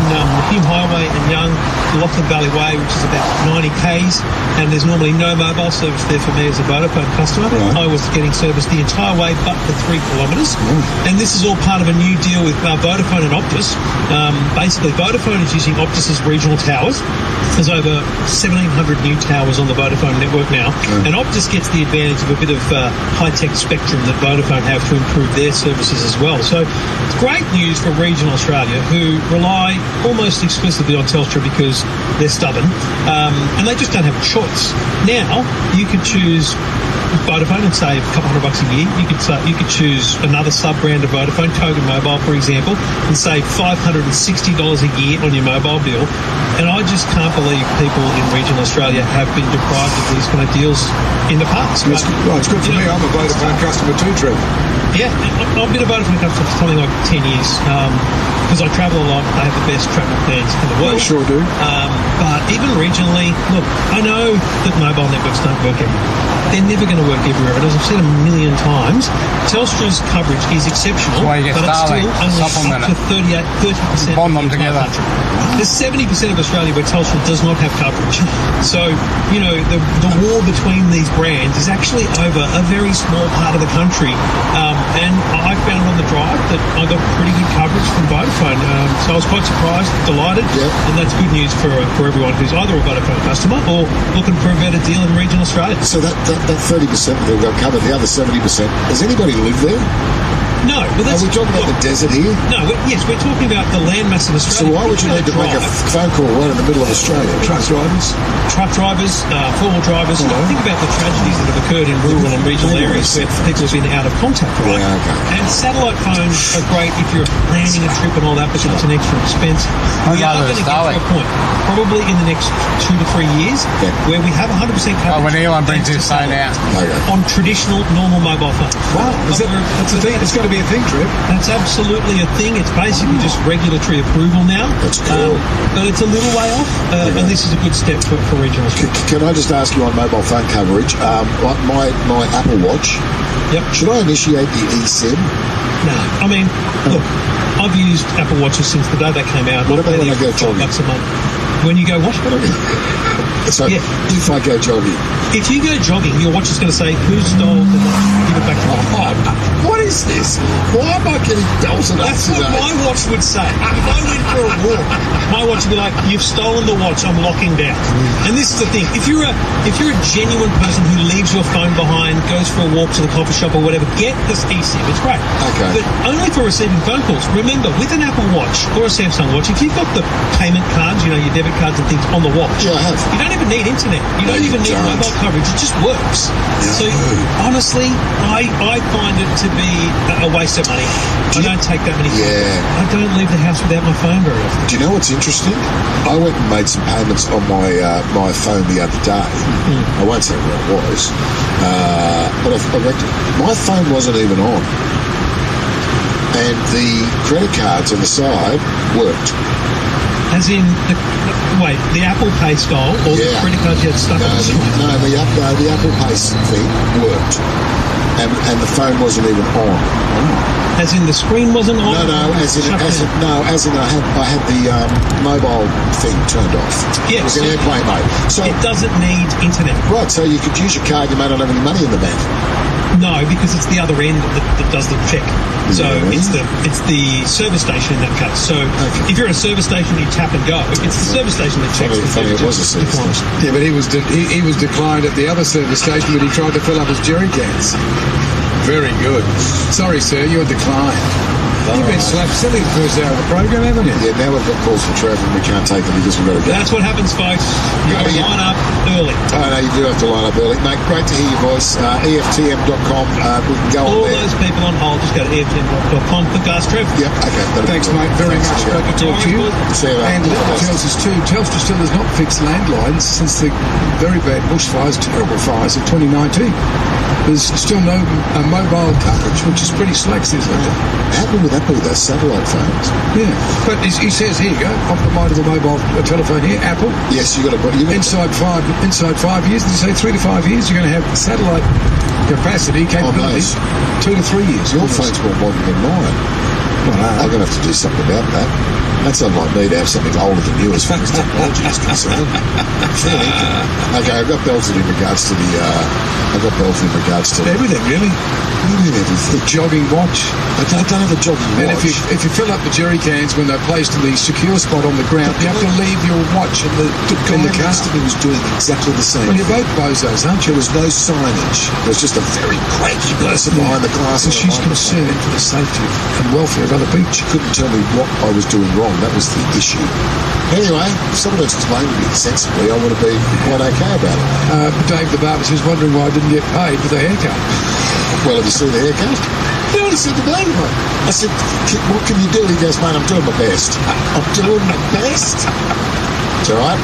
Hume Highway and Young to Lachlan Valley Way, which is about 90 k's, and there's normally no mobile service there for me as a Vodafone customer. Right. I was getting service the entire way but for 3 kilometres. And this is all part of a new deal with Vodafone and Optus. Basically, Vodafone is using Optus's regional towers. There's over 1,700 new towers on the Vodafone network now. And Optus gets the advantage of a bit of high-tech spectrum that Vodafone have to improve their services as well. So it's great news for regional Australia, who rely almost exclusively on Telstra because they're stubborn. And they just don't have a choice. Now, you could choose Vodafone and save a couple $100 a year. You could choose another sub-brand of Vodafone, Kogan Mobile, for example, and save $560 a year on your mobile bill. And I just can't believe people in regional Australia have been deprived of these kind of deals in the past. It's good for me. I'm a Vodafone customer too, Trev. Yeah, I've been a Vodafone customer for something like 10 years because I travel a lot. They have the best travel plans in the world. They sure do. But even regionally, look, I know that mobile networks don't work everywhere. They're never going to work everywhere. And as I've said a million times, Telstra's coverage is exceptional, but it's still only up to 30%. Bond them together. There's 70% of Australia where Telstra does not have coverage. So, the war between these brands is actually over a very small part of the country. And I found on the drive that I got pretty good coverage from Vodafone. So I was quite surprised, delighted, and that's good news for everyone who's either a Vodafone customer or looking for a better deal in regional Australia. So that 30% that they've got covered, the other 70%, does anybody live there? No, but that's... Are we talking about the desert here? No, yes, we're talking about the landmass of Australia. So why would you need to make a phone call right in the middle of Australia? Truck drivers, four-wheel drivers. Think about the tragedies that have occurred in rural and regional areas where people have been out of contact, right? Yeah, okay. And satellite phones are great if you're planning a trip and all that, because it's an extra expense. We are going to get to a point, probably in the next 2 to 3 years, where we have 100% coverage. When Elon brings his phone out. On traditional, normal mobile phones. Wow, that's a thing. It's got to be a thing, Trev. That's absolutely a thing. It's basically just regulatory approval now. That's cool. But it's a little way off, and this is a good step for regional Australia. Can I just ask you on mobile phone coverage, my Apple Watch, should I initiate the eSIM? No. I mean, look, I've used Apple Watches since the day they came out. What about when I go jogging? $5 a month. When you go what? So if I go jogging. If you go jogging, your watch is going to say, who stole the watch? Give it back to me. What is this? Why am I getting belted up That's today? what my watch would say. If I went for a walk, my watch would be like, you've stolen the watch, I'm locking down. And this is the thing. If you're a genuine person who leaves your phone behind, goes for a walk to the coffee shop or whatever, get this eSIM. It's great. Okay. But only for receiving phone calls. Remember, with an Apple Watch or a Samsung Watch, if you've got the payment cards, your debit cards and things on the watch, I have. You don't even need internet. You don't even need mobile coverage. It just works. So honestly, I find it to be a waste of money. I don't take that many photos. Yeah. I don't leave the house without my phone very often. Do you know what's interesting? I went and made some payments on my my phone the other day. I won't say where it was, but I reckon my phone wasn't even on, and the credit cards on the side worked. As in, the Apple Pay style, or the credit cards you had stuck on the screen? No, the Apple Pay thing worked, and the phone wasn't even on. As in the screen wasn't on? No, as in I had the mobile thing turned off. Yeah, it was in airplane mode. So it doesn't need internet. Right, so you could use your card, you may not have any money in the bank. No, because it's the other end that does the check. So it's the service station in that case. So if you're at a service station, you tap and go. It's the service station that checks. Funny, it was a service station. Yeah, but he was declined at the other service station when he tried to fill up his jerry cans. Very good. Sorry, sir, you're declined. You've been slapped silly the first hour of the program, haven't you? Yeah, now we've got calls for traffic and we can't take them because we've got to go. That's what happens, folks. You've got to line up early. Oh, no, you do have to line up early. Mate, great to hear your voice. EFTM.com. We can go All on there. those people on hold, just go to EFTM.com for Gas Trev. Yep, okay. Thanks, mate, very much. Great to talk to you. See you, mate. And Linda tells us too, Telstra still has not fixed landlines since the very bad bushfires, terrible fires of 2019. There's still no mobile coverage, which is pretty slack, says Linda. How good would that be, those satellite phones? Yeah, but he says, here you go, off the mind of the mobile telephone here, Apple. Yes, you've got to put... Inside 5 years, did you say 3 to 5 years, you're going to have satellite capacity, capability, 2 to 3 years. Your phone's more modern than mine. I'm going to have to do something about that. That's unlike me to have something older than you as far as technology is concerned. Okay, I've got belted in regards to the... everything, really. What do you mean everything? The jogging watch. I don't have a jogging watch. And if you fill up the jerry cans when they're placed in the secure spot on the ground, you have to leave your watch in the car. next to me was doing exactly the same. Well, you're both bozos, aren't you? There was no signage. There was just a very cranky person behind the glass. So she's concerned for the safety and welfare of other people. She couldn't tell me what I was doing wrong. That was the issue. Anyway, if someone had explained to me sensibly, I would have been quite okay about it. Dave the barber says, wondering why I didn't get paid for the haircut. Well, have you seen the haircut? You only said the name, mate. I said, what can you do? He goes, mate, I'm doing my best. I'm doing my best. It's all right.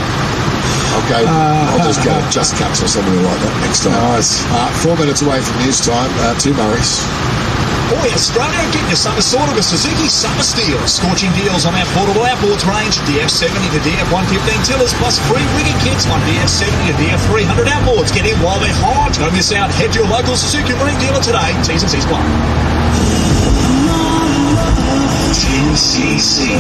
Okay, I'll just go Just Cuts or something like that next time. Nice. 4 minutes away from news time. 2 Murrays. Boy, Australia, get your summer sorted with Suzuki Summer Steals. Scorching deals on our portable outboards range, DF70 to DF115 tillers, plus free rigging kits on DF70 to DF300 outboards. Get in while they're hot. Don't miss out. Head to your local Suzuki Marine dealer today. T's and C's apply. 10cc.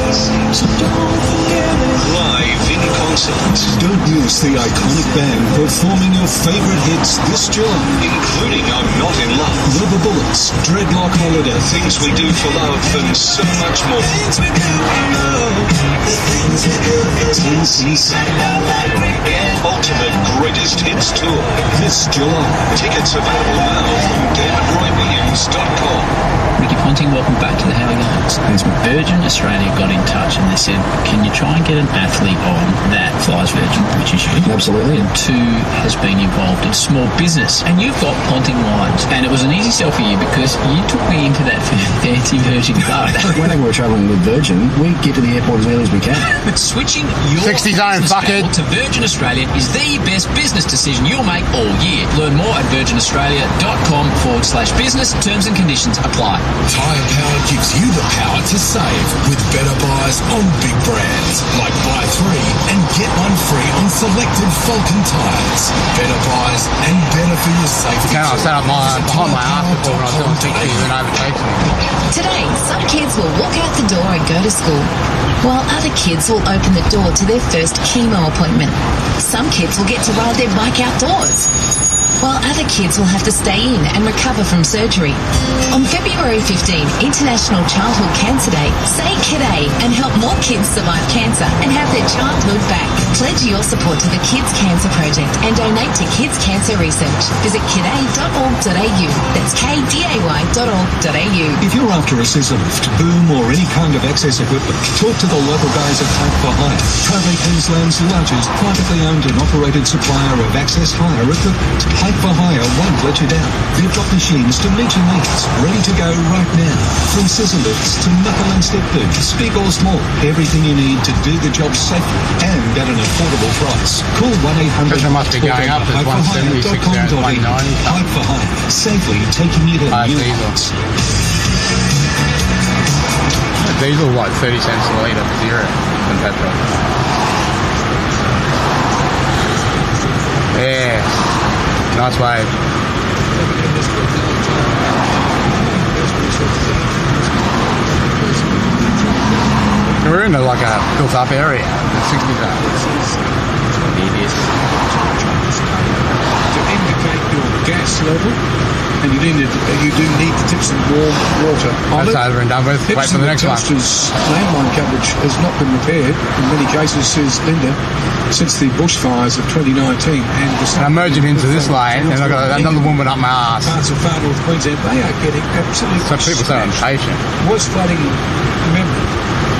Live in concert. Don't miss the iconic band performing your favorite hits this July, Including I'm Not in Love, Rubber Bullets, Dreadlock Holiday, Things We Do for Love, and so much more. 10cc. Ultimate Greatest Hits Tour. this July. Tickets available now from davidroywilliams.com. Ricky Ponting, welcome back to the How Are Goings. Virgin Australia got in touch and they said, can you try and get an athlete on that flies Virgin, which is you? Absolutely. And 2 has been involved in small business. And you've got Ponting lines. And it was an easy sell for you because you took me into that fancy Virgin car. Whenever we're travelling with Virgin, we get to the airport as early as we can. Switching your 60 zone, travel to Virgin Australia is the best business decision you'll make all year. Learn more at virginaustralia.com/business. Terms and conditions apply. Tyre Power gives you the power to save with better buys on big brands like buy 3 and get 1 free on selected Falcon tyres. Better buys and better for your safety. I set up my after when I was doing 60 and overtakes me. Today, some kids will walk out the door and go to school, while other kids will open the door to their first chemo appointment. Some kids will get to ride their bike outdoors, while other kids will have to stay in and recover from surgery. On February 15, International Childhood Cancer Day, say Kiday and help more kids survive cancer and have their childhood back. Pledge your support to the Kids Cancer Project and donate to Kids Cancer Research. Visit kiday.org.au. That's kday.org.au. If you're after a scissor lift, boom or any kind of access equipment, talk to the local guys at Tank for Hire. POV Queensland's largest privately owned and operated supplier of access hire equipment. Hike for Hire won't let you down. They've got machines to meet your needs, ready to go right now. From scissor lifts to knuckle and step booms, big or small, everything you need to do the job safely and at an affordable price. Call 1-800 must be going up. There's 176 there at 190. Hike for Hire, safely taking you to new heights. Diesel like 30 cents a litre for zero than petrol. Yeah, nice wave. We're in like a built-up area, the 60 zone. To indicate your gas level, and you do need to tip some warm water on That's it. over and done with. Wait for the next one. Telstra's landline coverage has not been repaired in many cases, says Linda, since the bushfires of 2019. And I'm merging into this lane, and I've got another woman up my arse. Parts of far north Queensland, they are getting absolutely So people say I'm patient. worst flooding, remember,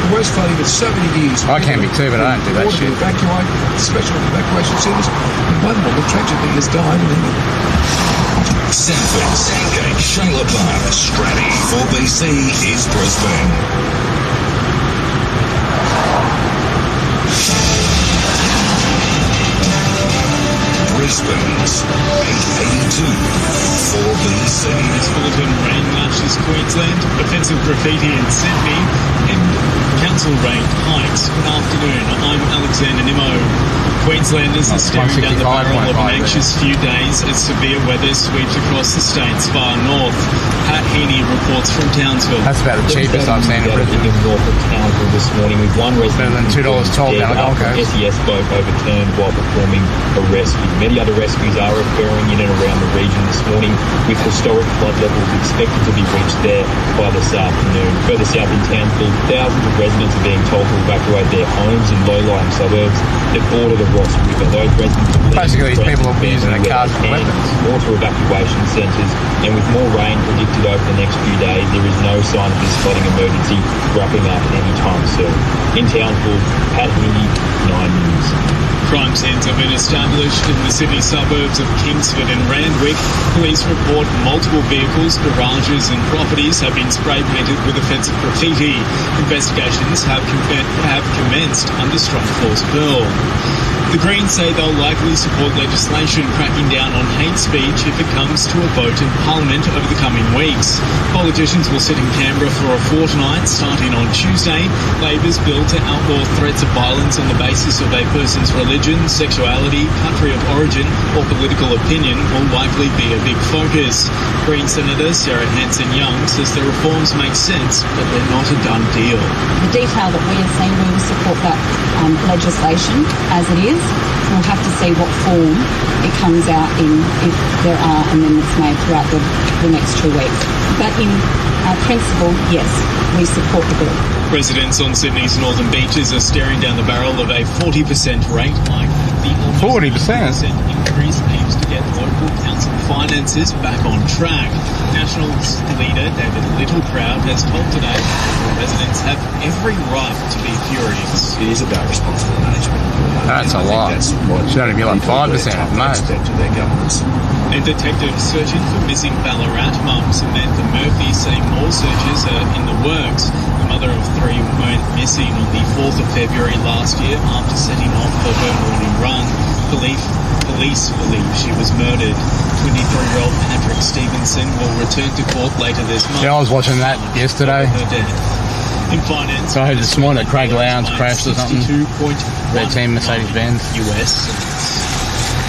the worst flooding in so many years. I can be too, but I don't do that Water to shit. evacuate, special evacuation centres, and one woman tragically has died in England. Sanford, Sandgate, Shayla Bar, Stratty. 4BC is Brisbane. Brisbane's 882 4BC. Metropolitan rain lashes Queensland, offensive graffiti in Sydney, and council rate hikes. Good afternoon, I'm Alexander Nimmo. Queenslanders are staring down the barrel of an anxious few days as severe weather sweeps across the state's far north. Pat Heaney reports from Townsville. That's about the cheapest I've seen in Brisbane. North of Townsville this morning with one resident better than $2.12 down the Gold Coast. SES boat overturned while performing a rescue. Many other rescues are occurring in and around the region this morning, with historic flood levels expected to be reached there by this afternoon. Further south in Townsville, thousands of residents are being told to evacuate their homes in low-lying suburbs that border the Ross River. Those residents basically people will be using their cars for weapons. More to evacuation centres, and with more rain predicted over the next few days, there is no sign of this flooding emergency wrapping up anytime soon. In Townsville, Pat Heaney, 9 News. Crime scenes have been established in the Sydney suburbs of Kingsford and Randwick. Police report multiple vehicles, garages and properties have been spray painted with offensive graffiti. Investigations have commenced under strong force bill. The Greens say they'll likely support legislation cracking down on hate speech if it comes to a vote in Parliament over the coming weeks. Politicians will sit in Canberra for a fortnight starting on Tuesday. Labor's bill to outlaw threats of violence on the basis of a person's religion, sexuality, country of origin or political opinion will likely be a big focus. Green Senator Sarah Hanson-Young says the reforms make sense, but they're not a done deal. The detail that we have seen, we will support that legislation as it is. We'll have to see what form it comes out in if there are amendments made throughout the next 2 weeks. But in principle, yes, we support the bill. Residents on Sydney's northern beaches are staring down the barrel of a 40% rate hike. The 40% increase aims to get local council finances back on track. Nationals leader David Littleproud has told Today residents have every right to be furious. It is about responsible management. That's a lot. Should only be like 5% at most. And detectives searching for missing Ballarat mums Samantha Murphy say more searches are in the works. The mother of 3 went missing on the 4th of February last year after setting off for her morning run. Police believe she was murdered. 23-year-old Patrick Stevenson will return to court later this month. Yeah, I was watching that yesterday. In finance, so I heard this morning that Craig Lowndes crashed or something. Red team Mercedes-Benz. US.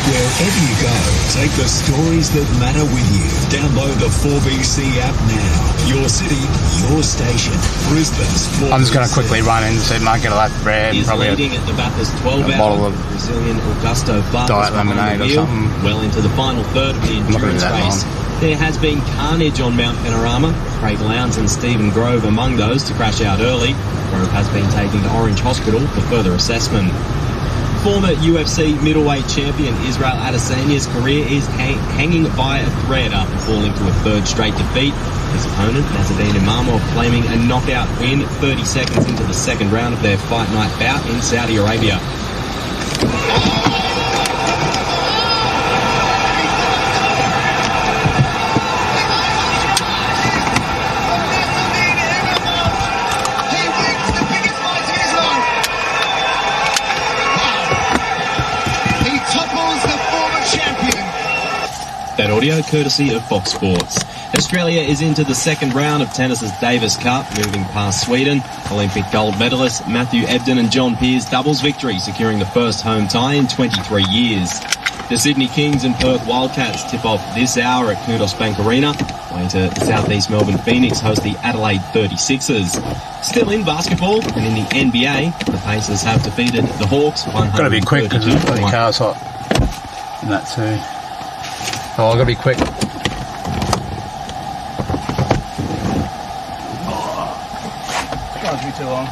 Wherever you go, take the stories that matter with you. Download the 4BC app now. Your city, your station. Brisbane's 4BC. I'm just going to quickly run in and see, might get a loaf of bread and probably a bottle of Brazilian Augusto diet lemonade or something. Well into the final third of the endurance race. There has been carnage on Mount Panorama. Craig Lowndes and Stephen Grove among those to crash out early. Grove has been taken to Orange Hospital for further assessment. Former UFC middleweight champion Israel Adesanya's career is hanging by a thread after falling to a third straight defeat. His opponent, Nazardine Imamov, claiming a knockout win 30 seconds into the second round of their fight night bout in Saudi Arabia. That audio courtesy of Fox Sports. Australia is into the second round of tennis's Davis Cup, moving past Sweden. Olympic gold medalists Matthew Ebden and John Peers doubles victory, securing the first home tie in 23 years. The Sydney Kings and Perth Wildcats tip off this hour at Kudos Bank Arena. Later, the South-East Melbourne Phoenix host the Adelaide 36ers. Still in basketball and in the NBA, the Pacers have defeated the Hawks 132. Got to be quick because the car's hot. And that too. Oh, I've got to be quick. Can't be too long.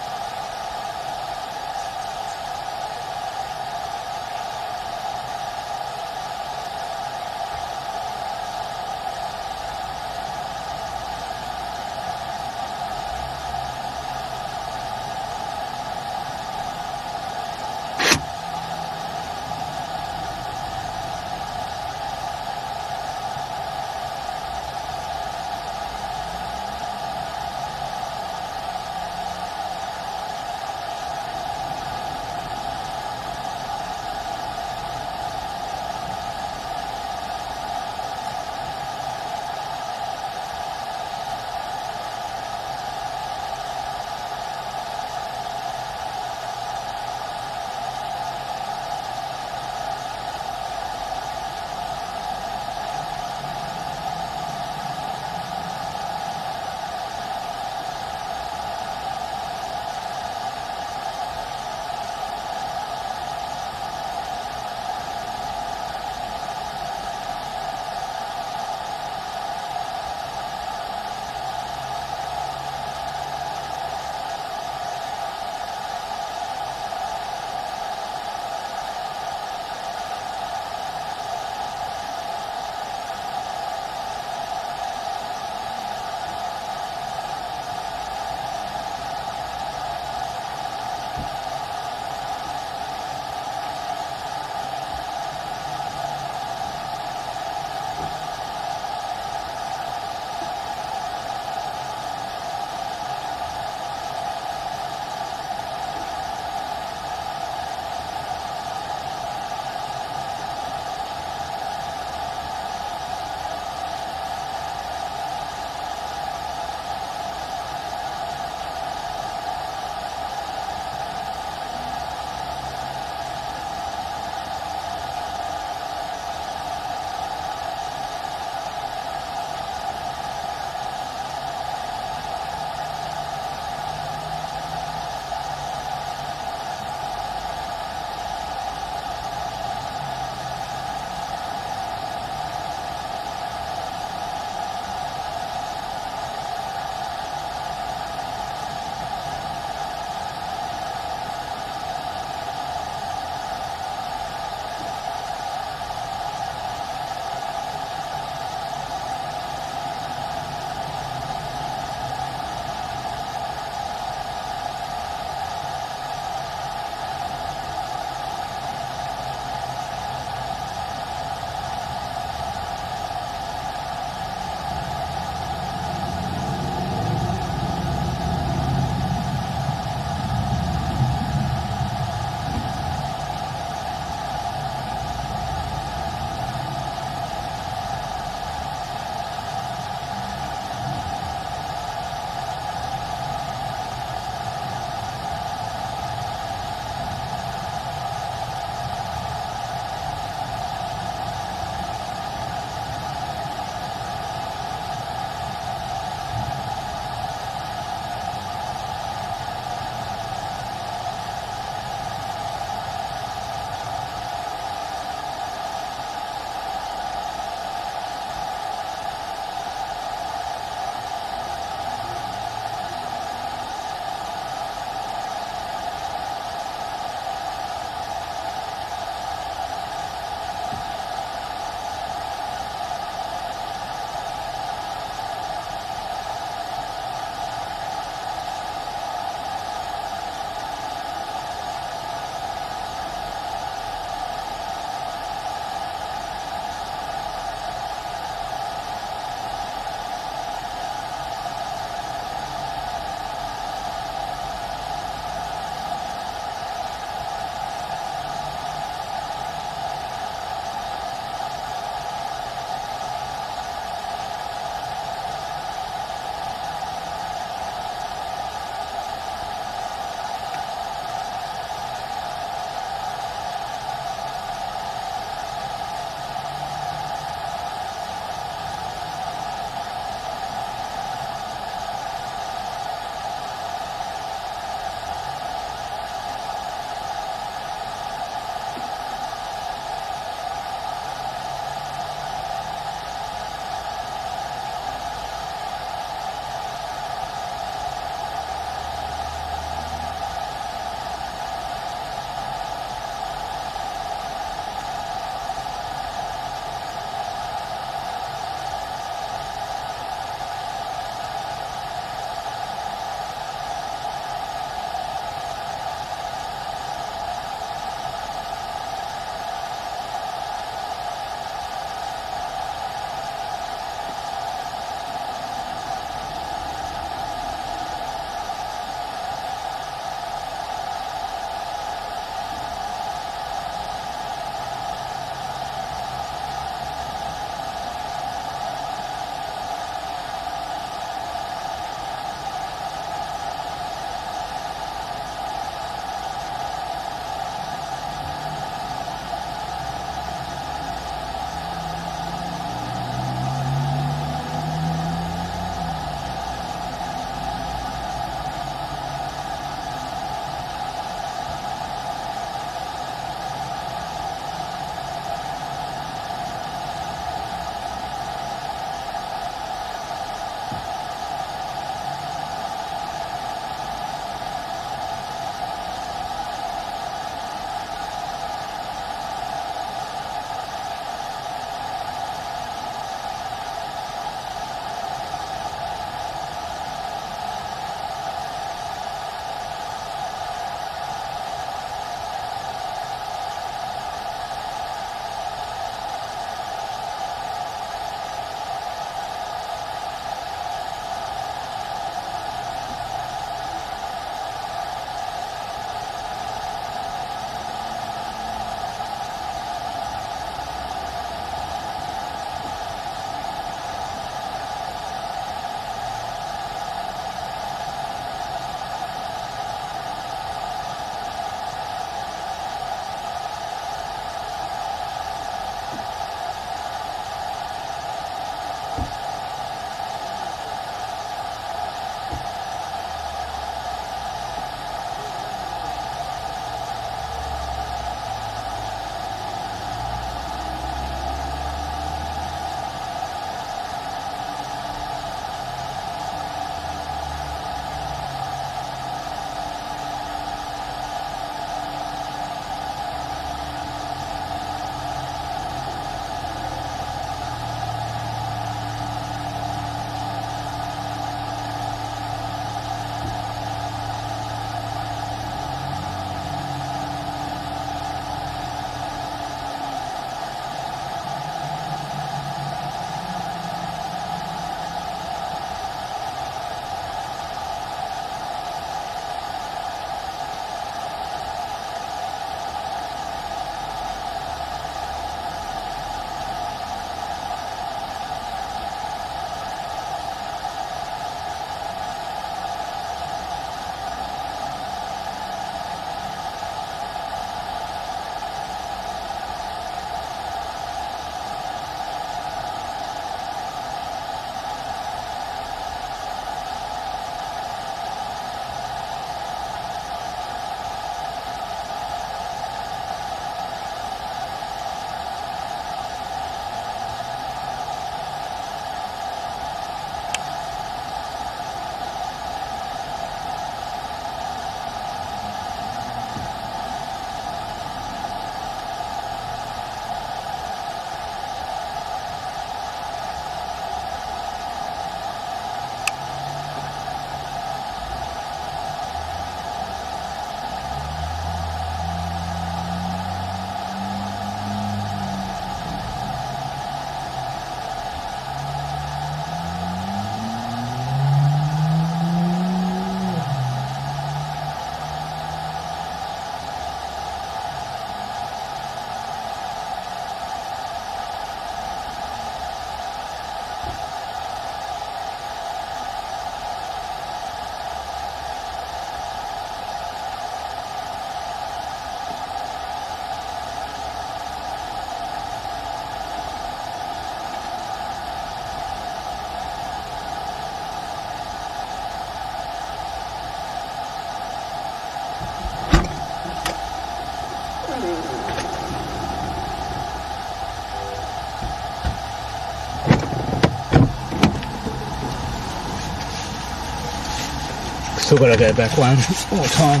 still got to go back one all the time.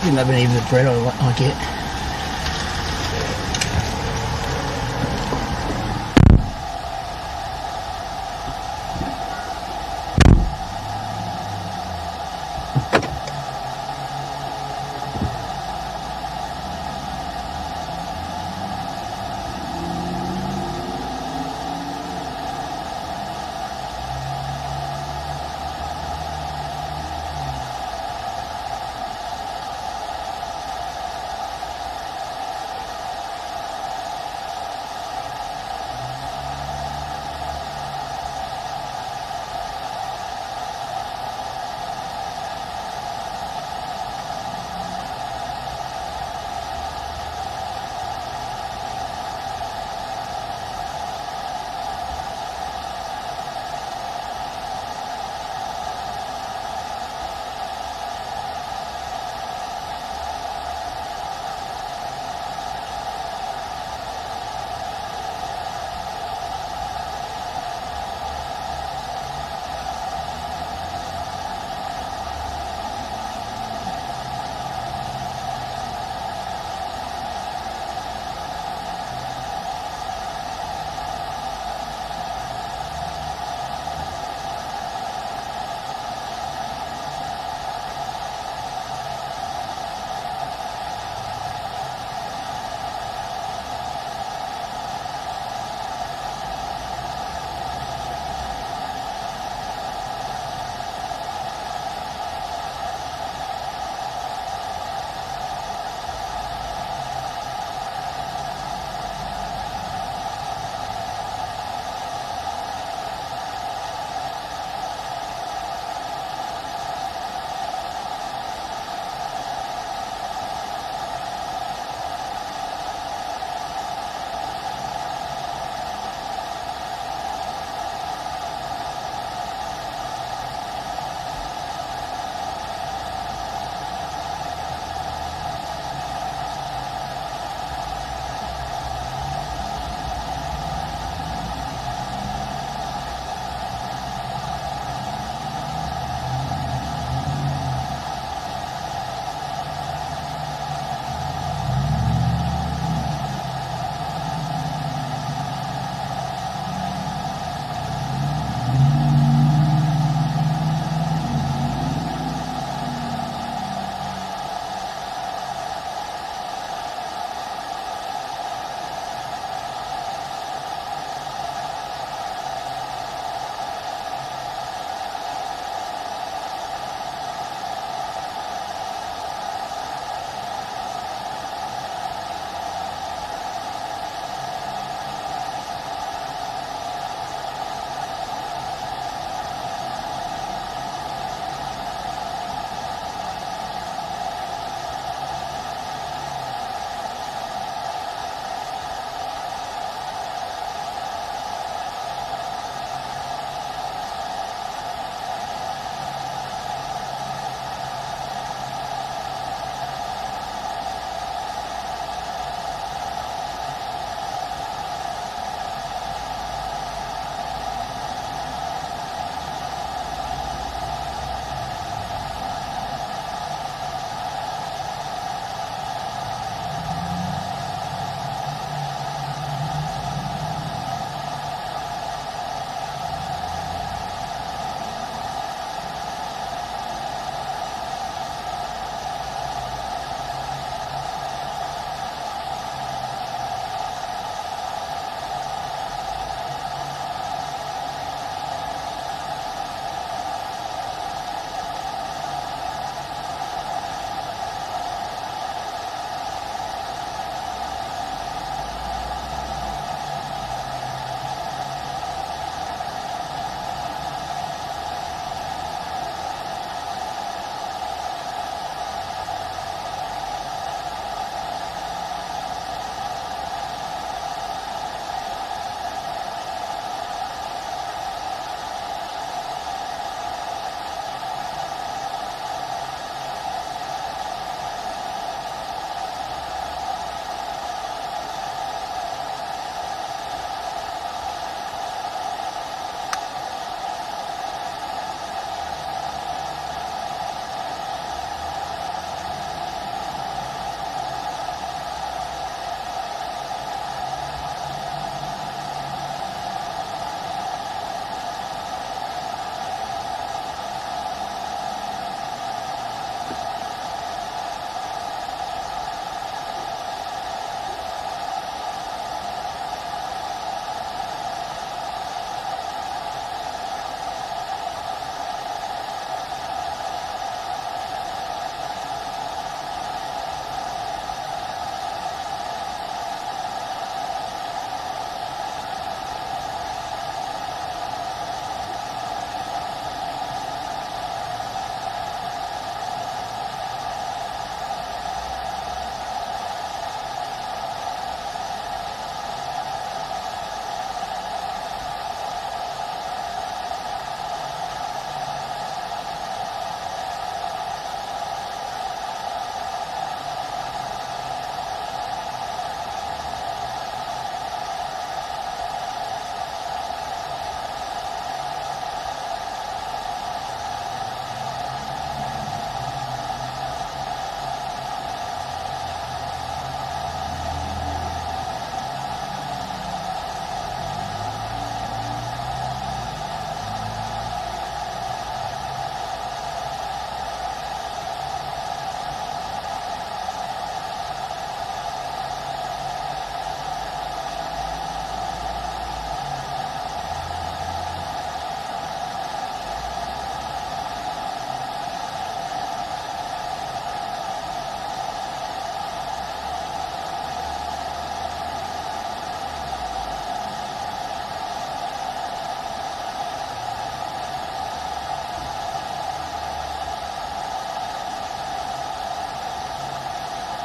Didn't have any of the bread I get.